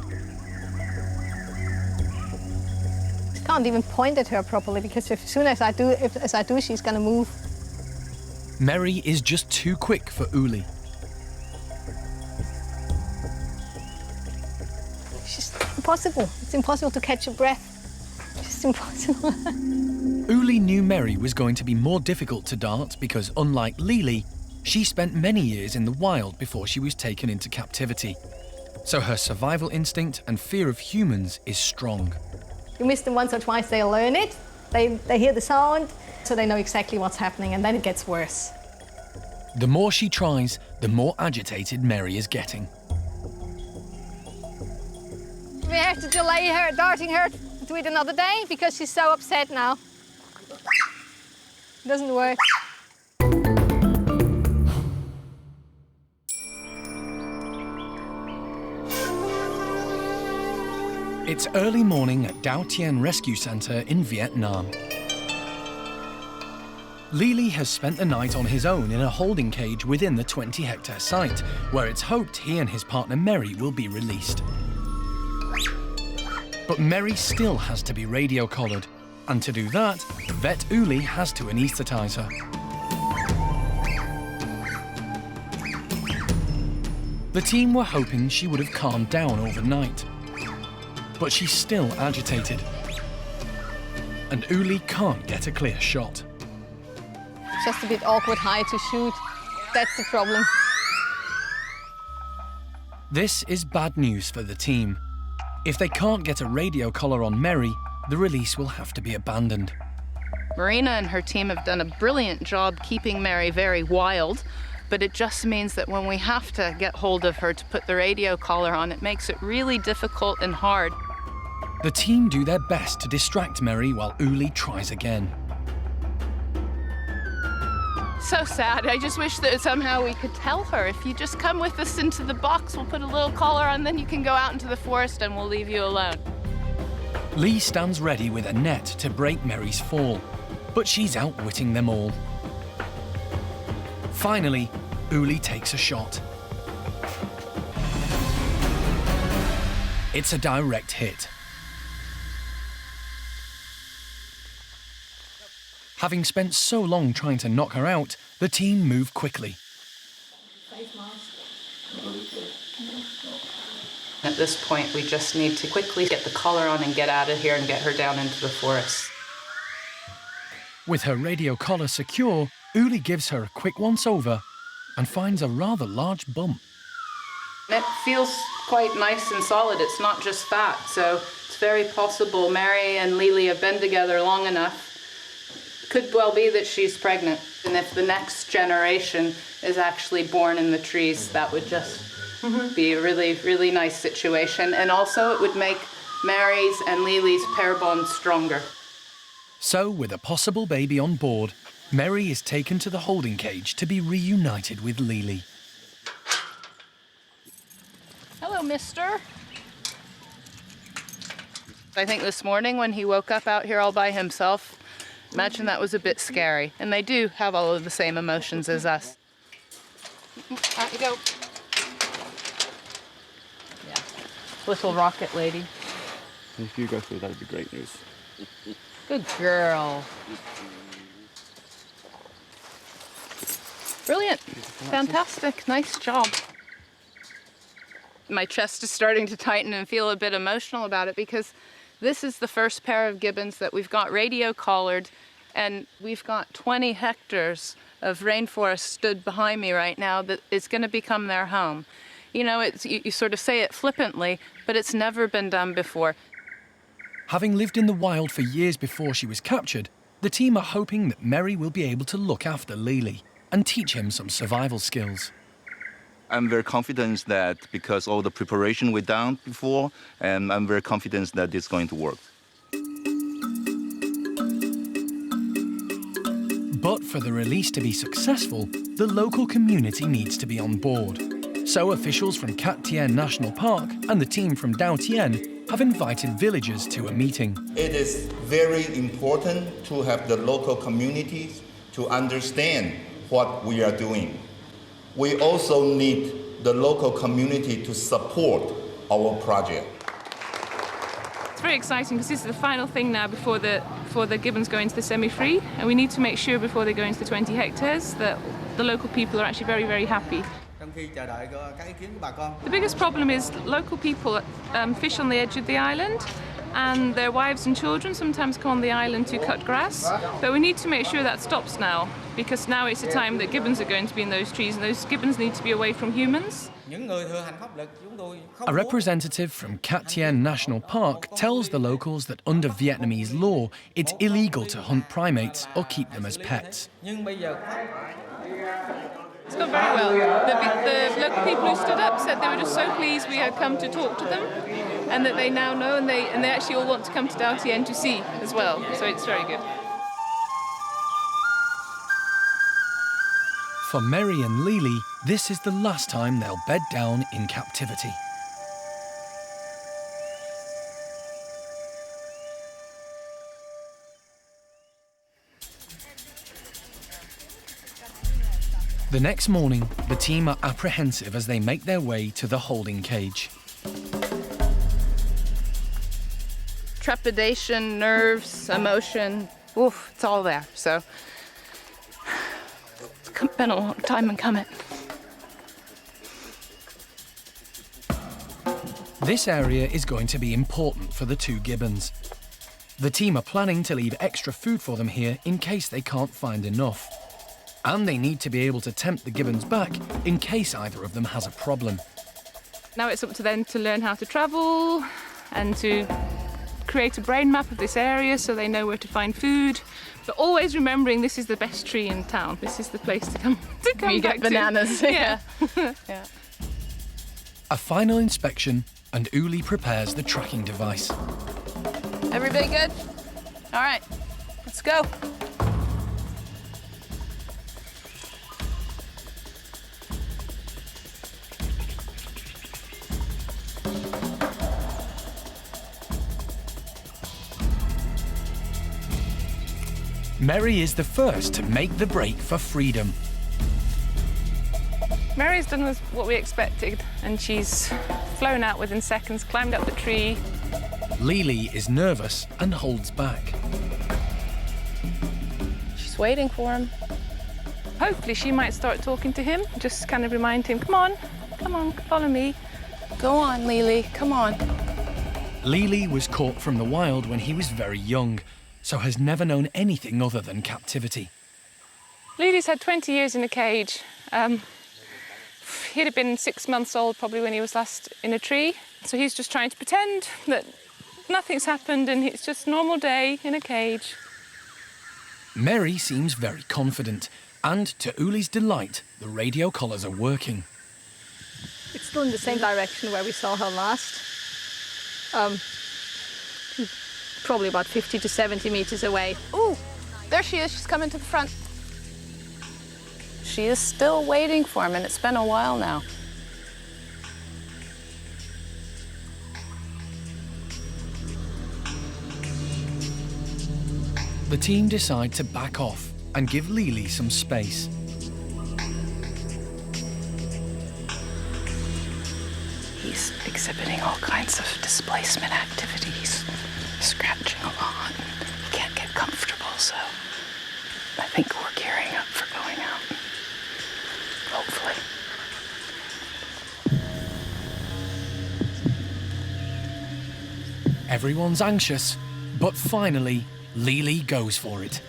Can't even point at her properly because as soon as I do, she's gonna move. Mary is just too quick for Uli. It's just impossible. It's impossible to catch your breath. It's just impossible. Uli knew Mary was going to be more difficult to dart because, unlike Lily, she spent many years in the wild before she was taken into captivity. So her survival instinct and fear of humans is strong. You miss them once or twice, they'll learn it. They hear the sound, so they know exactly what's happening, and then it gets worse. The more she tries, the more agitated Mary is getting. We have to delay her, darting her to it another day because she's so upset now. It doesn't work. It's early morning at Dao Tien Rescue Centre in Vietnam. Lily has spent the night on his own in a holding cage within the 20-hectare site, where it's hoped he and his partner Mary will be released. But Mary still has to be radio-collared, and to do that, vet Uli has to anaesthetise her. The team were hoping she would have calmed down overnight. But she's still agitated. And Uli can't get a clear shot. Just a bit awkward high to shoot. That's the problem. This is bad news for the team. If they can't get a radio collar on Mary, the release will have to be abandoned. Marina and her team have done a brilliant job keeping Mary very wild, but it just means that when we have to get hold of her to put the radio collar on, it makes it really difficult and hard. The team do their best to distract Mary while Uli tries again. So sad. I just wish that somehow we could tell her, if you just come with us into the box, we'll put a little collar on, then you can go out into the forest and we'll leave you alone. Lee stands ready with a net to break Mary's fall, but she's outwitting them all. Finally, Uli takes a shot. It's a direct hit. Having spent so long trying to knock her out, the team move quickly. At this point, we just need to quickly get the collar on and get out of here and get her down into the forest. With her radio collar secure, Uli gives her a quick once-over and finds a rather large bump. It feels quite nice and solid. It's not just fat, so it's very possible Mary and Lily have been together long enough. Could well be that she's pregnant. And if the next generation is actually born in the trees, that would just be a really, really nice situation. And also it would make Mary's and Lily's pair bond stronger. So, with a possible baby on board, Mary is taken to the holding cage to be reunited with Lily. Hello, mister. I think this morning when he woke up out here all by himself, imagine that was a bit scary. And they do have all of the same emotions as us. Out you go. Yeah. Little rocket lady. If you go through, that'd be great news. Good girl. Brilliant. Fantastic. Nice job. My chest is starting to tighten and feel a bit emotional about it, because this is the first pair of gibbons that we've got radio collared, and we've got 20 hectares of rainforest stood behind me right now that is going to become their home. You know, you sort of say it flippantly, but it's never been done before. Having lived in the wild for years before she was captured, the team are hoping that Mary will be able to look after Lily and teach him some survival skills. I'm very confident that because all the preparation we've done before, and I'm very confident that it's going to work. But for the release to be successful, the local community needs to be on board. So officials from Cat Tien National Park and the team from Dao Tien have invited villagers to a meeting. It is very important to have the local communities to understand what we are doing. We also need the local community to support our project. It's very exciting because this is the final thing now before the gibbons go into the semi-free, and we need to make sure before they go into the 20 hectares that the local people are actually very, very happy. The biggest problem is local people fish on the edge of the island, and their wives and children sometimes come on the island to cut grass, but we need to make sure that stops now, because now it's the time that gibbons are going to be in those trees, and those gibbons need to be away from humans. A representative from Cat Tien National Park tells the locals that under Vietnamese law, it's illegal to hunt primates or keep them as pets. It's gone very well. The local people who stood up said they were just so pleased we had come to talk to them, and that they now know, and they actually all want to come to Dao Tien to see as well, so it's very good. For Mary and Lily, this is the last time they'll bed down in captivity. The next morning, the team are apprehensive as they make their way to the holding cage. Trepidation, nerves, emotion, oof, it's all there. So it's been a long time in coming. This area is going to be important for the two gibbons. The team are planning to leave extra food for them here in case they can't find enough. And they need to be able to tempt the gibbons back in case either of them has a problem. Now it's up to them to learn how to travel and to create a brain map of this area so they know where to find food. But always remembering this is the best tree in town. This is the place to come you back get bananas. To. Yeah. Yeah. A final inspection, and Uli prepares the tracking device. Everybody good? All right, let's go. Mary is the first to make the break for freedom. Mary's done what we expected, and she's flown out within seconds, climbed up the tree. Lily is nervous and holds back. She's waiting for him. Hopefully she might start talking to him, just kind of remind him, come on, follow me. Go on, Lily, come on. Lily was caught from the wild when he was very young, so has never known anything other than captivity. Lily's had 20 years in a cage. He'd have been 6 months old probably when he was last in a tree. So he's just trying to pretend that nothing's happened and it's just a normal day in a cage. Mary seems very confident, and to Uli's delight, the radio collars are working. It's still in the same direction where we saw her last. Probably about 50 to 70 meters away. Ooh, there she is. She's coming to the front. She is still waiting for him, and it's been a while now. The team decide to back off and give Lily some space. He's exhibiting all kinds of displacement activities, scratching a lot. He can't get comfortable, so I think we're gearing up for going out. Hopefully. Everyone's anxious, but finally, Lily goes for it.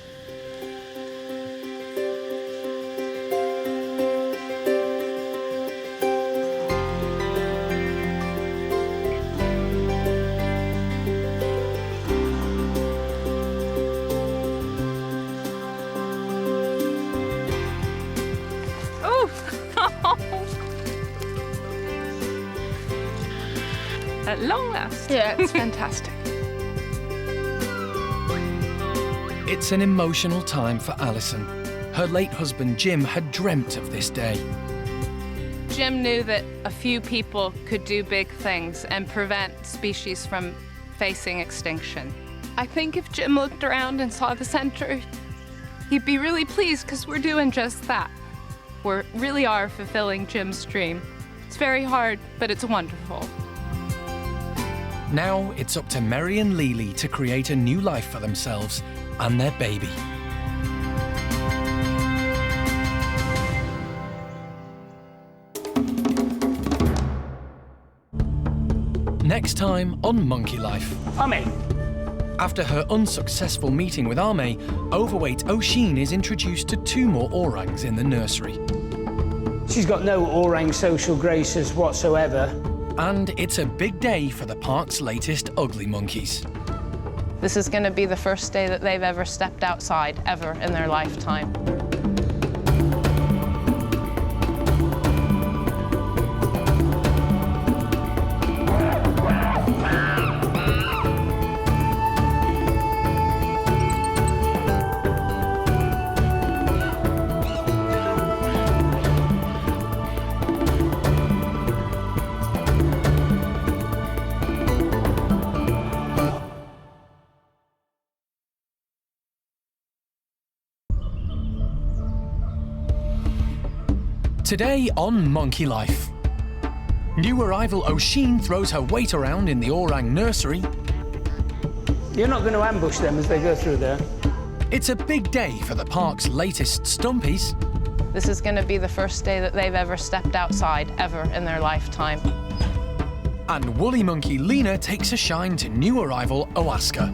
At long last. Yeah, it's fantastic. It's an emotional time for Alison. Her late husband Jim had dreamt of this day. Jim knew that a few people could do big things and prevent species from facing extinction. I think if Jim looked around and saw the centre, he'd be really pleased because we're doing just that. We really are fulfilling Jim's dream. It's very hard, but it's wonderful. Now it's up to Mary and Lily to create a new life for themselves and their baby. Next time on Monkey Life. A-mei. After her unsuccessful meeting with A-mei, overweight Oshine is introduced to 2 more orangs in the nursery. She's got no orang social graces whatsoever. And it's a big day for the park's latest ugly monkeys. This is going to be the first day that they've ever stepped outside, ever in their lifetime. Today on Monkey Life. New arrival Oshine throws her weight around in the orang nursery. You're not going to ambush them as they go through there. It's a big day for the park's latest stumpies. This is going to be the first day that they've ever stepped outside, ever in their lifetime. And woolly monkey Lena takes a shine to new arrival Oaska.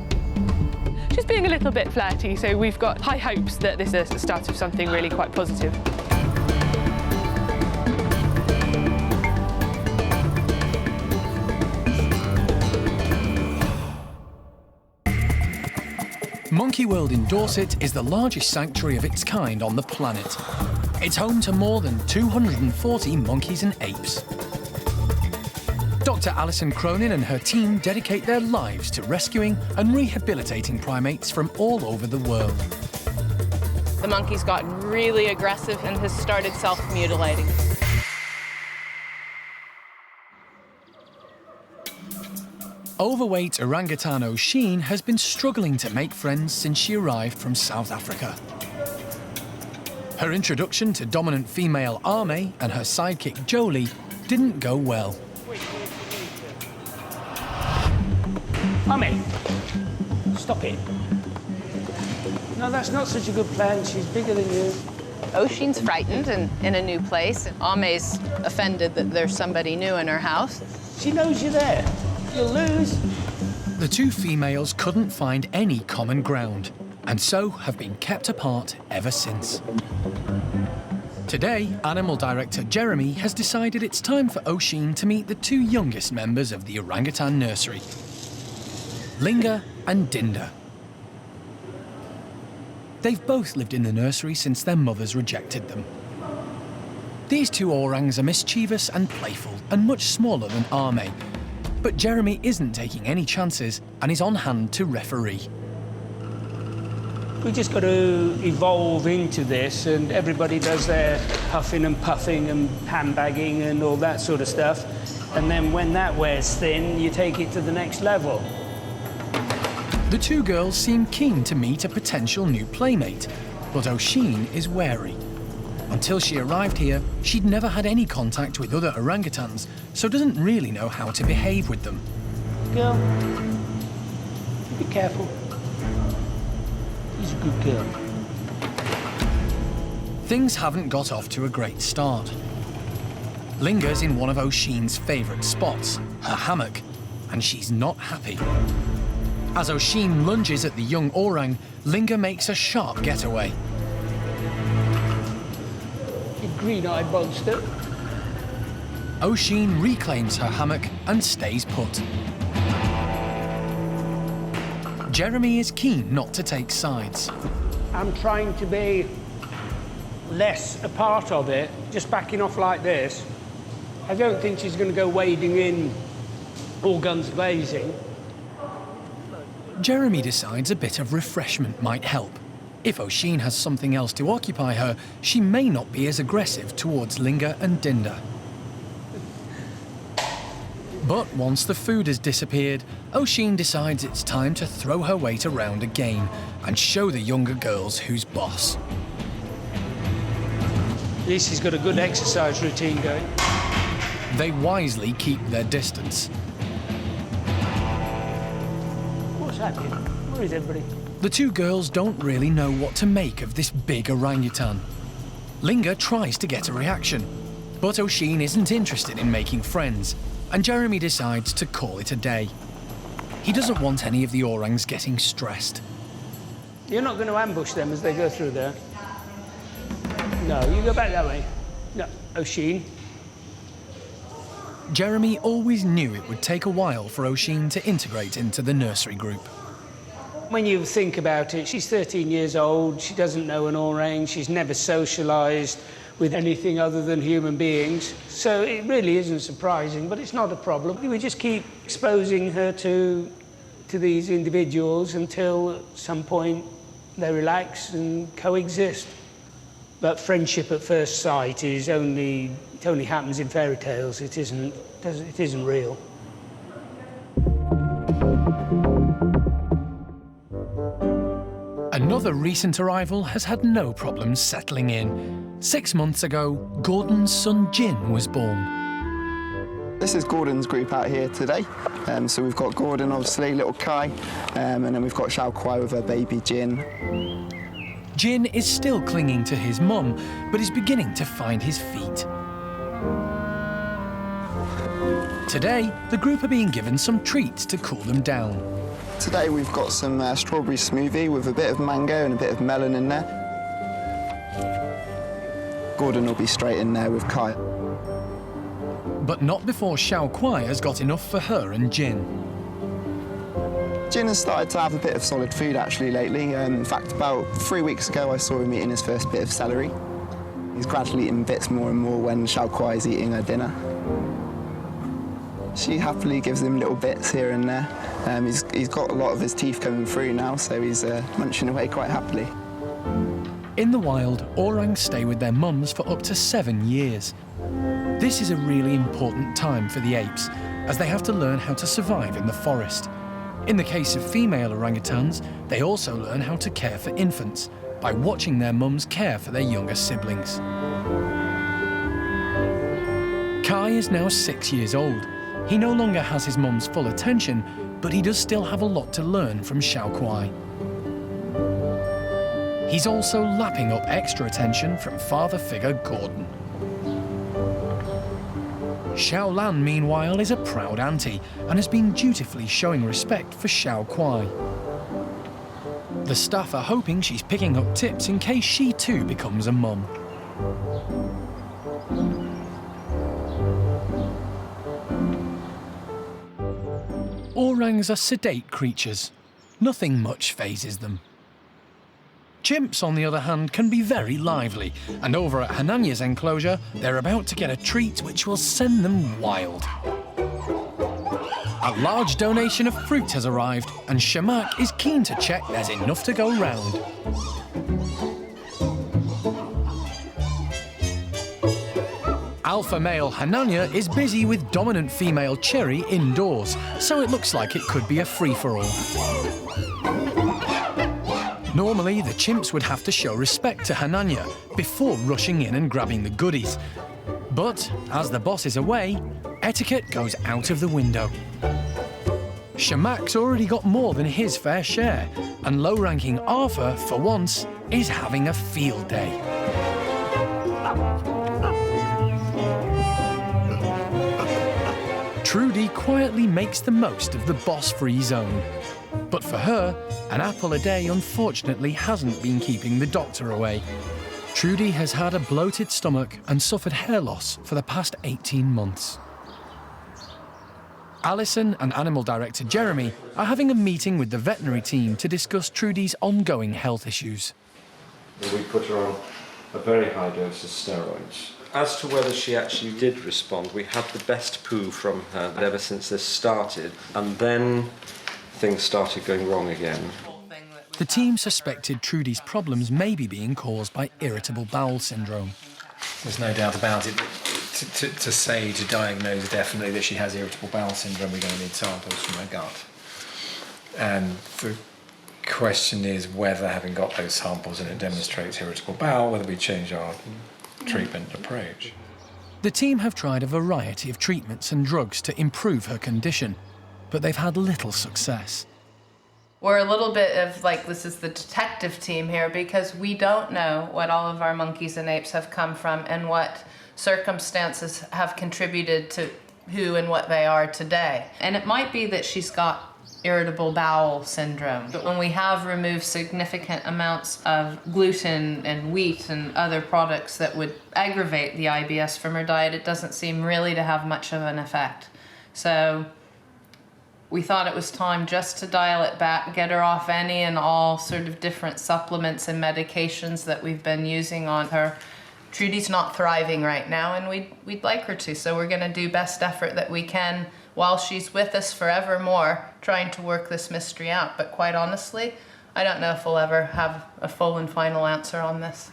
She's being a little bit flirty, so we've got high hopes that this is the start of something really quite positive. Monkey World in Dorset is the largest sanctuary of its kind on the planet. It's home to more than 240 monkeys and apes. Dr. Alison Cronin and her team dedicate their lives to rescuing and rehabilitating primates from all over the world. The monkey's gotten really aggressive and has started self-mutilating. Overweight orangutan Oshine has been struggling to make friends since she arrived from South Africa. Her introduction to dominant female A-mei and her sidekick Jolie didn't go well. A-mei, stop it. No, that's not such a good plan. She's bigger than you. Oshine's frightened and in a new place. A-mei's offended that there's somebody new in her house. She knows you're there. You'll lose. The 2 females couldn't find any common ground, and so have been kept apart ever since. Today, Animal Director Jeremy has decided it's time for Oshine to meet the 2 youngest members of the orangutan nursery, Linga and Dinda. They've both lived in the nursery since their mothers rejected them. These 2 orangs are mischievous and playful and much smaller than A-mei, but Jeremy isn't taking any chances and is on hand to referee. We just got to evolve into this, and everybody does their huffing and puffing and handbagging and all that sort of stuff. And then when that wears thin, you take it to the next level. The 2 girls seem keen to meet a potential new playmate, but Oshine is wary. Until she arrived here, she'd never had any contact with other orangutans, so doesn't really know how to behave with them. Girl, be careful. She's a good girl. Things haven't got off to a great start. Linga's in one of Oshine's favourite spots, her hammock, and she's not happy. As Oshine lunges at the young orang, Linga makes a sharp getaway. You green-eyed monster. Oshine reclaims her hammock and stays put. Jeremy is keen not to take sides. I'm trying to be less a part of it, just backing off like this. I don't think she's going to go wading in all guns blazing. Jeremy decides a bit of refreshment might help. If Oshine has something else to occupy her, she may not be as aggressive towards Linga and Dinda. But once the food has disappeared, Oshine decides it's time to throw her weight around again and show the younger girls who's boss. At least he's got a good exercise routine going. They wisely keep their distance. What's happening? Where is everybody? The two girls don't really know what to make of this big orangutan. Linga tries to get a reaction, but Oshine isn't interested in making friends, and Jeremy decides to call it a day. He doesn't want any of the orangs getting stressed. You're not going to ambush them as they go through there? No, you go back that way. No, Oshine. Jeremy always knew it would take a while for Oshine to integrate into the nursery group. When you think about it, she's 13 years old, she doesn't know an orang, she's never socialised with anything other than human beings. So it really isn't surprising, but it's not a problem. We just keep exposing her to these individuals until at some point they relax and coexist. But friendship at first sight is only happens in fairy tales. It isn't real. Another recent arrival has had no problems settling in. 6 months ago, Gordon's son Jin was born. This is Gordon's group out here today. So we've got Gordon, obviously, little Kai, and then we've got Xiao Kuai with her baby Jin. Jin is still clinging to his mum, but is beginning to find his feet. Today, the group are being given some treats to cool them down. Today we've got some strawberry smoothie with a bit of mango and a bit of melon in there. Gordon will be straight in there with Kai. But not before Xiao Kuai has got enough for her and Jin. Jin has started to have a bit of solid food actually lately. In fact, about 3 weeks ago I saw him eating his first bit of celery. He's gradually eating bits more and more when Xiao Kuai is eating her dinner. She happily gives him little bits here and there. He's got a lot of his teeth coming through now, so he's munching away quite happily. In the wild, orangs stay with their mums for up to 7 years. This is a really important time for the apes, as they have to learn how to survive in the forest. In the case of female orangutans, they also learn how to care for infants by watching their mums care for their younger siblings. Kai is now 6 years old. He no longer has his mum's full attention, but he does still have a lot to learn from Xiao Kuai. He's also lapping up extra attention from father figure Gordon. Xiao Lan, meanwhile, is a proud auntie and has been dutifully showing respect for Xiao Kuai. The staff are hoping she's picking up tips in case she too becomes a mum. Orangs are sedate creatures. Nothing much phases them. Chimps, on the other hand, can be very lively, and over at Hananya's enclosure, they're about to get a treat which will send them wild. A large donation of fruit has arrived, and Shamak is keen to check there's enough to go round. Alpha male Hananya is busy with dominant female Cherry indoors, so it looks like it could be a free-for-all. Normally, the chimps would have to show respect to Hananya before rushing in and grabbing the goodies. But as the boss is away, etiquette goes out of the window. Shamak's already got more than his fair share, and low-ranking Arthur, for once, is having a field day. Trudy quietly makes the most of the boss-free zone. But for her, an apple a day unfortunately hasn't been keeping the doctor away. Trudy has had a bloated stomach and suffered hair loss for the past 18 months. Alison and Animal Director Jeremy are having a meeting with the veterinary team to discuss Trudy's ongoing health issues. We put her on a very high dose of steroids. As to whether she actually did respond, we had the best poo from her ever since this started, and then things started going wrong again. The team suspected Trudy's problems may be being caused by irritable bowel syndrome. There's no doubt about it. To diagnose definitely that she has irritable bowel syndrome, we're going to need samples from her gut. And the question is whether, having got those samples and it demonstrates irritable bowel, whether we change our treatment approach. The team have tried a variety of treatments and drugs to improve her condition, but they've had little success. We're a little bit of like, this is the detective team here, because we don't know what all of our monkeys and apes have come from and what circumstances have contributed to who and what they are today. And it might be that she's got irritable bowel syndrome. But when we have removed significant amounts of gluten and wheat and other products that would aggravate the IBS from her diet, it doesn't seem really to have much of an effect. So we thought it was time just to dial it back, get her off any and all sort of different supplements and medications that we've been using on her. Trudy's not thriving right now, and we'd like her to, so we're gonna do best effort that we can while she's with us forevermore, trying to work this mystery out. But quite honestly, I don't know if we'll ever have a full and final answer on this.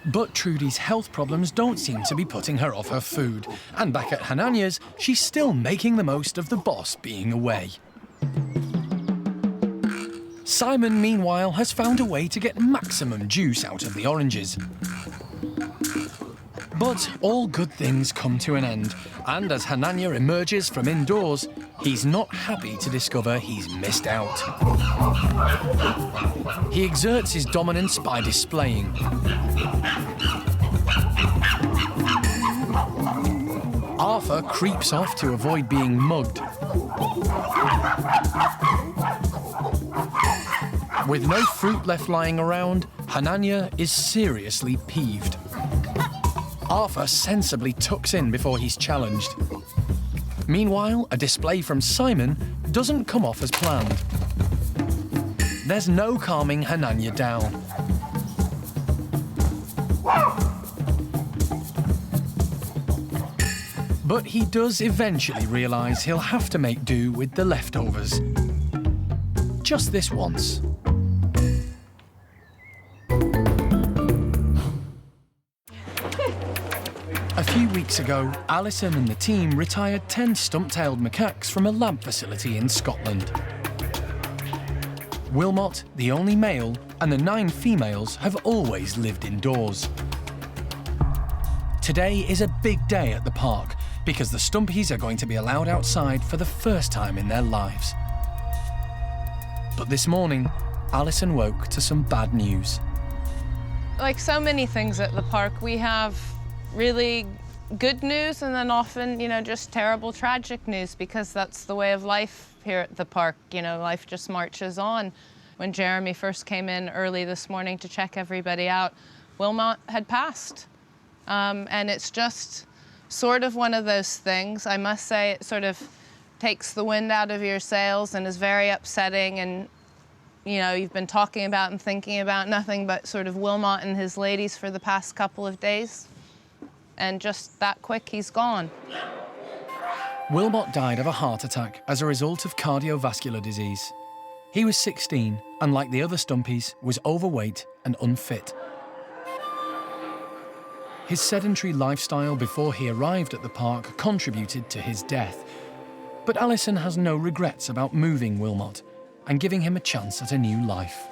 But Trudy's health problems don't seem to be putting her off her food. And back at Hananya's, she's still making the most of the boss being away. Simon, meanwhile, has found a way to get maximum juice out of the oranges. But all good things come to an end, and as Hananya emerges from indoors, he's not happy to discover he's missed out. He exerts his dominance by displaying. Arthur creeps off to avoid being mugged. With no fruit left lying around, Hananya is seriously peeved. Arthur sensibly tucks in before he's challenged. Meanwhile, a display from Simon doesn't come off as planned. There's no calming Hananya down. But he does eventually realise he'll have to make do with the leftovers. Just this once. A few weeks ago, Alison and the team retired 10 stump-tailed macaques from a lab facility in Scotland. Wilmot, the only male, and the 9 females have always lived indoors. Today is a big day at the park because the stumpies are going to be allowed outside for the first time in their lives. But this morning, Alison woke to some bad news. Like so many things at the park, we have really good news and then often, just terrible, tragic news, because that's the way of life here at the park. Life just marches on. When Jeremy first came in early this morning to check everybody out, Wilmot had passed. And it's just sort of one of those things. I must say it sort of takes the wind out of your sails and is very upsetting, and you've been talking about and thinking about nothing but sort of Wilmot and his ladies for the past couple of days. And just that quick, he's gone. Wilmot died of a heart attack as a result of cardiovascular disease. He was 16 and, like the other stumpies, was overweight and unfit. His sedentary lifestyle before he arrived at the park contributed to his death. But Alison has no regrets about moving Wilmot and giving him a chance at a new life.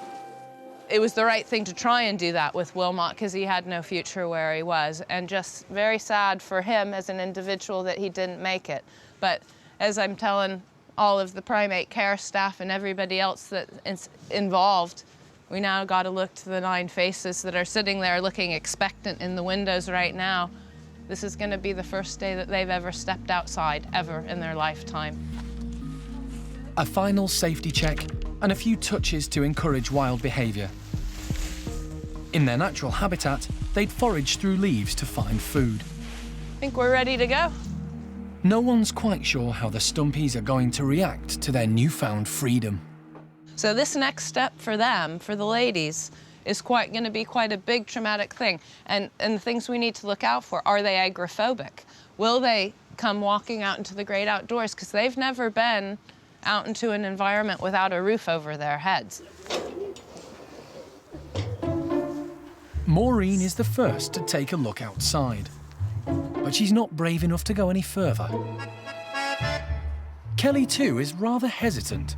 It was the right thing to try and do that with Wilmot because he had no future where he was, and just very sad for him as an individual that he didn't make it. But as I'm telling all of the Primate Care Staff and everybody else that's involved, we now got to look to the 9 faces that are sitting there looking expectant in the windows right now This is going to be the first day that they've ever stepped outside, ever in their lifetime. A final safety check and a few touches to encourage wild behaviour. In their natural habitat, they'd forage through leaves to find food. I think we're ready to go. No one's quite sure how the Stumpies are going to react to their newfound freedom. So this next step for them, for the ladies, is going to be quite a big traumatic thing. And the things we need to look out for, are they agoraphobic? Will they come walking out into the great outdoors? Because they've never been out into an environment without a roof over their heads. Maureen is the first to take a look outside, but she's not brave enough to go any further. Kelly, too, is rather hesitant.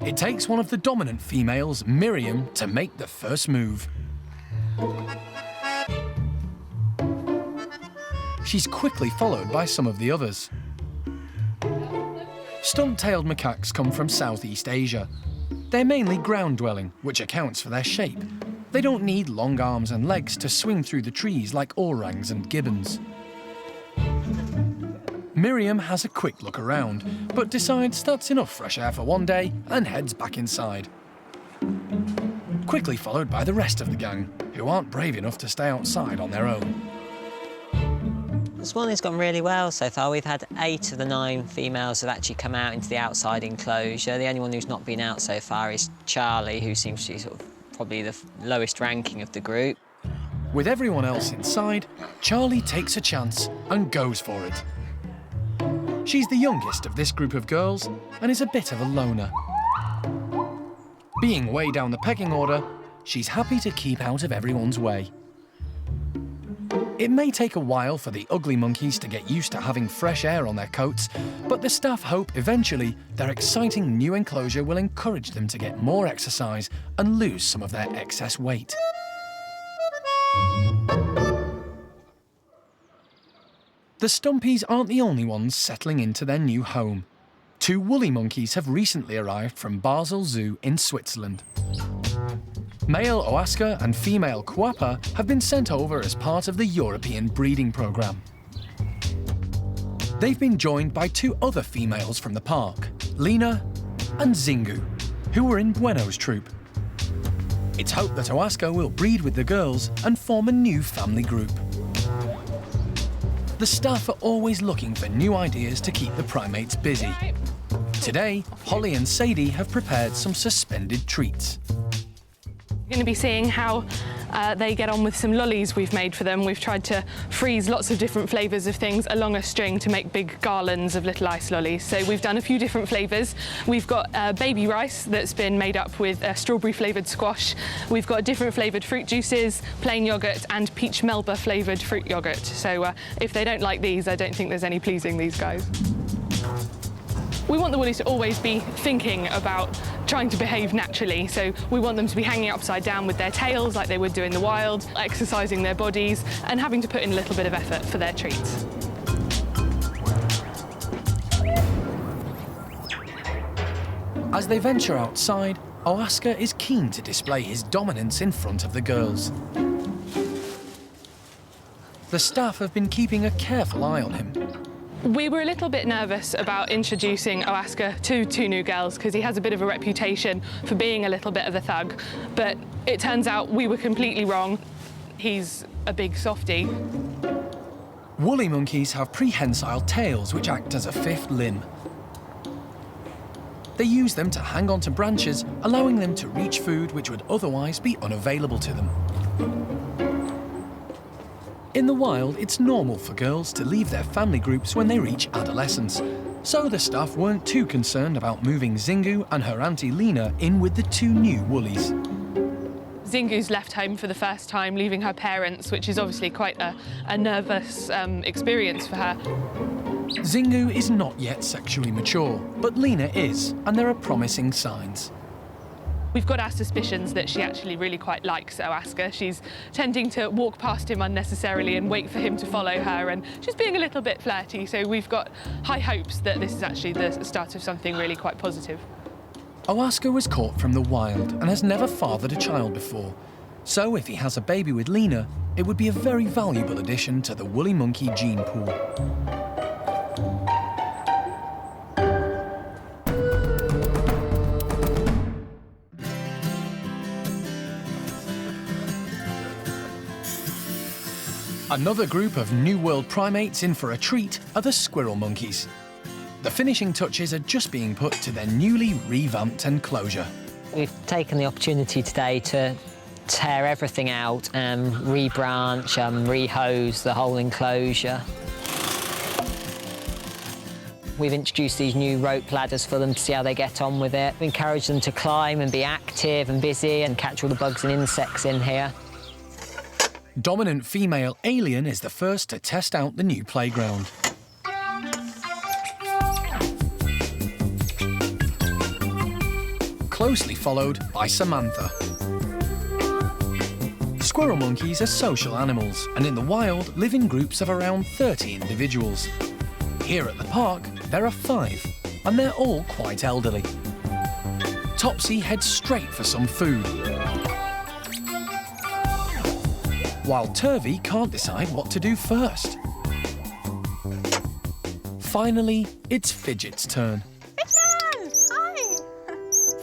It takes one of the dominant females, Miriam, to make the first move. She's quickly followed by some of the others. Stump-tailed macaques come from Southeast Asia. They're mainly ground-dwelling, which accounts for their shape. They don't need long arms and legs to swing through the trees like orangs and gibbons. Miriam has a quick look around, but decides that's enough fresh air for one day and heads back inside. Quickly followed by the rest of the gang, who aren't brave enough to stay outside on their own. This morning's gone really well so far. We've had 8 of the 9 females have actually come out into the outside enclosure. The only one who's not been out so far is Charlie, who seems to be sort of probably the lowest ranking of the group. With everyone else inside, Charlie takes a chance and goes for it. She's the youngest of this group of girls and is a bit of a loner. Being way down the pecking order, she's happy to keep out of everyone's way. It may take a while for the ugly monkeys to get used to having fresh air on their coats, but the staff hope eventually their exciting new enclosure will encourage them to get more exercise and lose some of their excess weight. The Stumpies aren't the only ones settling into their new home. 2 woolly monkeys have recently arrived from Basel Zoo in Switzerland. Male Oaska and female Quappa have been sent over as part of the European breeding programme. They've been joined by 2 other females from the park, Lena and Zingu, who were in Bueno's troop. It's hoped that Oaska will breed with the girls and form a new family group. The staff are always looking for new ideas to keep the primates busy. Today, Holly and Sadie have prepared some suspended treats. We're going to be seeing how they get on with some lollies we've made for them. We've tried to freeze lots of different flavours of things along a string to make big garlands of little ice lollies. So we've done a few different flavours. We've got baby rice that's been made up with strawberry flavoured squash. We've got different flavoured fruit juices, plain yoghurt and peach melba flavoured fruit yoghurt. So if they don't like these, I don't think there's any pleasing these guys. We want the woolies to always be thinking about trying to behave naturally, so we want them to be hanging upside down with their tails like they would do in the wild, exercising their bodies and having to put in a little bit of effort for their treats. As they venture outside, Oaska is keen to display his dominance in front of the girls. The staff have been keeping a careful eye on him. We were a little bit nervous about introducing Oaska to 2 new girls because he has a bit of a reputation for being a little bit of a thug, but it turns out we were completely wrong. He's a big softie. Woolly monkeys have prehensile tails which act as a 5th limb. They use them to hang onto branches, allowing them to reach food which would otherwise be unavailable to them. In the wild, it's normal for girls to leave their family groups when they reach adolescence, so the staff weren't too concerned about moving Zingu and her auntie Lena in with the 2 new woolies. Zingu's left home for the first time, leaving her parents, which is obviously quite a nervous experience for her. Zingu is not yet sexually mature, but Lena is, and there are promising signs. We've got our suspicions that she actually really quite likes Oaska. She's tending to walk past him unnecessarily and wait for him to follow her, and she's being a little bit flirty, so we've got high hopes that this is actually the start of something really quite positive. Oaska was caught from the wild and has never fathered a child before, So if he has a baby with Lena, it would be a very valuable addition to the woolly monkey gene pool. Another group of New World primates in for a treat are the squirrel monkeys. The finishing touches are just being put to their newly revamped enclosure. We've taken the opportunity today to tear everything out and rebranch, rehose the whole enclosure. We've introduced these new rope ladders for them to see how they get on with it. We encourage them to climb and be active and busy and catch all the bugs and insects in here. Dominant female Alien is the first to test out the new playground. Closely followed by Samantha. Squirrel monkeys are social animals and in the wild live in groups of around 30 individuals. Here at the park, there are 5, and they're all quite elderly. Topsy heads straight for some food, while Turvy can't decide what to do first. Finally, it's Fidget's turn.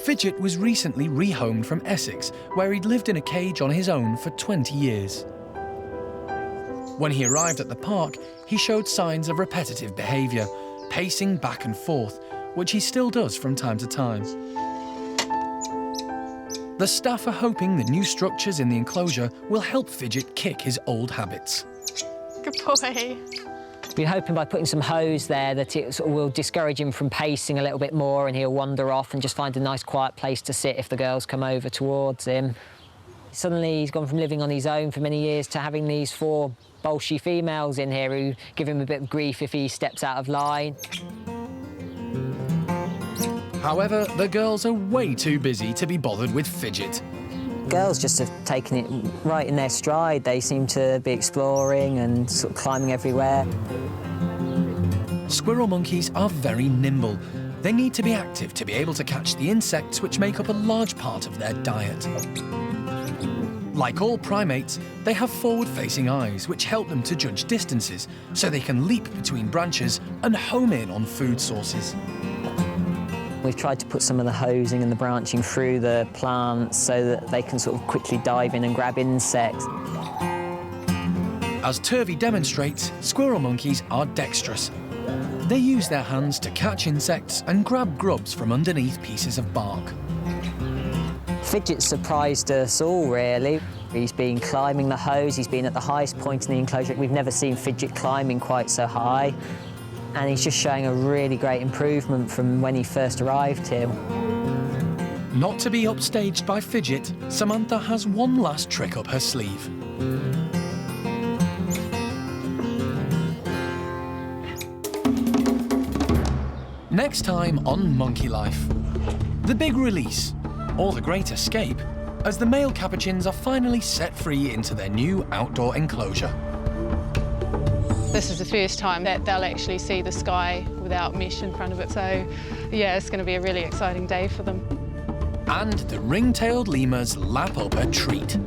Fidget was recently rehomed from Essex, where he'd lived in a cage on his own for 20 years. When he arrived at the park, he showed signs of repetitive behaviour, pacing back and forth, which he still does from time to time. The staff are hoping the new structures in the enclosure will help Fidget kick his old habits. Good boy. We're hoping by putting some hose there that it sort of will discourage him from pacing a little bit more and he'll wander off and just find a nice quiet place to sit if the girls come over towards him. Suddenly he's gone from living on his own for many years to having these 4 bolshy females in here who give him a bit of grief if he steps out of line. However, the girls are way too busy to be bothered with Fidget. Girls just have taken it right in their stride. They seem to be exploring and sort of climbing everywhere. Squirrel monkeys are very nimble. They need to be active to be able to catch the insects which make up a large part of their diet. Like all primates, they have forward-facing eyes which help them to judge distances so they can leap between branches and home in on food sources. We've tried to put some of the hosing and the branching through the plants so that they can sort of quickly dive in and grab insects. As Turvy demonstrates, squirrel monkeys are dexterous. They use their hands to catch insects and grab grubs from underneath pieces of bark. Fidget surprised us all, really. He's been climbing the hose, he's been at the highest point in the enclosure. We've never seen Fidget climbing quite so high. And he's just showing a really great improvement from when he first arrived here. Not to be upstaged by Fidget, Samantha has one last trick up her sleeve. Next time on Monkey Life. The big release, or the great escape, as the male capuchins are finally set free into their new outdoor enclosure. This is the first time that they'll actually see the sky without mesh in front of it, so yeah, it's going to be a really exciting day for them. And the ring-tailed lemurs lap up a treat.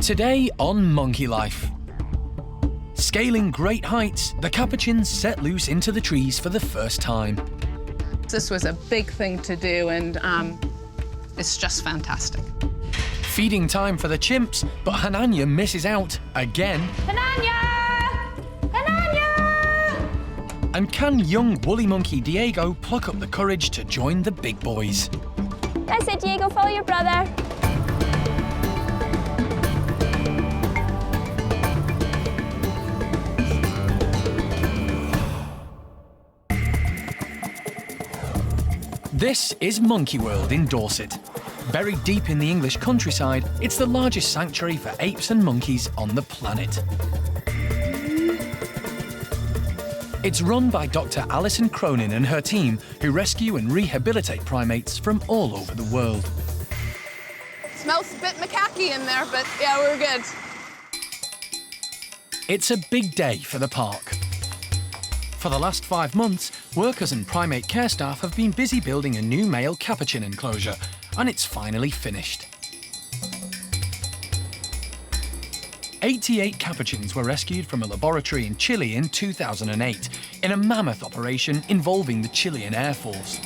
Today on Monkey Life. Scaling great heights, the capuchins set loose into the trees for the first time. This was a big thing to do, and it's just fantastic. Feeding time for the chimps, but Hananya misses out again. Hananya! Hananya! And can young woolly monkey Diego pluck up the courage to join the big boys? That's it, Diego, follow your brother. This is Monkey World in Dorset. Buried deep in the English countryside, it's the largest sanctuary for apes and monkeys on the planet. It's run by Dr. Alison Cronin and her team, who rescue and rehabilitate primates from all over the world. Smells a bit macaque in there, but yeah, we're good. It's a big day for the park. For the last 5 months, workers and Primate Care Staff have been busy building a new male capuchin enclosure, and it's finally finished. 88 capuchins were rescued from a laboratory in Chile in 2008 in a mammoth operation involving the Chilean Air Force.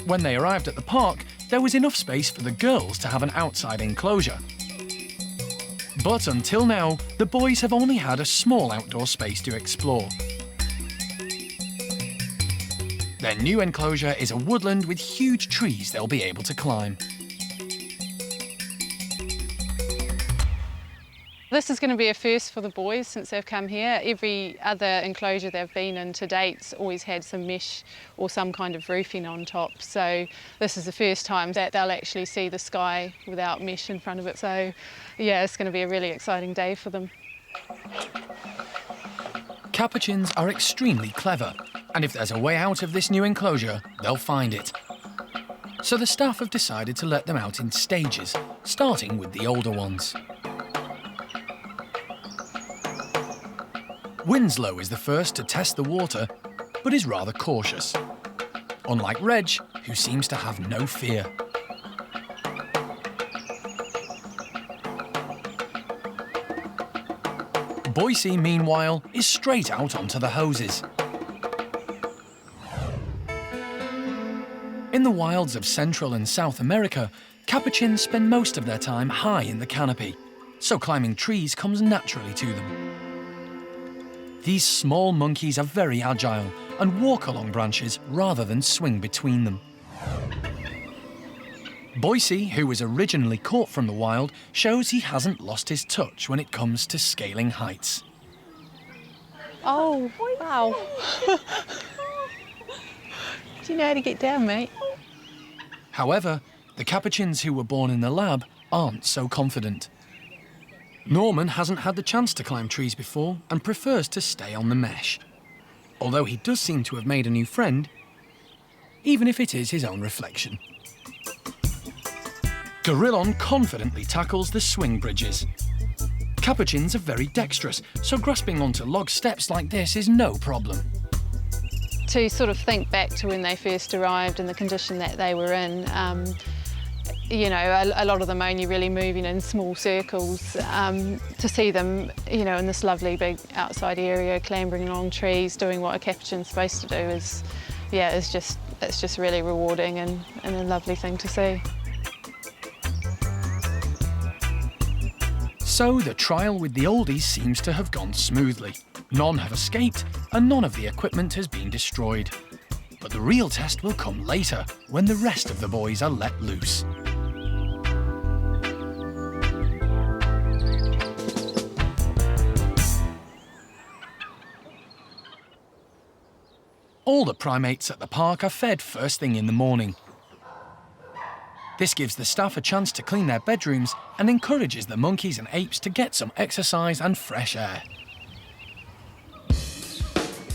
When they arrived at the park, there was enough space for the girls to have an outside enclosure. But until now, the boys have only had a small outdoor space to explore. Their new enclosure is a woodland with huge trees they'll be able to climb. This is going to be a first for the boys since they've come here. Every other enclosure they've been in to date's always had some mesh or some kind of roofing on top. So this is the first time that they'll actually see the sky without mesh in front of it. So yeah, it's going to be a really exciting day for them. Capuchins are extremely clever, and if there's a way out of this new enclosure, they'll find it. So the staff have decided to let them out in stages, starting with the older ones. Winslow is the first to test the water, but is rather cautious. Unlike Reg, who seems to have no fear. Boise, meanwhile, is straight out onto the hoses. In the wilds of Central and South America, capuchins spend most of their time high in the canopy, so climbing trees comes naturally to them. These small monkeys are very agile and walk along branches rather than swing between them. Boise, who was originally caught from the wild, shows he hasn't lost his touch when it comes to scaling heights. Oh, wow. Do you know how to get down, mate? However, the capuchins who were born in the lab aren't so confident. Norman hasn't had the chance to climb trees before and prefers to stay on the mesh. Although he does seem to have made a new friend, even if it is his own reflection. Gorillon confidently tackles the swing bridges. Capuchins are very dexterous, so grasping onto log steps like this is no problem. To sort of think back to when they first arrived and the condition that they were in, you know, a lot of them only really moving in small circles. To see them, you know, in this lovely big outside area, clambering along trees, doing what a capuchin's supposed to do is, yeah, it's just really rewarding and a lovely thing to see. So the trial with the oldies seems to have gone smoothly. None have escaped and none of the equipment has been destroyed. But the real test will come later, when the rest of the boys are let loose. All the primates at the park are fed first thing in the morning. This gives the staff a chance to clean their bedrooms and encourages the monkeys and apes to get some exercise and fresh air.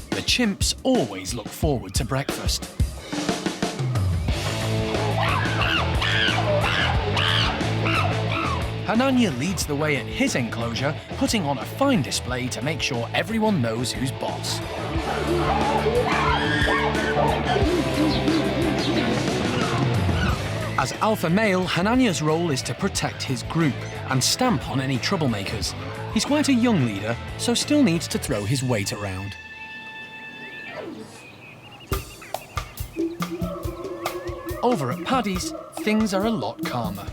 The chimps always look forward to breakfast. Hananya leads the way at his enclosure, putting on a fine display to make sure everyone knows who's boss. As alpha male, Hananya's role is to protect his group and stamp on any troublemakers. He's quite a young leader, so still needs to throw his weight around. Over at Paddy's, things are a lot calmer.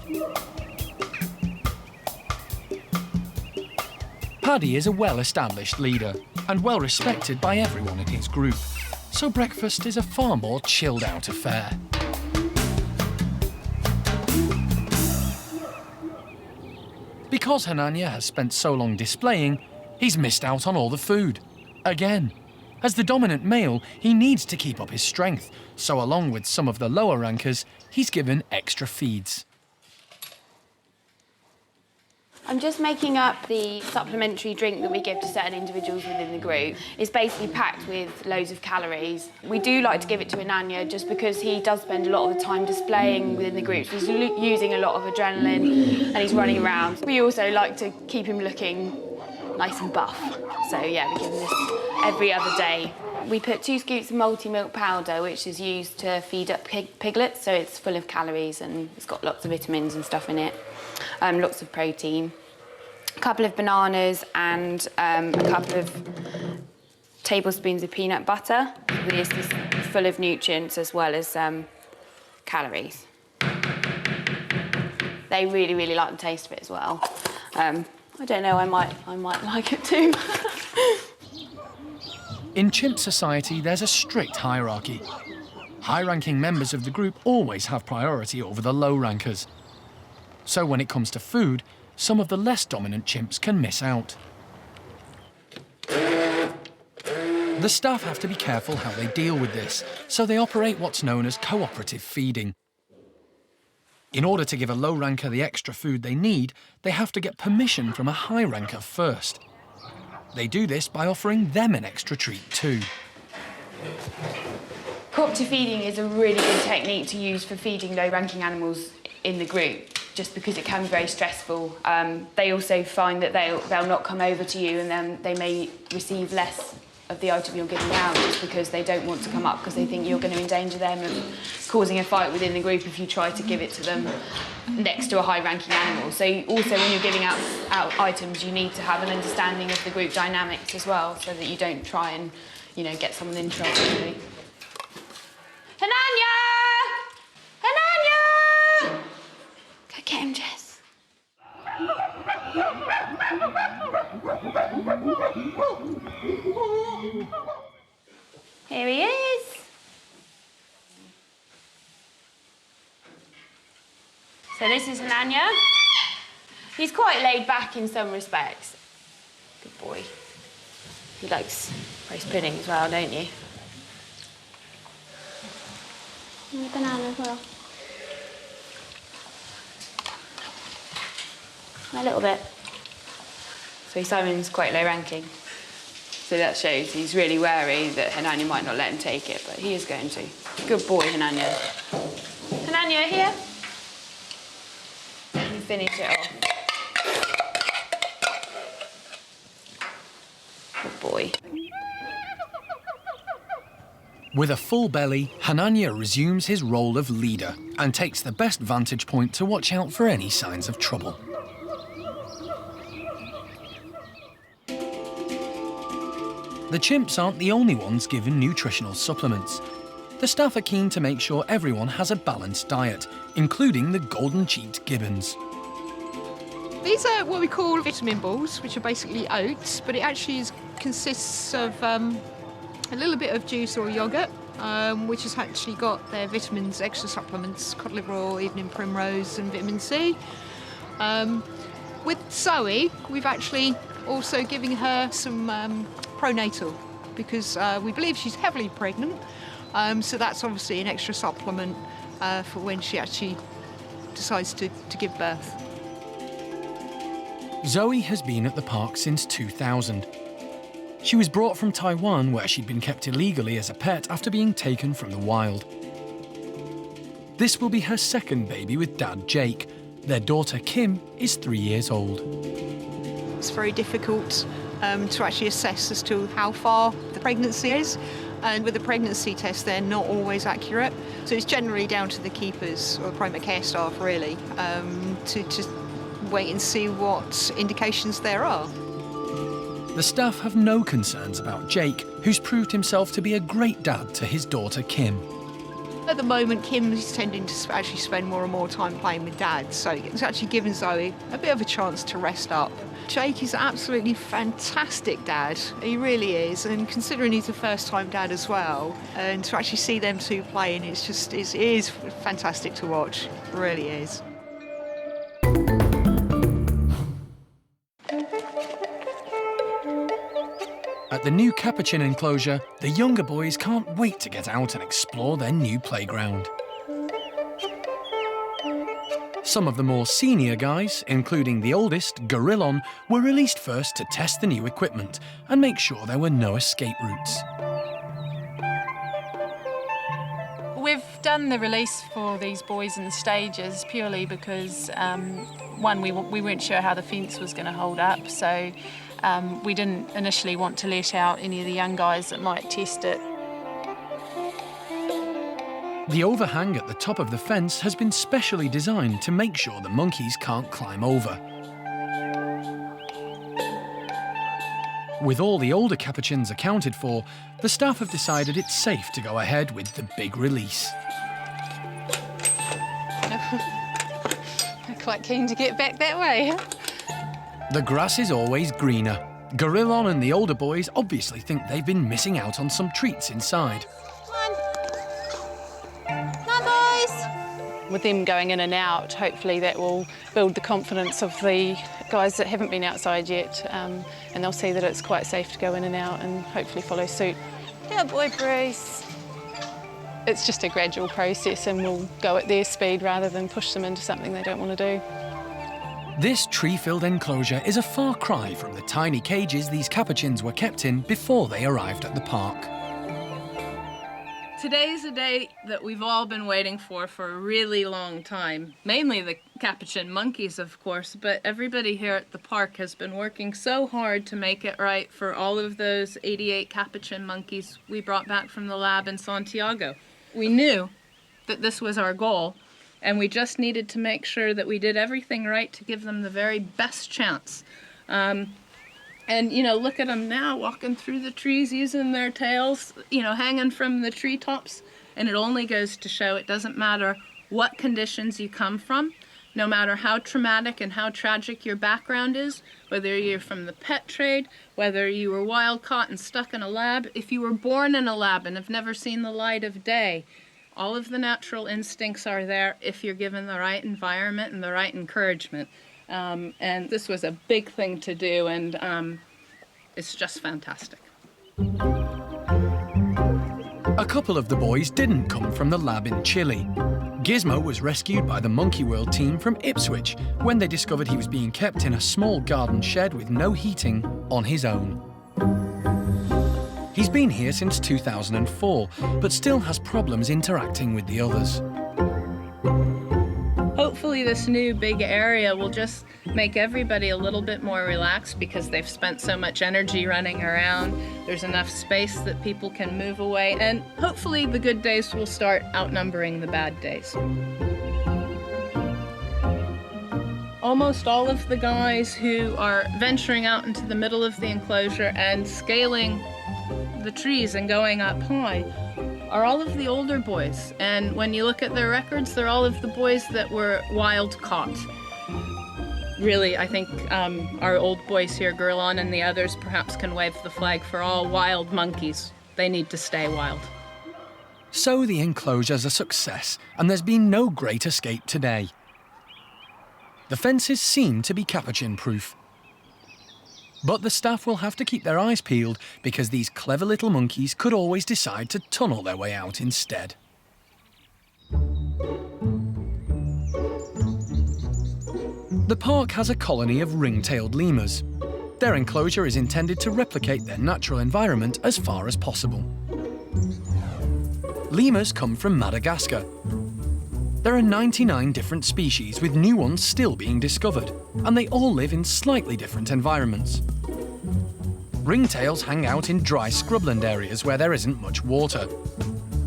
Paddy is a well-established leader and well-respected by everyone in his group, so breakfast is a far more chilled-out affair. Because Hananya has spent so long displaying, he's missed out on all the food. Again. As the dominant male, he needs to keep up his strength, so along with some of the lower rankers, he's given extra feeds. I'm just making up the supplementary drink that we give to certain individuals within the group. It's basically packed with loads of calories. We do like to give it to Ananya just because he does spend a lot of the time displaying within the group. He's using a lot of adrenaline and he's running around. We also like to keep him looking nice and buff. So yeah, we give him this every other day. We put 2 scoops of multi-milk powder, which is used to feed up piglets, so it's full of calories and it's got lots of vitamins and stuff in it. Lots of protein, a couple of bananas and a couple of tablespoons of peanut butter. This is full of nutrients as well as calories. They really, really like the taste of it as well. I don't know, I might like it too. In chimp society, there's a strict hierarchy. High-ranking members of the group always have priority over the low rankers. So when it comes to food, some of the less dominant chimps can miss out. The staff have to be careful how they deal with this, so they operate what's known as cooperative feeding. In order to give a low ranker the extra food they need, they have to get permission from a high ranker first. They do this by offering them an extra treat too. Cooperative feeding is a really good technique to use for feeding low-ranking animals in the group, just because it can be very stressful. They also find that they'll not come over to you, and then they may receive less of the item you're giving out just because they don't want to come up because they think you're going to endanger them of causing a fight within the group if you try to give it to them next to a high-ranking animal. So also when you're giving out items, you need to have an understanding of the group dynamics as well, so that you don't try and, you know, get someone in trouble. Really. Hananya! Hananya! Go get him, Jess. Here he is. So this is Hananya. He's quite laid back in some respects. Good boy. He likes roast pudding as well, don't you? And a banana as well. A little bit. So Simon's quite low ranking. So that shows he's really wary that Hananya might not let him take it, but he is going to. Good boy, Hananya. Hananya, here. You finish it off. Good boy. With a full belly, Hananya resumes his role of leader and takes the best vantage point to watch out for any signs of trouble. The chimps aren't the only ones given nutritional supplements. The staff are keen to make sure everyone has a balanced diet, including the golden-cheeked gibbons. These are what we call vitamin balls, which are basically oats, but it actually consists of a little bit of juice or yoghurt, which has actually got their vitamins, extra supplements, cod liver oil, evening primrose and vitamin C. With Zoe, we've actually also given her some pronatal, because we believe she's heavily pregnant, so that's obviously an extra supplement for when she actually decides to give birth. Zoe has been at the park since 2000. She was brought from Taiwan, where she'd been kept illegally as a pet after being taken from the wild. This will be her second baby with dad Jake. Their daughter Kim is 3 years old. It's very difficult to actually assess as to how far the pregnancy is, and with the pregnancy test they're not always accurate, so it's generally down to the keepers or the primate care staff really to wait and see what indications there are. The staff have no concerns about Jake, who's proved himself to be a great dad to his daughter Kim. At the moment, Kim is tending to actually spend more and more time playing with Dad, so it's actually given Zoe a bit of a chance to rest up. Jake is absolutely fantastic dad, he really is, and considering he's a first-time dad as well, and to actually see them two playing, it is fantastic to watch, it really is. At the new capuchin enclosure, the younger boys can't wait to get out and explore their new playground. Some of the more senior guys, including the oldest, Gorillon, were released first to test the new equipment and make sure there were no escape routes. We've done the release for these boys in stages purely because, one, we weren't sure how the fence was going to hold up, so we didn't initially want to let out any of the young guys that might test it. The overhang at the top of the fence has been specially designed to make sure the monkeys can't climb over. With all the older capuchins accounted for, the staff have decided it's safe to go ahead with the big release. I'm quite keen to get back that way. The grass is always greener. Gorillon and the older boys obviously think they've been missing out on some treats inside. With them going in and out, hopefully that will build the confidence of the guys that haven't been outside yet, and they'll see that it's quite safe to go in and out and hopefully follow suit. Good boy, Bruce. It's just a gradual process and we'll go at their speed rather than push them into something they don't want to do. This tree-filled enclosure is a far cry from the tiny cages these capuchins were kept in before they arrived at the park. Today's a day that we've all been waiting for a really long time. Mainly the capuchin monkeys, of course, but everybody here at the park has been working so hard to make it right for all of those 88 capuchin monkeys we brought back from the lab in Santiago. We knew that this was our goal, and we just needed to make sure that we did everything right to give them the very best chance. And, you know, look at them now walking through the trees using their tails, you know, hanging from the treetops. And it only goes to show it doesn't matter what conditions you come from, no matter how traumatic and how tragic your background is, whether you're from the pet trade, whether you were wild caught and stuck in a lab, if you were born in a lab and have never seen the light of day, all of the natural instincts are there if you're given the right environment and the right encouragement. And this was a big thing to do, and it's just fantastic. A couple of the boys didn't come from the lab in Chile. Gizmo was rescued by the Monkey World team from Ipswich when they discovered he was being kept in a small garden shed with no heating on his own. He's been here since 2004, but still has problems interacting with the others. Hopefully this new big area will just make everybody a little bit more relaxed because they've spent so much energy running around. There's enough space that people can move away, and hopefully the good days will start outnumbering the bad days. Almost all of the guys who are venturing out into the middle of the enclosure and scaling the trees and going up high are all of the older boys. And when you look at their records, they're all of the boys that were wild caught. Really, I think our old boys here, Gorillon and the others, perhaps can wave the flag for all wild monkeys. They need to stay wild. So the enclosure's a success, and there's been no great escape today. The fences seem to be capuchin-proof. But the staff will have to keep their eyes peeled because these clever little monkeys could always decide to tunnel their way out instead. The park has a colony of ring-tailed lemurs. Their enclosure is intended to replicate their natural environment as far as possible. Lemurs come from Madagascar. There are 99 different species, with new ones still being discovered, and they all live in slightly different environments. Ringtails hang out in dry scrubland areas where there isn't much water.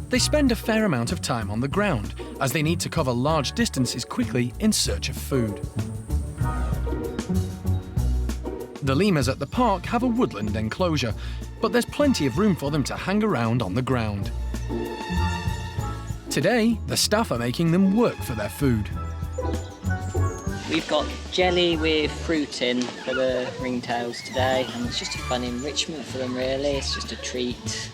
They spend a fair amount of time on the ground, as they need to cover large distances quickly in search of food. The lemurs at the park have a woodland enclosure, but there's plenty of room for them to hang around on the ground. Today, the staff are making them work for their food. We've got jelly with fruit in for the ringtails today, and it's just a fun enrichment for them really. It's just a treat,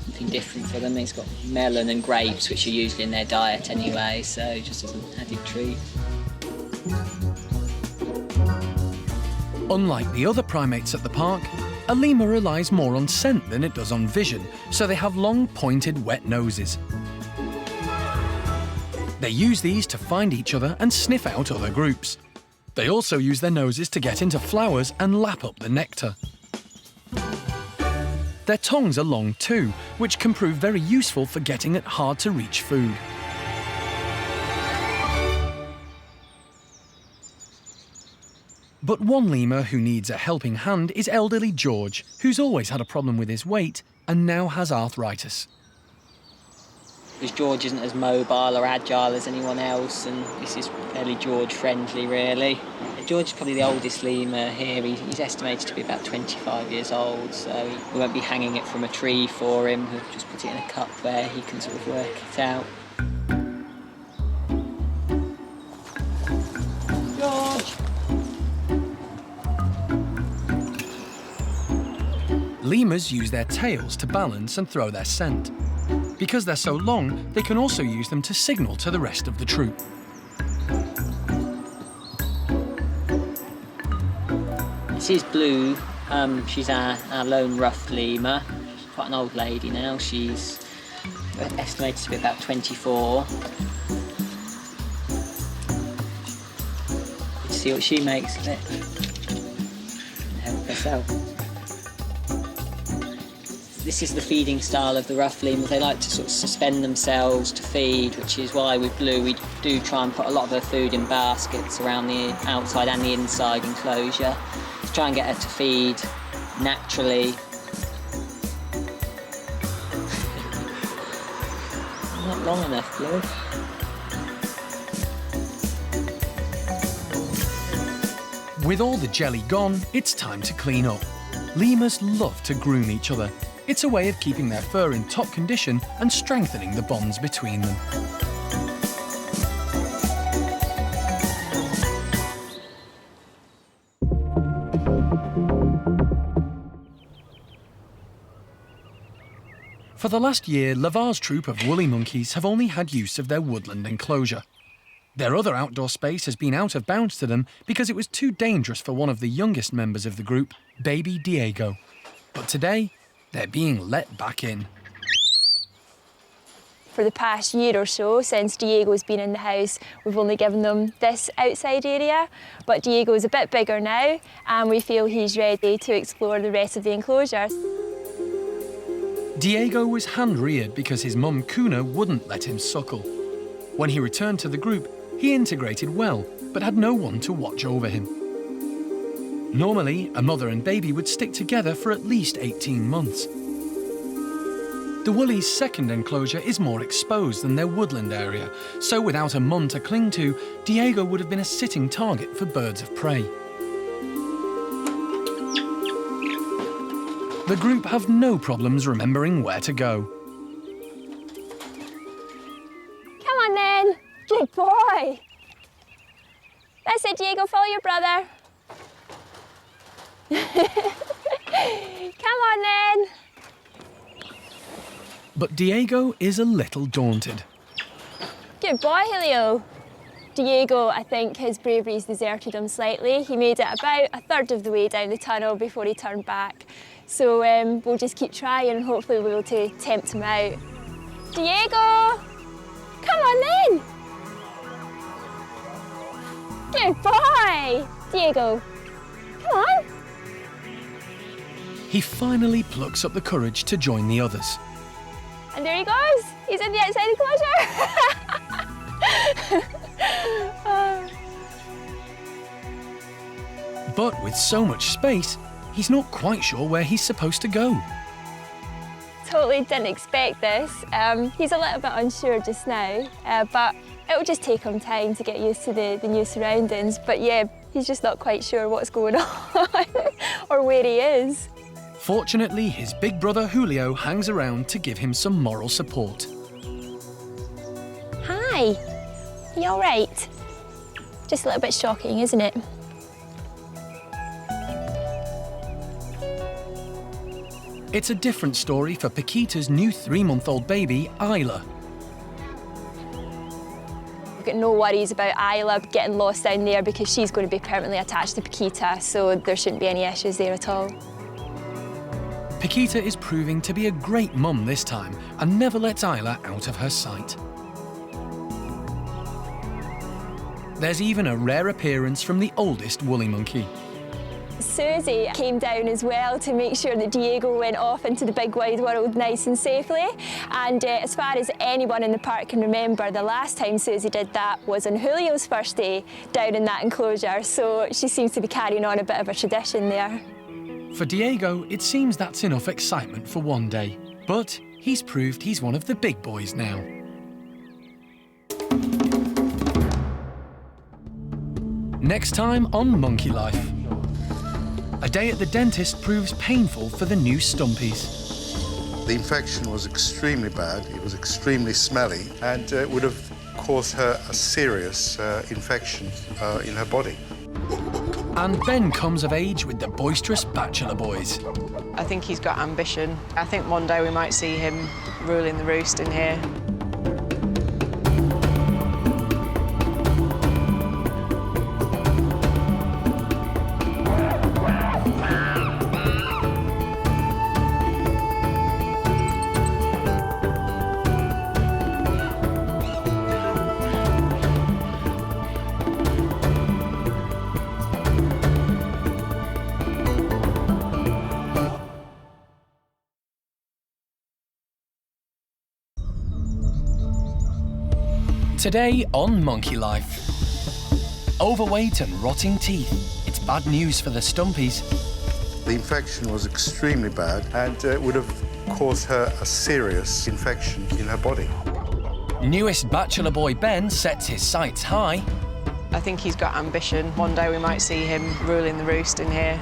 something different for them. It's got melon and grapes, which are usually in their diet anyway, so just as an added treat. Unlike the other primates at the park, A lemur relies more on scent than it does on vision, so they have long, pointed, wet noses. They use these to find each other and sniff out other groups. They also use their noses to get into flowers and lap up the nectar. Their tongues are long too, which can prove very useful for getting at hard-to-reach food. But one lemur who needs a helping hand is elderly George, who's always had a problem with his weight and now has arthritis. Because George isn't as mobile or agile as anyone else, and this is fairly George-friendly, really. George is probably the oldest lemur here. He's estimated to be about 25 years old, so we won't be hanging it from a tree for him. We'll just put it in a cup where he can sort of work it out. George! Lemurs use their tails to balance and throw their scent. Because they're so long, they can also use them to signal to the rest of the troop. This is Blue. She's our lone rough lemur. She's quite an old lady now. She's estimated to be about 24. Let's see what she makes of it. And help herself. This is the feeding style of the rough lemurs. They like to sort of suspend themselves to feed, which is why with Blue we do try and put a lot of her food in baskets around the outside and the inside enclosure to try and get her to feed naturally. Not long enough, Blue. With all the jelly gone, it's time to clean up. Lemurs love to groom each other. It's a way of keeping their fur in top condition and strengthening the bonds between them. For the last year, Lavar's troop of woolly monkeys have only had use of their woodland enclosure. Their other outdoor space has been out of bounds to them because it was too dangerous for one of the youngest members of the group, baby Diego. But today, they're being let back in. For the past year or so, since Diego's been in the house, we've only given them this outside area, but Diego's a bit bigger now, and we feel he's ready to explore the rest of the enclosure. Diego was hand-reared because his mum, Kuna, wouldn't let him suckle. When he returned to the group, he integrated well, but had no one to watch over him. Normally, a mother and baby would stick together for at least 18 months. The woolly's second enclosure is more exposed than their woodland area, so without a mum to cling to, Diego would have been a sitting target for birds of prey. The group have no problems remembering where to go. Come on then, good boy. That's it, Diego, follow your brother. Come on then. But Diego is a little daunted. Good boy, Julio. Diego, I think his bravery's deserted him slightly. He made it about a third of the way down the tunnel before he turned back. So we'll just keep trying and hopefully we'll be able to tempt him out. Diego! Come on then! Good boy! Diego, come on! He finally plucks up the courage to join the others. And there he goes! He's in the outside enclosure! But with so much space, he's not quite sure where he's supposed to go. Totally didn't expect this. He's a little bit unsure just now, but it'll just take him time to get used to the new surroundings. But yeah, he's just not quite sure what's going on or where he is. Fortunately, his big brother Julio hangs around to give him some moral support. Hi, you all right? Just a little bit shocking, isn't it? It's a different story for Paquita's new 3-month-old baby, Isla. We've got no worries about Isla getting lost down there because she's going to be permanently attached to Paquita, so there shouldn't be any issues there at all. Paquita is proving to be a great mum this time and never lets Isla out of her sight. There's even a rare appearance from the oldest woolly monkey. Susie came down as well to make sure that Diego went off into the big wide world nice and safely. And as far as anyone in the park can remember, the last time Susie did that was on Julio's first day down in that enclosure. So she seems to be carrying on a bit of a tradition there. For Diego, it seems that's enough excitement for one day. But he's proved he's one of the big boys now. Next time on Monkey Life. A day at the dentist proves painful for the new Stumpies. The infection was extremely bad, it was extremely smelly, and it would have caused her a serious infection in her body. And Ben comes of age with the boisterous bachelor boys. I think he's got ambition. I think one day we might see him ruling the roost in here. Today on Monkey Life. Overweight and rotting teeth. It's bad news for the Stumpies. The infection was extremely bad, and it would have caused her a serious infection in her body. Newest bachelor boy Ben sets his sights high. I think he's got ambition. One day we might see him ruling the roost in here.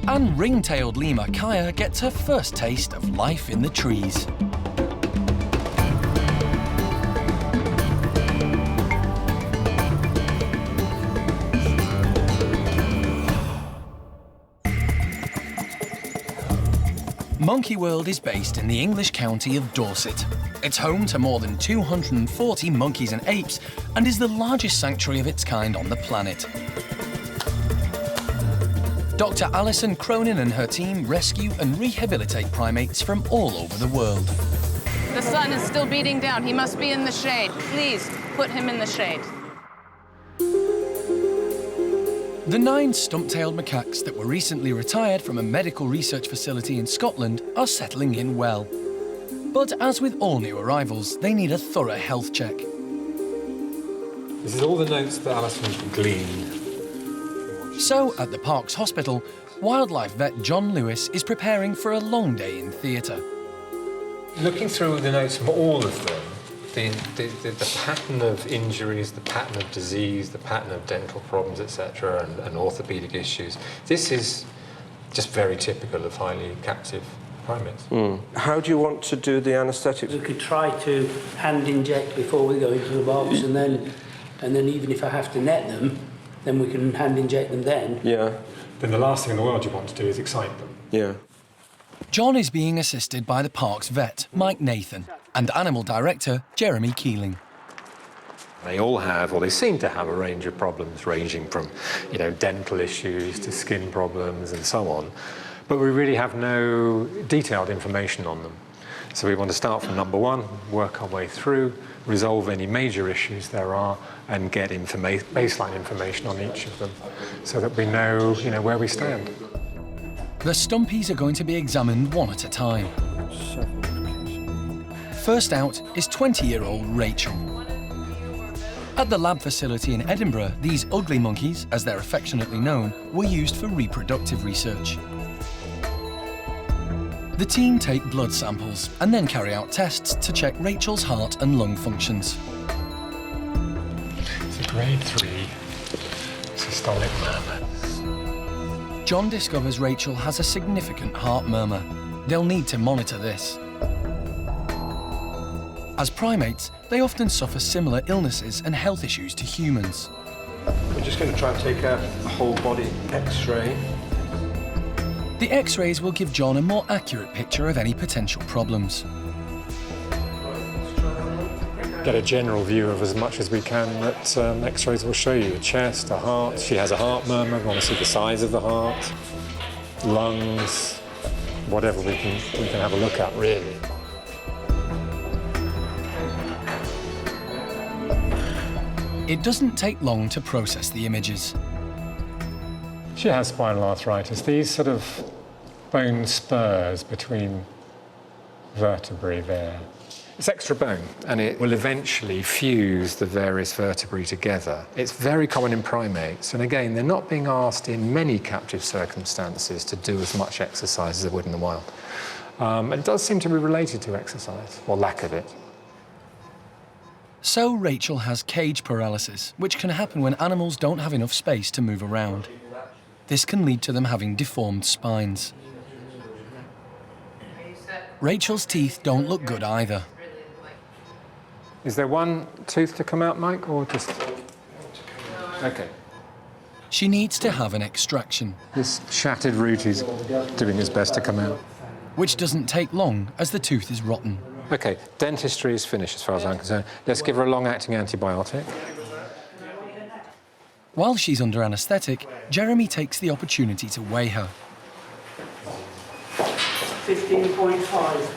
And ring-tailed lemur Kaya gets her first taste of life in the trees. Monkey World is based in the English county of Dorset. It's home to more than 240 monkeys and apes and is the largest sanctuary of its kind on the planet. Dr. Alison Cronin and her team rescue and rehabilitate primates from all over the world. The sun is still beating down. He must be in the shade. Please, put him in the shade. The 9 stump-tailed macaques that were recently retired from a medical research facility in Scotland are settling in well. But as with all new arrivals, they need a thorough health check. This is all the notes that Alison gleaned. So, at the park's hospital, wildlife vet John Lewis is preparing for a long day in theatre. Looking through the notes from all of them, the pattern of injuries, the pattern of disease, the pattern of dental problems, etc., and orthopaedic issues, this is just very typical of highly captive primates. How do you want to do the anaesthetic? We could try to hand inject before we go into the box, and then even if I have to net them, then we can hand inject them then. Yeah. Then the last thing in the world you want to do is excite them. Yeah. John is being assisted by the park's vet, Mike Nathan, and animal director, Jeremy Keeling. They all have, or they seem to have, a range of problems ranging from, dental issues to skin problems and so on. But we really have no detailed information on them. So we want to start from number 1, work our way through, resolve any major issues there are, and get baseline information on each of them so that we know, where we stand. The Stumpies are going to be examined one at a time. First out is 20-year-old Rachel. At the lab facility in Edinburgh, these ugly monkeys, as they're affectionately known, were used for reproductive research. The team take blood samples and then carry out tests to check Rachel's heart and lung functions. It's a grade 3 systolic murmur. John discovers Rachel has a significant heart murmur. They'll need to monitor this. As primates, they often suffer similar illnesses and health issues to humans. We're just going to try and take a whole body X-ray. The X-rays will give John a more accurate picture of any potential problems. Get a general view of as much as we can that X-rays will show you. The chest, the heart. She has a heart murmur. We want to see the size of the heart, lungs, whatever we can have a look at, really. It doesn't take long to process the images. She has spinal arthritis. These sort of bone spurs between vertebrae there. It's extra bone, and it will eventually fuse the various vertebrae together. It's very common in primates, and again, they're not being asked in many captive circumstances to do as much exercise as they would in the wild. It does seem to be related to exercise, or lack of it. So Rachel has cage paralysis, which can happen when animals don't have enough space to move around. This can lead to them having deformed spines. Rachel's teeth don't look good either. Is there one tooth to come out, Mike, or just... OK. She needs to have an extraction. This shattered root is doing his best to come out. Which doesn't take long, as the tooth is rotten. OK, dentistry is finished as far as I'm concerned. Let's give her a long-acting antibiotic. While she's under anaesthetic, Jeremy takes the opportunity to weigh her. 15.5.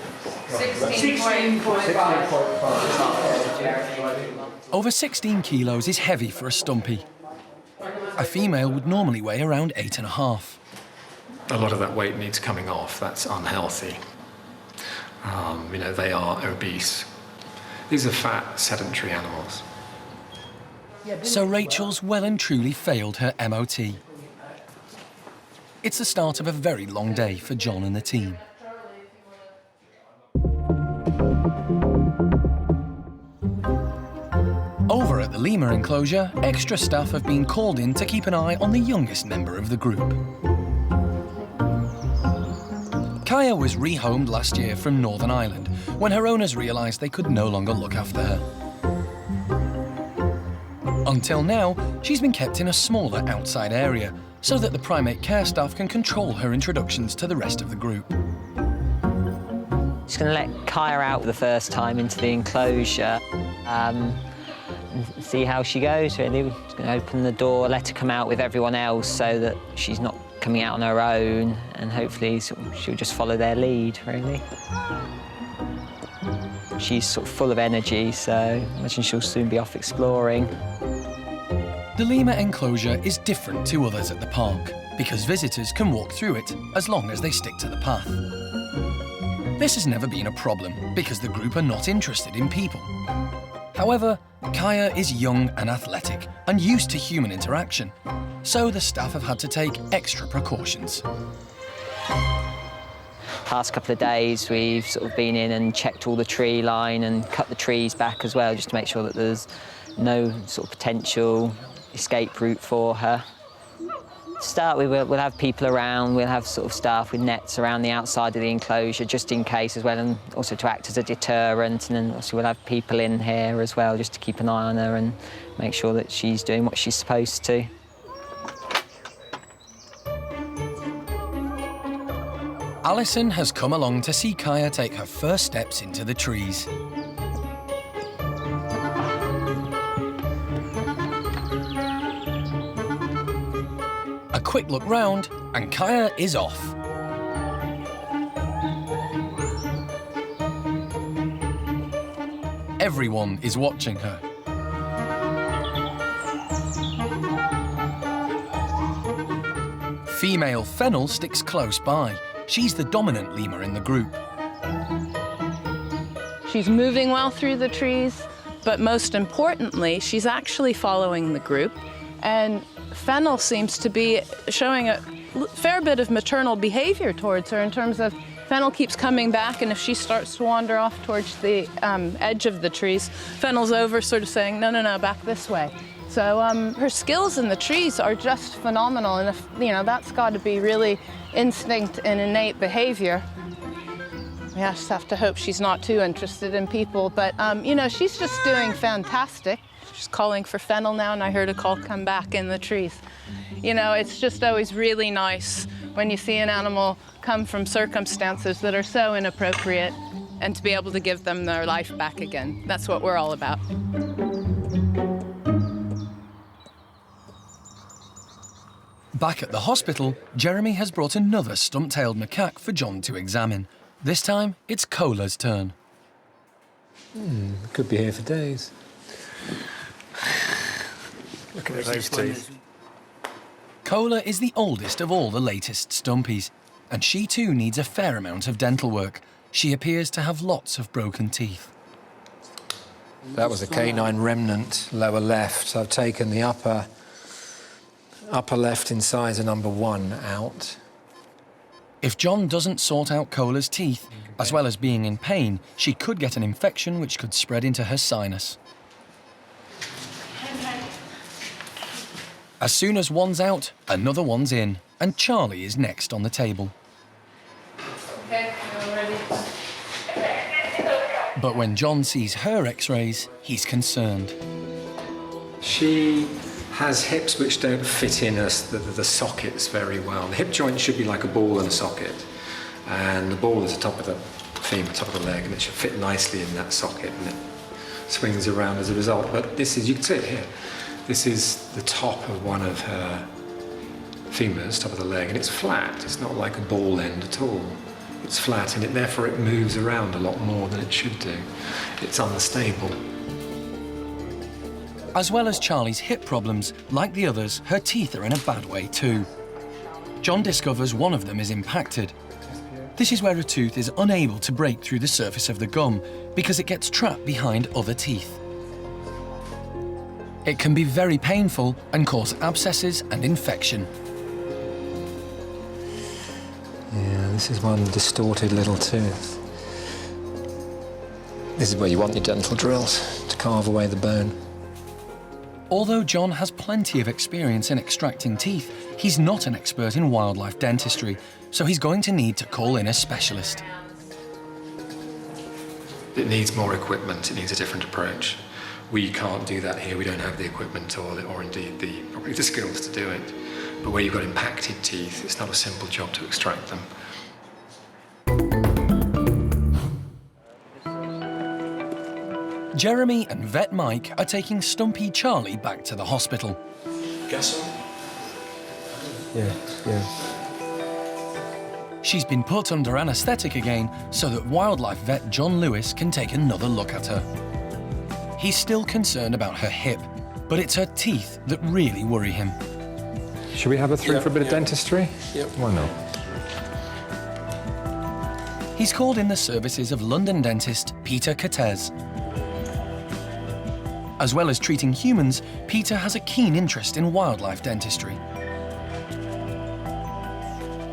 16.5. Over 16 kilos is heavy for a stumpy. A female would normally weigh around 8.5. A lot of that weight needs coming off. That's unhealthy. You know, they are obese. These are fat, sedentary animals. So Rachel's well and truly failed her MOT. It's the start of a very long day for John and the team. Over at the lemur enclosure, extra staff have been called in to keep an eye on the youngest member of the group. Kaya was rehomed last year from Northern Ireland when her owners realised they could no longer look after her. Until now, she's been kept in a smaller outside area so that the Primate Care Staff can control her introductions to the rest of the group. Just going to let Kaya out for the first time into the enclosure and see how she goes, really. We're just going to open the door, let her come out with everyone else so that she's not coming out on her own, and hopefully she'll just follow their lead, really. She's sort of full of energy, so I imagine she'll soon be off exploring. The lemur enclosure is different to others at the park because visitors can walk through it as long as they stick to the path. This has never been a problem because the group are not interested in people. However, Kaya is young and athletic and used to human interaction, so the staff have had to take extra precautions. Past couple of days, we've sort of been in and checked all the tree line and cut the trees back as well, just to make sure that there's no sort of potential escape route for her. To start with, we'll have people around, we'll have sort of staff with nets around the outside of the enclosure just in case as well, and also to act as a deterrent, and then also we'll have people in here as well just to keep an eye on her and make sure that she's doing what she's supposed to. Alison has come along to see Kaya take her first steps into the trees. A quick look round, and Kaya is off. Everyone is watching her. Female Fennel sticks close by. She's the dominant lemur in the group. She's moving well through the trees, but most importantly, she's actually following the group. And Fennel seems to be showing a fair bit of maternal behavior towards her in terms of Fennel keeps coming back, and if she starts to wander off towards the edge of the trees, Fennel's over sort of saying, no, no, no, back this way. So her skills in the trees are just phenomenal, and if, you know, that's got to be really instinct and innate behavior. We just have to hope she's not too interested in people, but you know, she's just doing fantastic. She's calling for Fennel now, and I heard a call come back in the trees. You know, it's just always really nice when you see an animal come from circumstances that are so inappropriate and to be able to give them their life back again. That's what we're all about. Back at the hospital, Jeremy has brought another stump-tailed macaque for John to examine. This time, it's Cola's turn. Could be here for days. Look at those teeth. Cola is the oldest of all the latest stumpies, and she too needs a fair amount of dental work. She appears to have lots of broken teeth. That was a canine remnant, lower left. So I've taken the upper left incisor number 1 out. If John doesn't sort out Cola's teeth, as well as being in pain, she could get an infection which could spread into her sinus. As soon as one's out, another one's in, and Charlie is next on the table. Okay, you're ready. But when John sees her x-rays, he's concerned. She has hips which don't fit in the sockets very well. The hip joint should be like a ball and a socket, and the ball is the top of the femur, top of the leg, and it should fit nicely in that socket, and it swings around as a result. But this is, you can see it here, this is the top of one of her femurs, top of the leg, and it's flat. It's not like a ball end at all. It's flat, and therefore it moves around a lot more than it should do. It's unstable. As well as Charlie's hip problems, like the others, her teeth are in a bad way too. John discovers one of them is impacted. This is where a tooth is unable to break through the surface of the gum because it gets trapped behind other teeth. It can be very painful and cause abscesses and infection. Yeah, this is one distorted little tooth. This is where you want your dental drills, to carve away the bone. Although John has plenty of experience in extracting teeth, he's not an expert in wildlife dentistry, so he's going to need to call in a specialist. It needs more equipment, it needs a different approach. We can't do that here, we don't have the equipment or indeed probably the skills to do it. But where you've got impacted teeth, it's not a simple job to extract them. Jeremy and vet Mike are taking Stumpy Charlie back to the hospital. Gas on? Yeah. She's been put under anaesthetic again so that wildlife vet John Lewis can take another look at her. He's still concerned about her hip, but it's her teeth that really worry him. Should we have her through for a bit of dentistry? Yep. Why not? He's called in the services of London dentist Peter Cortez. As well as treating humans, Peter has a keen interest in wildlife dentistry.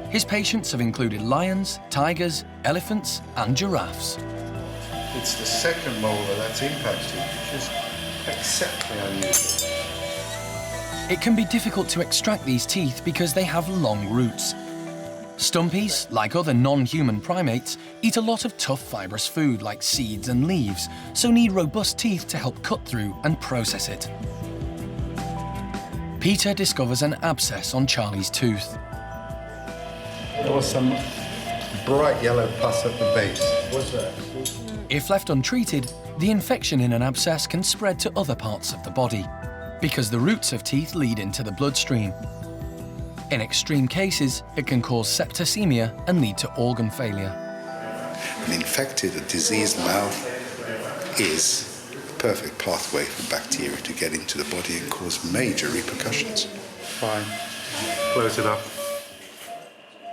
His patients have included lions, tigers, elephants, and giraffes. It's the second molar that's impacted, which is exceptionally unusual. It can be difficult to extract these teeth because they have long roots. Stumpies, like other non-human primates, eat a lot of tough fibrous food like seeds and leaves, so need robust teeth to help cut through and process it. Peter discovers an abscess on Charlie's tooth. There was some bright yellow pus at the base. What's that? If left untreated, the infection in an abscess can spread to other parts of the body, because the roots of teeth lead into the bloodstream. In extreme cases, it can cause septicemia and lead to organ failure. An infected, a diseased mouth is a perfect pathway for bacteria to get into the body and cause major repercussions. Fine. Close it up.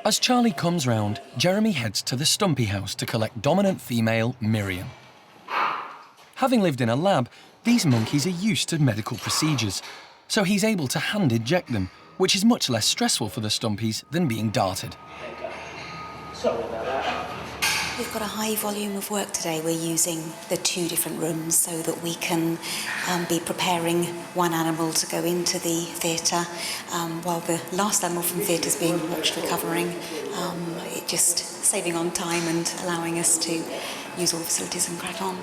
As Charlie comes round, Jeremy heads to the Stumpy house to collect dominant female Miriam. Having lived in a lab, these monkeys are used to medical procedures, so he's able to hand inject them, which is much less stressful for the Stumpies than being darted. Sorry about that. We've got a high volume of work today. We're using the 2 different rooms so that we can be preparing one animal to go into the theatre while the last animal from the theatre is being watched recovering. It just saving on time and allowing us to use all the facilities and crack on.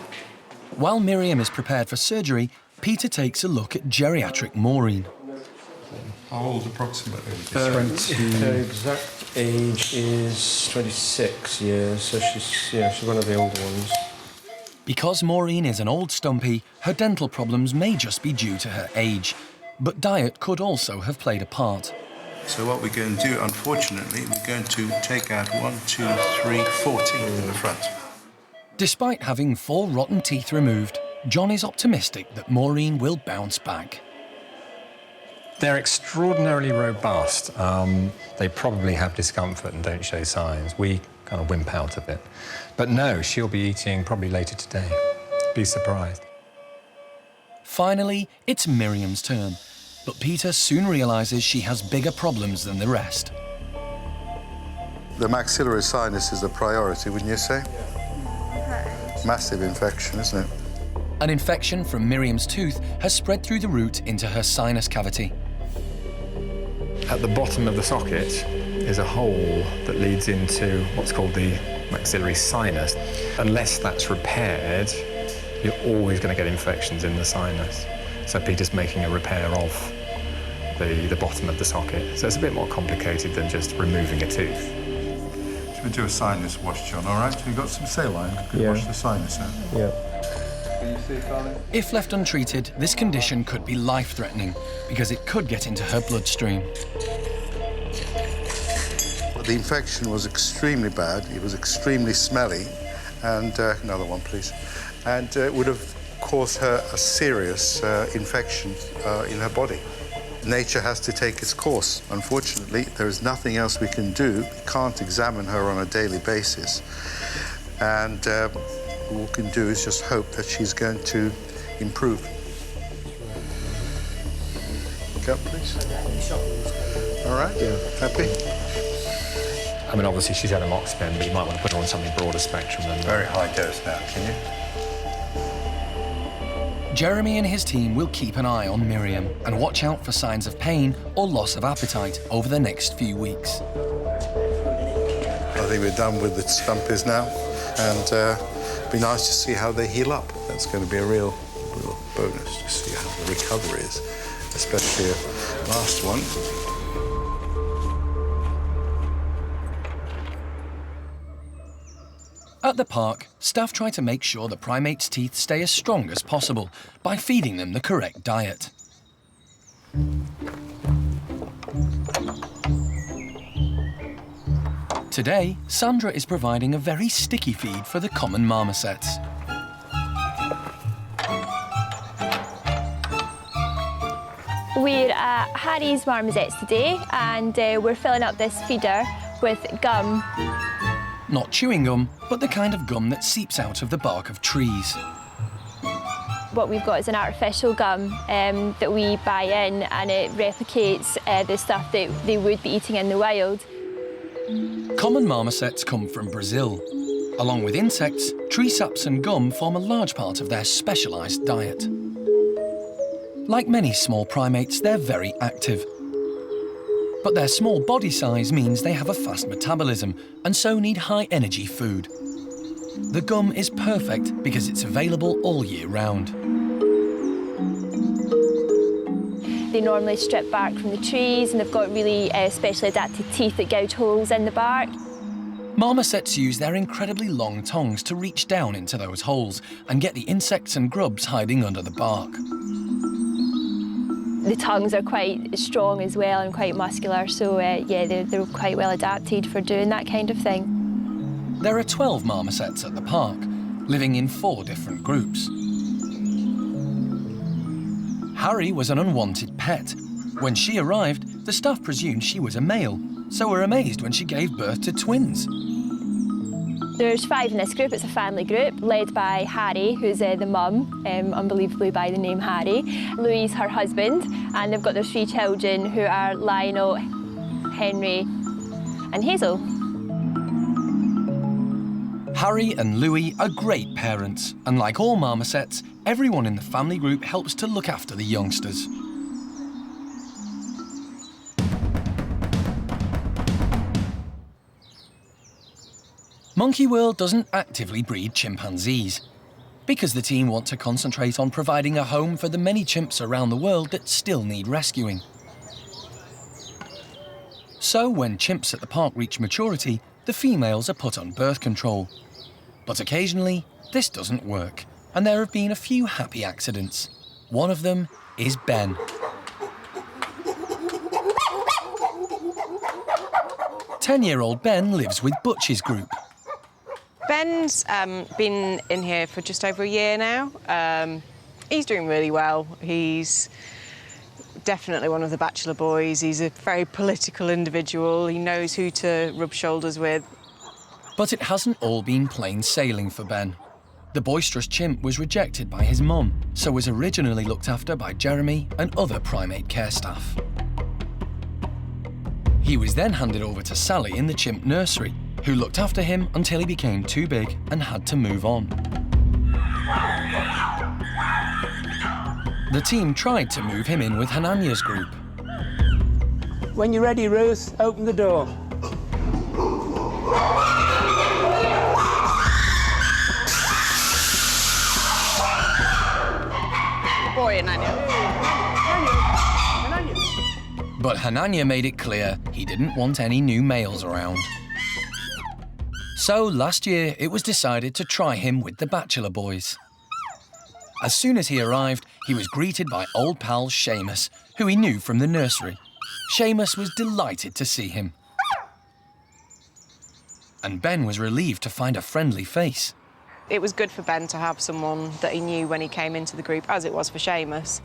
While Miriam is prepared for surgery, Peter takes a look at geriatric Maureen. How old approximately? Her exact age is 26 years, so she's one of the older ones. Because Maureen is an old Stumpy, her dental problems may just be due to her age, but diet could also have played a part. So what we're going to do, unfortunately, we're going to take out 1, 2, 3, 14 in the front. Despite having 4 rotten teeth removed, John is optimistic that Maureen will bounce back. They're extraordinarily robust. They probably have discomfort and don't show signs. We kind of wimp out of it. But no, she'll be eating probably later today. Be surprised. Finally, it's Miriam's turn, but Peter soon realises she has bigger problems than the rest. The maxillary sinus is a priority, wouldn't you say? Massive infection, isn't it? An infection from Miriam's tooth has spread through the root into her sinus cavity. At the bottom of the socket is a hole that leads into what's called the maxillary sinus. Unless that's repaired, you're always going to get infections in the sinus. So Peter's making a repair of the bottom of the socket. So it's a bit more complicated than just removing a tooth. Should we do a sinus wash, John, all right? You've got some saline, you could wash the sinus out. Yeah. Can you see, Colin? If left untreated, this condition could be life-threatening because it could get into her bloodstream. The infection was extremely bad. It was extremely smelly. And another one, please. And it would have caused her a serious infection in her body. Nature has to take its course. Unfortunately, there is nothing else we can do. We can't examine her on a daily basis. And all we can do is just hope that she's going to improve. Go, please. All right? Yeah. Happy? I mean, obviously she's had a mock spin, but you might want to put her on something broader spectrum than... Very high dose now, can you? Jeremy and his team will keep an eye on Miriam and watch out for signs of pain or loss of appetite over the next few weeks. I think we're done with the stumpies now, and it'd be nice to see how they heal up. That's going to be a real bonus to see how the recovery is, especially the last one. At the park, staff try to make sure the primates' teeth stay as strong as possible by feeding them the correct diet. Today, Sandra is providing a very sticky feed for the common marmosets. We're at Harry's Marmosets today, and we're filling up this feeder with gum. Not chewing gum, but the kind of gum that seeps out of the bark of trees. What we've got is an artificial gum that we buy in, and it replicates the stuff that they would be eating in the wild. Common marmosets come from Brazil. Along with insects, tree saps and gum form a large part of their specialised diet. Like many small primates, they're very active. But their small body size means they have a fast metabolism and so need high-energy food. The gum is perfect because it's available all year round. They normally strip bark from the trees, and they've got really specially adapted teeth that gouge holes in the bark. Marmosets use their incredibly long tongues to reach down into those holes and get the insects and grubs hiding under the bark. The tongues are quite strong as well and quite muscular, so yeah, they're quite well adapted for doing that kind of thing. There are 12 marmosets at the park, living in 4 different groups. Harry was an unwanted pet. When she arrived, the staff presumed she was a male, so were amazed when she gave birth to twins. There's 5 in this group. It's a family group led by Harry, who's the mum, unbelievably by the name Harry. Louis, her husband, and they've got their 3 children who are Lionel, Henry and Hazel. Harry and Louis are great parents, and like all marmosets, everyone in the family group helps to look after the youngsters. Monkey World doesn't actively breed chimpanzees, because the team want to concentrate on providing a home for the many chimps around the world that still need rescuing. So when chimps at the park reach maturity, the females are put on birth control. But occasionally, this doesn't work, and there have been a few happy accidents. One of them is Ben. 10-year-old Ben lives with Butch's group. Ben's been in here for just over a year now. He's doing really well. He's definitely one of the bachelor boys. He's a very political individual. He knows who to rub shoulders with. But it hasn't all been plain sailing for Ben. The boisterous chimp was rejected by his mum, so was originally looked after by Jeremy and other Primate Care Staff. He was then handed over to Sally in the chimp nursery, who looked after him until he became too big and had to move on. The team tried to move him in with Hananya's group. When you're ready, Ruth, open the door. Boy, Hananya. But Hananya made it clear he didn't want any new males around. So last year it was decided to try him with the bachelor boys. As soon as he arrived, he was greeted by old pal Seamus, who he knew from the nursery. Seamus was delighted to see him. And Ben was relieved to find a friendly face. It was good for Ben to have someone that he knew when he came into the group, as it was for Seamus.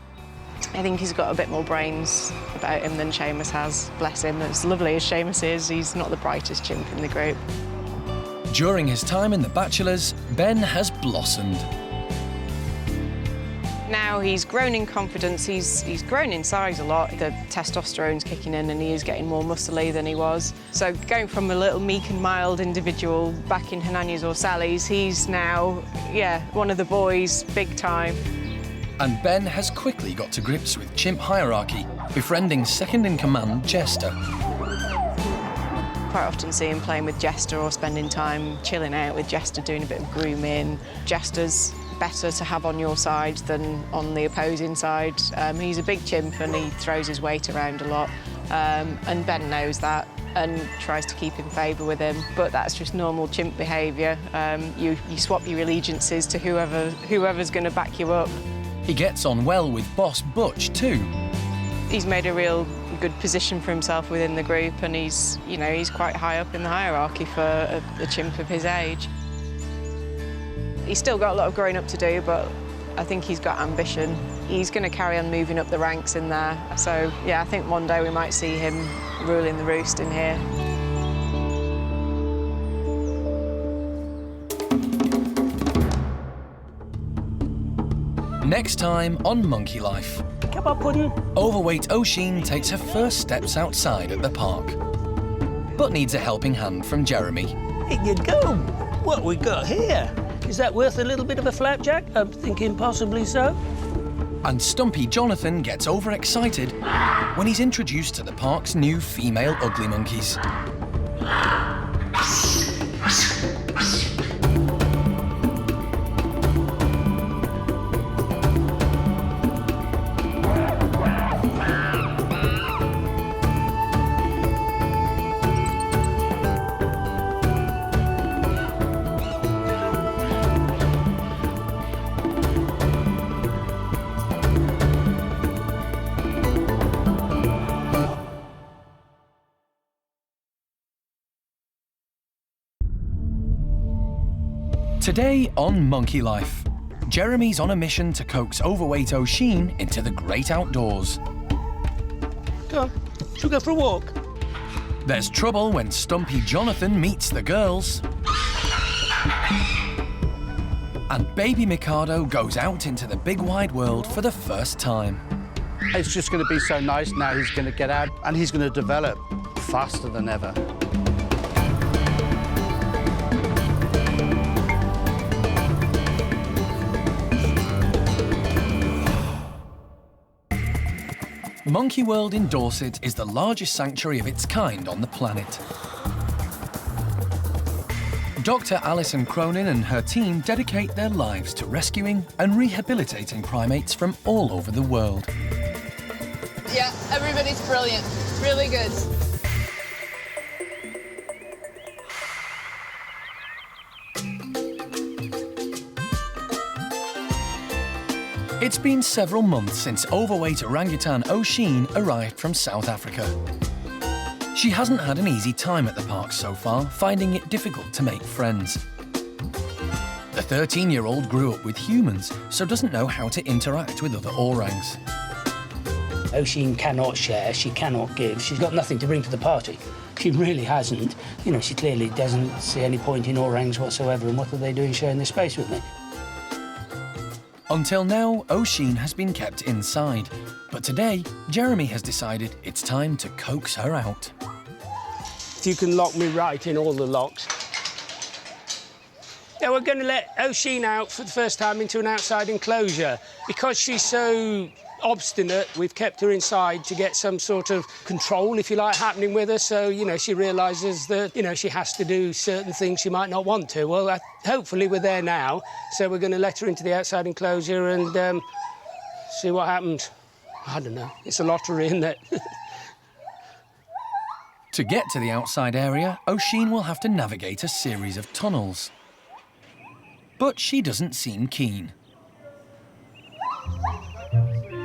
I think he's got a bit more brains about him than Seamus has, bless him. As lovely as Seamus is, he's not the brightest chimp in the group. During his time in the Bachelors, Ben has blossomed. Now he's grown in confidence, he's grown in size a lot. The testosterone's kicking in and he is getting more muscly than he was. So going from a little meek and mild individual back in Hananya's or Sally's, he's now, yeah, one of the boys, big time. And Ben has quickly got to grips with chimp hierarchy, befriending second-in-command Jester. Quite often see him playing with Jester or spending time chilling out with Jester, doing a bit of grooming. Jester's better to have on your side than on the opposing side. He's a big chimp and he throws his weight around a lot. And Ben knows that and tries to keep in favour with him. But that's just normal chimp behaviour. You swap your allegiances to whoever's going to back you up. He gets on well with boss Butch too. He's made a real good position for himself within the group and he's quite high up in the hierarchy for a chimp of his age. He's still got a lot of growing up to do, but I think he's got ambition. He's going to carry on moving up the ranks in there. So, yeah, I think one day we might see him ruling the roost in here. Next time on Monkey Life. Come on, Puddin'. Overweight Oshine takes her first steps outside at the park, but needs a helping hand from Jeremy. Here you go. What we got here? Is that worth a little bit of a flapjack? I'm thinking possibly so. And Stumpy Jonathan gets overexcited when he's introduced to the park's new female ugly monkeys. Today on Monkey Life, Jeremy's on a mission to coax overweight Oshine into the great outdoors. Come on, should we go for a walk? There's trouble when Stumpy Jonathan meets the girls. And baby Mikado goes out into the big wide world for the first time. It's just going to be so nice now. He's going to get out and he's going to develop faster than ever. Monkey World in Dorset is the largest sanctuary of its kind on the planet. Dr. Alison Cronin and her team dedicate their lives to rescuing and rehabilitating primates from all over the world. Yeah, everybody's brilliant. Really good. It's been several months since overweight orangutan Oshine arrived from South Africa. She hasn't had an easy time at the park so far, finding it difficult to make friends. The 13-year-old grew up with humans, so doesn't know how to interact with other orangs. Oshine cannot share, she cannot give, she's got nothing to bring to the party. She really hasn't. You know, she clearly doesn't see any point in orangs whatsoever, and what are they doing sharing this space with me? Until now, Oshine has been kept inside, but today, Jeremy has decided it's time to coax her out. If you can lock me right in all the locks. Yeah, we're going to let Oshine out for the first time into an outside enclosure. Because she's so obstinate, we've kept her inside to get some sort of control, if you like, happening with her. So, you know, she realises that, you know, she has to do certain things she might not want to. Well, hopefully we're there now, so we're going to let her into the outside enclosure and see what happens. I don't know. It's a lottery, isn't it? To get to the outside area, Oshine will have to navigate a series of tunnels. But she doesn't seem keen.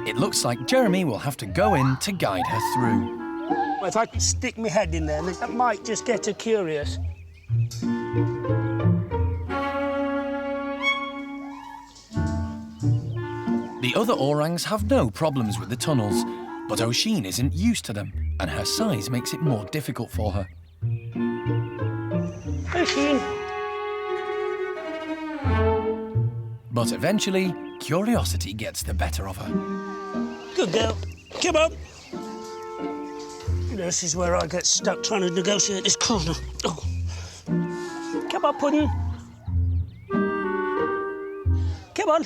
It looks like Jeremy will have to go in to guide her through. If I could stick my head in there, that might just get her curious. The other orangs have no problems with the tunnels, but Oshine isn't used to them, and her size makes it more difficult for her. Oshine. But eventually, curiosity gets the better of her. Good girl. Come on. This is where I get stuck trying to negotiate this corner. Oh. Come on, Puddin'. Come on.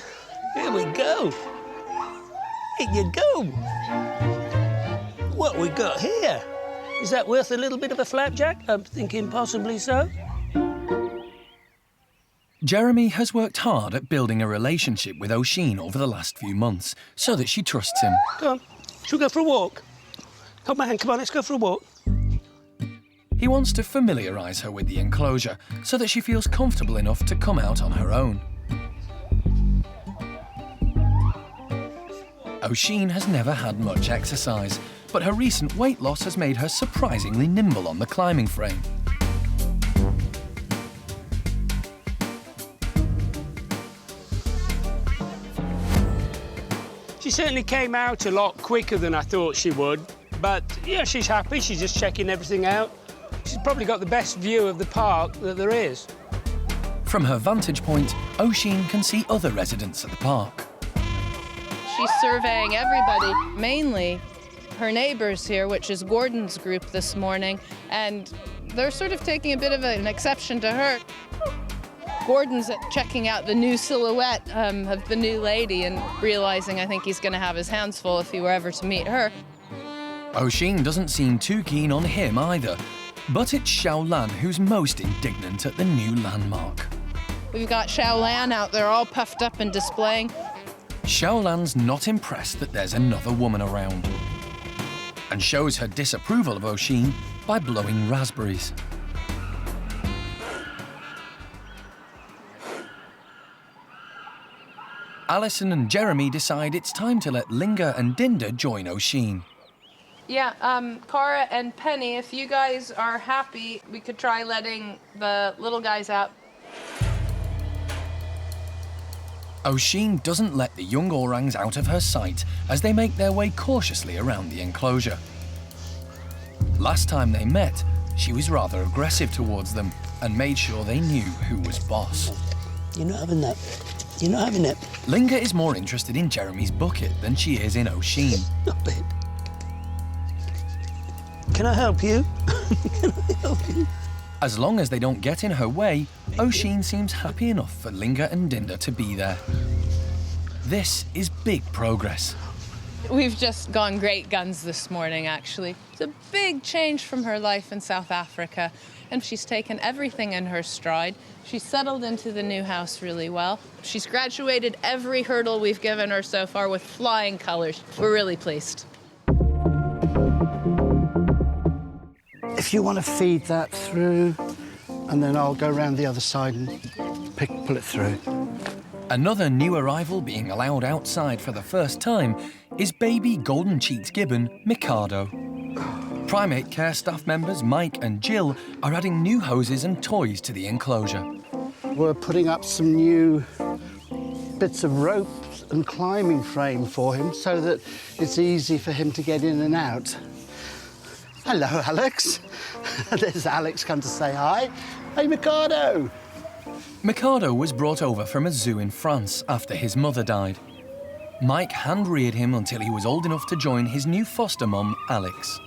Here we go. Here you go. What we got here? Is that worth a little bit of a flapjack? I'm thinking possibly so. Jeremy has worked hard at building a relationship with Oshine over the last few months so that she trusts him. Come on, shall we go for a walk? Hold my hand, come on, let's go for a walk. He wants to familiarise her with the enclosure so that she feels comfortable enough to come out on her own. Oshine has never had much exercise, but her recent weight loss has made her surprisingly nimble on the climbing frame. She certainly came out a lot quicker than I thought she would, but yeah, she's happy. She's just checking everything out. She's probably got the best view of the park that there is. From her vantage point, Oshine can see other residents at the park. She's surveying everybody, mainly her neighbours here, which is Gordon's group this morning, and they're sort of taking a bit of an exception to her. Gordon's checking out the new silhouette of the new lady and realising I think he's going to have his hands full if he were ever to meet her. Oshine doesn't seem too keen on him either, but it's Xiaolan who's most indignant at the new landmark. We've got Xiaolan out there all puffed up and displaying. Xiaolan's not impressed that there's another woman around and shows her disapproval of Oshine by blowing raspberries. Alison and Jeremy decide it's time to let Linga and Dinda join Oshine. Yeah, Cara and Penny, if you guys are happy, we could try letting the little guys out. Oshine doesn't let the young orangs out of her sight as they make their way cautiously around the enclosure. Last time they met, she was rather aggressive towards them and made sure they knew who was boss. You're not having that. You're not having it. Linga is more interested in Jeremy's bucket than she is in Oshine. Stop it. Can I help you? Can I help you? As long as they don't get in her way, Oshine seems happy enough for Linga and Dinda to be there. This is big progress. We've just gone great guns this morning, actually. It's a big change from her life in South Africa, and she's taken everything in her stride. She's settled into the new house really well. She's graduated every hurdle we've given her so far with flying colors. We're really pleased. If you want to feed that through, and then I'll go around the other side and pull it through. Another new arrival being allowed outside for the first time is baby golden-cheeked gibbon Mikado. Primate Care Staff members Mike and Jill are adding new hoses and toys to the enclosure. We're putting up some new bits of rope and climbing frame for him so that it's easy for him to get in and out. Hello, Alex. There's Alex come to say hi. Hey, Mikado. Mikado was brought over from a zoo in France after his mother died. Mike hand-reared him until he was old enough to join his new foster mum, Alex.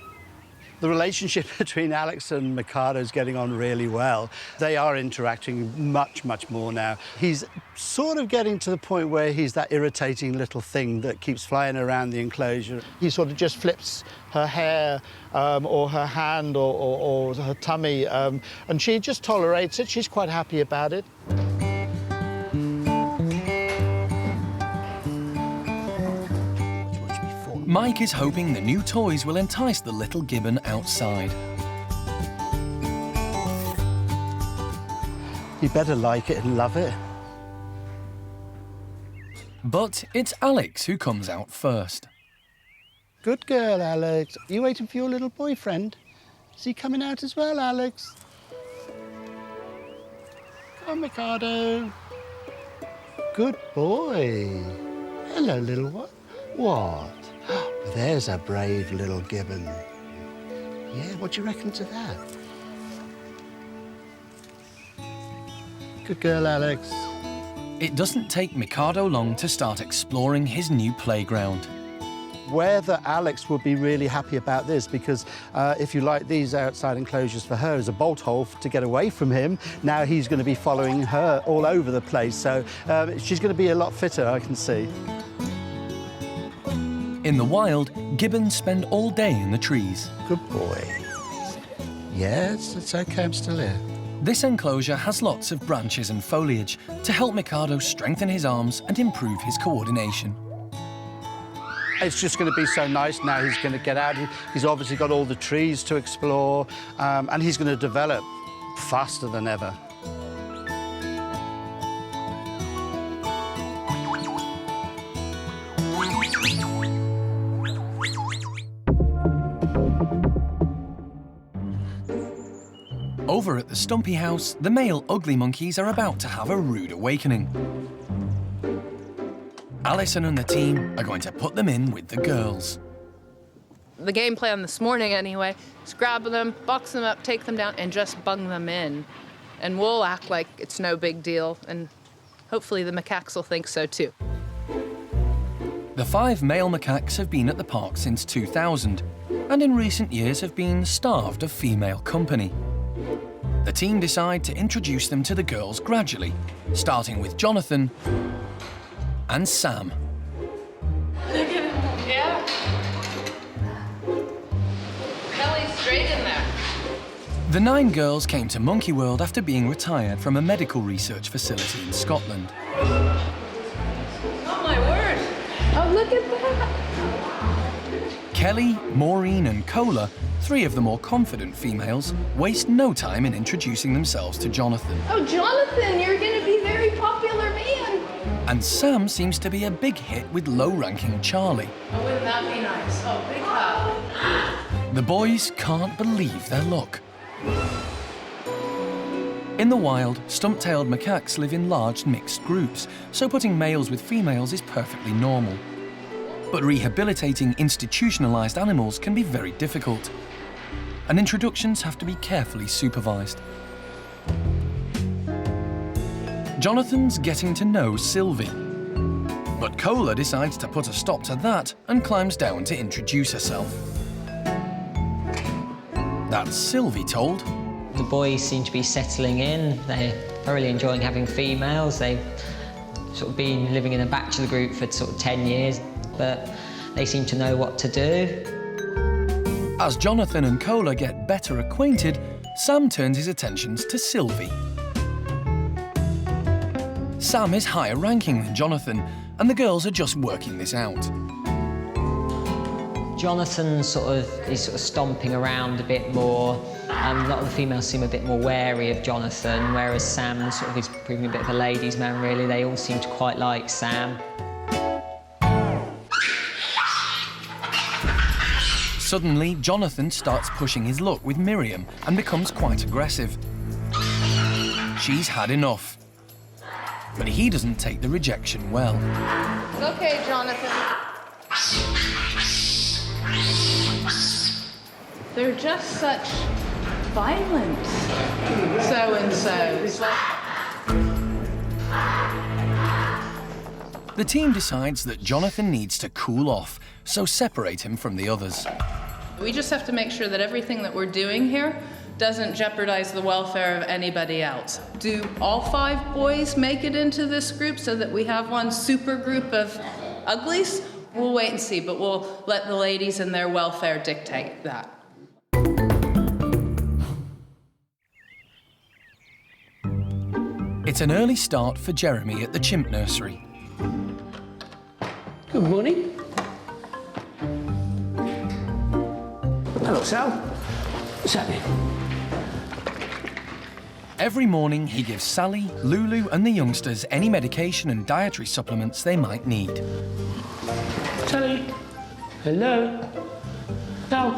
The relationship between Alex and Mikado is getting on really well. They are interacting much, much more now. He's sort of getting to the point where he's that irritating little thing that keeps flying around the enclosure. He sort of just flips her hair or her hand or her tummy, and she just tolerates it. She's quite happy about it. Mike is hoping the new toys will entice the little gibbon outside. You better like it and love it. But it's Alex who comes out first. Good girl, Alex. Are you waiting for your little boyfriend? Is he coming out as well, Alex? Come on, Mikado. Good boy. Hello, little one. What? There's a brave little gibbon. Yeah, what do you reckon to that? Good girl, Alex. It doesn't take Mikado long to start exploring his new playground. Whether Alex would be really happy about this, because if you like these outside enclosures for her as a bolt hole to get away from him, now he's going to be following her all over the place. So she's going to be a lot fitter, I can see. In the wild, gibbons spend all day in the trees. Good boy. Yes, it's okay, I'm still here. This enclosure has lots of branches and foliage to help Mikado strengthen his arms and improve his coordination. It's just going to be so nice now. He's going to get out. He's obviously got all the trees to explore, and he's going to develop faster than ever. Over at the Stumpy house, the male ugly monkeys are about to have a rude awakening. Alison and the team are going to put them in with the girls. The game plan this morning, anyway, is grab them, box them up, take them down, and just bung them in. And we'll act like it's no big deal, and hopefully the macaques will think so too. The 5 male macaques have been at the park since 2000, and in recent years have been starved of female company. The team decide to introduce them to the girls gradually, starting with Jonathan and Sam. Look at him. Yeah. Belly straight in there. The 9 girls came to Monkey World after being retired from a medical research facility in Scotland. Oh my word. Oh, look at that. Kelly, Maureen and Cola, 3 of the more confident females, waste no time in introducing themselves to Jonathan. Oh, Jonathan, you're going to be a very popular man. And Sam seems to be a big hit with low-ranking Charlie. Oh, wouldn't that be nice? Oh, big hug. The boys can't believe their luck. In the wild, stump-tailed macaques live in large mixed groups, so putting males with females is perfectly normal. But rehabilitating institutionalized animals can be very difficult, and introductions have to be carefully supervised. Jonathan's getting to know Sylvie, but Cola decides to put a stop to that and climbs down to introduce herself. That's Sylvie told. The boys seem to be settling in. They're thoroughly enjoying having females. They've sort of been living in a bachelor group for sort of 10 years. But they seem to know what to do. As Jonathan and Cola get better acquainted, Sam turns his attentions to Sylvie. Sam is higher ranking than Jonathan, and the girls are just working this out. Jonathan is sort of stomping around a bit more. A lot of the females seem a bit more wary of Jonathan, whereas Sam sort of is proving a bit of a ladies' man, really. They all seem to quite like Sam. Suddenly, Jonathan starts pushing his luck with Miriam and becomes quite aggressive. She's had enough. But he doesn't take the rejection well. It's okay, Jonathan. They're just such violent so-and-sos. The team decides that Jonathan needs to cool off, so separate him from the others. We just have to make sure that everything that we're doing here doesn't jeopardize the welfare of anybody else. Do all 5 boys make it into this group so that we have one super group of uglies? We'll wait and see, but we'll let the ladies and their welfare dictate that. It's an early start for Jeremy at the chimp nursery. Good morning. Hello, Sal. What's happening? Every morning, he gives Sally, Lulu and the youngsters any medication and dietary supplements they might need. Sally. Hello. Sal.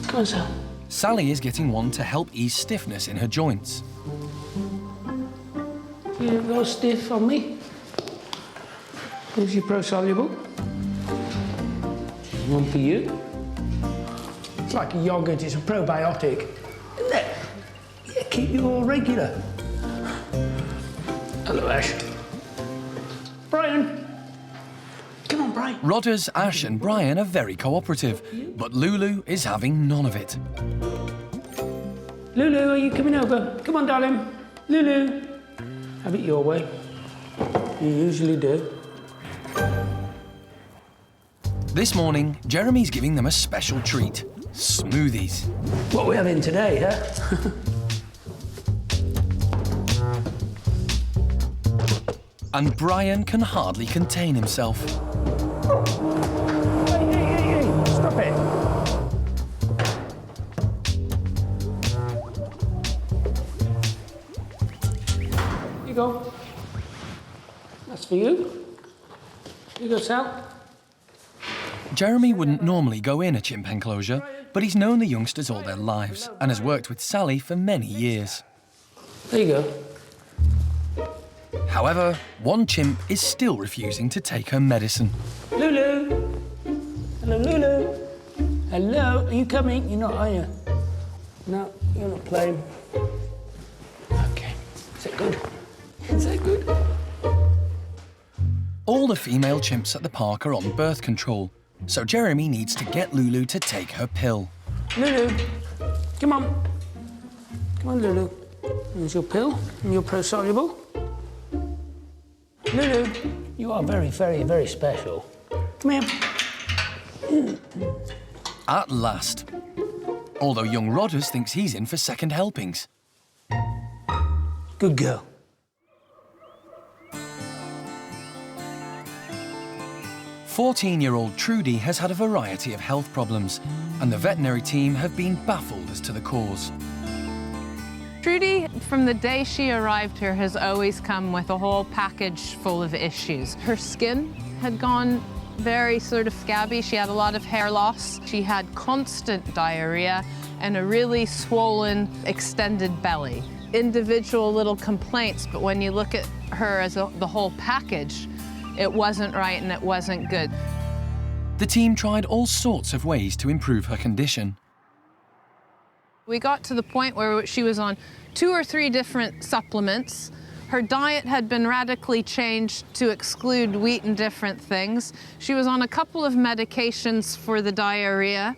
Come on, Sal. Sally is getting one to help ease stiffness in her joints. You look all stiff on me. Here's your pro-soluble. One for you. It's like a yogurt, it's a probiotic, isn't it? Yeah, keep you all regular. Hello, Ash. Brian. Come on, Brian. Rodders, Ash and Brian are very cooperative, but Lulu is having none of it. Lulu, are you coming over? Come on, darling. Lulu. Have it your way. You usually do. This morning, Jeremy's giving them a special treat. Smoothies. What we're having today, huh? And Brian can hardly contain himself. Hey, stop it. Here you go. That's for you. Here you go, Sal. Jeremy wouldn't normally go in a chimp enclosure, but he's known the youngsters all their lives and has worked with Sally for many years. There you go. However, one chimp is still refusing to take her medicine. Lulu. Hello, Lulu. Hello. Are you coming? You're not, are you? No, you're not playing. Okay. Is that good? Is that good? All the female chimps at the park are on birth control, so Jeremy needs to get Lulu to take her pill. Lulu, come on. Come on, Lulu. Here's your pill and your pro-soluble. Lulu, you are very, very, very special. Come here. At last. Although young Rodders thinks he's in for second helpings. Good girl. "14-year-old Trudy has had a variety of health problems, and the veterinary team have been baffled as to the cause. Trudy, from the day she arrived here, has always come with a whole package full of issues. Her skin had gone very sort of scabby. She had a lot of hair loss. She had constant diarrhea and a really swollen, extended belly. Individual little complaints, but when you look at her as the whole package, it wasn't right and it wasn't good. The team tried all sorts of ways to improve her condition. We got to the point where she was on 2 or 3 different supplements. Her diet had been radically changed to exclude wheat and different things. She was on a couple of medications for the diarrhea.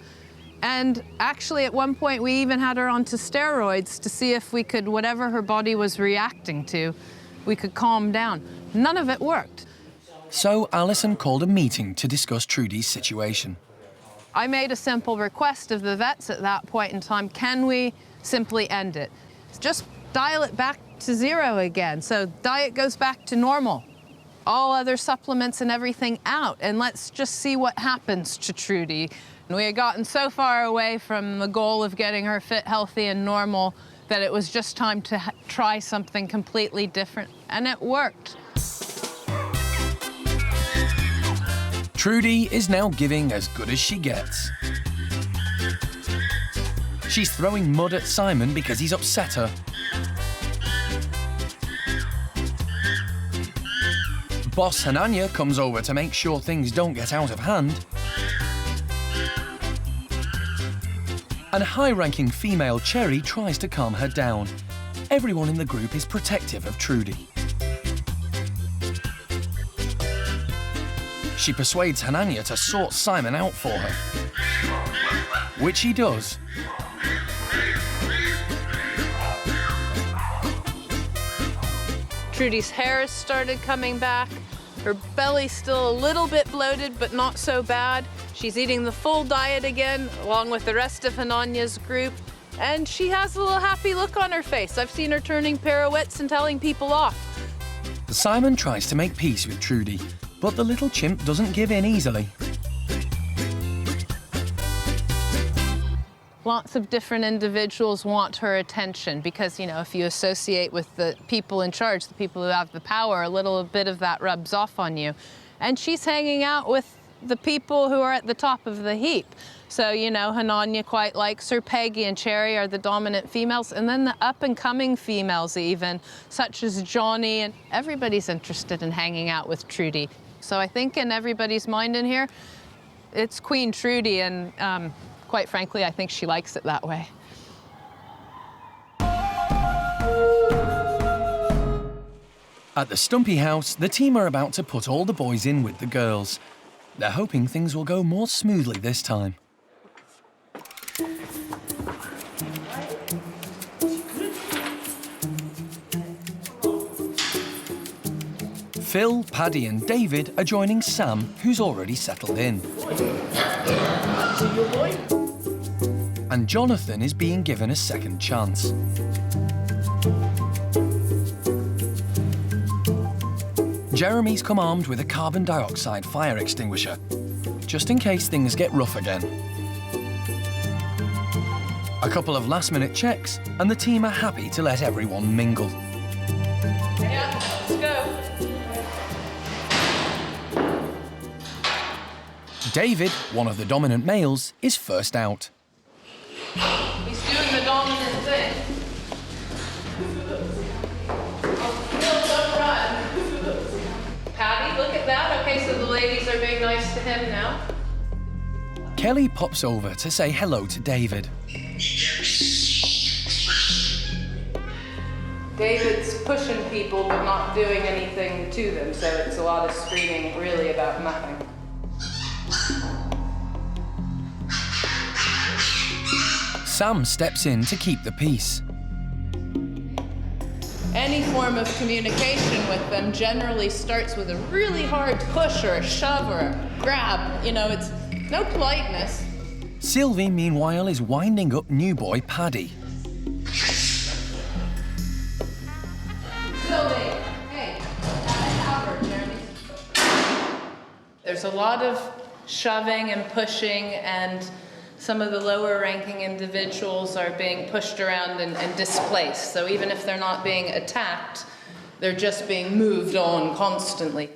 And actually, at one point, we even had her onto steroids to see if we could, whatever her body was reacting to, we could calm down. None of it worked. So Alison called a meeting to discuss Trudy's situation. I made a simple request of the vets at that point in time. Can we simply end it? Just dial it back to 0 again. So diet goes back to normal. All other supplements and everything out. And let's just see what happens to Trudy. And we had gotten so far away from the goal of getting her fit, healthy, and normal that it was just time to try something completely different. And it worked. Trudy is now giving as good as she gets. She's throwing mud at Simon because he's upset her. Boss Hananya comes over to make sure things don't get out of hand. And high-ranking female Cherry tries to calm her down. Everyone in the group is protective of Trudy. She persuades Hananya to sort Simon out for her, which he does. Trudy's hair has started coming back. Her belly's still a little bit bloated, but not so bad. She's eating the full diet again, along with the rest of Hananya's group. And she has a little happy look on her face. I've seen her turning pirouettes and telling people off. Simon tries to make peace with Trudy, but the little chimp doesn't give in easily. Lots of different individuals want her attention because, you know, if you associate with the people in charge, the people who have the power, a little bit of that rubs off on you. And she's hanging out with the people who are at the top of the heap. So, you know, Hananya quite likes her. Peggy and Cherry are the dominant females. And then the up-and-coming females even, such as Johnny, and everybody's interested in hanging out with Trudy. So I think in everybody's mind in here, it's Queen Trudy, and quite frankly, I think she likes it that way. At the Stumpy house, the team are about to put all the boys in with the girls. They're hoping things will go more smoothly this time. Phil, Paddy and David are joining Sam, who's already settled in. And Jonathan is being given a second chance. Jeremy's come armed with a carbon dioxide fire extinguisher, just in case things get rough again. A couple of last-minute checks, and the team are happy to let everyone mingle. Yeah, let's go. David, one of the dominant males, is first out. He's doing the dominant thing. Don't run. Patty, look at that. Okay, so the ladies are being nice to him now. Kelly pops over to say hello to David. David's pushing people but not doing anything to them, so it's a lot of screaming really about nothing. Sam steps in to keep the peace. Any form of communication with them generally starts with a really hard push or a shove or a grab. You know, it's no politeness. Sylvie, meanwhile, is winding up new boy Paddy. Sylvie, hey, Jeremy. There's a lot of shoving and pushing, and some of the lower ranking individuals are being pushed around and displaced. So even if they're not being attacked, they're just being moved on constantly.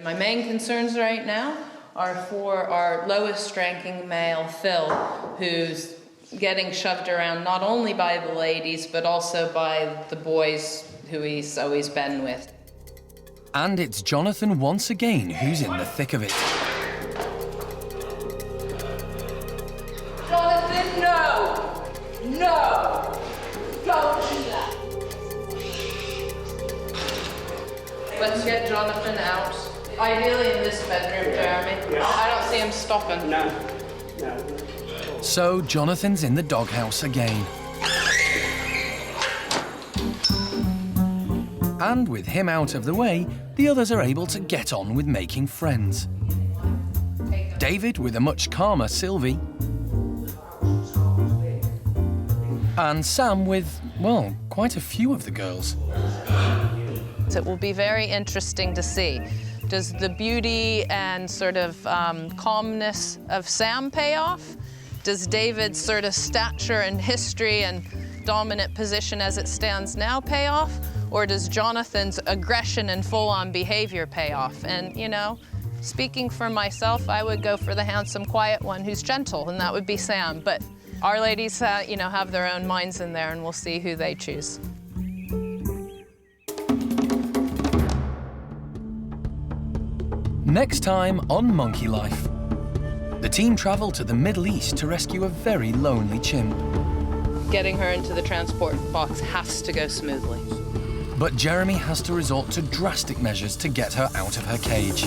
My main concerns right now are for our lowest ranking male, Phil, who's getting shoved around not only by the ladies, but also by the boys who he's always been with. And it's Jonathan once again who's in the thick of it. Jonathan, no! No! Don't do that! Let's get Jonathan out. Ideally in this bedroom, Jeremy. Yeah. I don't see him stopping. No. So Jonathan's in the doghouse again. And with him out of the way, the others are able to get on with making friends. David with a much calmer Sylvie. And Sam with, well, quite a few of the girls. It will be very interesting to see. Does the beauty and sort of calmness of Sam pay off? Does David's sort of stature and history and dominant position as it stands now pay off? Or does Jonathan's aggression and full-on behavior pay off? And, you know, speaking for myself, I would go for the handsome, quiet one who's gentle, and that would be Sam. But Our ladies, have their own minds in there, and we'll see who they choose. Next time on Monkey Life, the team travel to the Middle East to rescue a very lonely chimp. Getting her into the transport box has to go smoothly. But Jeremy has to resort to drastic measures to get her out of her cage.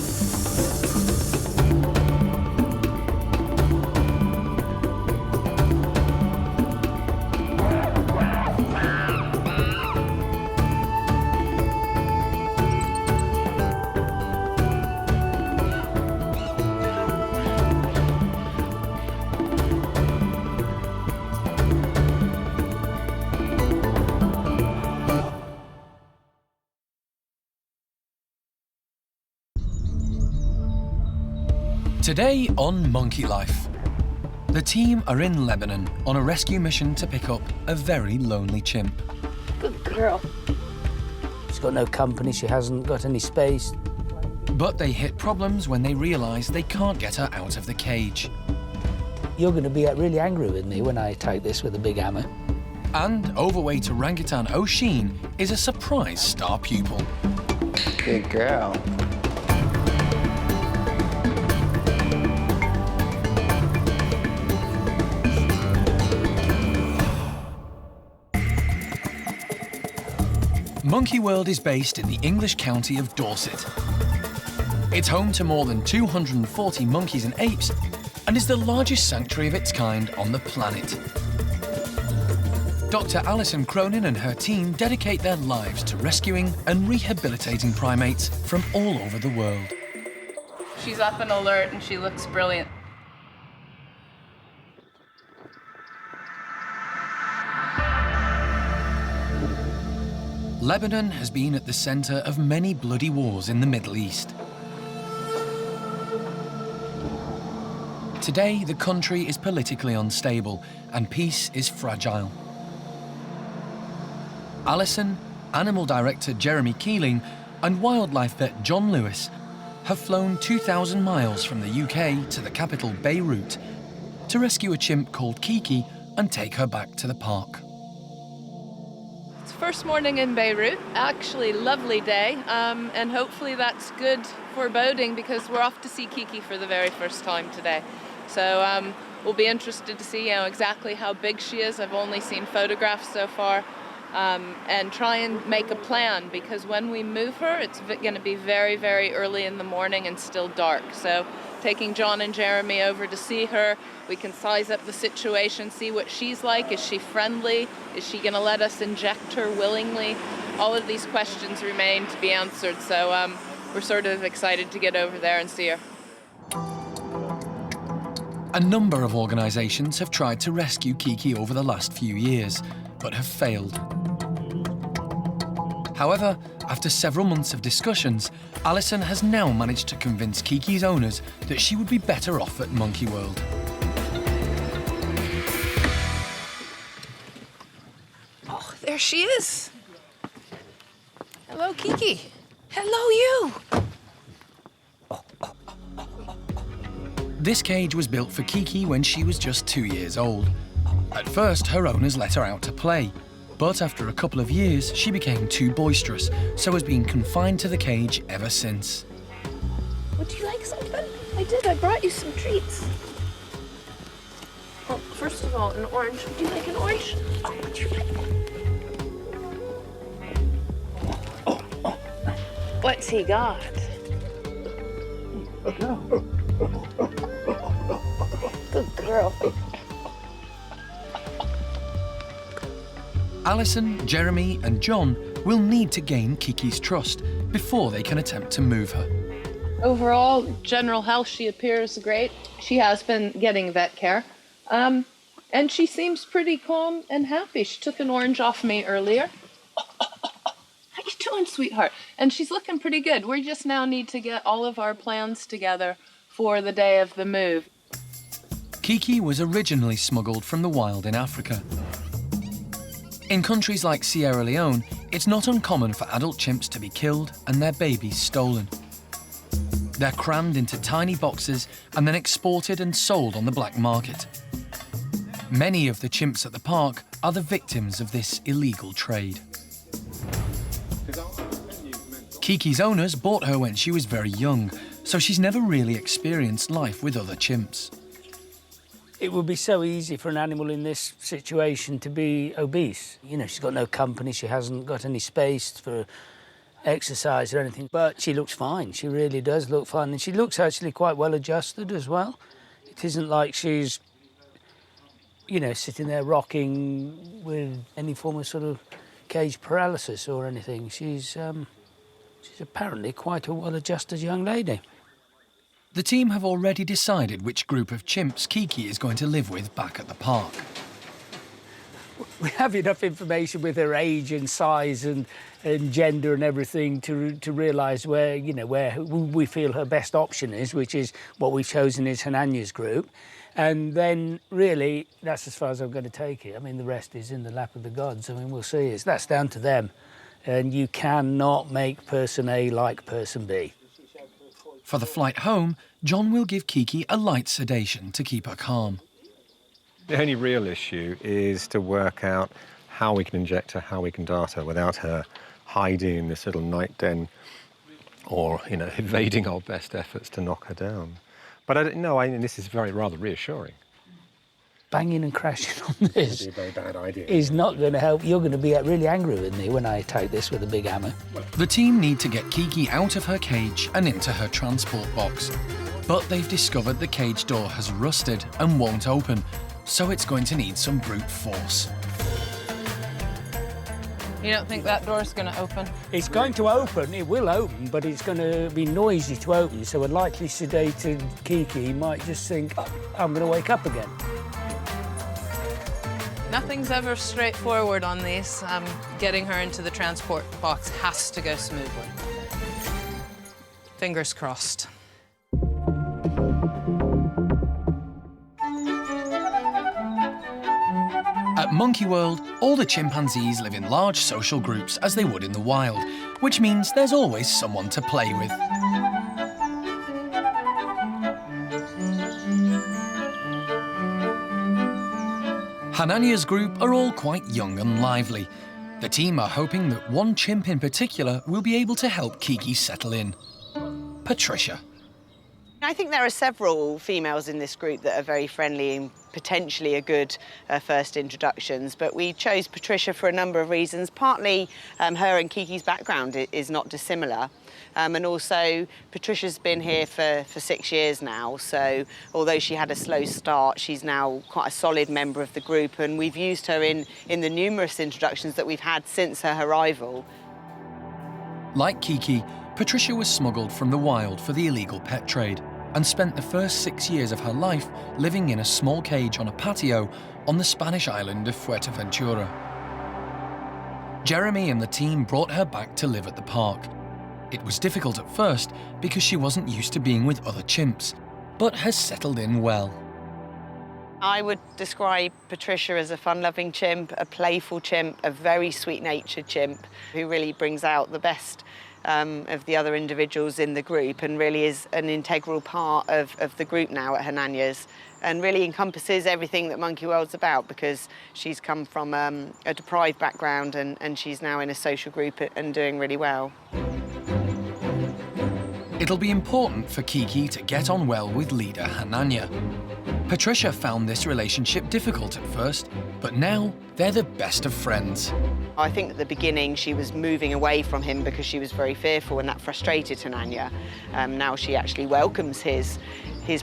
Today on Monkey Life, the team are in Lebanon on a rescue mission to pick up a very lonely chimp. Good girl. She's got no company, she hasn't got any space. But they hit problems when they realise they can't get her out of the cage. You're going to be really angry with me when I attack this with a big hammer. And overweight orangutan Oshine is a surprise star pupil. Good girl. Monkey World is based in the English county of Dorset. It's home to more than 240 monkeys and apes and is the largest sanctuary of its kind on the planet. Dr. Alison Cronin and her team dedicate their lives to rescuing and rehabilitating primates from all over the world. She's up and alert and she looks brilliant. Lebanon has been at the centre of many bloody wars in the Middle East. Today, the country is politically unstable and peace is fragile. Alison, Animal Director Jeremy Keeling and wildlife vet John Lewis have flown 2,000 miles from the UK to the capital Beirut to rescue a chimp called Kiki and take her back to the park. First morning in Beirut, actually lovely day, and hopefully that's good foreboding because we're off to see Kiki for the very first time today. So we'll be interested to see exactly how big she is. I've only seen photographs so far, and try and make a plan because when we move her, it's going to be very, very early in the morning and still dark. So taking John and Jeremy over to see her, we can size up the situation, see what she's like. Is she friendly? Is she going to let us inject her willingly? All of these questions remain to be answered, so we're sort of excited to get over there and see her. A number of organisations have tried to rescue Kiki over the last few years, but have failed. However, after several months of discussions, Alison has now managed to convince Kiki's owners that she would be better off at Monkey World. Oh, there she is. Hello, Kiki. Hello, you. This cage was built for Kiki when she was just 2 years old. At first, her owners let her out to play. But after a couple of years, she became too boisterous, so has been confined to the cage ever since. Would you like something? I did, I brought you some treats. Well, first of all, an orange. Would you like an orange? Oh, would you like one? What's he got? Good girl. Alison, Jeremy and John will need to gain Kiki's trust before they can attempt to move her. Overall, general health, she appears great. She has been getting vet care. And she seems pretty calm and happy. She took an orange off me earlier. How you doing, sweetheart? And she's looking pretty good. We just now need to get all of our plans together for the day of the move. Kiki was originally smuggled from the wild in Africa. In countries like Sierra Leone, it's not uncommon for adult chimps to be killed and their babies stolen. They're crammed into tiny boxes and then exported and sold on the black market. Many of the chimps at the park are the victims of this illegal trade. Kiki's owners bought her when she was very young, so she's never really experienced life with other chimps. It would be so easy for an animal in this situation to be obese. You know, she's got no company, she hasn't got any space for exercise or anything, but she looks fine. She really does look fine, and she looks actually quite well adjusted as well. It isn't like she's, you know, sitting there rocking with any form of sort of cage paralysis or anything. She's apparently quite a well-adjusted young lady. The team have already decided which group of chimps Kiki is going to live with back at the park. We have enough information with her age and size and gender and everything to realise where, you know, where we feel her best option is, which is what we've chosen is Hananya's group. And then, really, that's as far as I'm going to take it. I mean, the rest is in the lap of the gods. I mean, we'll see. That's down to them. And you cannot make person A like person B. For the flight home, John will give Kiki a light sedation to keep her calm. The only real issue is to work out how we can inject her, how we can dart her without her hiding in this little night den or, you know, evading our best efforts to knock her down. But I don't know, this is rather reassuring. Banging and crashing on this would be a very bad idea. Is not going to help. You're going to be really angry with me when I attack this with a big hammer. The team need to get Kiki out of her cage and into her transport box. But they've discovered the cage door has rusted and won't open, so it's going to need some brute force. You don't think that door's going to open? It's going to open, it will open, but it's going to be noisy to open, so a lightly sedated Kiki might just think, oh, I'm going to wake up again. Nothing's ever straightforward on these. Getting her into the transport box has to go smoothly. Fingers crossed. At Monkey World, all the chimpanzees live in large social groups as they would in the wild, which means there's always someone to play with. Hananya's group are all quite young and lively. The team are hoping that one chimp in particular will be able to help Kiki settle in. Patricia. I think there are several females in this group that are very friendly and potentially a good first introductions, but we chose Patricia for a number of reasons. Partly her and Kiki's background is not dissimilar. And also, Patricia's been here for 6 years now, so although she had a slow start, she's now quite a solid member of the group, and we've used her in the numerous introductions that we've had since her arrival. Like Kiki, Patricia was smuggled from the wild for the illegal pet trade and spent the first 6 years of her life living in a small cage on a patio on the Spanish island of Fuerteventura. Jeremy and the team brought her back to live at the park. It was difficult at first because she wasn't used to being with other chimps, but has settled in well. I would describe Patricia as a fun-loving chimp, a playful chimp, a very sweet-natured chimp who really brings out the best of the other individuals in the group and really is an integral part of the group now at Hananya's and really encompasses everything that Monkey World's about because she's come from a deprived background and she's now in a social group and doing really well. It'll be important for Kiki to get on well with leader Hananya. Patricia found this relationship difficult at first, but now they're the best of friends. I think at the beginning she was moving away from him because she was very fearful and that frustrated Hananya. Now she actually welcomes his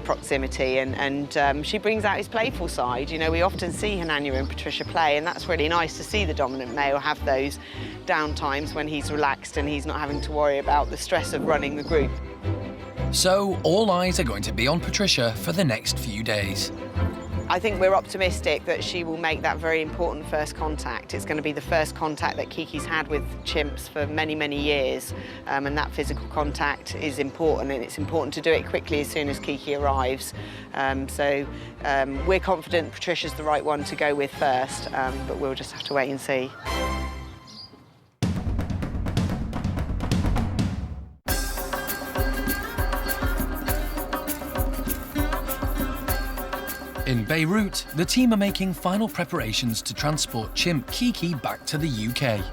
proximity and she brings out his playful side. You know, we often see Hananya and Patricia play and that's really nice to see the dominant male have those down times when he's relaxed and he's not having to worry about the stress of running the group. So all eyes are going to be on Patricia for the next few days. I think we're optimistic that she will make that very important first contact. It's going to be the first contact that Kiki's had with chimps for many, many years, and that physical contact is important, and it's important to do it quickly as soon as Kiki arrives. We're confident Patricia's the right one to go with first, but we'll just have to wait and see. In Beirut, the team are making final preparations to transport chimp Kiki back to the UK.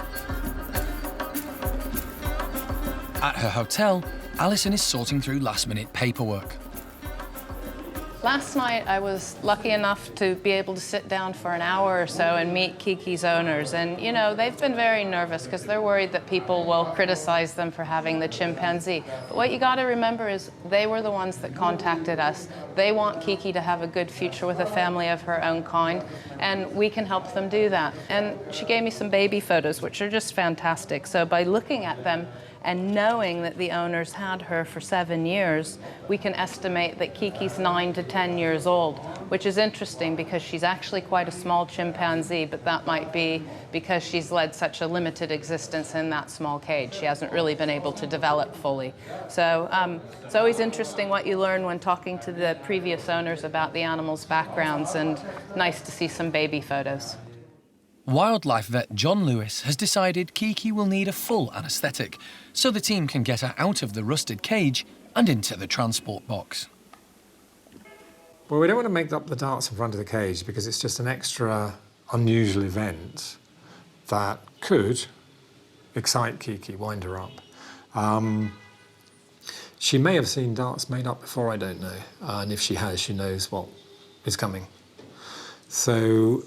At her hotel, Alison is sorting through last-minute paperwork. Last night, I was lucky enough to be able to sit down for an hour or so and meet Kiki's owners. And, you know, they've been very nervous because they're worried that people will criticize them for having the chimpanzee. But what you got to remember is they were the ones that contacted us. They want Kiki to have a good future with a family of her own kind, and we can help them do that. And she gave me some baby photos, which are just fantastic. So by looking at them, and knowing that the owners had her for 7 years, we can estimate that Kiki's 9 to 10 years old, which is interesting because she's actually quite a small chimpanzee, but that might be because she's led such a limited existence in that small cage. She hasn't really been able to develop fully. So it's always interesting what you learn when talking to the previous owners about the animals' backgrounds, and nice to see some baby photos. Wildlife vet John Lewis has decided Kiki will need a full anaesthetic, so the team can get her out of the rusted cage and into the transport box. Well, we don't want to make up the darts in front of the cage because it's just an extra unusual event that could excite Kiki, wind her up. She may have seen darts made up before, I don't know. And if she has, she knows what is coming. So,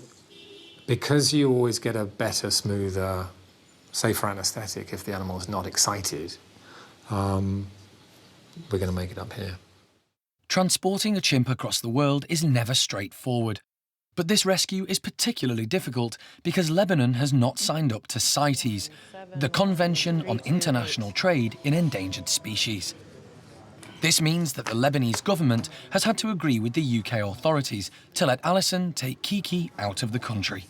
because you always get a better, smoother, safer anaesthetic if the animal is not excited, we're going to make it up here. Transporting a chimp across the world is never straightforward. But this rescue is particularly difficult because Lebanon has not signed up to CITES, the Convention on International Trade in Endangered Species. This means that the Lebanese government has had to agree with the UK authorities to let Alison take Kiki out of the country.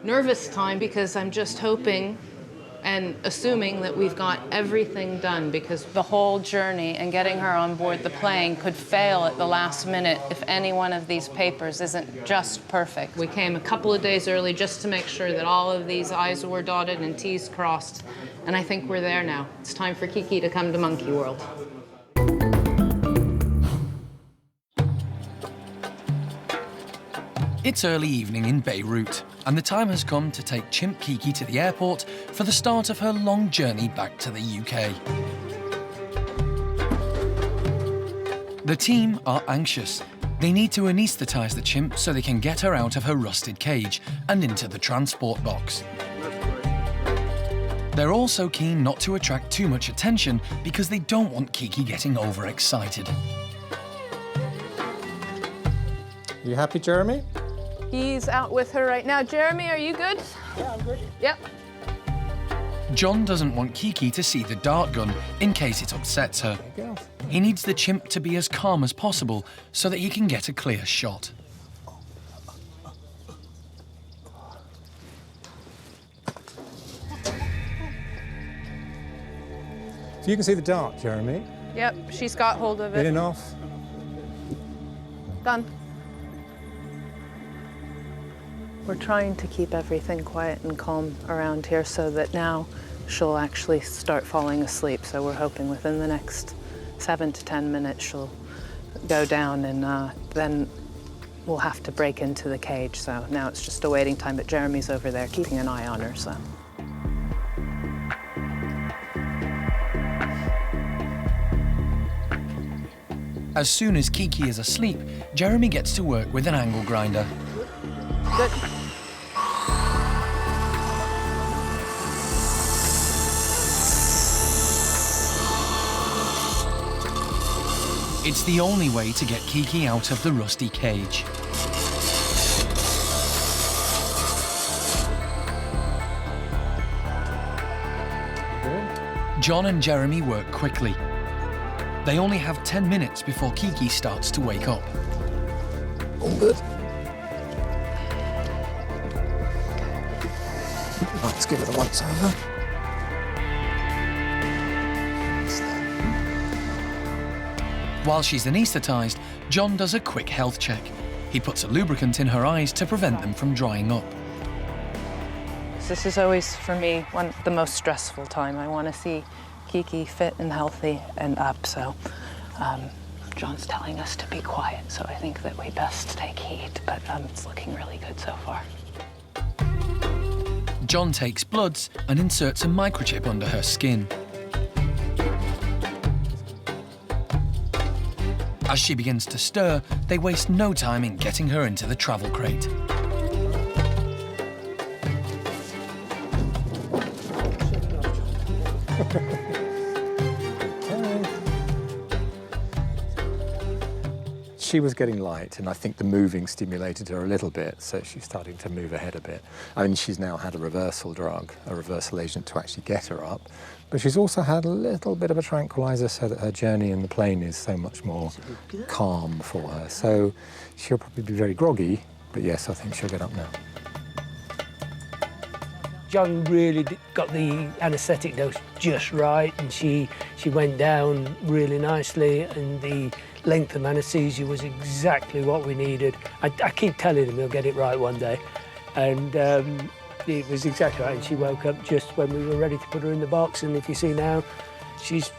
Nervous time because I'm just hoping and assuming that we've got everything done, because the whole journey and getting her on board the plane could fail at the last minute if any one of these papers isn't just perfect. We came a couple of days early just to make sure that all of these I's were dotted and T's crossed, and I think we're there now. It's time for Kiki to come to Monkey World. It's early evening in Beirut, and the time has come to take chimp Kiki to the airport for the start of her long journey back to the UK. The team are anxious. They need to anaesthetise the chimp so they can get her out of her rusted cage and into the transport box. They're also keen not to attract too much attention because they don't want Kiki getting overexcited. You happy, Jeremy? He's out with her right now. Jeremy, are you good? Yeah, I'm good. Yep. John doesn't want Kiki to see the dart gun in case it upsets her. He needs the chimp to be as calm as possible so that he can get a clear shot. So you can see the dart, Jeremy. Yep, she's got hold of it. Good enough. Done. We're trying to keep everything quiet and calm around here so that now she'll actually start falling asleep. So we're hoping within the next 7 to 10 minutes she'll go down, and then we'll have to break into the cage. So now it's just a waiting time, but Jeremy's over there keeping an eye on her. So. As soon as Kiki is asleep, Jeremy gets to work with an angle grinder. Good. It's the only way to get Kiki out of the rusty cage. John and Jeremy work quickly. They only have 10 minutes before Kiki starts to wake up. All good. Let's give it a once over. While she's anaesthetised, John does a quick health check. He puts a lubricant in her eyes to prevent them from drying up. This is always, for me, the most stressful time. I want to see Kiki fit and healthy and up, so John's telling us to be quiet, so I think that we best take heed, but it's looking really good so far. John takes bloods and inserts a microchip under her skin. As she begins to stir, they waste no time in getting her into the travel crate. She was getting light, and I think the moving stimulated her a little bit, so she's starting to move ahead a bit. I mean, she's now had a reversal drug, a reversal agent to actually get her up, but she's also had a little bit of a tranquilizer so that her journey in the plane is so much more calm for her. So she'll probably be very groggy, but yes, I think she'll get up now. John really got the anaesthetic dose just right, and she went down really nicely, and the length of anaesthesia was exactly what we needed. I keep telling him he'll get it right one day, and it was exactly right. And she woke up just when we were ready to put her in the box. And if you see now, she's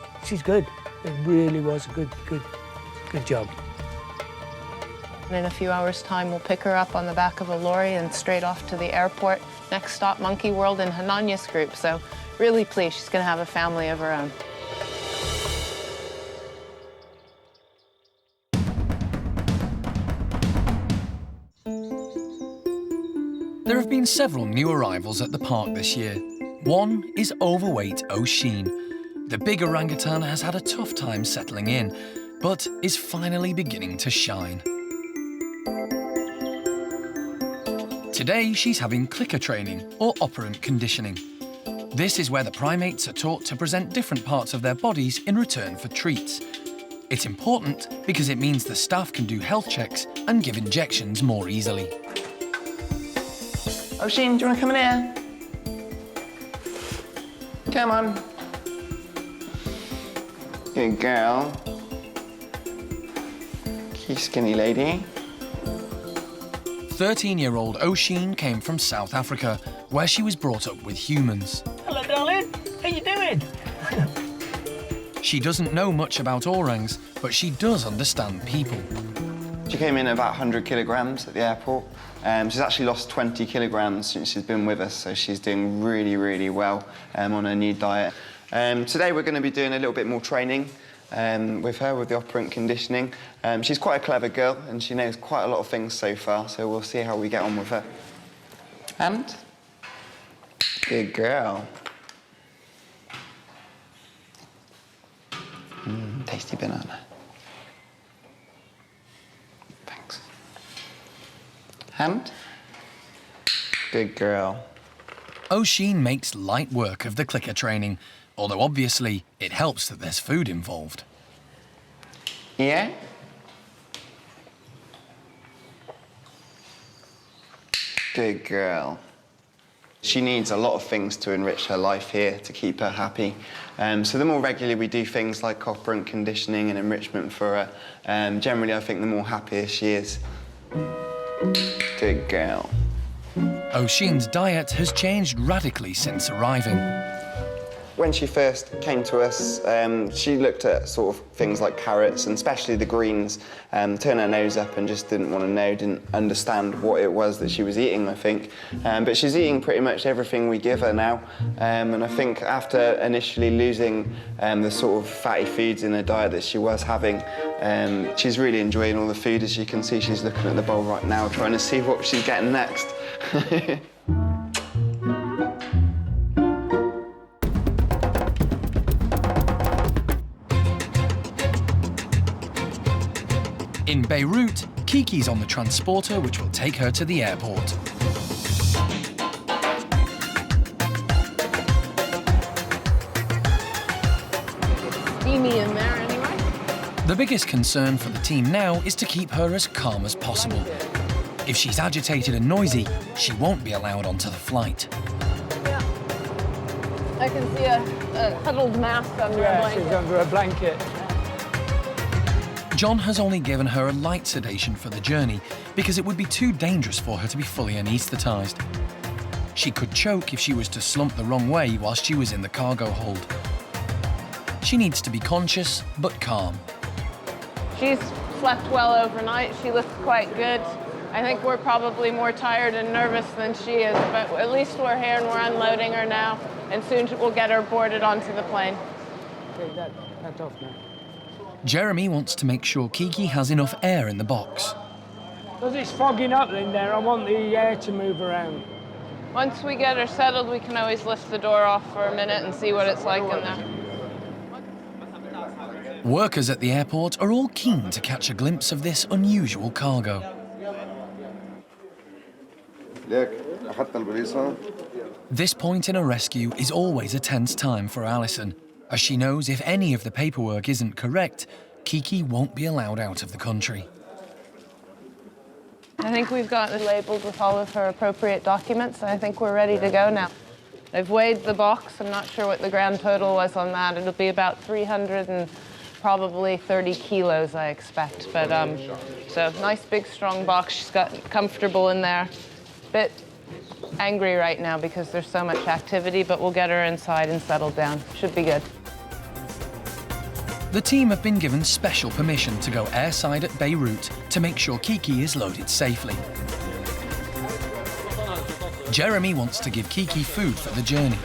good. It really was a good job. And in a few hours' time, we'll pick her up on the back of a lorry and straight off to the airport. Next stop, Monkey World in Hananya's group. So really pleased she's going to have a family of her own. There have been several new arrivals at the park this year. One is overweight Oshine. The big orangutan has had a tough time settling in, but is finally beginning to shine. Today, she's having clicker training, or operant conditioning. This is where the primates are taught to present different parts of their bodies in return for treats. It's important because it means the staff can do health checks and give injections more easily. Oshine, do you want to come in here? Come on. Good girl. You skinny lady. 13-year-old Oshine came from South Africa, where she was brought up with humans. Hello, darling. How you doing? She doesn't know much about orangs, but she does understand people. She came in at about 100 kilograms at the airport. She's actually lost 20 kilograms since she's been with us, so she's doing really, really well on her new diet. Today we're going to be doing a little bit more training with her, with the operant conditioning. She's quite a clever girl, and she knows quite a lot of things so far, so we'll see how we get on with her. And? Good girl. Tasty banana. Thanks. And? Good girl. Oshine makes light work of the clicker training, although obviously it helps that there's food involved. Yeah? Good girl. She needs a lot of things to enrich her life here, to keep her happy. So the more regularly we do things like operant conditioning and enrichment for her, generally I think the more happier she is. Good girl. Oshine's diet has changed radically since arriving. When she first came to us, she looked at sort of things like carrots, and especially the greens, turned her nose up and just didn't want to know, didn't understand what it was that she was eating, I think. But she's eating pretty much everything we give her now. And I think after initially losing the sort of fatty foods in her diet that she was having, she's really enjoying all the food. As you can see, she's looking at the bowl right now, trying to see what she's getting next. In Beirut, Kiki's on the transporter which will take her to the airport. Steamy in there anyway. The biggest concern for the team now is to keep her as calm as possible. If she's agitated and noisy, she won't be allowed onto the flight. Yeah. I can see a huddled mass under a blanket. She's under a blanket. John has only given her a light sedation for the journey because it would be too dangerous for her to be fully anaesthetised. She could choke if she was to slump the wrong way whilst she was in the cargo hold. She needs to be conscious but calm. She's slept well overnight. She looks quite good. I think we're probably more tired and nervous than she is, but at least we're here and we're unloading her now, and soon we'll get her boarded onto the plane. Take that off now. Jeremy wants to make sure Kiki has enough air in the box. Because it's fogging up in there, I want the air to move around. Once we get her settled, we can always lift the door off for a minute and see what it's like in there. Workers at the airport are all keen to catch a glimpse of this unusual cargo. This point in a rescue is always a tense time for Alison, as she knows if any of the paperwork isn't correct, Kiki won't be allowed out of the country. I think we've got it labeled with all of her appropriate documents, and I think we're ready to go now. I've weighed the box. I'm not sure what the grand total was on that. It'll be about 330 kilos, I expect. But so nice, big, strong box. She's got comfortable in there. Bit angry right now because there's so much activity, but we'll get her inside and settled down. Should be good. The team have been given special permission to go airside at Beirut to make sure Kiki is loaded safely. Jeremy wants to give Kiki food for the journey.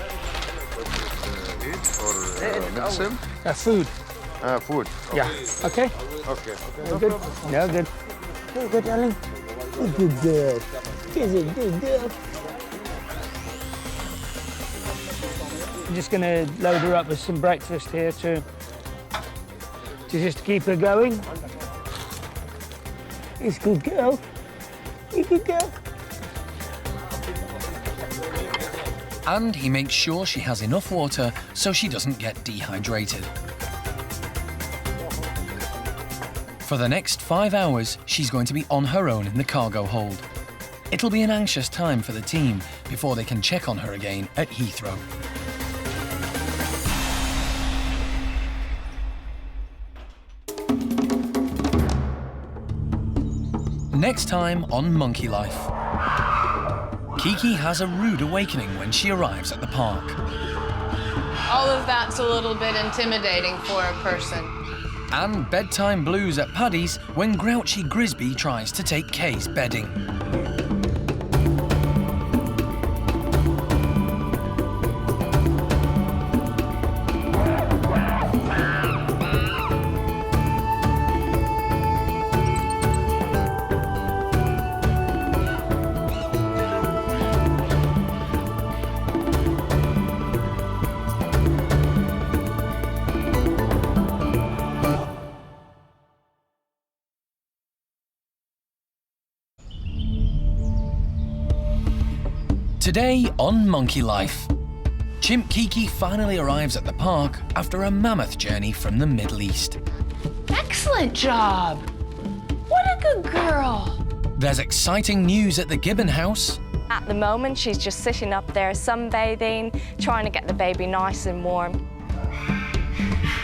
Medicine? Food. Food. Okay. Yeah. Okay? Okay. Good. Yeah, good. Very good, darling. Good girl. Is it good girl? I'm just going to load her up with some breakfast here to just keep her going. It's a good girl. You good girl. And he makes sure she has enough water so she doesn't get dehydrated. For the next 5 hours, she's going to be on her own in the cargo hold. It'll be an anxious time for the team before they can check on her again at Heathrow. Next time on Monkey Life. Kiki has a rude awakening when she arrives at the park. All of that's a little bit intimidating for a person. And bedtime blues at Paddy's when grouchy Grisby tries to take Kay's bedding. Today on Monkey Life, Chimp Kiki finally arrives at the park after a mammoth journey from the Middle East. Excellent job! What a good girl! There's exciting news at the Gibbon house. At the moment, she's just sitting up there sunbathing, trying to get the baby nice and warm.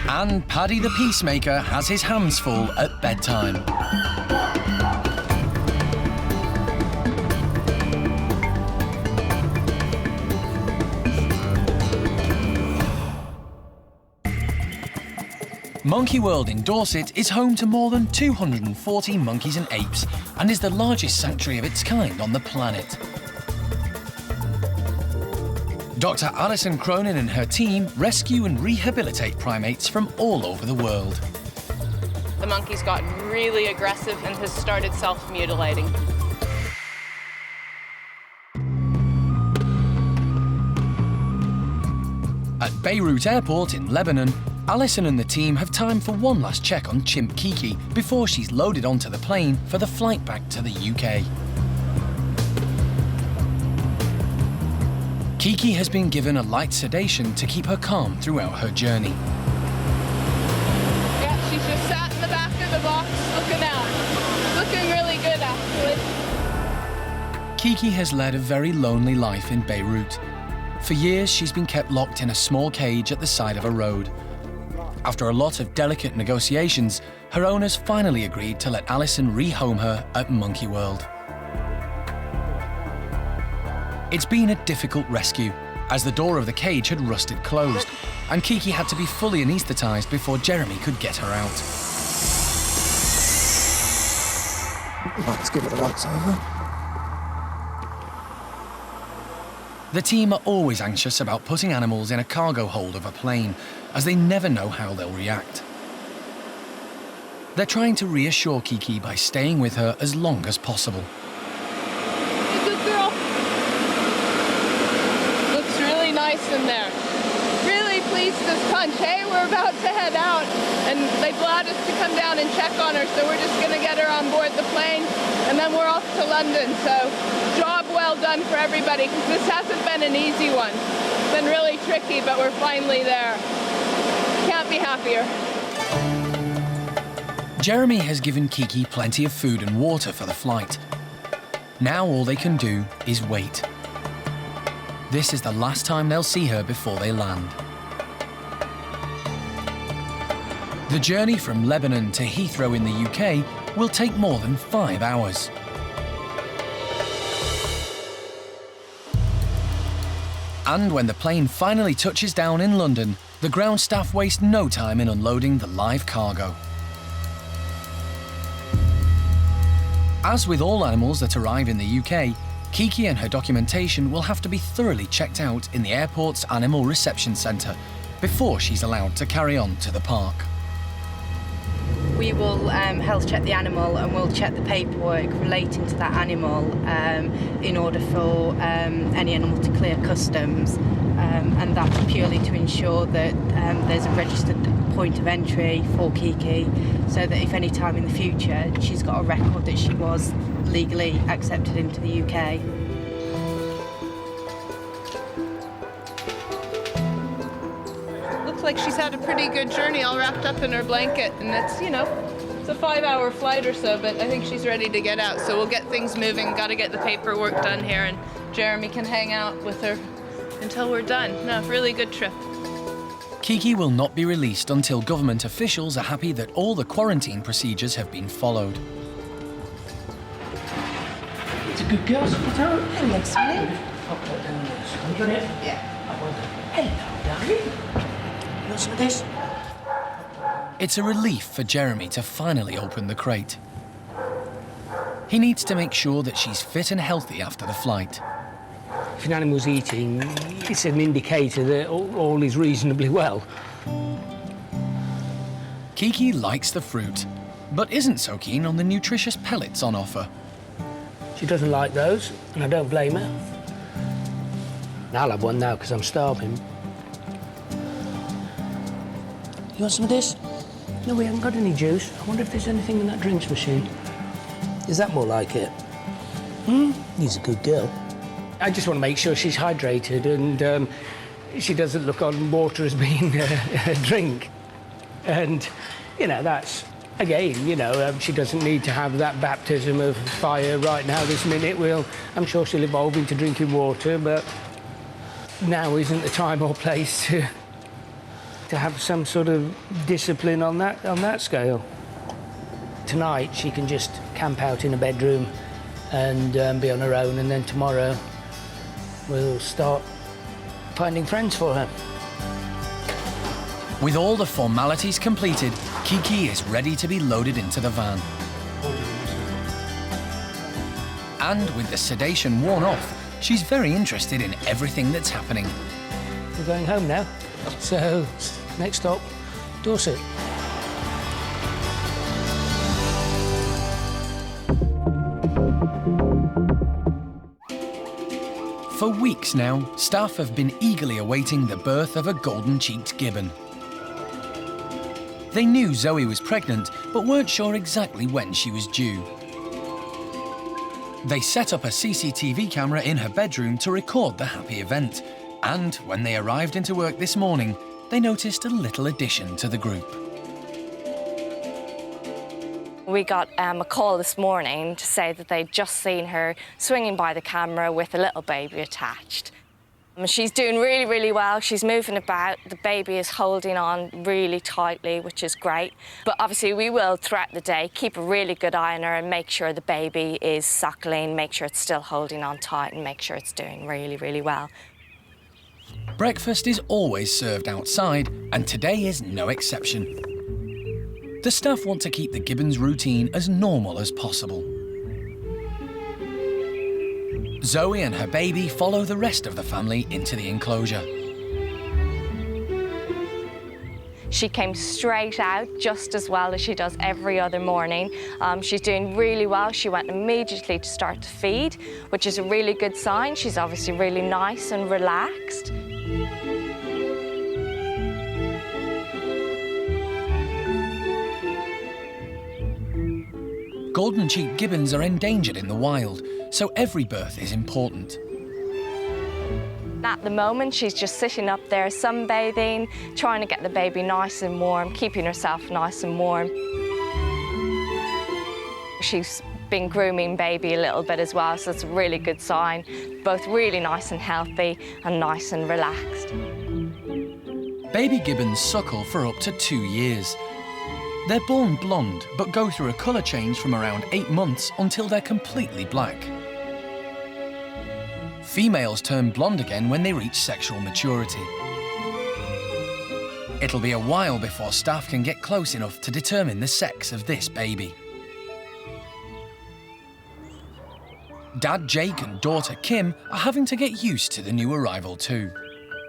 And Paddy the Peacemaker has his hands full at bedtime. Monkey World in Dorset is home to more than 240 monkeys and apes and is the largest sanctuary of its kind on the planet. Dr. Alison Cronin and her team rescue and rehabilitate primates from all over the world. The monkey's gotten really aggressive and has started self-mutilating. At Beirut Airport in Lebanon, Alison and the team have time for one last check on Chimp Kiki before she's loaded onto the plane for the flight back to the UK. Kiki has been given a light sedation to keep her calm throughout her journey. Yeah, she's just sat in the back of the box looking out. Looking really good, actually. Kiki has led a very lonely life in Beirut. For years, she's been kept locked in a small cage at the side of a road. After a lot of delicate negotiations, her owners finally agreed to let Alison rehome her at Monkey World. It's been a difficult rescue, as the door of the cage had rusted closed, and Kiki had to be fully anaesthetised before Jeremy could get her out. Let's give it a once over. The team are always anxious about putting animals in a cargo hold of a plane, as they never know how they'll react. They're trying to reassure Kiki by staying with her as long as possible. Good girl. Looks really nice in there. Really pleased this punch. Hey, we're about to head out, and they've allowed us to come down and check on her, so we're just going to get her on board the plane, and then we're off to London. So, job well done for everybody, because this hasn't been an easy one. It's been really tricky, but we're finally there. Can't be happier. Jeremy has given Kiki plenty of food and water for the flight. Now all they can do is wait. This is the last time they'll see her before they land. The journey from Lebanon to Heathrow in the UK will take more than 5 hours. And when the plane finally touches down in London, the ground staff waste no time in unloading the live cargo. As with all animals that arrive in the UK, Kiki and her documentation will have to be thoroughly checked out in the airport's Animal Reception Centre before she's allowed to carry on to the park. We will health check the animal, and we'll check the paperwork relating to that animal in order for any animal to clear customs, and that's purely to ensure that there's a registered point of entry for Kiki, so that if any time in the future she's got a record that she was legally accepted into the UK. Looks like she's had a pretty good journey, all wrapped up in her blanket, and it's, you know, it's a 5-hour flight or so, but I think she's ready to get out, so we'll get things moving. Got to get the paperwork done here, and Jeremy can hang out with her until we're done. No, really good trip. Kiki will not be released until government officials are happy that all the quarantine procedures have been followed. It's a good girl, sweetheart. Hello, sweetie. Pop that down there, son. Got it? Yeah. I want that. Hello, darling. You want some of this? It's a relief for Jeremy to finally open the crate. He needs to make sure that she's fit and healthy after the flight. If an animal's eating, it's an indicator that all is reasonably well. Kiki likes the fruit, but isn't so keen on the nutritious pellets on offer. She doesn't like those, and I don't blame her. I'll have one now because I'm starving. You want some of this? No, we haven't got any juice. I wonder if there's anything in that drinks machine. Is that more like it? She's a good girl. I just want to make sure she's hydrated and she doesn't look on water as being a drink. And, you know, that's, again, you know, she doesn't need to have that baptism of fire right now, this minute. I'm sure she'll evolve into drinking water, but now isn't the time or place to have some sort of discipline on that scale. Tonight, she can just camp out in a bedroom and be on her own, and then tomorrow we'll start finding friends for her. With all the formalities completed, Kiki is ready to be loaded into the van. And with the sedation worn off, she's very interested in everything that's happening. We're going home now, so next stop, Dorset. For weeks now, staff have been eagerly awaiting the birth of a golden-cheeked gibbon. They knew Zoe was pregnant, but weren't sure exactly when she was due. They set up a CCTV camera in her bedroom to record the happy event, and when they arrived into work this morning, they noticed a little addition to the group. We got a call this morning to say that they'd just seen her swinging by the camera with a little baby attached. She's doing really, really well. She's moving about. The baby is holding on really tightly, which is great. But obviously we will, throughout the day, keep a really good eye on her and make sure the baby is suckling, make sure it's still holding on tight and make sure it's doing really, really well. Breakfast is always served outside, and today is no exception. The staff want to keep the gibbon's routine as normal as possible. Zoe and her baby follow the rest of the family into the enclosure. She came straight out just as well as she does every other morning. She's doing really well. She went immediately to start to feed, which is a really good sign. She's obviously really nice and relaxed. Golden-cheeked gibbons are endangered in the wild, so every birth is important. At the moment, she's just sitting up there sunbathing, trying to get the baby nice and warm, keeping herself nice and warm. She's been grooming baby a little bit as well, so it's a really good sign. Both really nice and healthy and nice and relaxed. Baby gibbons suckle for up to 2 years. They're born blonde, but go through a colour change from around 8 months until they're completely black. Females turn blonde again when they reach sexual maturity. It'll be a while before staff can get close enough to determine the sex of this baby. Dad Jake and daughter Kim are having to get used to the new arrival too.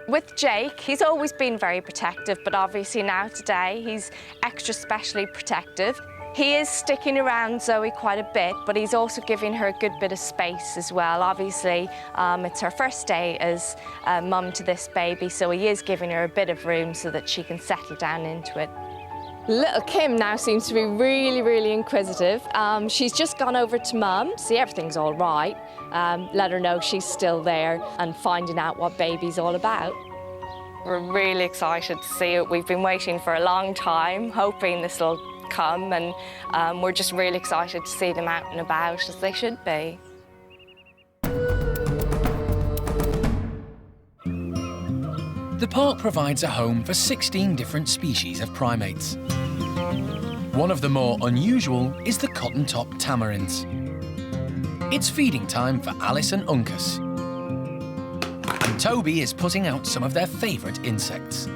With Jake, he's always been very protective, but obviously now today he's extra specially protective. He is sticking around Zoe quite a bit, but he's also giving her a good bit of space as well. Obviously, it's her first day as mum to this baby, so he is giving her a bit of room so that she can settle down into it. Little Kim now seems to be really, really inquisitive. She's just gone over to mum, see everything's all right, let her know she's still there and finding out what baby's all about. We're really excited to see it. We've been waiting for a long time, hoping this will come, and we're just really excited to see them out and about as they should be. The park provides a home for 16 different species of primates. One of the more unusual is the cotton-top tamarins. It's feeding time for Alice and Uncas. And Toby is putting out some of their favourite insects.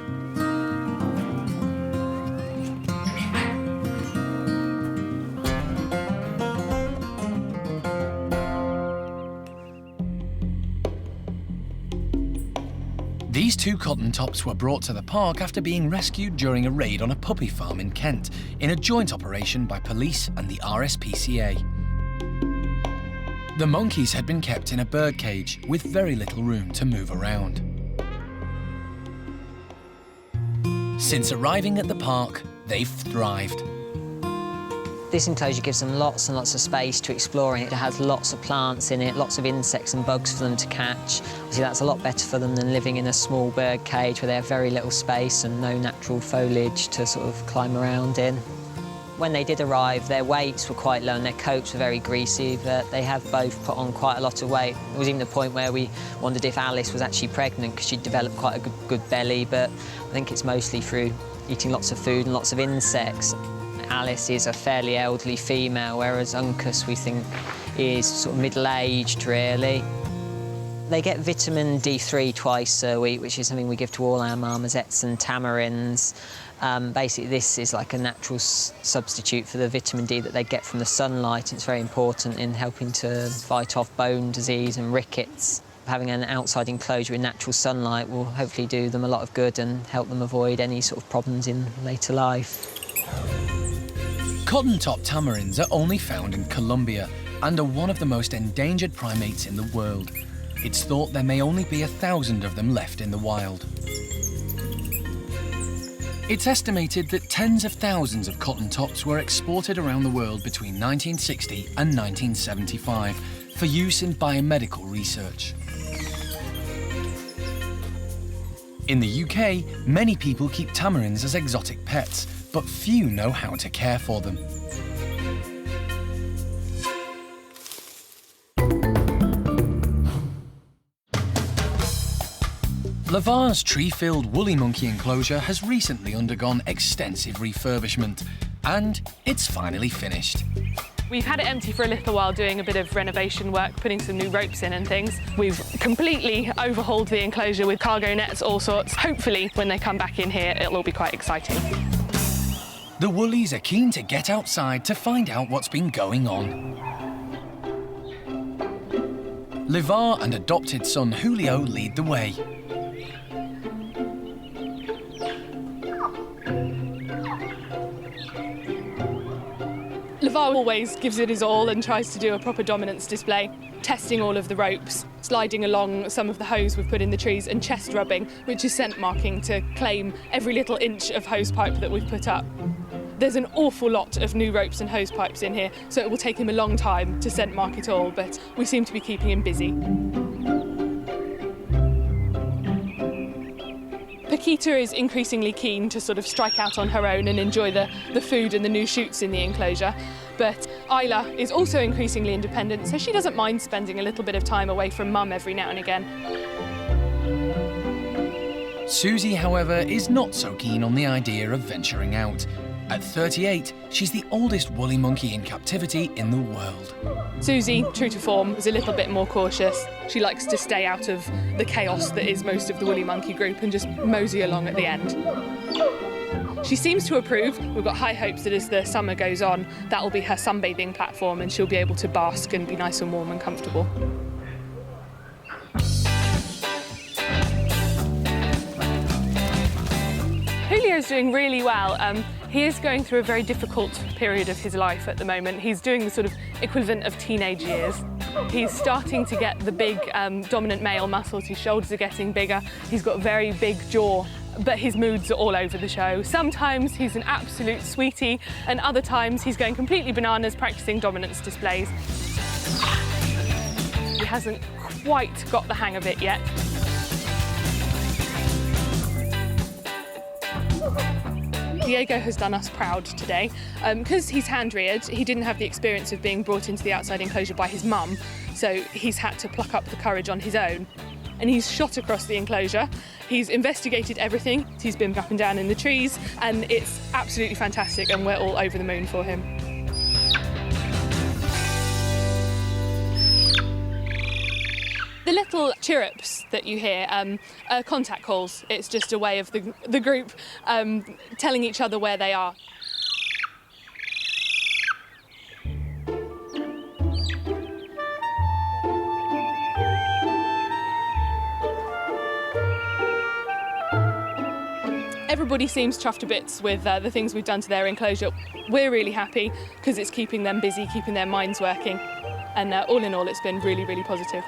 These 2 cotton tops were brought to the park after being rescued during a raid on a puppy farm in Kent in a joint operation by police and the RSPCA. The monkeys had been kept in a bird cage with very little room to move around. Since arriving at the park, they've thrived. This enclosure gives them lots and lots of space to explore. It has lots of plants in it, lots of insects and bugs for them to catch. Obviously, that's a lot better for them than living in a small bird cage where they have very little space and no natural foliage to sort of climb around in. When they did arrive, their weights were quite low and their coats were very greasy, but they have both put on quite a lot of weight. There was even the point where we wondered if Alice was actually pregnant because she'd developed quite a good belly, but I think it's mostly through eating lots of food and lots of insects. Alice is a fairly elderly female, whereas Uncas, we think, is sort of middle-aged, really. They get vitamin D3 twice a week, which is something we give to all our marmosets and tamarins. Basically, this is like a natural substitute for the vitamin D that they get from the sunlight. It's very important in helping to fight off bone disease and rickets. Having an outside enclosure in natural sunlight will hopefully do them a lot of good and help them avoid any sort of problems in later life. Cotton-top tamarins are only found in Colombia and are one of the most endangered primates in the world. It's thought there may only be 1,000 of them left in the wild. It's estimated that tens of thousands of cotton tops were exported around the world between 1960 and 1975 for use in biomedical research. In the UK, many people keep tamarins as exotic pets, but few know how to care for them. Lavar's tree-filled woolly monkey enclosure has recently undergone extensive refurbishment, and it's finally finished. We've had it empty for a little while doing a bit of renovation work, putting some new ropes in and things. We've completely overhauled the enclosure with cargo nets, all sorts. Hopefully, when they come back in here, it'll all be quite exciting. The woolies are keen to get outside to find out what's been going on. Livar and adopted son Julio lead the way. Livar always gives it his all and tries to do a proper dominance display, testing all of the ropes, sliding along some of the hose we've put in the trees, and chest rubbing, which is scent marking to claim every little inch of hose pipe that we've put up. There's an awful lot of new ropes and hose pipes in here, so it will take him a long time to scent mark it all, but we seem to be keeping him busy. Paquita is increasingly keen to sort of strike out on her own and enjoy the food and the new shoots in the enclosure. But Isla is also increasingly independent, so she doesn't mind spending a little bit of time away from mum every now and again. Susie, however, is not so keen on the idea of venturing out. At 38, she's the oldest woolly monkey in captivity in the world. Susie, true to form, is a little bit more cautious. She likes to stay out of the chaos that is most of the woolly monkey group and just mosey along at the end. She seems to approve. We've got high hopes that as the summer goes on, that will be her sunbathing platform and she'll be able to bask and be nice and warm and comfortable. Julio's doing really well. He is going through a very difficult period of his life at the moment. He's doing the sort of equivalent of teenage years. He's starting to get the big dominant male muscles. His shoulders are getting bigger. He's got a very big jaw, but his moods are all over the show. Sometimes he's an absolute sweetie, and other times he's going completely bananas practicing dominance displays. He hasn't quite got the hang of it yet. Diego has done us proud today. Because he's hand-reared, he didn't have the experience of being brought into the outside enclosure by his mum, so he's had to pluck up the courage on his own. And he's shot across the enclosure. He's investigated everything. He's been up and down in the trees, and it's absolutely fantastic, and we're all over the moon for him. The little chirrups that you hear are contact calls. It's just a way of the group telling each other where they are. Everybody seems chuffed to bits with the things we've done to their enclosure. We're really happy because it's keeping them busy, keeping their minds working, and all in all, it's been really, really positive.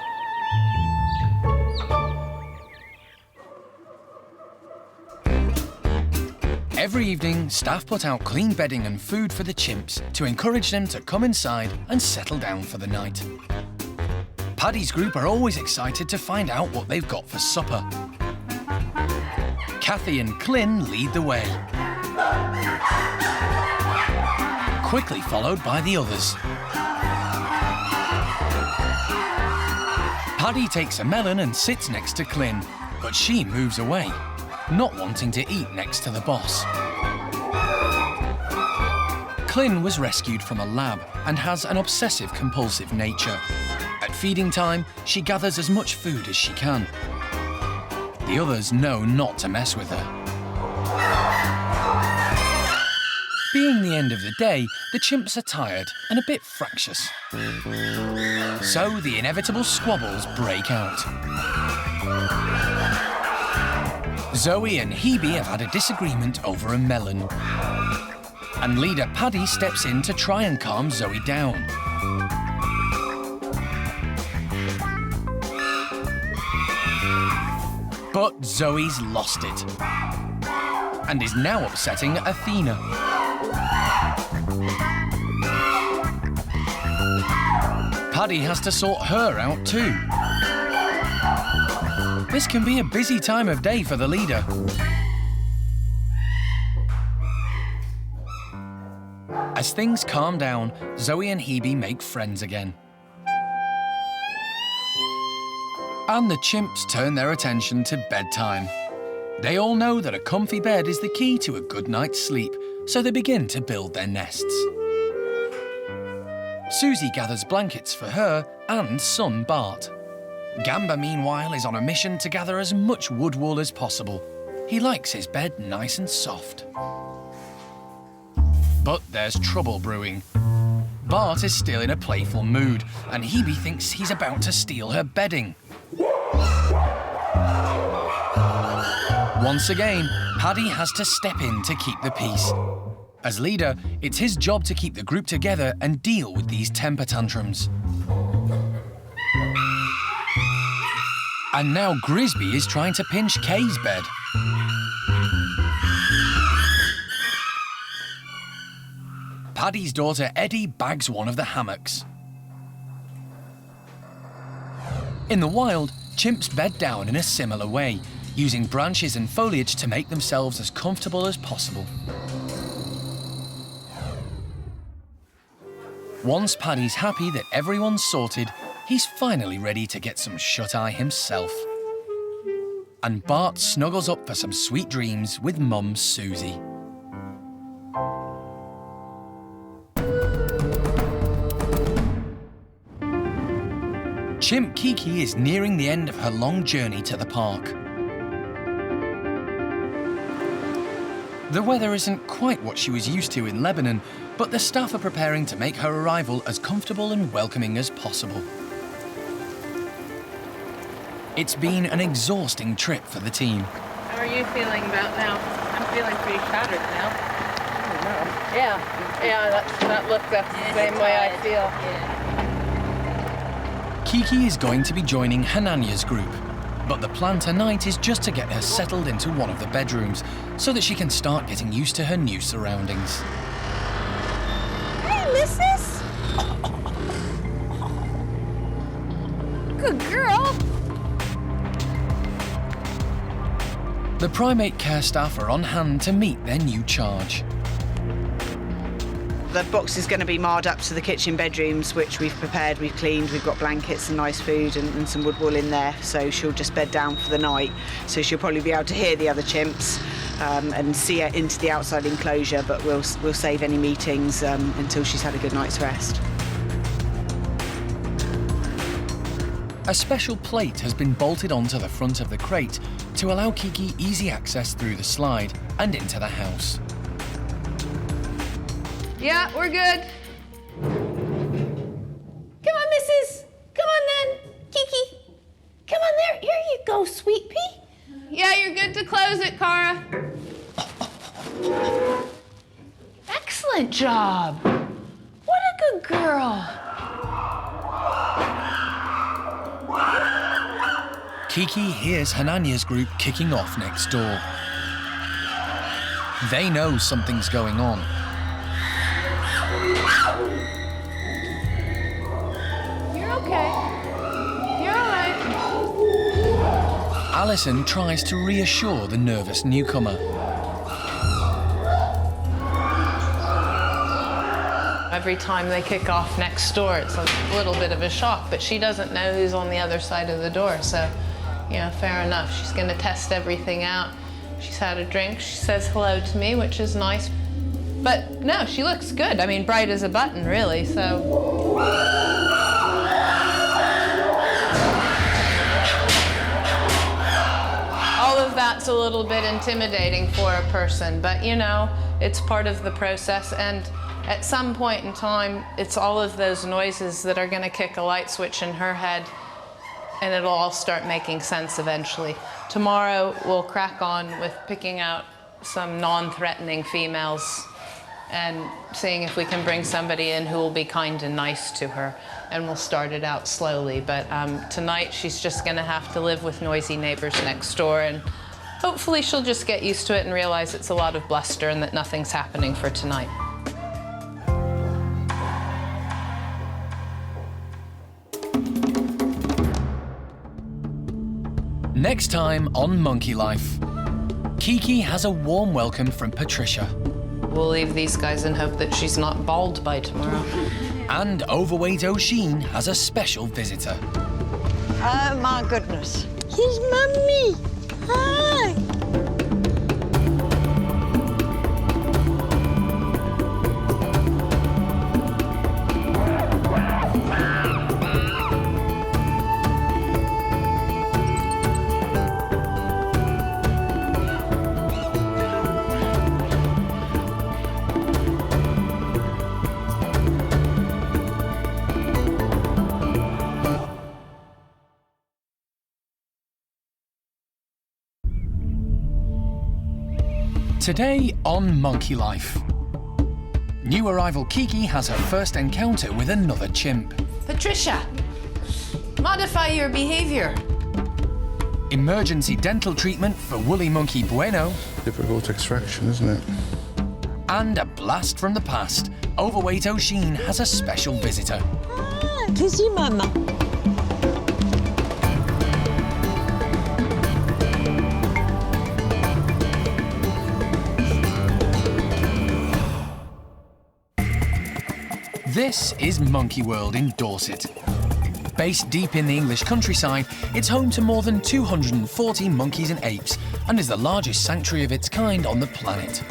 Every evening, staff put out clean bedding and food for the chimps to encourage them to come inside and settle down for the night. Paddy's group are always excited to find out what they've got for supper. Kathy and Clin lead the way, quickly followed by the others. Paddy takes a melon and sits next to Clin, but she moves away, not wanting to eat next to the boss. Clin was rescued from a lab and has an obsessive-compulsive nature. At feeding time, she gathers as much food as she can. The others know not to mess with her. Being the end of the day, the chimps are tired and a bit fractious. So the inevitable squabbles break out. Zoe and Hebe have had a disagreement over a melon. And leader Paddy steps in to try and calm Zoe down. But Zoe's lost it and is now upsetting Athena. Paddy has to sort her out too. This can be a busy time of day for the leader. As things calm down, Zoe and Hebe make friends again. And the chimps turn their attention to bedtime. They all know that a comfy bed is the key to a good night's sleep, so they begin to build their nests. Susie gathers blankets for her and son Bart. Gamba, meanwhile, is on a mission to gather as much wood wool as possible. He likes his bed nice and soft. But there's trouble brewing. Bart is still in a playful mood, and Hebe thinks he's about to steal her bedding. Once again, Paddy has to step in to keep the peace. As leader, it's his job to keep the group together and deal with these temper tantrums. And now Grisby is trying to pinch Kay's bed. Paddy's daughter Eddie bags one of the hammocks. In the wild, chimps bed down in a similar way, using branches and foliage to make themselves as comfortable as possible. Once Paddy's happy that everyone's sorted, he's finally ready to get some shut-eye himself. And Bart snuggles up for some sweet dreams with Mum Susie. Chimp Kiki is nearing the end of her long journey to the park. The weather isn't quite what she was used to in Lebanon, but the staff are preparing to make her arrival as comfortable and welcoming as possible. It's been an exhausting trip for the team. How are you feeling about now? I'm feeling pretty shattered now. Yeah, that looked the same way I feel. Kiki is going to be joining Hananya's group, but the plan tonight is just to get her settled into one of the bedrooms so that she can start getting used to her new surroundings. Hey, missus! Good girl! The Primate Care Staff are on hand to meet their new charge. The box is going to be marred up to the kitchen bedrooms, which we've prepared, we've cleaned, we've got blankets and nice food and some wood wool in there, so she'll just bed down for the night. So she'll probably be able to hear the other chimps and see her into the outside enclosure, but we'll save any meetings until she's had a good night's rest. A special plate has been bolted onto the front of the crate to allow Kiki easy access through the slide and into the house. Yeah, we're good. Come on, missus. Come on then. Kiki. Come on there. Here you go, sweet pea. Yeah, you're good to close it, Cara. Excellent job. What a good girl. Kiki hears Hananya's group kicking off next door. They know something's going on. You're okay. You're all right. Alison tries to reassure the nervous newcomer. Every time they kick off next door, it's a little bit of a shock, but she doesn't know who's on the other side of the door, so, fair enough. She's gonna test everything out. She's had a drink, she says hello to me, which is nice. But no, she looks good. I mean, bright as a button, really, so. All of that's a little bit intimidating for a person, but it's part of the process, and at some point in time, it's all of those noises that are gonna kick a light switch in her head, and it'll all start making sense eventually. Tomorrow, we'll crack on with picking out some non-threatening females and seeing if we can bring somebody in who will be kind and nice to her, and we'll start it out slowly. But tonight, she's just gonna have to live with noisy neighbors next door, and hopefully she'll just get used to it and realize it's a lot of bluster and that nothing's happening for tonight. Next time on Monkey Life, Kiki has a warm welcome from Patricia. We'll leave these guys and hope that she's not bald by tomorrow. And overweight Oshine has a special visitor. Oh my goodness. Here's Mummy. Hi. Today on Monkey Life. New arrival Kiki has her first encounter with another chimp. Patricia, modify your behavior. Emergency dental treatment for woolly monkey Bueno. Difficult extraction, isn't it? And a blast from the past. Overweight Oshine has a special visitor. Kissy mama. This is Monkey World in Dorset. Based deep in the English countryside, it's home to more than 240 monkeys and apes and is the largest sanctuary of its kind on the planet.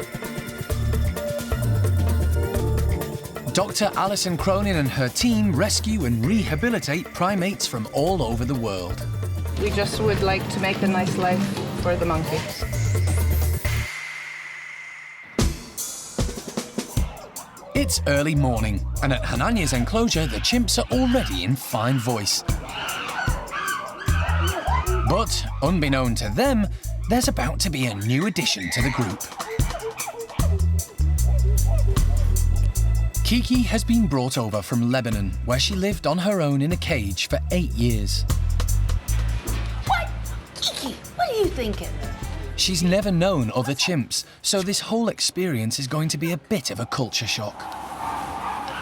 Dr. Alison Cronin and her team rescue and rehabilitate primates from all over the world. We just would like to make a nice life for the monkeys. It's early morning, and at Hananya's enclosure, the chimps are already in fine voice. But, unbeknown to them, there's about to be a new addition to the group. Kiki has been brought over from Lebanon, where she lived on her own in a cage for 8 years. What? Kiki, what are you thinking? She's never known other chimps, so this whole experience is going to be a bit of a culture shock.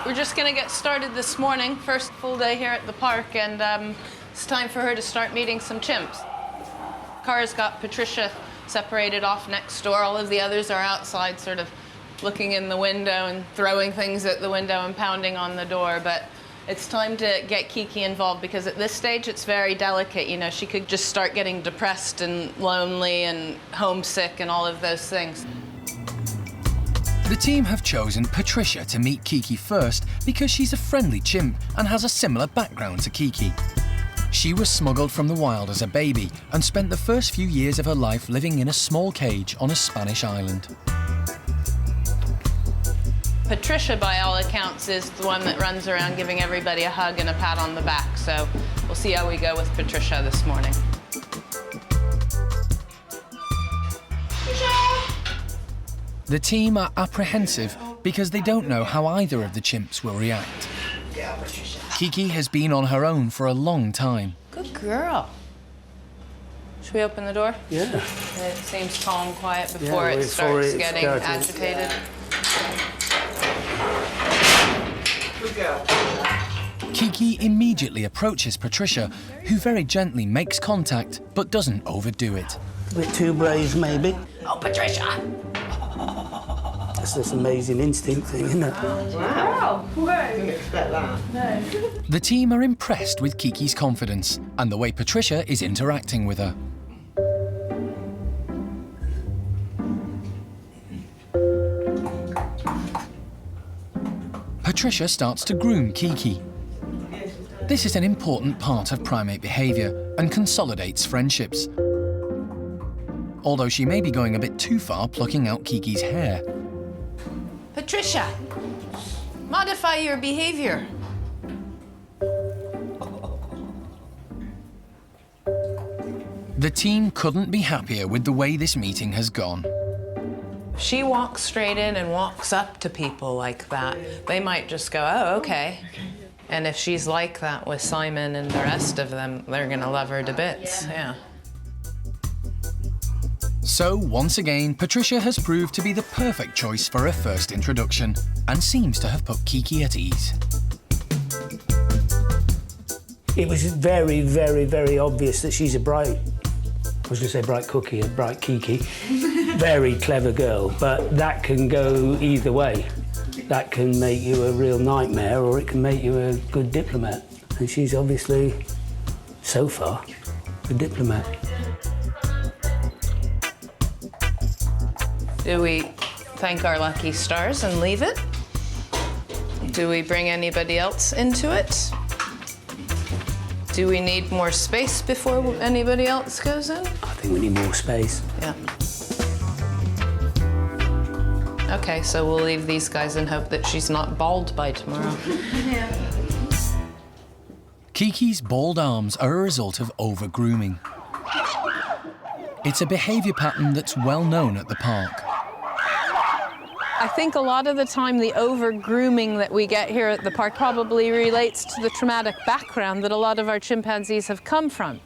We're just going to get started this morning. First full day here at the park, and it's time for her to start meeting some chimps. Cara's got Patricia separated off next door. All of the others are outside, sort of looking in the window and throwing things at the window and pounding on the door. But it's time to get Kiki involved, because at this stage it's very delicate. You know, she could just start getting depressed and lonely and homesick and all of those things. The team have chosen Patricia to meet Kiki first because she's a friendly chimp and has a similar background to Kiki. She was smuggled from the wild as a baby and spent the first few years of her life living in a small cage on a Spanish island. Patricia, by all accounts, is the one that runs around giving everybody a hug and a pat on the back. So we'll see how we go with Patricia this morning. The team are apprehensive because they don't know how either of the chimps will react. Kiki has been on her own for a long time. Good girl. Should we open the door? Yeah. It seems calm, quiet before it starts getting agitated. Kiki immediately approaches Patricia, who very gently makes contact but doesn't overdo it. A bit too brave, maybe. Oh, Patricia! That's this amazing instinct thing, isn't it? Wow! Didn't expect that. No. The team are impressed with Kiki's confidence and the way Patricia is interacting with her. Patricia starts to groom Kiki. This is an important part of primate behaviour and consolidates friendships. Although she may be going a bit too far plucking out Kiki's hair. Patricia, modify your behavior. The team couldn't be happier with the way this meeting has gone. She walks straight in and walks up to people like that. They might just go, oh, okay. And if she's like that with Simon and the rest of them, they're gonna love her to bits, yeah. So, once again, Patricia has proved to be the perfect choice for her first introduction and seems to have put Kiki at ease. It was very, very, very obvious that she's a bright, I was going to say bright cookie, a bright Kiki. Very clever girl, but that can go either way. That can make you a real nightmare, or it can make you a good diplomat. And she's obviously, so far, a diplomat. Do we thank our lucky stars and leave it? Do we bring anybody else into it? Do we need more space before anybody else goes in? I think we need more space. Yeah. Okay, so we'll leave these guys and hope that she's not bald by tomorrow. Yeah. Kiki's bald arms are a result of over-grooming. It's a behaviour pattern that's well known at the park. I think a lot of the time the over-grooming that we get here at the park probably relates to the traumatic background that a lot of our chimpanzees have come from.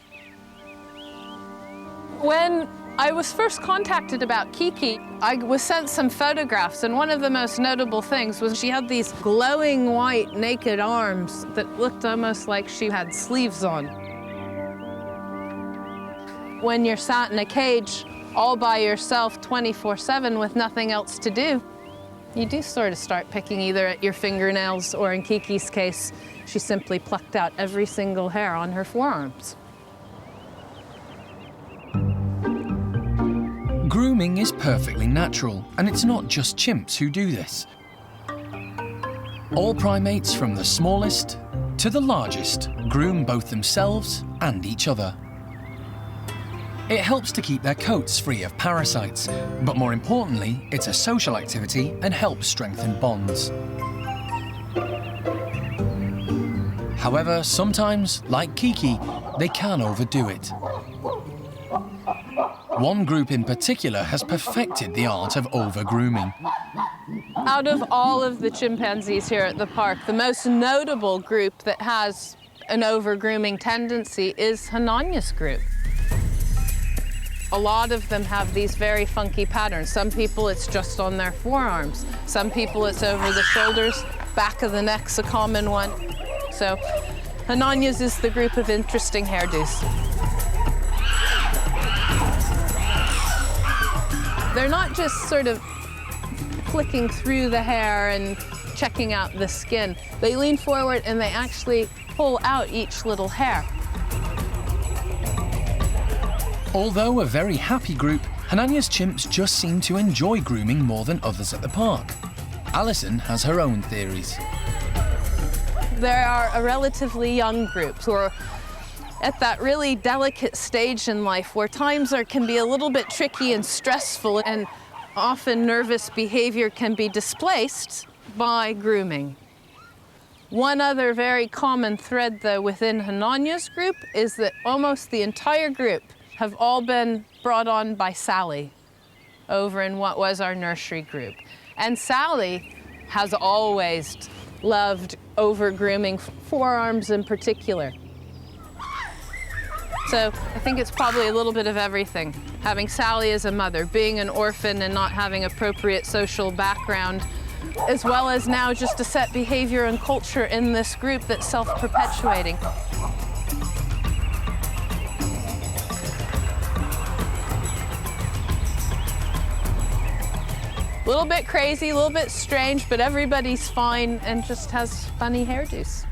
When I was first contacted about Kiki, I was sent some photographs, and one of the most notable things was she had these glowing white naked arms that looked almost like she had sleeves on. When you're sat in a cage all by yourself 24/7 with nothing else to do, you do sort of start picking either at your fingernails, or in Kiki's case, she simply plucked out every single hair on her forearms. Grooming is perfectly natural, and it's not just chimps who do this. All primates, from the smallest to the largest, groom both themselves and each other. It helps to keep their coats free of parasites, but more importantly, it's a social activity and helps strengthen bonds. However, sometimes, like Kiki, they can overdo it. One group in particular has perfected the art of over-grooming. Out of all of the chimpanzees here at the park, the most notable group that has an over-grooming tendency is Hananya's group. A lot of them have these very funky patterns. Some people, it's just on their forearms. Some people, it's over the shoulders. Back of the neck's a common one. So Hananya's is the group of interesting hairdos. They're not just sort of flicking through the hair and checking out the skin. They lean forward and they actually pull out each little hair. Although a very happy group, Hananya's chimps just seem to enjoy grooming more than others at the park. Alison has her own theories. They are a relatively young group who are at that really delicate stage in life where times can be a little bit tricky and stressful, and often nervous behavior can be displaced by grooming. One other very common thread, though, within Hananya's group is that almost the entire group have all been brought on by Sally over in what was our nursery group. And Sally has always loved over-grooming, forearms in particular. So I think it's probably a little bit of everything. Having Sally as a mother, being an orphan and not having appropriate social background, as well as now just a set behavior and culture in this group that's self-perpetuating. A little bit crazy, a little bit strange, but everybody's fine and just has funny hairdos.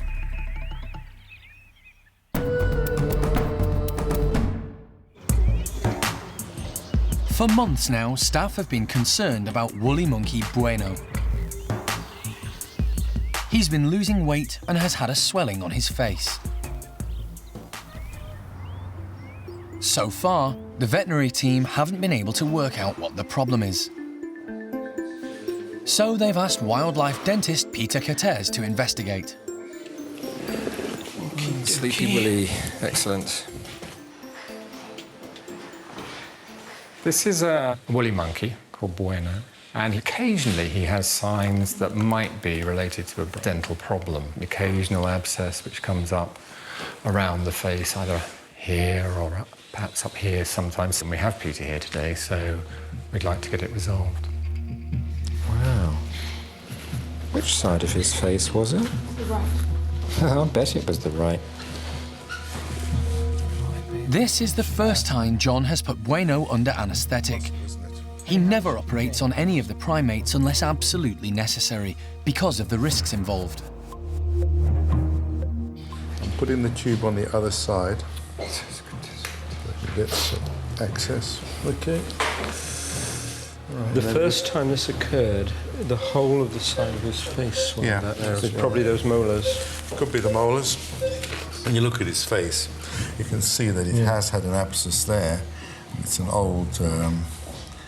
For months now, staff have been concerned about woolly monkey Bueno. He's been losing weight and has had a swelling on his face. So far, the veterinary team haven't been able to work out what the problem is. So they've asked wildlife dentist Peter Cortez to investigate. Sleepy Willy, excellent. This is a woolly monkey called Bueno, and occasionally he has signs that might be related to a dental problem. The occasional abscess which comes up around the face, either here or perhaps up here sometimes. And we have Peter here today, so we'd like to get it resolved. Wow. Which side of his face was it? The right. I'll bet it was the right. This is the first time John has put Bueno under anaesthetic. He never operates on any of the primates unless absolutely necessary, because of the risks involved. I'm putting the tube on the other side. Get some access. Okay. Right, the first time this occurred, the whole of the side of his face swelled out there. So probably those molars. Could be the molars. When you look at his face, you can see that it has had an abscess there. It's an old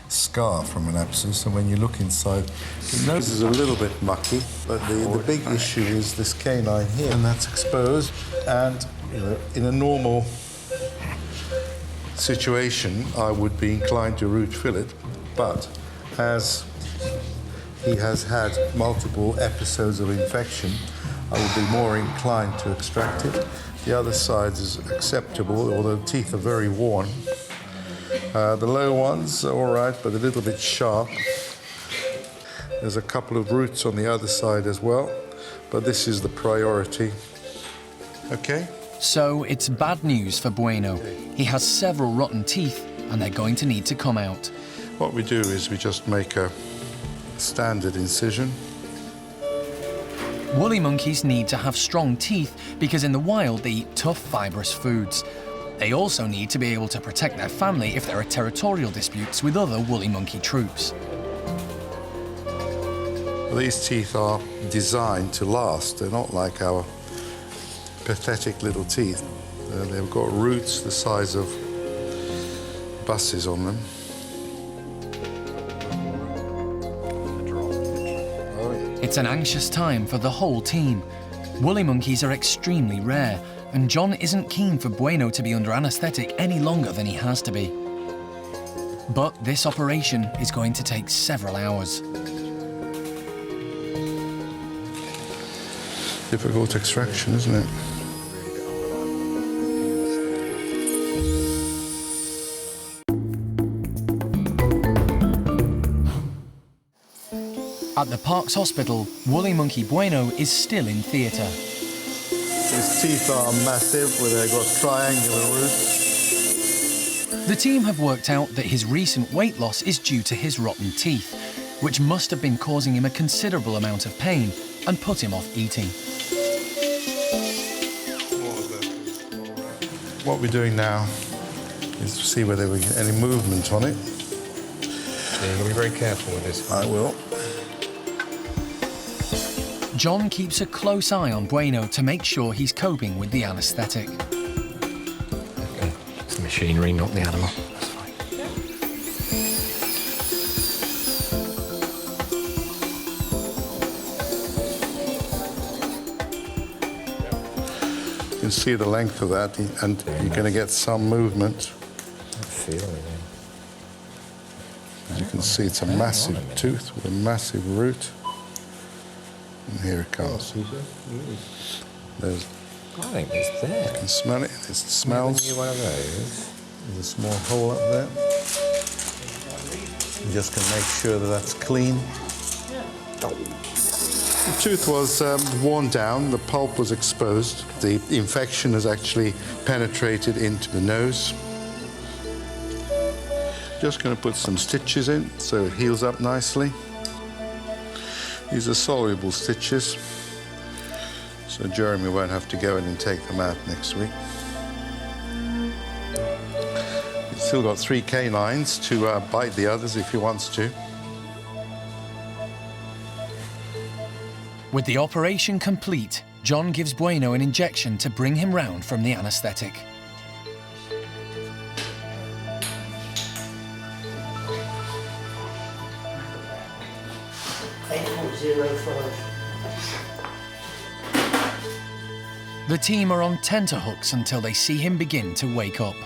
scar from an abscess, and when you look inside, the nose is a little bit mucky, but the big issue is this canine here, and that's exposed. And in a normal situation, I would be inclined to root fill it, but as he has had multiple episodes of infection, I would be more inclined to extract it. The other side is acceptable, although the teeth are very worn. The low ones are all right, but a little bit sharp. There's a couple of roots on the other side as well, but this is the priority. Okay? So it's bad news for Bueno. He has several rotten teeth and they're going to need to come out. What we do is we just make a standard incision. Woolly monkeys need to have strong teeth because in the wild they eat tough, fibrous foods. They also need to be able to protect their family if there are territorial disputes with other woolly monkey troops. These teeth are designed to last. They're not like our pathetic little teeth. They've got roots the size of buses on them. It's an anxious time for the whole team. Woolly monkeys are extremely rare, and John isn't keen for Bueno to be under anaesthetic any longer than he has to be. But this operation is going to take several hours. Difficult extraction, isn't it? At the Park's hospital, woolly monkey Bueno is still in theatre. His teeth are massive, where they've got triangular roots. The team have worked out that his recent weight loss is due to his rotten teeth, which must have been causing him a considerable amount of pain and put him off eating. What we're doing now is to see whether we get any movement on it. Yeah, you've got to be very careful with this. I will. John keeps a close eye on Bueno to make sure he's coping with the anaesthetic. Okay. It's the machinery, not the animal. That's fine. You can see the length of that, and you're going to get some movement. I feel it. As you can see, it's a massive tooth with a massive root. And here it comes. There's, I think it's there. You can smell it. It smells. One of those. There's a small hole up there. I'm just going to make sure that that's clean. The tooth was worn down. The pulp was exposed. The infection has actually penetrated into the nose. Just going to put some stitches in so it heals up nicely. These are soluble stitches, so Jeremy won't have to go in and take them out next week. He's still got 3 canines to bite the others if he wants to. With the operation complete, John gives Bueno an injection to bring him round from the anaesthetic. The team are on tenterhooks until they see him begin to wake up.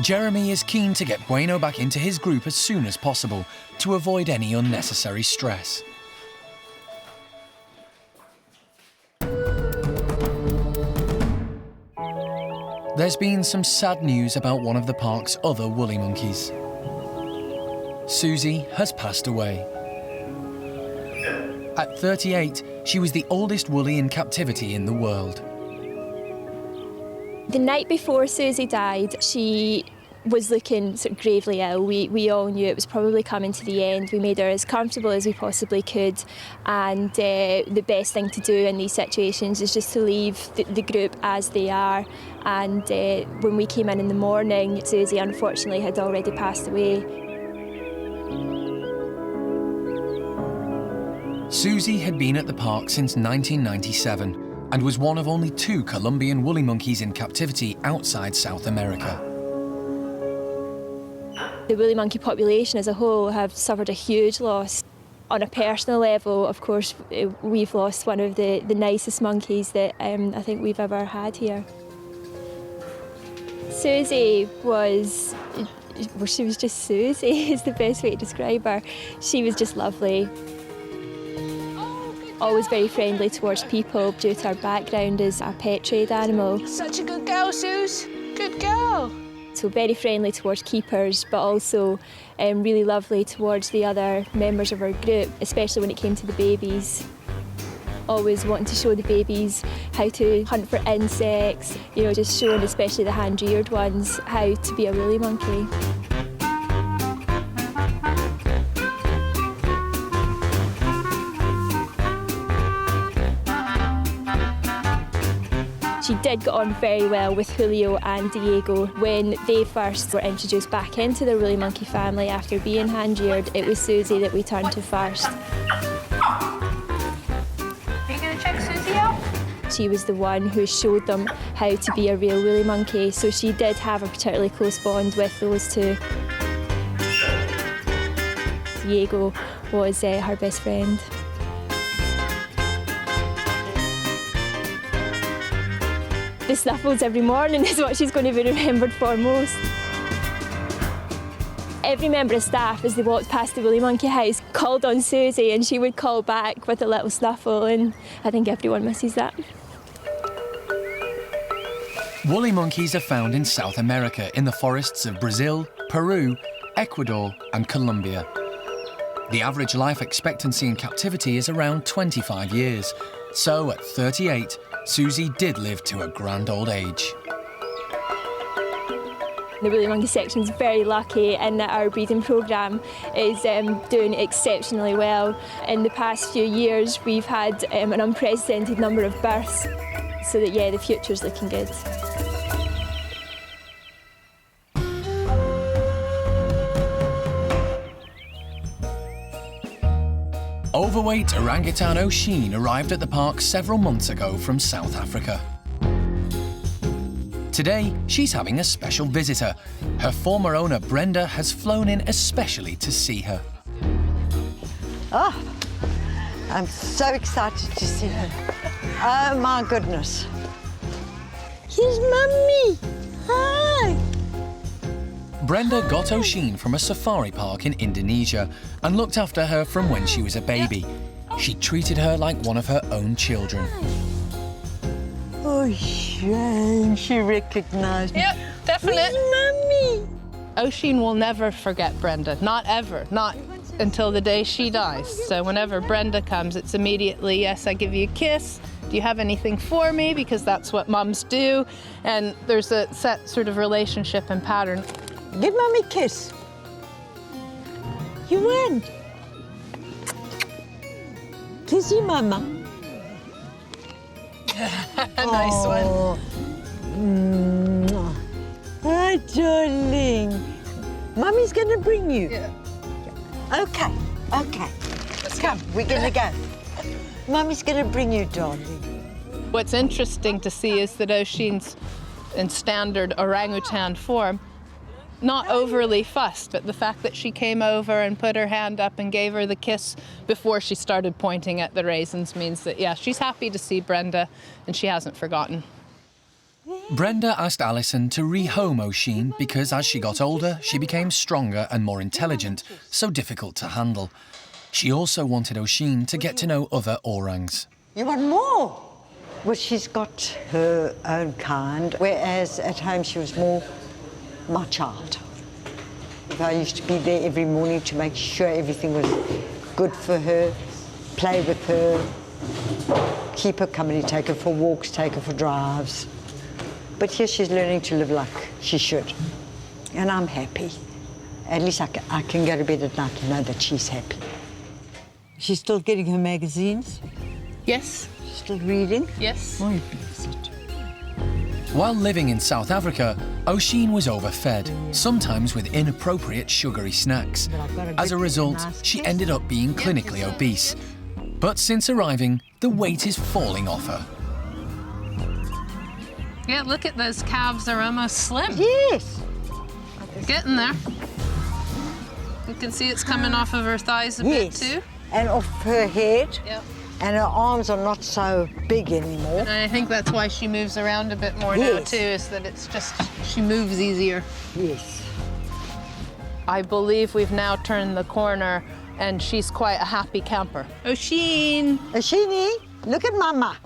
Jeremy is keen to get Bueno back into his group as soon as possible to avoid any unnecessary stress. There's been some sad news about one of the park's other woolly monkeys. Susie has passed away. At 38, she was the oldest woolly in captivity in the world. The night before Susie died, she was looking sort of gravely ill. We all knew it was probably coming to the end. We made her as comfortable as we possibly could, and the best thing to do in these situations is just to leave the group as they are. And when we came in the morning, Susie unfortunately had already passed away. Susie had been at the park since 1997 and was one of only 2 Colombian woolly monkeys in captivity outside South America. The woolly monkey population as a whole have suffered a huge loss. On a personal level, of course, we've lost one of the nicest monkeys that I think we've ever had here. Susie was, well, she was just Susie is the best way to describe her. She was just lovely. Always very friendly towards people due to her background as a pet trade animal. Such a good girl, Suze. Good girl. So very friendly towards keepers, but also really lovely towards the other members of our group, especially when it came to the babies. Always wanting to show the babies how to hunt for insects, you know, just showing especially the hand-reared ones how to be a woolly monkey. She did get on very well with Julio and Diego. When they first were introduced back into the woolly monkey family after being hand-reared, it was Susie that we turned to first. She was the one who showed them how to be a real woolly monkey, so she did have a particularly close bond with those two. Diego was her best friend. The snuffles every morning is what she's going to be remembered for most. Every member of staff, as they walked past the woolly monkey house, called on Susie and she would call back with a little snuffle, and I think everyone misses that. Woolly monkeys are found in South America in the forests of Brazil, Peru, Ecuador and Colombia. The average life expectancy in captivity is around 25 years, so at 38, Susie did live to a grand old age. The woolly monkey section is very lucky in that our breeding programme is doing exceptionally well. In the past few years, we've had an unprecedented number of births, so that, yeah, the future's looking good. Overweight orangutan Oshine arrived at the park several months ago from South Africa. Today, she's having a special visitor. Her former owner, Brenda, has flown in especially to see her. Oh, I'm so excited to see her. Oh, my goodness. Here's Mummy. Hi. Brenda got Oshine from a safari park in Indonesia and looked after her from when she was a baby. She treated her like one of her own children. Oh, shame. She recognised me. Yep, definitely. Where's Mummy? Oshine will never forget Brenda, not ever, not until the day she dies. So whenever Brenda comes, it's immediately, yes, I give you a kiss. Do you have anything for me? Because that's what mums do. And there's a set sort of relationship and pattern. Give Mummy a kiss. You won't. Kiss you, Mama. Nice one. Hi, darling. Mummy's going to bring you. Yeah. Okay, okay. Let's come. We're going to go. Mummy's going to bring you, darling. What's interesting to see is that Oshine's in standard orangutan form, not overly fussed, but the fact that she came over and put her hand up and gave her the kiss before she started pointing at the raisins means that, yeah, she's happy to see Brenda and she hasn't forgotten. Brenda asked Alison to rehome Oshine because as she got older, she became stronger and more intelligent, so difficult to handle. She also wanted Oshine to get to know other orangs. You want more? Well, she's got her own kind, whereas at home she was more my child. I used to be there every morning to make sure everything was good for her, play with her, keep her company, take her for walks, take her for drives. But here she's learning to live like she should. And I'm happy. At least I can go to bed at night and know that she's happy. She's still getting her magazines? Yes. She's still reading? Yes. Oh, bless it. While living in South Africa, Oshine was overfed, sometimes with inappropriate sugary snacks. As a result, she ended up being clinically obese. But since arriving, the weight is falling off her. Yeah, look at those calves, they're almost slim. Yes. Getting there. You can see it's coming off of her thighs a bit too. And off her head. Yep. And her arms are not so big anymore. And I think that's why she moves around a bit more now too, is that it's just, she moves easier. Yes. I believe we've now turned the corner and she's quite a happy camper. Oshine! Oshine, look at Mama.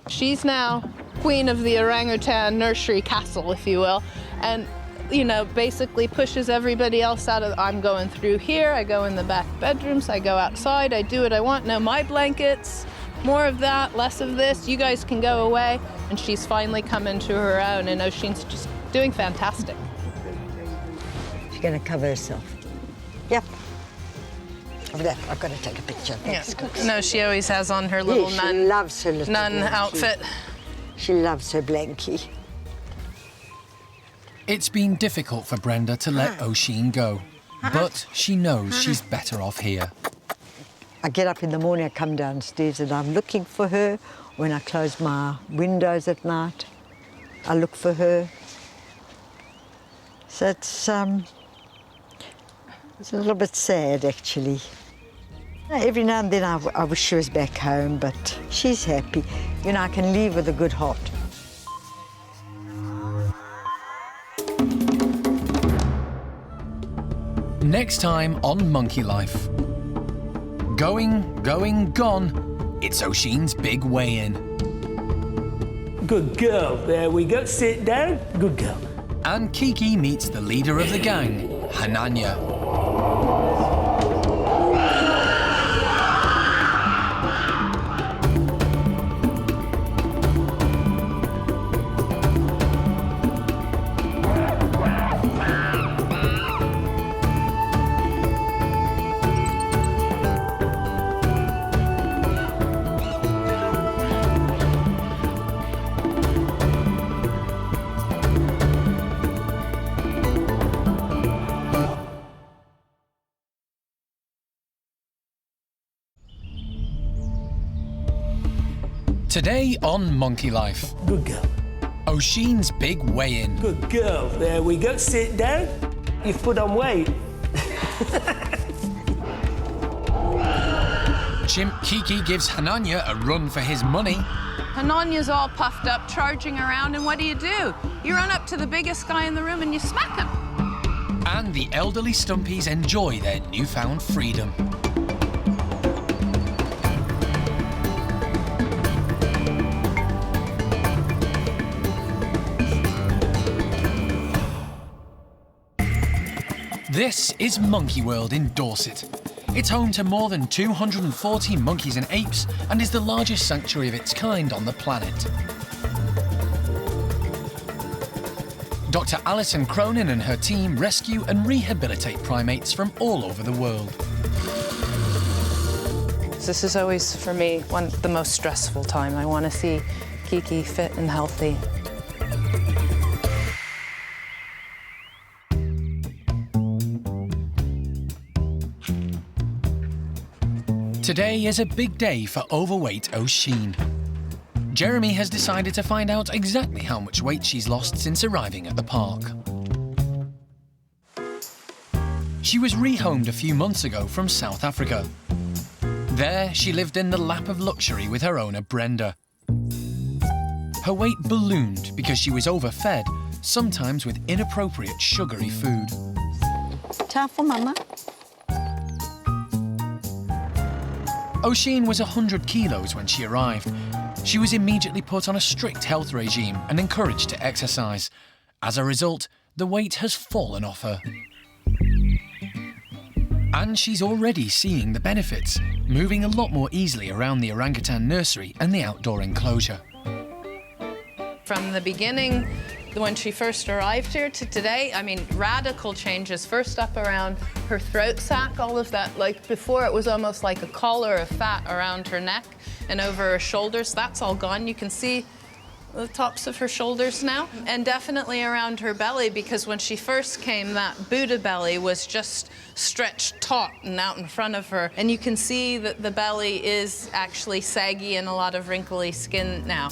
She's now queen of the orangutan nursery castle, if you will, and you know, basically pushes everybody else out of, I'm going through here, I go in the back bedrooms, I go outside, I do what I want, no, my blankets, more of that, less of this, you guys can go away. And she's finally come into her own, and Oshine's just doing fantastic. She's gonna cover herself. Yep. Over there, I've got to take a picture. Yeah. No, she always has on her little nun. She loves her little nun blankie. outfit. She loves her blankie. It's been difficult for Brenda to let Oshine go, but she knows she's better off here. I get up in the morning, I come downstairs and I'm looking for her. When I close my windows at night, I look for her. So it's a little bit sad, actually. Every now and then I wish she was back home, but she's happy. You know, I can leave with a good heart. Next time on Monkey Life. Going, gone. It's Oshine's big weigh-in. Good girl. There we go. Sit down. Good girl. And Kiki meets the leader of the gang, Hananya. Today on Monkey Life. Good girl. Oshine's big weigh-in. Good girl. There we go. Sit down. You've put on weight. Chimp Kiki gives Hananya a run for his money. Hananya's all puffed up, charging around, and what do? You run up to the biggest guy in the room and you smack him. And the elderly Stumpies enjoy their newfound freedom. This is Monkey World in Dorset. It's home to more than 240 monkeys and apes and is the largest sanctuary of its kind on the planet. Dr. Alison Cronin and her team rescue and rehabilitate primates from all over the world. This is always, for me, the most stressful time. I want to see Kiki fit and healthy. Today is a big day for overweight Oshine. Jeremy has decided to find out exactly how much weight she's lost since arriving at the park. She was rehomed a few months ago from South Africa. There, she lived in the lap of luxury with her owner, Brenda. Her weight ballooned because she was overfed, sometimes with inappropriate sugary food. Time for Mama. Oshine was 100 kilos when she arrived. She was immediately put on a strict health regime and encouraged to exercise. As a result, the weight has fallen off her. And she's already seeing the benefits, moving a lot more easily around the orangutan nursery and the outdoor enclosure. From the beginning, when she first arrived here to today, I mean, radical changes. First up around her throat sac, all of that, like before it was almost like a collar of fat around her neck and over her shoulders. That's all gone. You can see the tops of her shoulders now. And definitely around her belly, because when she first came, that Buddha belly was just stretched taut and out in front of her. And you can see that the belly is actually saggy and a lot of wrinkly skin now.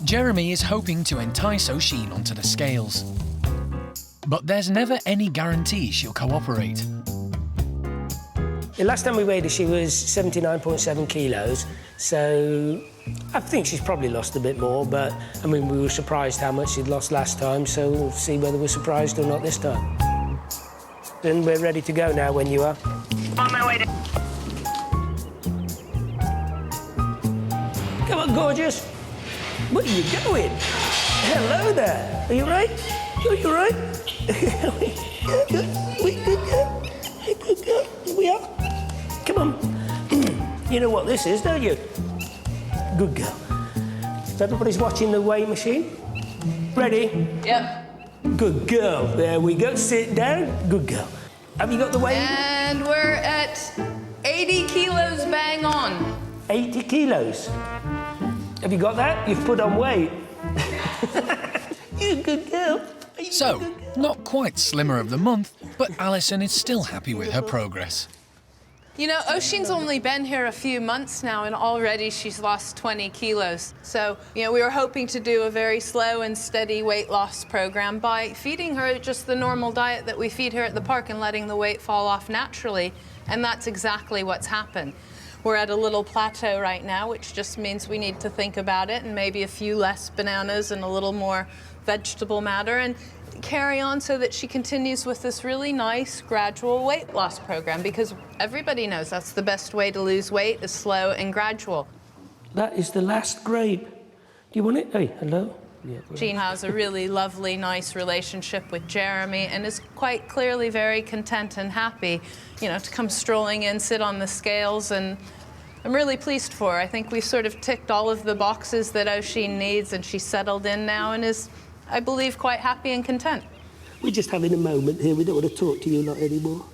Jeremy is hoping to entice Oshine onto the scales. But there's never any guarantee she'll cooperate. The last time we weighed her, she was 79.7 kilos, so I think she's probably lost a bit more, but, I mean, we were surprised how much she'd lost last time, so we'll see whether we're surprised or not this time. And we're ready to go now when you are. On my way to... Come on, gorgeous. Where are you going? Hello there. Are you right? Are you right? Good girl. Here we are. Come on. You know what this is, don't you? Good girl. So everybody's watching the weigh machine? Ready? Yep. Good girl. There we go. Sit down. Good girl. Have you got the weigh? And we're at 80 kilos bang on. 80 kilos. Have you got that? You've put on weight. You're a good girl. So, not quite Slimmer of the Month, but Alison is still happy with her progress. You know, Oshine's only been here a few months now, and already she's lost 20 kilos. So, you know, we were hoping to do a very slow and steady weight loss program by feeding her just the normal diet that we feed her at the park and letting the weight fall off naturally. And that's exactly what's happened. We're at a little plateau right now, which just means we need to think about it and maybe a few less bananas and a little more vegetable matter and carry on so that she continues with this really nice gradual weight loss program, because everybody knows that's the best way to lose weight, is slow and gradual. That is the last grape. Do you want it? Hey, hello? Yeah, Jean has a really lovely, nice relationship with Jeremy and is quite clearly very content and happy, you know, to come strolling in, sit on the scales, and I'm really pleased for her. I think we've sort of ticked all of the boxes that Oshine needs, and she's settled in now and is, I believe, quite happy and content. We're just having a moment here. We don't want to talk to you lot anymore.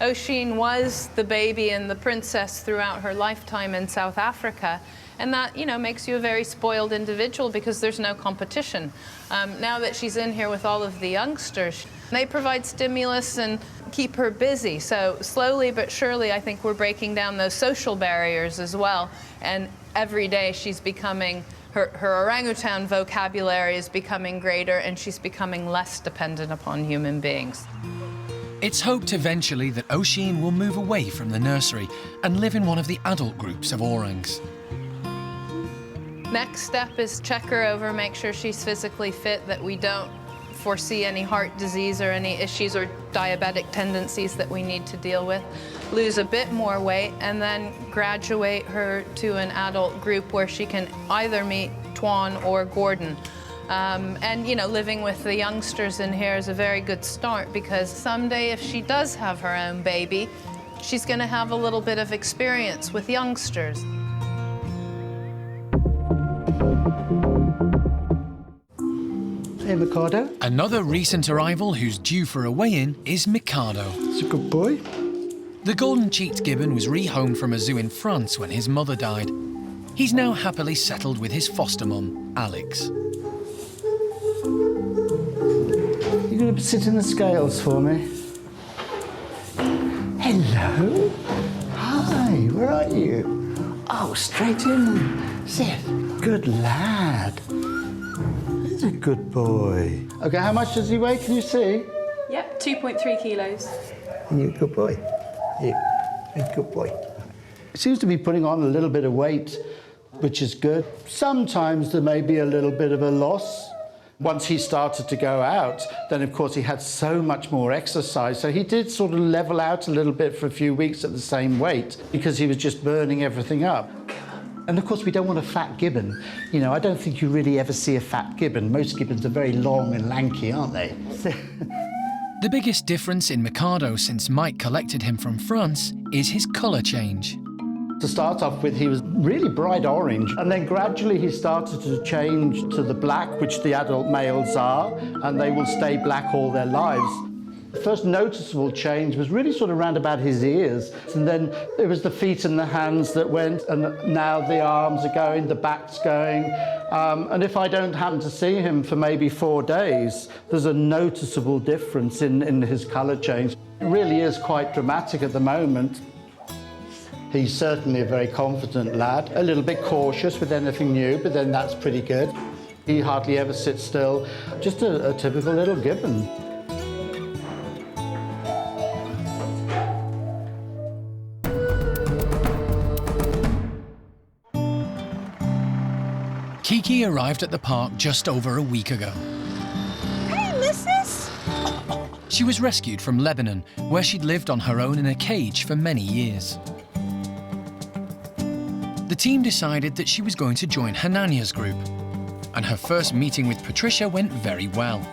Oshine was the baby and the princess throughout her lifetime in South Africa, and that, you know, makes you a very spoiled individual because there's no competition. Now that she's in here with all of the youngsters, they provide stimulus and keep her busy. So slowly but surely, I think we're breaking down those social barriers as well. And every day she's becoming, her orangutan vocabulary is becoming greater, and she's becoming less dependent upon human beings. It's hoped eventually that Oshine will move away from the nursery and live in one of the adult groups of orangs. Next step is check her over, make sure she's physically fit, that we don't foresee any heart disease or any issues or diabetic tendencies that we need to deal with. Lose a bit more weight, and then graduate her to an adult group where she can either meet Tuan or Gordon. And, you know, living with the youngsters in here is a very good start, because someday if she does have her own baby, she's going to have a little bit of experience with youngsters. Hey, Mikado. Another recent arrival who's due for a weigh-in is Mikado. He's a good boy. The golden-cheeked gibbon was rehomed from a zoo in France when his mother died. He's now happily settled with his foster mum, Alex. You're going to sit in the scales for me? Hello. Hi, where are you? Oh, straight in. Sit. Good lad. He's a good boy. OK, how much does he weigh? Can you see? Yep, 2.3 kilos. You're a good boy. You're a good boy. He seems to be putting on a little bit of weight, which is good. Sometimes there may be a little bit of a loss. Once he started to go out, then of course he had so much more exercise, so he did sort of level out a little bit for a few weeks at the same weight because he was just burning everything up. And of course we don't want a fat gibbon. You know, I don't think you really ever see a fat gibbon. Most gibbons are very long and lanky, aren't they? The biggest difference in Mikado since Mike collected him from France is his colour change. To start off with, he was really bright orange, and then gradually he started to change to the black, which the adult males are, and they will stay black all their lives. The first noticeable change was really sort of around about his ears, and then it was the feet and the hands that went, and now the arms are going, the back's going, and if I don't happen to see him for maybe 4 days, there's a noticeable difference in his colour change. It really is quite dramatic at the moment. He's certainly a very confident lad, a little bit cautious with anything new, but then that's pretty good. He hardly ever sits still, just a typical little gibbon. Kiki arrived at the park just over a week ago. Hey, missus! She was rescued from Lebanon, where she'd lived on her own in a cage for many years. The team decided that she was going to join Hananya's group, and her first meeting with Patricia went very well.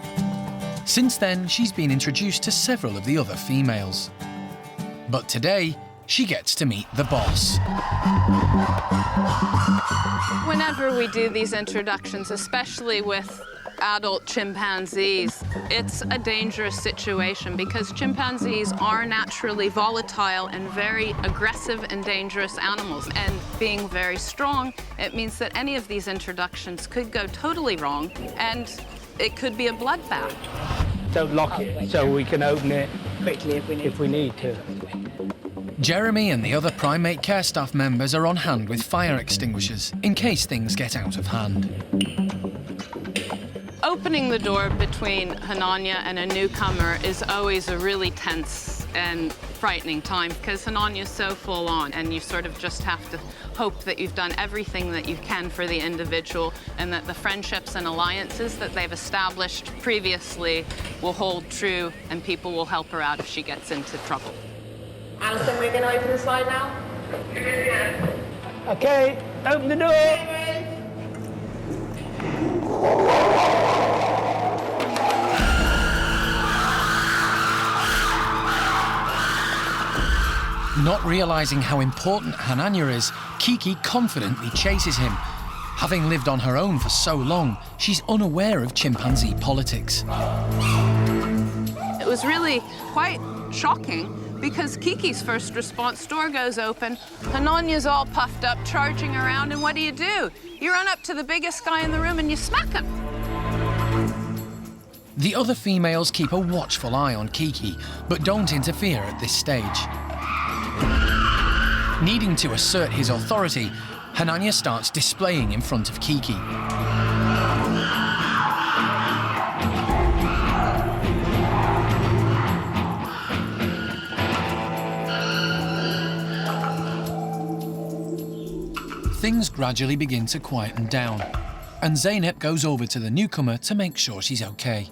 Since then, she's been introduced to several of the other females. But today, she gets to meet the boss. Whenever we do these introductions, especially with adult chimpanzees, it's a dangerous situation because chimpanzees are naturally volatile and very aggressive and dangerous animals. And being very strong, it means that any of these introductions could go totally wrong, and it could be a bloodbath. Don't lock it so we can open it quickly if we need to. Jeremy and the other Primate Care Staff members are on hand with fire extinguishers in case things get out of hand. Opening the door between Hananya and a newcomer is always a really tense and frightening time because Hananya's so full on, and you sort of just have to hope that you've done everything that you can for the individual and that the friendships and alliances that they've established previously will hold true and people will help her out if she gets into trouble. Alison, we're going to open the slide now. Okay, open the door. Not realising how important Hananya is, Kiki confidently chases him. Having lived on her own for so long, she's unaware of chimpanzee politics. It was really quite shocking because Kiki's first response, door goes open, Hananya's all puffed up, charging around, and what do? You run up to the biggest guy in the room and you smack him. The other females keep a watchful eye on Kiki, but don't interfere at this stage. Needing to assert his authority, Hananya starts displaying in front of Kiki. Things gradually begin to quieten down, and Zeynep goes over to the newcomer to make sure she's okay.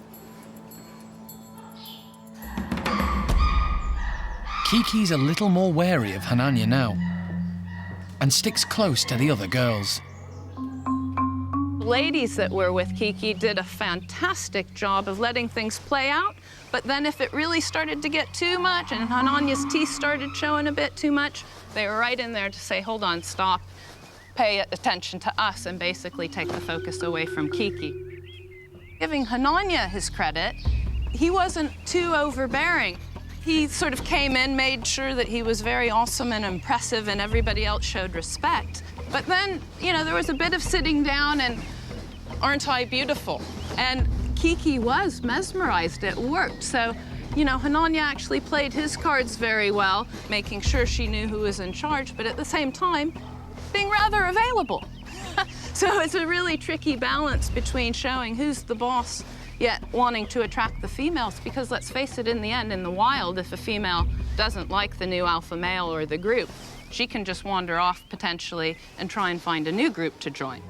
Kiki's a little more wary of Hananya now, and sticks close to the other girls. Ladies that were with Kiki did a fantastic job of letting things play out, but then if it really started to get too much and Hananya's teeth started showing a bit too much, they were right in there to say, hold on, stop, pay attention to us, and basically take the focus away from Kiki. Giving Hananya his credit, he wasn't too overbearing. He sort of came in, made sure that he was very awesome and impressive and everybody else showed respect. But then, you know, there was a bit of sitting down and, aren't I beautiful? And Kiki was mesmerized, it worked. So, you know, Hananya actually played his cards very well, making sure she knew who was in charge, but at the same time, being rather available. So it's a really tricky balance between showing who's the boss yet wanting to attract the females, because let's face it, in the end, in the wild, if a female doesn't like the new alpha male or the group, she can just wander off potentially and try and find a new group to join.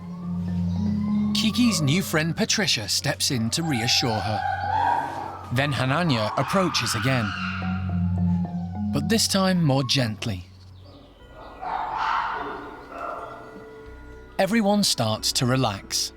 Kiki's new friend Patricia steps in to reassure her. Then Hananya approaches again, but this time more gently. Everyone starts to relax.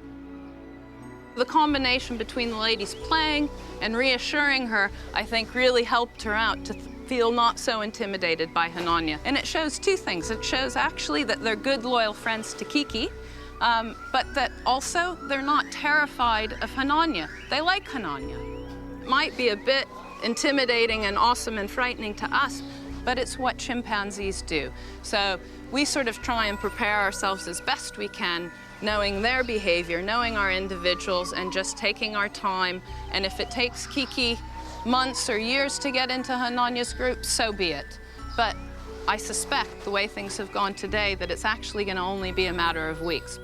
The combination between the ladies playing and reassuring her, I think, really helped her out to feel not so intimidated by Hananya. And it shows two things. It shows actually that they're good, loyal friends to Kiki, but that also they're not terrified of Hananya. They like Hananya. It might be a bit intimidating and awesome and frightening to us, but it's what chimpanzees do. So we sort of try and prepare ourselves as best we can, knowing their behavior, knowing our individuals, and just taking our time. And if it takes Kiki months or years to get into Hananya's group, so be it. But I suspect, the way things have gone today, that it's actually going to only be a matter of weeks.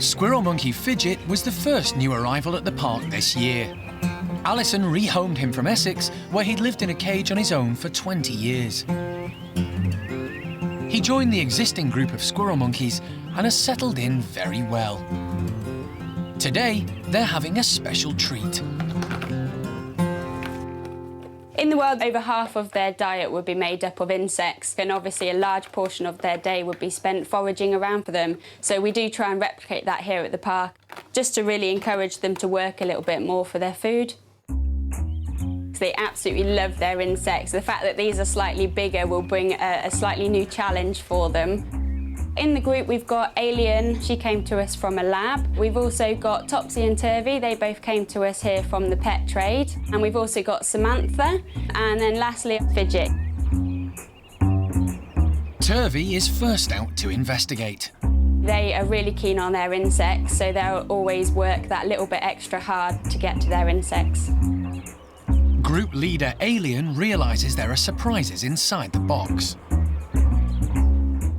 Squirrel monkey Fidget was the first new arrival at the park this year. Alison rehomed him from Essex, where he'd lived in a cage on his own for 20 years. He joined the existing group of squirrel monkeys and has settled in very well. Today, they're having a special treat. In the world, over half of their diet would be made up of insects, and obviously a large portion of their day would be spent foraging around for them. So we do try and replicate that here at the park, just to really encourage them to work a little bit more for their food. They absolutely love their insects. The fact that these are slightly bigger will bring a slightly new challenge for them. In the group, we've got Alien. She came to us from a lab. We've also got Topsy and Turvy. They both came to us here from the pet trade. And we've also got Samantha. And then lastly, Fidget. Turvy is first out to investigate. They are really keen on their insects, so they'll always work that little bit extra hard to get to their insects. Group leader Alien realises there are surprises inside the box.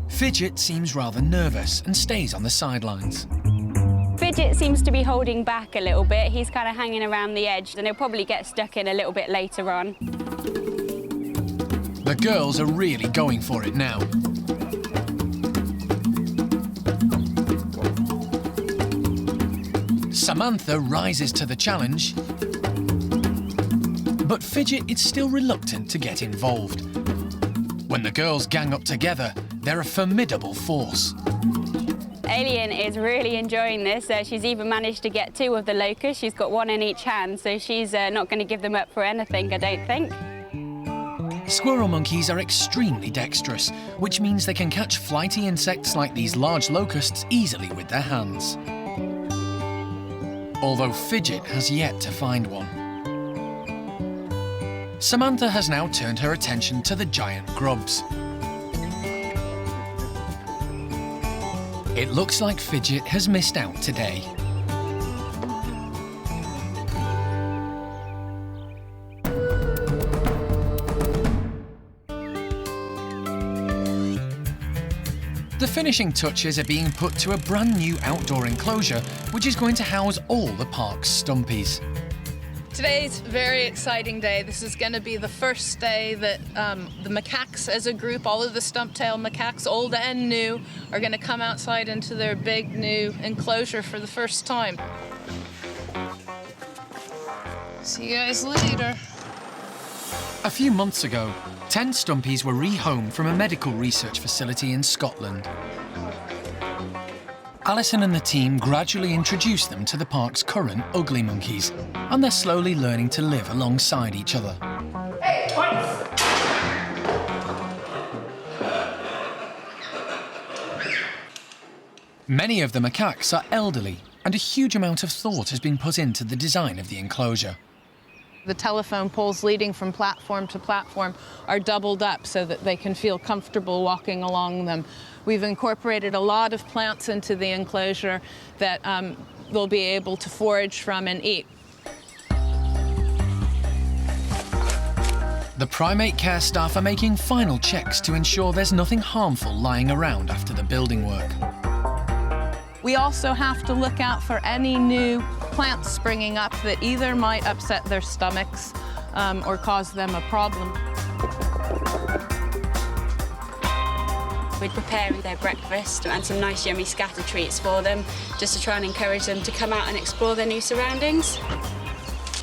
Fidget seems rather nervous and stays on the sidelines. Fidget seems to be holding back a little bit. He's kind of hanging around the edge, and he'll probably get stuck in a little bit later on. The girls are really going for it now. Samantha rises to the challenge, but Fidget is still reluctant to get involved. When the girls gang up together, they're a formidable force. Alien is really enjoying this. She's even managed to get 2 of the locusts. She's got 1 in each hand, so she's not going to give them up for anything, I don't think. Squirrel monkeys are extremely dexterous, which means they can catch flighty insects like these large locusts easily with their hands. Although Fidget has yet to find one. Samantha has now turned her attention to the giant grubs. It looks like Fidget has missed out today. The finishing touches are being put to a brand new outdoor enclosure, which is going to house all the park's stumpies. Today's a very exciting day. This is going to be the first day that the macaques as a group, all of the stump-tailed macaques, old and new, are going to come outside into their big new enclosure for the first time. See you guys later. A few months ago, 10 stumpies were rehomed from a medical research facility in Scotland. Alison and the team gradually introduced them to the park's current ugly monkeys, and they're slowly learning to live alongside each other. Many of the macaques are elderly, and a huge amount of thought has been put into the design of the enclosure. The telephone poles leading from platform to platform are doubled up so that they can feel comfortable walking along them. We've incorporated a lot of plants into the enclosure that they'll be able to forage from and eat. The Primate Care Staff are making final checks to ensure there's nothing harmful lying around after the building work. We also have to look out for any new plants springing up that either might upset their stomachs or cause them a problem. We're preparing their breakfast and some nice yummy scatter treats for them, just to try and encourage them to come out and explore their new surroundings.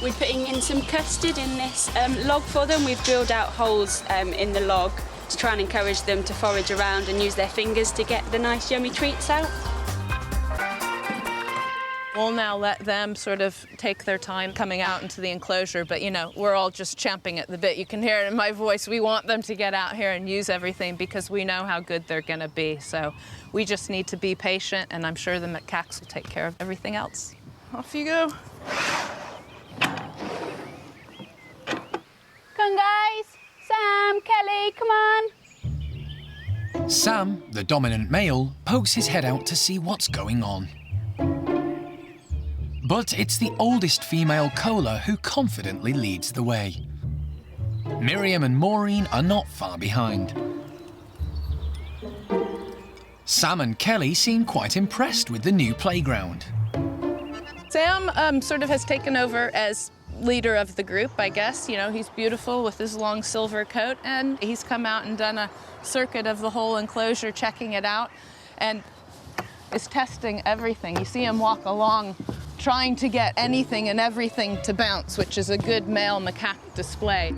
We're putting in some custard in this log for them. We've drilled out holes in the log to try and encourage them to forage around and use their fingers to get the nice yummy treats out. We'll now let them sort of take their time coming out into the enclosure, but you know, we're all just champing at the bit. You can hear it in my voice. We want them to get out here and use everything because we know how good they're gonna be. So we just need to be patient, and I'm sure the macaques will take care of everything else. Off you go. Come on, guys. Sam, Kelly, come on. Sam, the dominant male, pokes his head out to see what's going on. But it's the oldest female Cola who confidently leads the way. Miriam and Maureen are not far behind. Sam and Kelly seem quite impressed with the new playground. Sam sort of has taken over as leader of the group, I guess. You know, he's beautiful with his long silver coat, and he's come out and done a circuit of the whole enclosure, checking it out, and is testing everything. You see him walk along, trying to get anything and everything to bounce, which is a good male macaque display.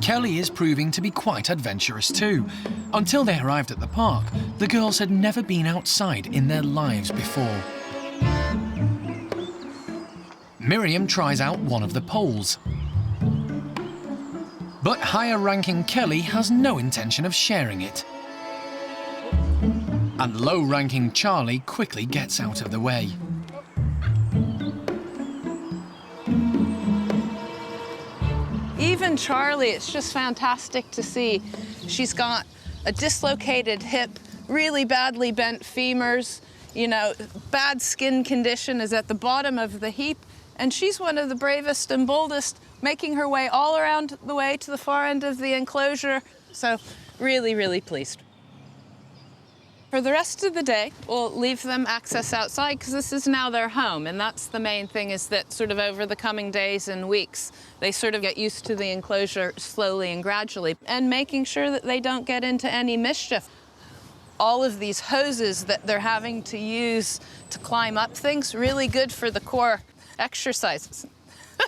Kelly is proving to be quite adventurous too. Until they arrived at the park, the girls had never been outside in their lives before. Miriam tries out one of the poles. But higher-ranking Kelly has no intention of sharing it. And low-ranking Charlie quickly gets out of the way. Even Charlie, it's just fantastic to see. She's got a dislocated hip, really badly bent femurs, you know, bad skin condition is at the bottom of the heap, and she's one of the bravest and boldest, making her way all around the way to the far end of the enclosure. So really, really pleased. For the rest of the day, we'll leave them access outside because this is now their home, and that's the main thing, is that sort of over the coming days and weeks, they sort of get used to the enclosure slowly and gradually, and making sure that they don't get into any mischief. All of these hoses that they're having to use to climb up things, really good for the core exercises.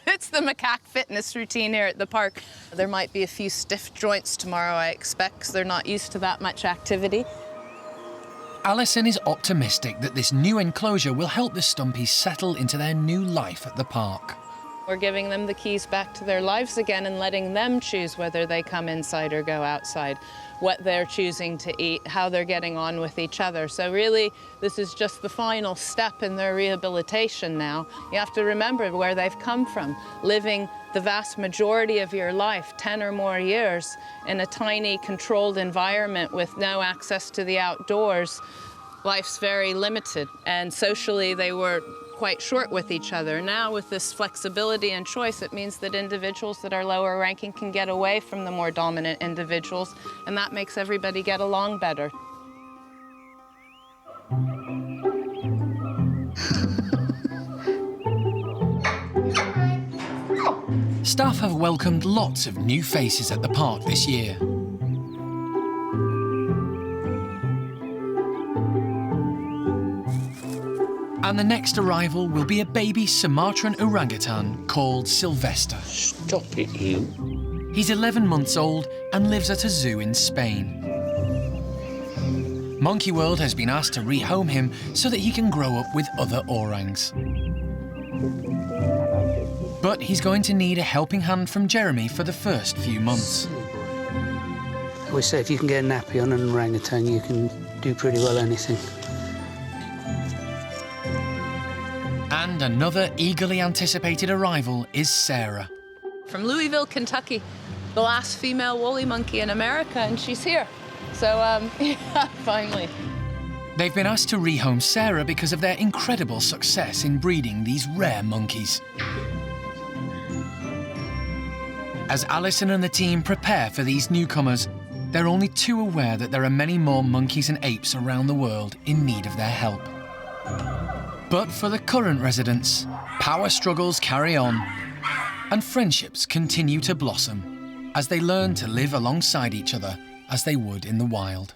It's the macaque fitness routine here at the park. There might be a few stiff joints tomorrow, I expect, because they're not used to that much activity. Alison is optimistic that this new enclosure will help the Stumpies settle into their new life at the park. We're giving them the keys back to their lives again and letting them choose whether they come inside or go outside, what they're choosing to eat, how they're getting on with each other. So really, this is just the final step in their rehabilitation now. You have to remember where they've come from, living the vast majority of your life, 10 or more years, in a tiny, controlled environment with no access to the outdoors. Life's very limited, and socially they were quite short with each other. Now with this flexibility and choice, it means that individuals that are lower ranking can get away from the more dominant individuals, and that makes everybody get along better. Staff have welcomed lots of new faces at the park this year. And the next arrival will be a baby Sumatran orangutan called Sylvester. Stop it, you. He's 11 months old and lives at a zoo in Spain. Monkey World has been asked to rehome him so that he can grow up with other orangs. But he's going to need a helping hand from Jeremy for the first few months. I always say if you can get a nappy on an orangutan, you can do pretty well anything. And another eagerly anticipated arrival is Sarah. From Louisville, Kentucky, the last female woolly monkey in America, and she's here. So, yeah, finally. They've been asked to rehome Sarah because of their incredible success in breeding these rare monkeys. As Alison and the team prepare for these newcomers, they're only too aware that there are many more monkeys and apes around the world in need of their help. But for the current residents, power struggles carry on and friendships continue to blossom as they learn to live alongside each other as they would in the wild.